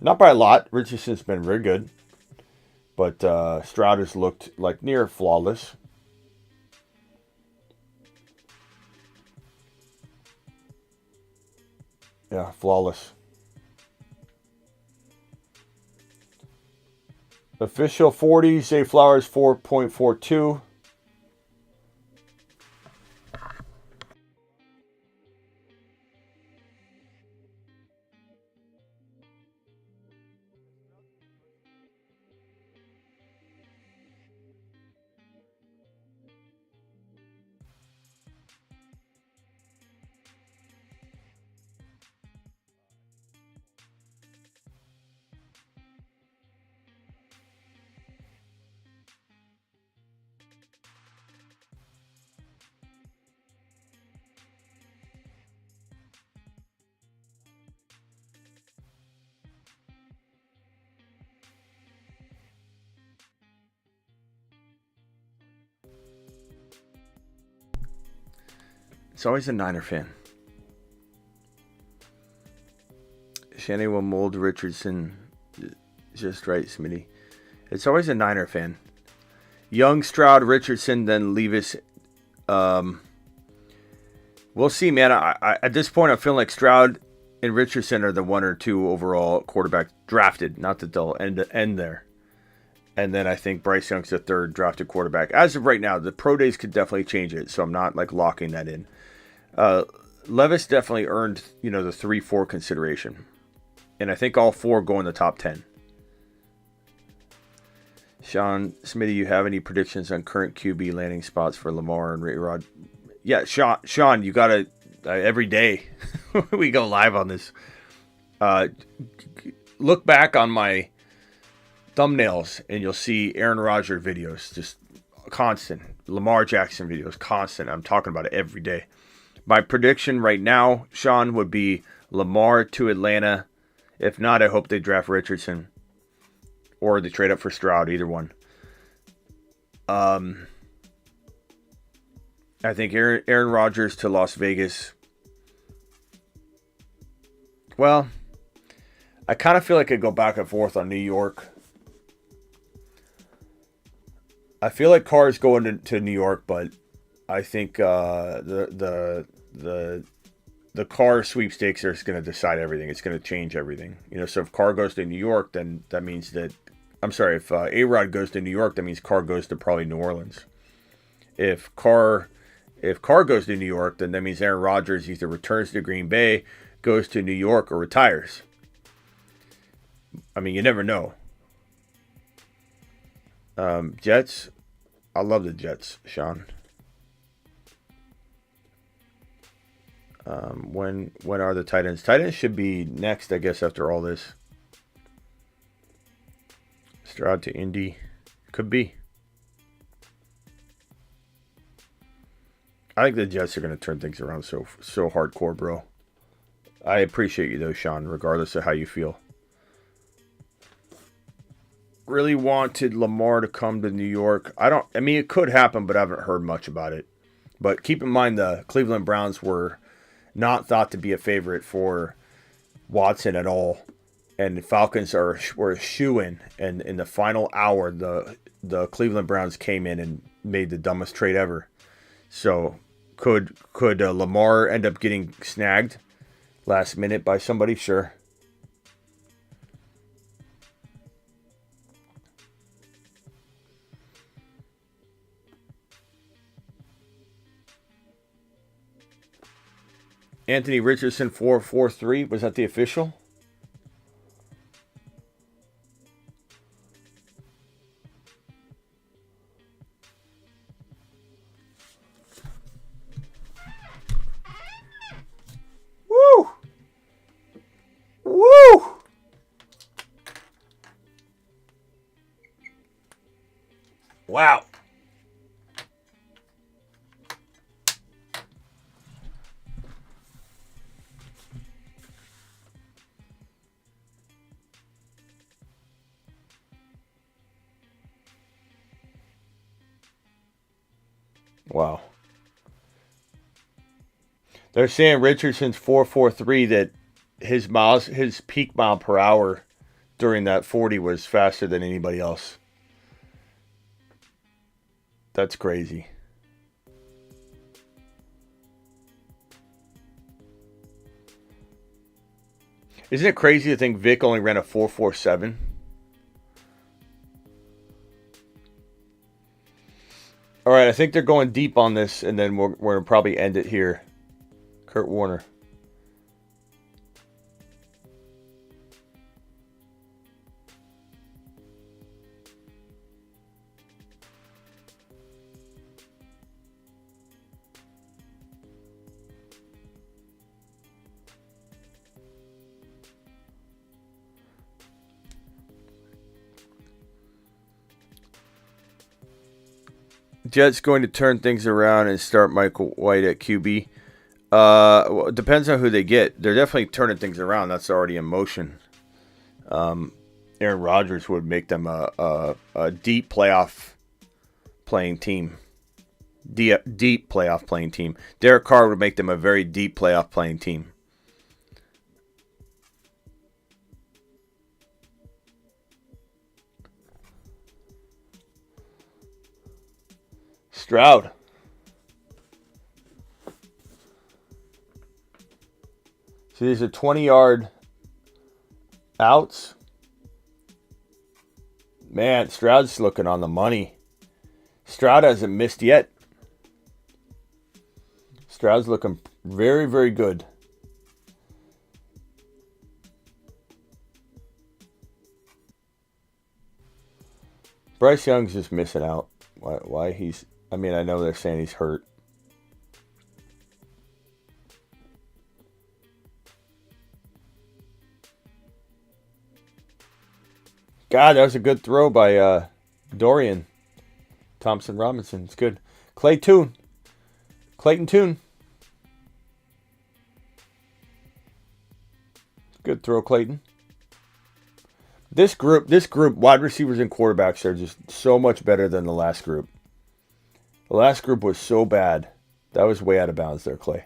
Not by a lot. Richardson's been very good. But Stroud has looked like near flawless. Yeah, flawless. Official 40, Zay Flowers 4.42. It's always a Niner fan. Shanny will mold Richardson just right, Smitty. It's always a Niner fan. Young, Stroud, Richardson, then Levis. We'll see, man. I at this point, I feel like Stroud and Richardson are the 1 or 2 overall quarterback drafted. Not that they'll end there. And then I think Bryce Young's the 3rd drafted quarterback. As of right now, the pro days could definitely change it, so I'm not like locking that in. Levis definitely earned, the 3-4 consideration. And I think all 4 go in the top 10. Sean, Smitty, you have any predictions on current QB landing spots for Lamar and Rod? Yeah, Sean, you got to, every day we go live on this. Look back on my thumbnails and you'll see Aaron Rodgers videos, just constant. Lamar Jackson videos, constant. I'm talking about it every day. My prediction right now, Sean, would be Lamar to Atlanta. If not, I hope they draft Richardson or they trade up for Stroud, either one. I think Aaron Rodgers to Las Vegas. Well, I kind of feel like I go back and forth on New York. I feel like Carr is going to New York, but I think the Carr sweepstakes are going to decide everything. It's going to change everything. So if Carr goes to New York, then that means that if A-Rod goes to New York, that means Carr goes to probably New Orleans. If Carr goes to New York, then that means Aaron Rodgers either returns to Green Bay, goes to New York, or retires. I mean, you never know. Jets. I love the Jets, Sean. When are the tight ends? Tight ends should be next, I guess, after all this. Stroud to Indy. Could be. I think the Jets are going to turn things around so hardcore, bro. I appreciate you, though, Sean, regardless of how you feel. Really wanted Lamar to come to New York. I mean, it could happen, but I haven't heard much about it. But keep in mind, the Cleveland Browns were not thought to be a favorite for Watson at all. And the Falcons were a shoo-in. And in the final hour, the Cleveland Browns came in and made the dumbest trade ever. So could Lamar end up getting snagged last minute by somebody? Sure. Anthony Richardson 4-4-3. Was that the official? Woo! Woo! Wow. Wow. They're saying Richardson's 4.43 that his peak mile per hour during that 40 was faster than anybody else. That's crazy. Isn't it crazy to think Vic only ran a 4.47? All right, I think they're going deep on this, and then we're going to probably end it here. Kurt Warner. Jets going to turn things around and start Michael White at QB. Well, it depends on who they get. They're definitely turning things around. That's already in motion. Aaron Rodgers would make them a deep playoff playing team. Deep playoff playing team. Derek Carr would make them a very deep playoff playing team. Stroud. So these are 20-yard outs. Man, Stroud's looking on the money. Stroud hasn't missed yet. Stroud's looking very, very good. Bryce Young's just missing out. Why he's... I mean, I know they're saying he's hurt. God, that was a good throw by Dorian Thompson-Robinson. It's good. Clayton Tune. Good throw, Clayton. This group, wide receivers and quarterbacks are just so much better than the last group. The last group was so bad. That was way out of bounds there, Clay.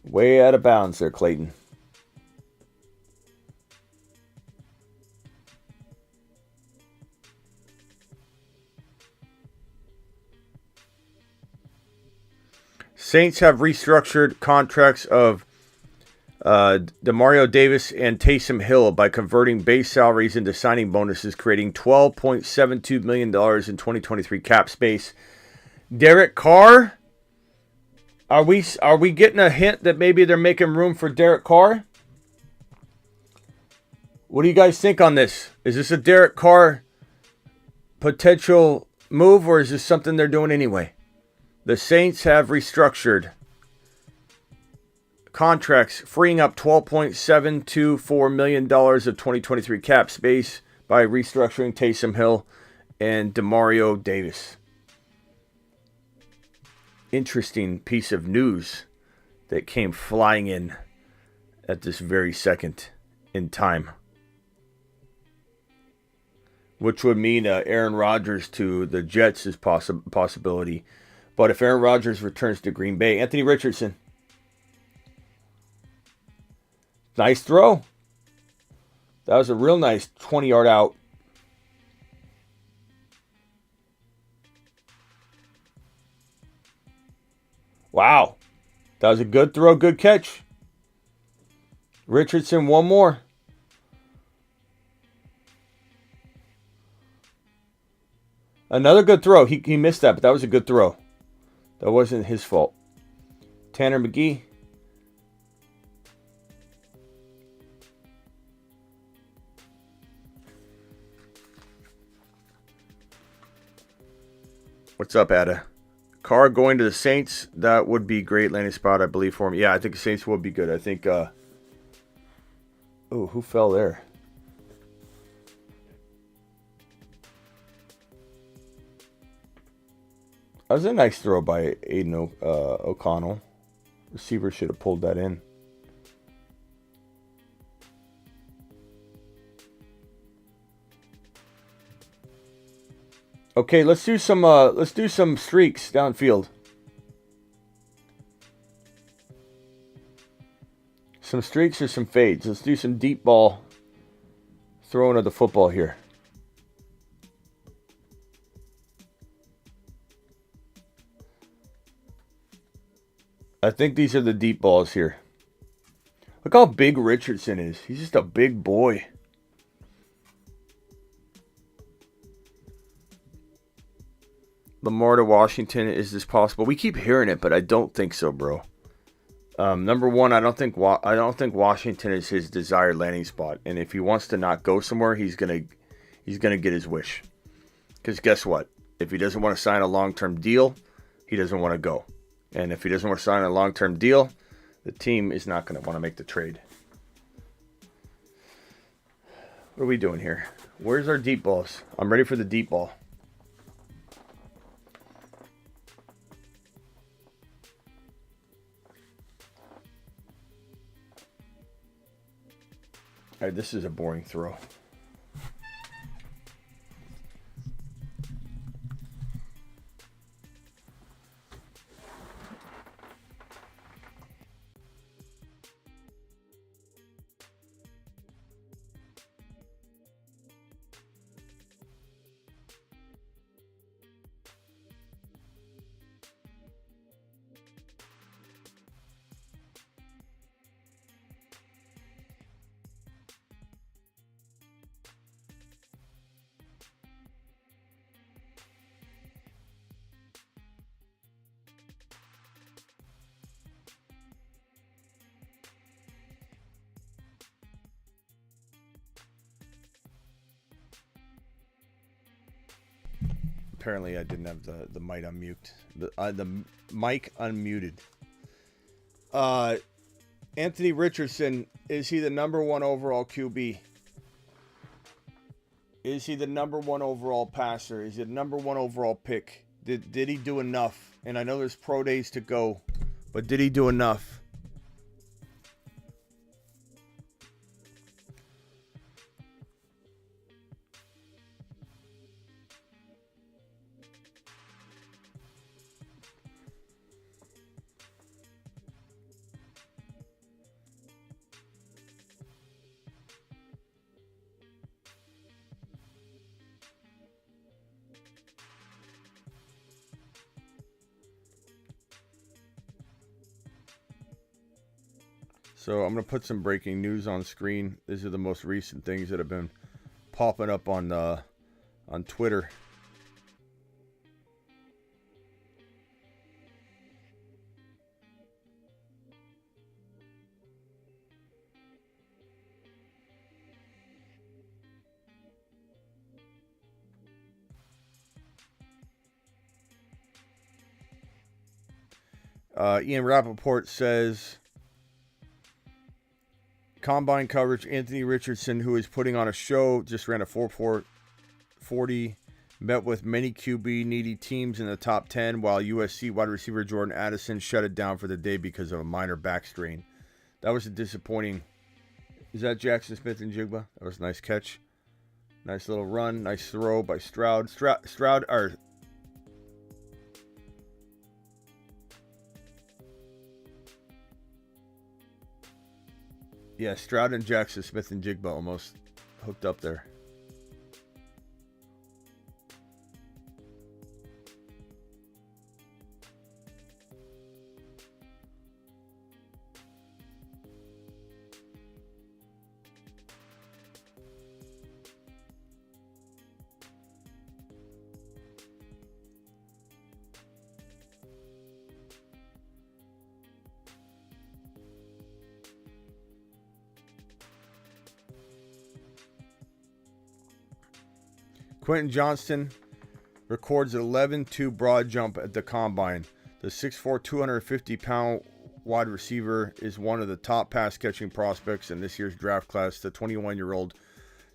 Way out of bounds there, Clayton. Saints have restructured contracts of DeMario Davis and Taysom Hill by converting base salaries into signing bonuses, creating $12.72 million in 2023 cap space. Derek Carr? Are we getting a hint that maybe they're making room for Derek Carr? What do you guys think on this? Is this a Derek Carr potential move, or is this something they're doing anyway? The Saints have restructured contracts, freeing up $12.724 million of 2023 cap space by restructuring Taysom Hill and DeMario Davis. Interesting piece of news that came flying in at this very second in time. Which would mean Aaron Rodgers to the Jets is possibility. But if Aaron Rodgers returns to Green Bay, Anthony Richardson. Nice throw. That was a real nice 20-yard out. Wow. That was a good throw, good catch. Richardson, one more. Another good throw. He missed that, but that was a good throw. That wasn't his fault. Tanner McGee. What's up, Ada? Carr going to the Saints. That would be great landing spot, I believe, for him. Yeah, I think the Saints would be good. I think... oh, who fell there? That was a nice throw by Aiden O'Connell. Receiver should have pulled that in. Okay, let's do some streaks downfield. Some streaks or some fades. Let's do some deep ball throwing of the football here. I think these are the deep balls here. Look how big Richardson is. He's just a big boy. Lamar to Washington, is this possible? We keep hearing it, but I don't think so, bro. Number one, I don't think Washington is his desired landing spot, and if he wants to not go somewhere, he's gonna get his wish. Because guess what? If he doesn't want to sign a long-term deal, he doesn't want to go. And if he doesn't want to sign a long-term deal, the team is not going to want to make the trade. What are we doing here? Where's our deep balls? I'm ready for the deep ball. All right, this is a boring throw. Apparently, I didn't have the mic unmute. The mic unmuted. Anthony Richardson, is he the number one overall QB? Is he the number one overall passer? Is he the number one overall pick? Did he do enough? And I know there's pro days to go, but did he do enough? So I'm going to put some breaking news on screen. These are the most recent things that have been popping up on Twitter. Ian Rappaport says, combine coverage, Anthony Richardson, who is putting on a show, just ran a 4.40, met with many QB needy teams in the top 10, while USC wide receiver Jordan Addison shut it down for the day because of a minor back strain. That was a disappointing. Is that Jackson Smith-Njigba? That was a nice catch. Nice little run. Nice throw by Stroud. Stroud, or yeah, Stroud and Jackson Smith-Njigba almost hooked up there. Quentin Johnston records an 11-2 broad jump at the combine. The 6'4", 250-pound wide receiver is one of the top pass-catching prospects in this year's draft class. The 21-year-old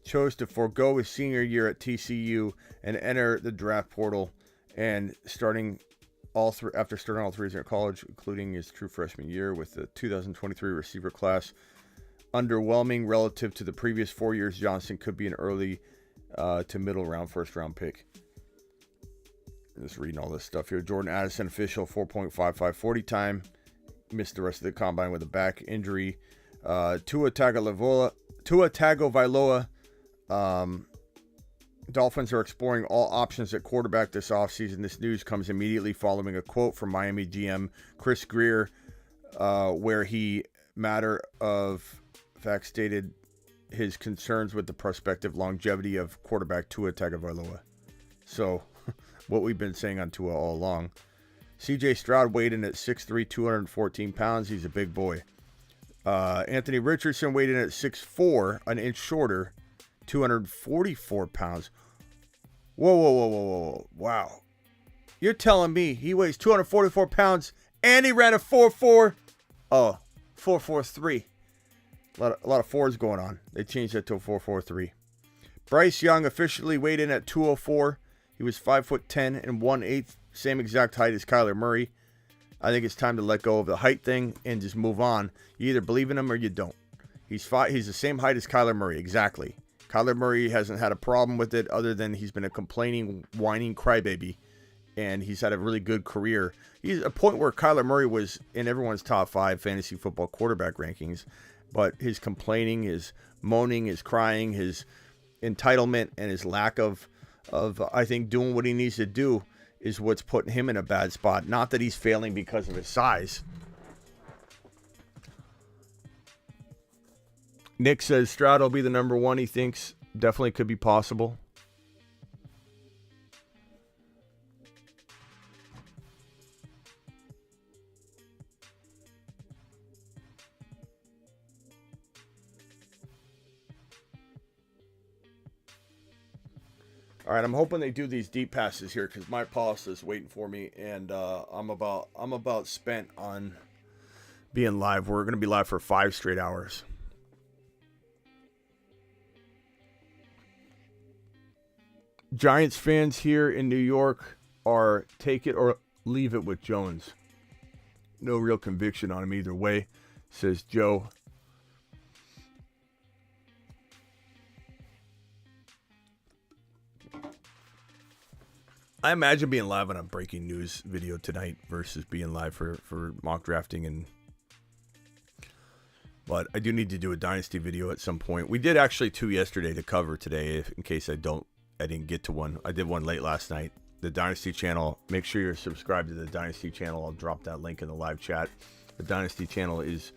chose to forego his senior year at TCU and enter the draft portal, and after starting all three years at college, including his true freshman year with the 2023 receiver class. Underwhelming relative to the previous 4 years, Johnston could be an early to middle round, first round pick. Just reading all this stuff here. Jordan Addison, official 4.55 40 time. Missed the rest of the combine with a back injury. Tua Tagovailoa. Dolphins are exploring all options at quarterback this offseason. This news comes immediately following a quote from Miami GM Chris Grier, where he, matter of fact, stated his concerns with the prospective longevity of quarterback Tua Tagovailoa. So, what we've been saying on Tua all along. CJ Stroud weighed in at 6'3", 214 pounds. He's a big boy. Anthony Richardson weighed in at 6'4", an inch shorter, 244 pounds. Whoa. Wow. You're telling me he weighs 244 pounds and he ran a 4.4? Oh, 4.43. A lot of fours going on. They changed that to a 4.43. Bryce Young officially weighed in at 204. He was 5'10" and 1/8, same exact height as Kyler Murray. I think it's time to let go of the height thing and just move on. You either believe in him or you don't. He's the same height as Kyler Murray, exactly. Kyler Murray hasn't had a problem with it other than he's been a complaining, whining crybaby, and he's had a really good career. He's at a point where Kyler Murray was in everyone's top 5 fantasy football quarterback rankings. But his complaining, his moaning, his crying, his entitlement, and his lack of I think, doing what he needs to do is what's putting him in a bad spot. Not that he's failing because of his size. Nick says Stroud will be the number 1, he thinks. Definitely could be possible. All right, I'm hoping they do these deep passes here because my pasta is waiting for me, and I'm about spent on being live. We're going to be live for 5 straight hours. Giants fans here in New York are take it or leave it with Jones. No real conviction on him either way, says Joe. I imagine being live on a breaking news video tonight versus being live for mock drafting, but I do need to do a dynasty video at some point. We did actually 2 yesterday to cover today, in case I didn't get to one. I did one late last night. The Dynasty channel. Make sure you're subscribed to the Dynasty channel. I'll drop that link in the live chat. The Dynasty channel is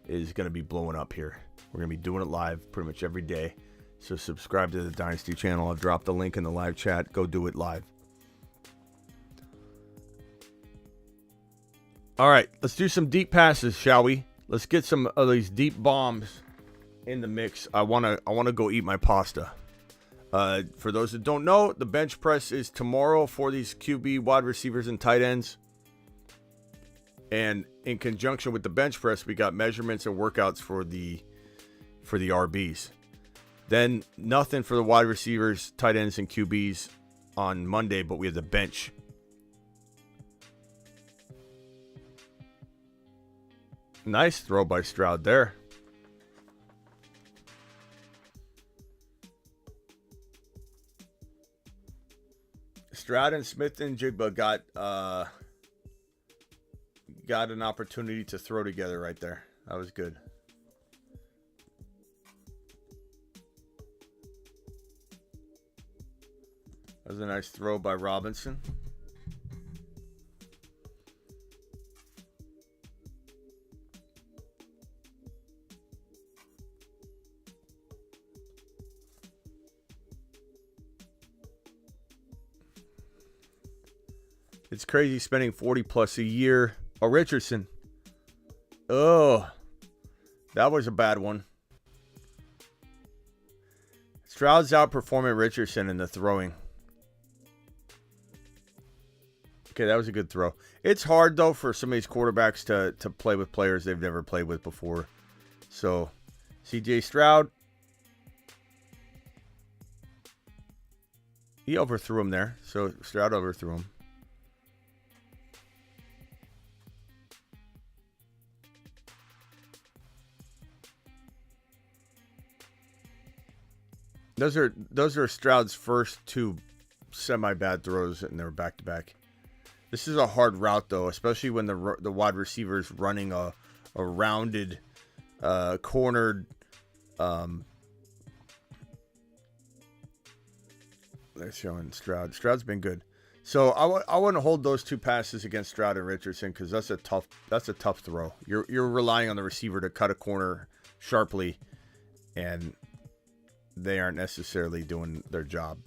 is going to be blowing up here. We're going to be doing it live pretty much every day. So subscribe to the Dynasty channel. I'll drop the link in the live chat. Go do it live. All right, let's do some deep passes, shall we? Let's get some of these deep bombs in the mix. I want to go eat my pasta. For those that don't know, the bench press is tomorrow for these QB wide receivers and tight ends. And in conjunction with the bench press, we got measurements and workouts for the RBs. Then nothing for the wide receivers, tight ends, and QBs on Monday, but we have the bench. Nice throw by Stroud there. Stroud and smith-njigba got an opportunity to throw together right there. That was good. That was a nice throw by Robinson. It's crazy spending 40 plus a year. Oh, Richardson. Oh, that was a bad one. Stroud's outperforming Richardson in the throwing. Okay, that was a good throw. It's hard, though, for some of these quarterbacks to play with players they've never played with before. So, CJ Stroud. He overthrew him there. So, Stroud overthrew him. Those are Stroud's first two semi-bad throws, and they were back-to-back. This is a hard route, though, especially when the wide receiver's running a rounded, cornered. They're showing Stroud. Stroud's been good. So I wouldn't hold those two passes against Stroud and Richardson because that's a tough throw. You're relying on the receiver to cut a corner sharply, and they aren't necessarily doing their job.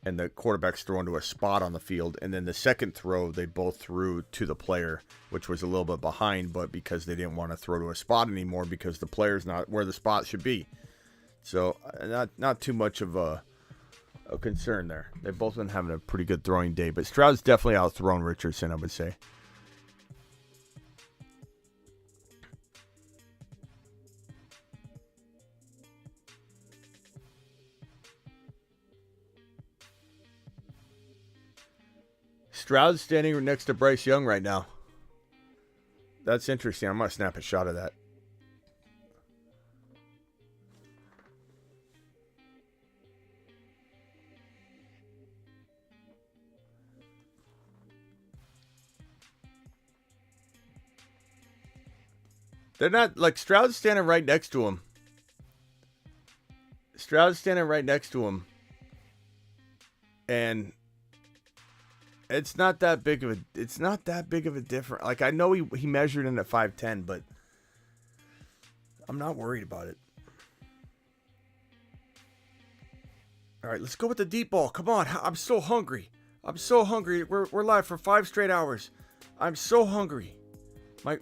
And the quarterback's thrown to a spot on the field. And then the second throw, they both threw to the player, which was a little bit behind, but because they didn't want to throw to a spot anymore because the player's not where the spot should be. So not too much of a concern there. They've both been having a pretty good throwing day. But Stroud's definitely outthrown Richardson, I would say. Stroud's standing next to Bryce Young right now. That's interesting. I'm going to snap a shot of that. They're not, like, Stroud's standing right next to him. Stroud's standing right next to him. And it's not that big of a difference. Like, I know he measured in at 5'10", but I'm not worried about it. All right, let's go with the deep ball. Come on. I'm so hungry. We're live for 5 straight hours. I'm so hungry.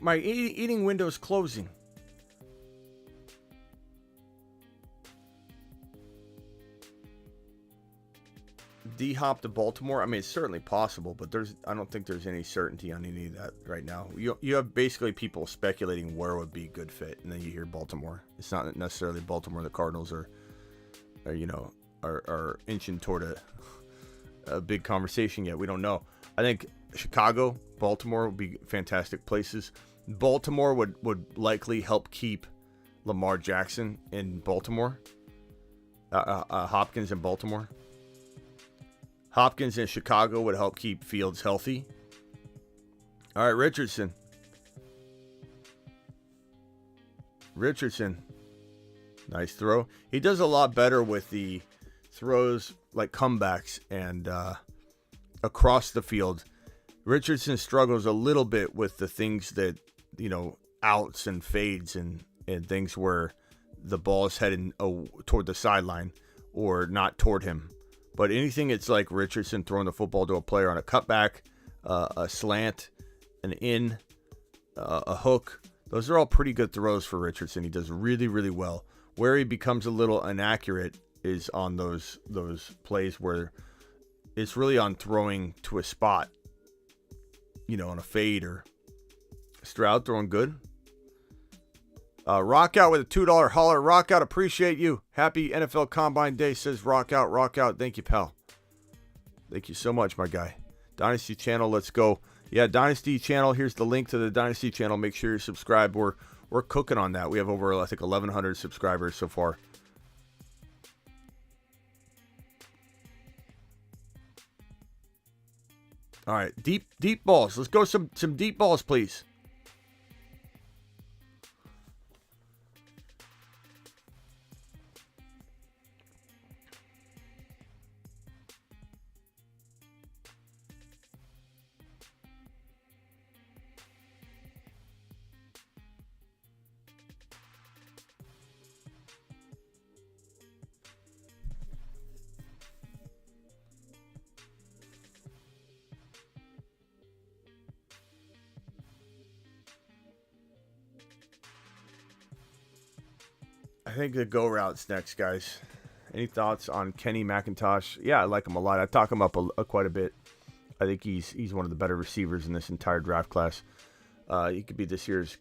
My eating window is closing. D-hop to Baltimore. I mean, it's certainly possible, but I don't think there's any certainty on any of that right now. You have basically people speculating where would be a good fit, and then you hear Baltimore. It's not necessarily Baltimore. The Cardinals are inching toward a big conversation yet. We don't know. I think Chicago, Baltimore would be fantastic places. Baltimore would likely help keep Lamar Jackson in Baltimore. Hopkins in Baltimore. Hopkins in Chicago would help keep Fields healthy. All right, Richardson. Nice throw. He does a lot better with the throws like comebacks and across the field. Richardson struggles a little bit with the things that, outs and fades and and things where the ball is heading toward the sideline or not toward him. But anything it's like Richardson throwing the football to a player on a cutback, a slant, an in, a hook, those are all pretty good throws for Richardson. He does really, really well. Where he becomes a little inaccurate is on those plays where it's really on throwing to a spot, on a fade. Or Stroud throwing good. Rock Out with a $2 holler. Rock Out, appreciate you. Happy NFL Combine Day, says Rock Out. Rock Out, thank you, pal. Thank you so much, my guy. Dynasty Channel, let's go. Yeah, Dynasty Channel. Here's the link to the Dynasty Channel. Make sure you're subscribed. We're cooking on that. We have over, I think, 1,100 subscribers so far. All right, deep balls. Let's go some deep balls, please. I think the go route's next, guys. Any thoughts on Kenny McIntosh? Yeah, I like him a lot. I talk him up quite a bit. I think he's one of the better receivers in this entire draft class. He could be this year's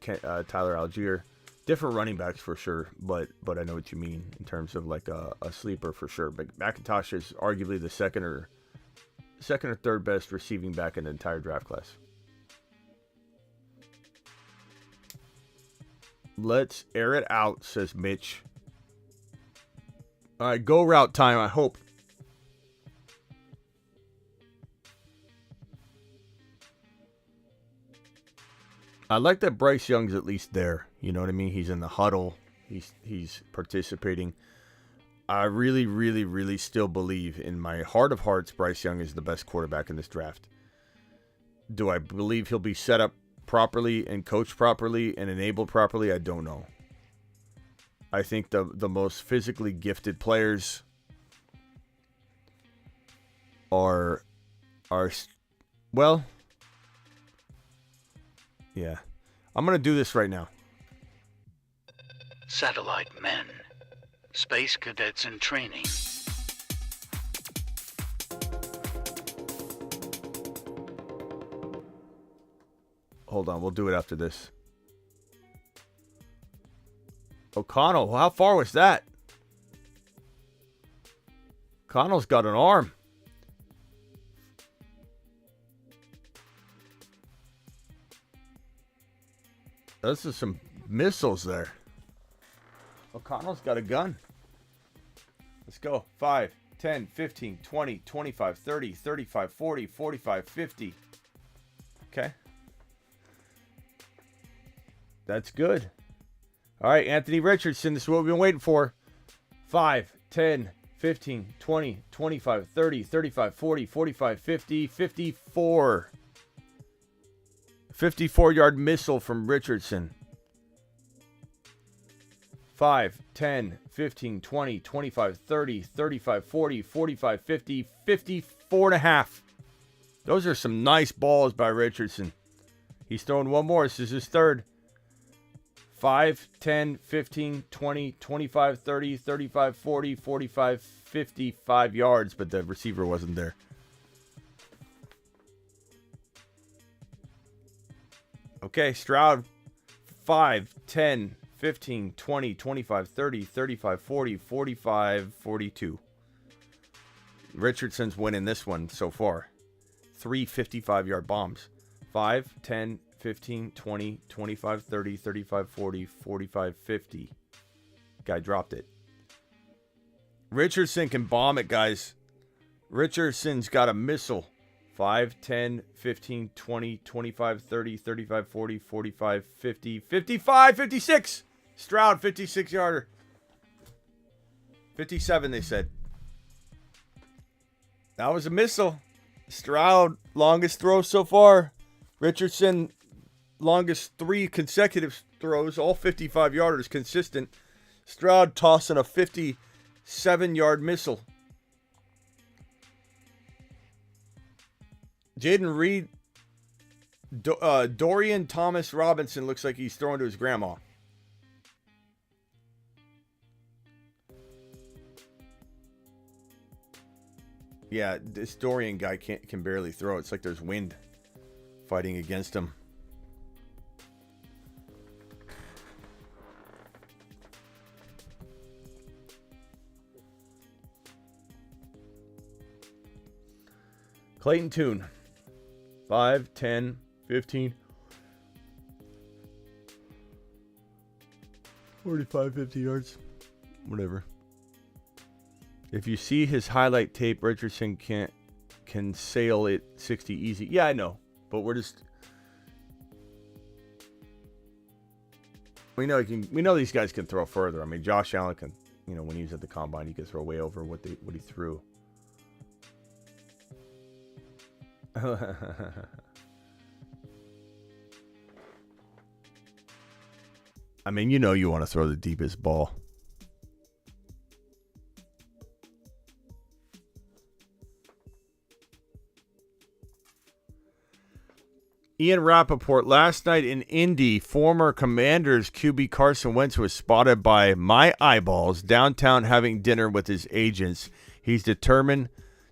Tyler Algier. Different running backs for sure, but I know what you mean in terms of like a sleeper for sure. But McIntosh is arguably the second or third best receiving back in the entire draft class. Let's air it out, says Mitch. All right, go route time, I hope. I like that Bryce Young's at least there. You know what I mean? He's in the huddle. He's participating. I really, really, really still believe in my heart of hearts Bryce Young is the best quarterback in this draft. Do I believe he'll be set up properly and coached properly and enabled properly? I don't know. I think the most physically gifted players are well, yeah. I'm going to do this right now. Satellite men. Space cadets in training. Hold on, we'll do it after this. O'Connell, how far was that? O'Connell's got an arm. This is some missiles there. O'Connell's got a gun. Let's go. 5, 10, 15, 20, 25, 30, 35, 40, 45, 50. Okay. That's good. All right, Anthony Richardson, this is what we've been waiting for. 5, 10, 15, 20, 25, 30, 35, 40, 45, 50, 54. 54-yard missile from Richardson. 5, 10, 15, 20, 25, 30, 35, 40, 45, 50, 54 and a half. Those are some nice balls by Richardson. He's throwing one more. This is his third. 5, 10, 15, 20, 25, 30, 35, 40, 45, 55 yards, but the receiver wasn't there. Okay, Stroud, 5, 10, 15, 20, 25, 30, 35, 40, 45, 42. Richardson's winning this one so far. 3 55-yard bombs. 5, 10, 15, 20, 25, 30, 35, 40, 45, 50. Guy dropped it. Richardson can bomb it, guys. Richardson's got a missile. 5, 10, 15, 20, 25, 30, 35, 40, 45, 50, 55, 56. Stroud, 56-yarder. 57, they said. That was a missile. Stroud, longest throw so far. Richardson, longest 3 consecutive throws, all 55-yarders, consistent. Stroud tossing a 57-yard missile. Jaden Reed, Dorian Thomas Robinson looks like he's throwing to his grandma. Yeah, this Dorian guy can barely throw. It's like there's wind fighting against him. Clayton Tune. 5, 10, 15, 45, 50 yards. Whatever. If you see his highlight tape, Richardson can sail it 60 easy. Yeah, I know. But we're just... We know these guys can throw further. I mean, Josh Allen can, when he was at the combine, he could throw way over what he threw. I mean, you want to throw the deepest ball. Ian Rappaport, last night in Indy, former Commanders QB Carson Wentz was spotted by my eyeballs downtown having dinner with his agents. He's determined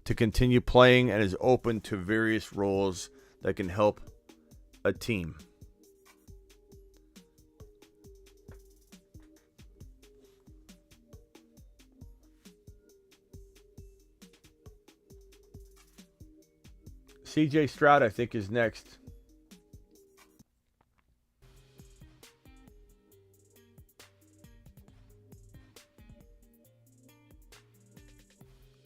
to continue playing and is open to various roles that can help a team. CJ Stroud, I think, is next.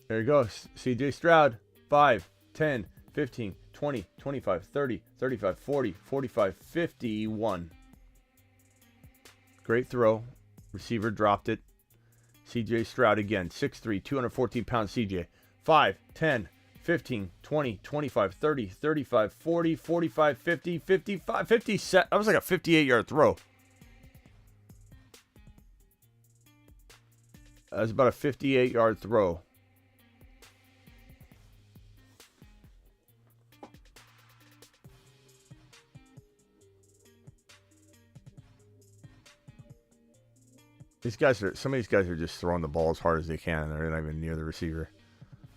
There he goes. CJ Stroud. 5, 10, 15, 20, 25, 30, 35, 40, 45, 51. Great throw. Receiver dropped it. CJ Stroud again. 6'3", 214 pounds CJ. 5, 10, 15, 20, 25, 30, 35, 40, 45, 50, 55, 50. That was like a 58-yard throw. That was about a 58-yard throw. Some of these guys are just throwing the ball as hard as they can, and they're not even near the receiver.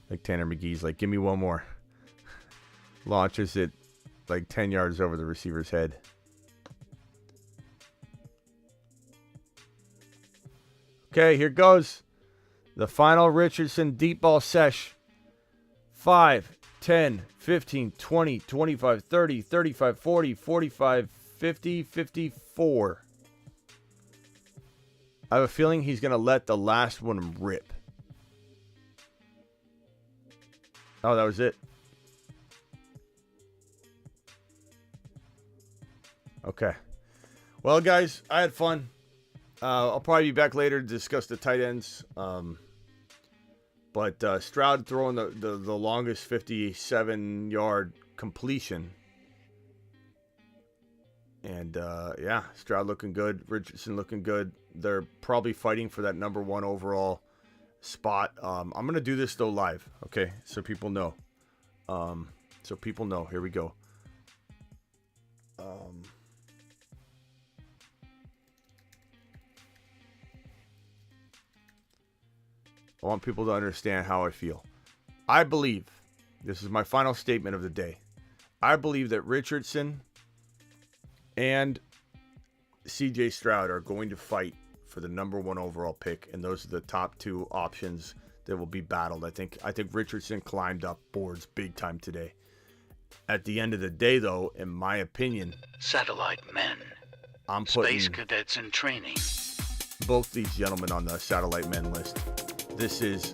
Like Tanner McGee's like, give me one more. Launches it like 10 yards over the receiver's head. Okay, here goes. The final Richardson deep ball sesh. 5, 10, 15, 20, 25, 30, 35, 40, 45, 50, 54. I have a feeling he's going to let the last one rip. Oh, that was it. Okay. Well, guys, I had fun. I'll probably be back later to discuss the tight ends. But Stroud throwing the longest 57-yard completion. And, yeah, Stroud looking good. Richardson looking good. They're probably fighting for that number 1 overall spot. I'm going to do this, though, live, okay? So people know. Here we go. I want people to understand how I feel. I believe, this is my final statement of the day, I believe that Richardson and CJ Stroud are going to fight for the number 1 overall pick, and those are the top 2 options that will be battled. I think Richardson climbed up boards big time today. At the end of the day, though, in my opinion, satellite men, I'm putting space cadets in training. Both these gentlemen on the satellite men list. This is,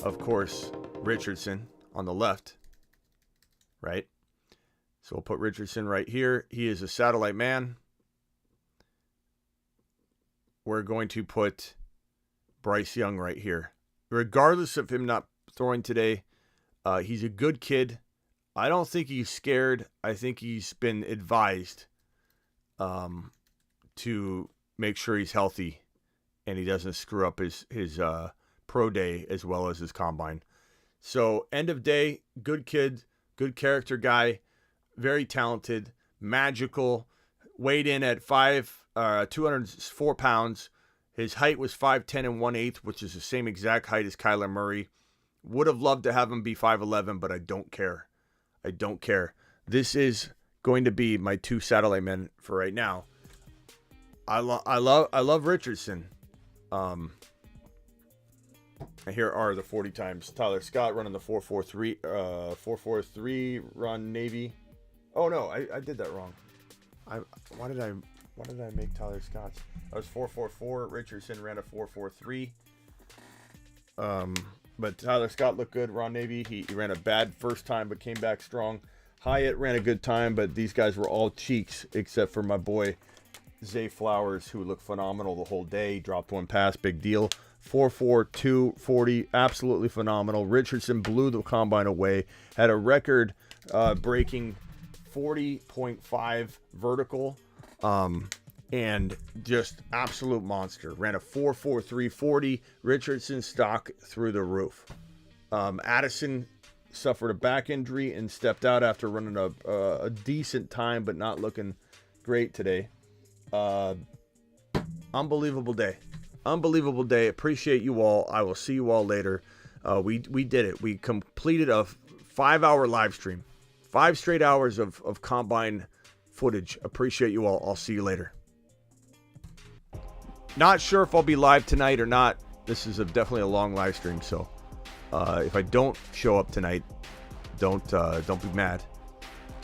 of course, Richardson on the left, right? So we'll put Richardson right here. He is a satellite man. We're going to put Bryce Young right here. Regardless of him not throwing today, he's a good kid. I don't think he's scared. I think he's been advised to make sure he's healthy and he doesn't screw up his pro day as well as his combine. So end of day, good kid, good character guy, very talented, magical, weighed in at 204 pounds. His height was 5'10 and 1/8, which is the same exact height as Kyler Murray. Would have loved to have him be 5'11", but I don't care. I don't care. This is going to be my two satellite men for right now. I love Richardson. And here are the 40 times. Tyler Scott running the 443 run Navy. Oh no, I did that wrong. Why did I make Tyler Scott's? I was 444. Richardson ran a 443. But Tyler Scott looked good. Ron Navy, he ran a bad first time but came back strong. Hyatt ran a good time, but these guys were all cheeks except for my boy Zay Flowers, who looked phenomenal the whole day. Dropped one pass, big deal. 4.42 40, absolutely phenomenal. Richardson blew the combine away. Had a record breaking 40.5 vertical. And just absolute monster. Ran a 4.43 40. Richardson stock through the roof. Addison suffered a back injury and stepped out after running a decent time, but not looking great today. Unbelievable day. Unbelievable day. Appreciate you all. I will see you all later. We did it. We completed a 5-hour live stream. 5 straight hours of combine footage. Appreciate you all. I'll see you later. Not sure if I'll be live tonight or not. This is definitely a long live stream, so if I don't show up tonight, don't be mad.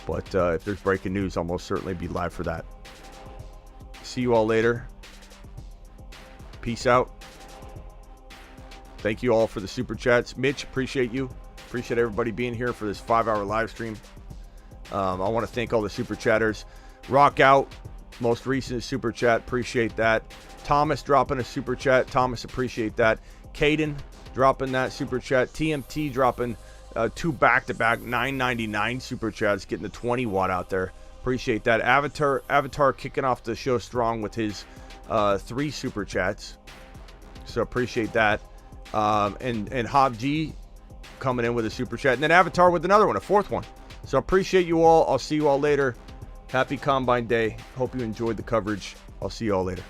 But if there's breaking news, I'll most certainly be live for that. See you all later. Peace out. Thank you all for the super chats. Mitch, appreciate you. Appreciate everybody being here for this 5-hour live stream. I want to thank all the super chatters. Rock Out, most recent super chat. Appreciate that. Thomas dropping a super chat. Thomas, appreciate that. Caden dropping that super chat. TMT dropping 2 back-to-back $9.99 super chats, getting the 20 watt out there. Appreciate that. Avatar kicking off the show strong with his 3 super chats. So appreciate that. And Hob G coming in with a super chat. And then Avatar with another one, a 4th one. So appreciate you all. I'll see you all later. Happy Combine Day. Hope you enjoyed the coverage. I'll see you all later.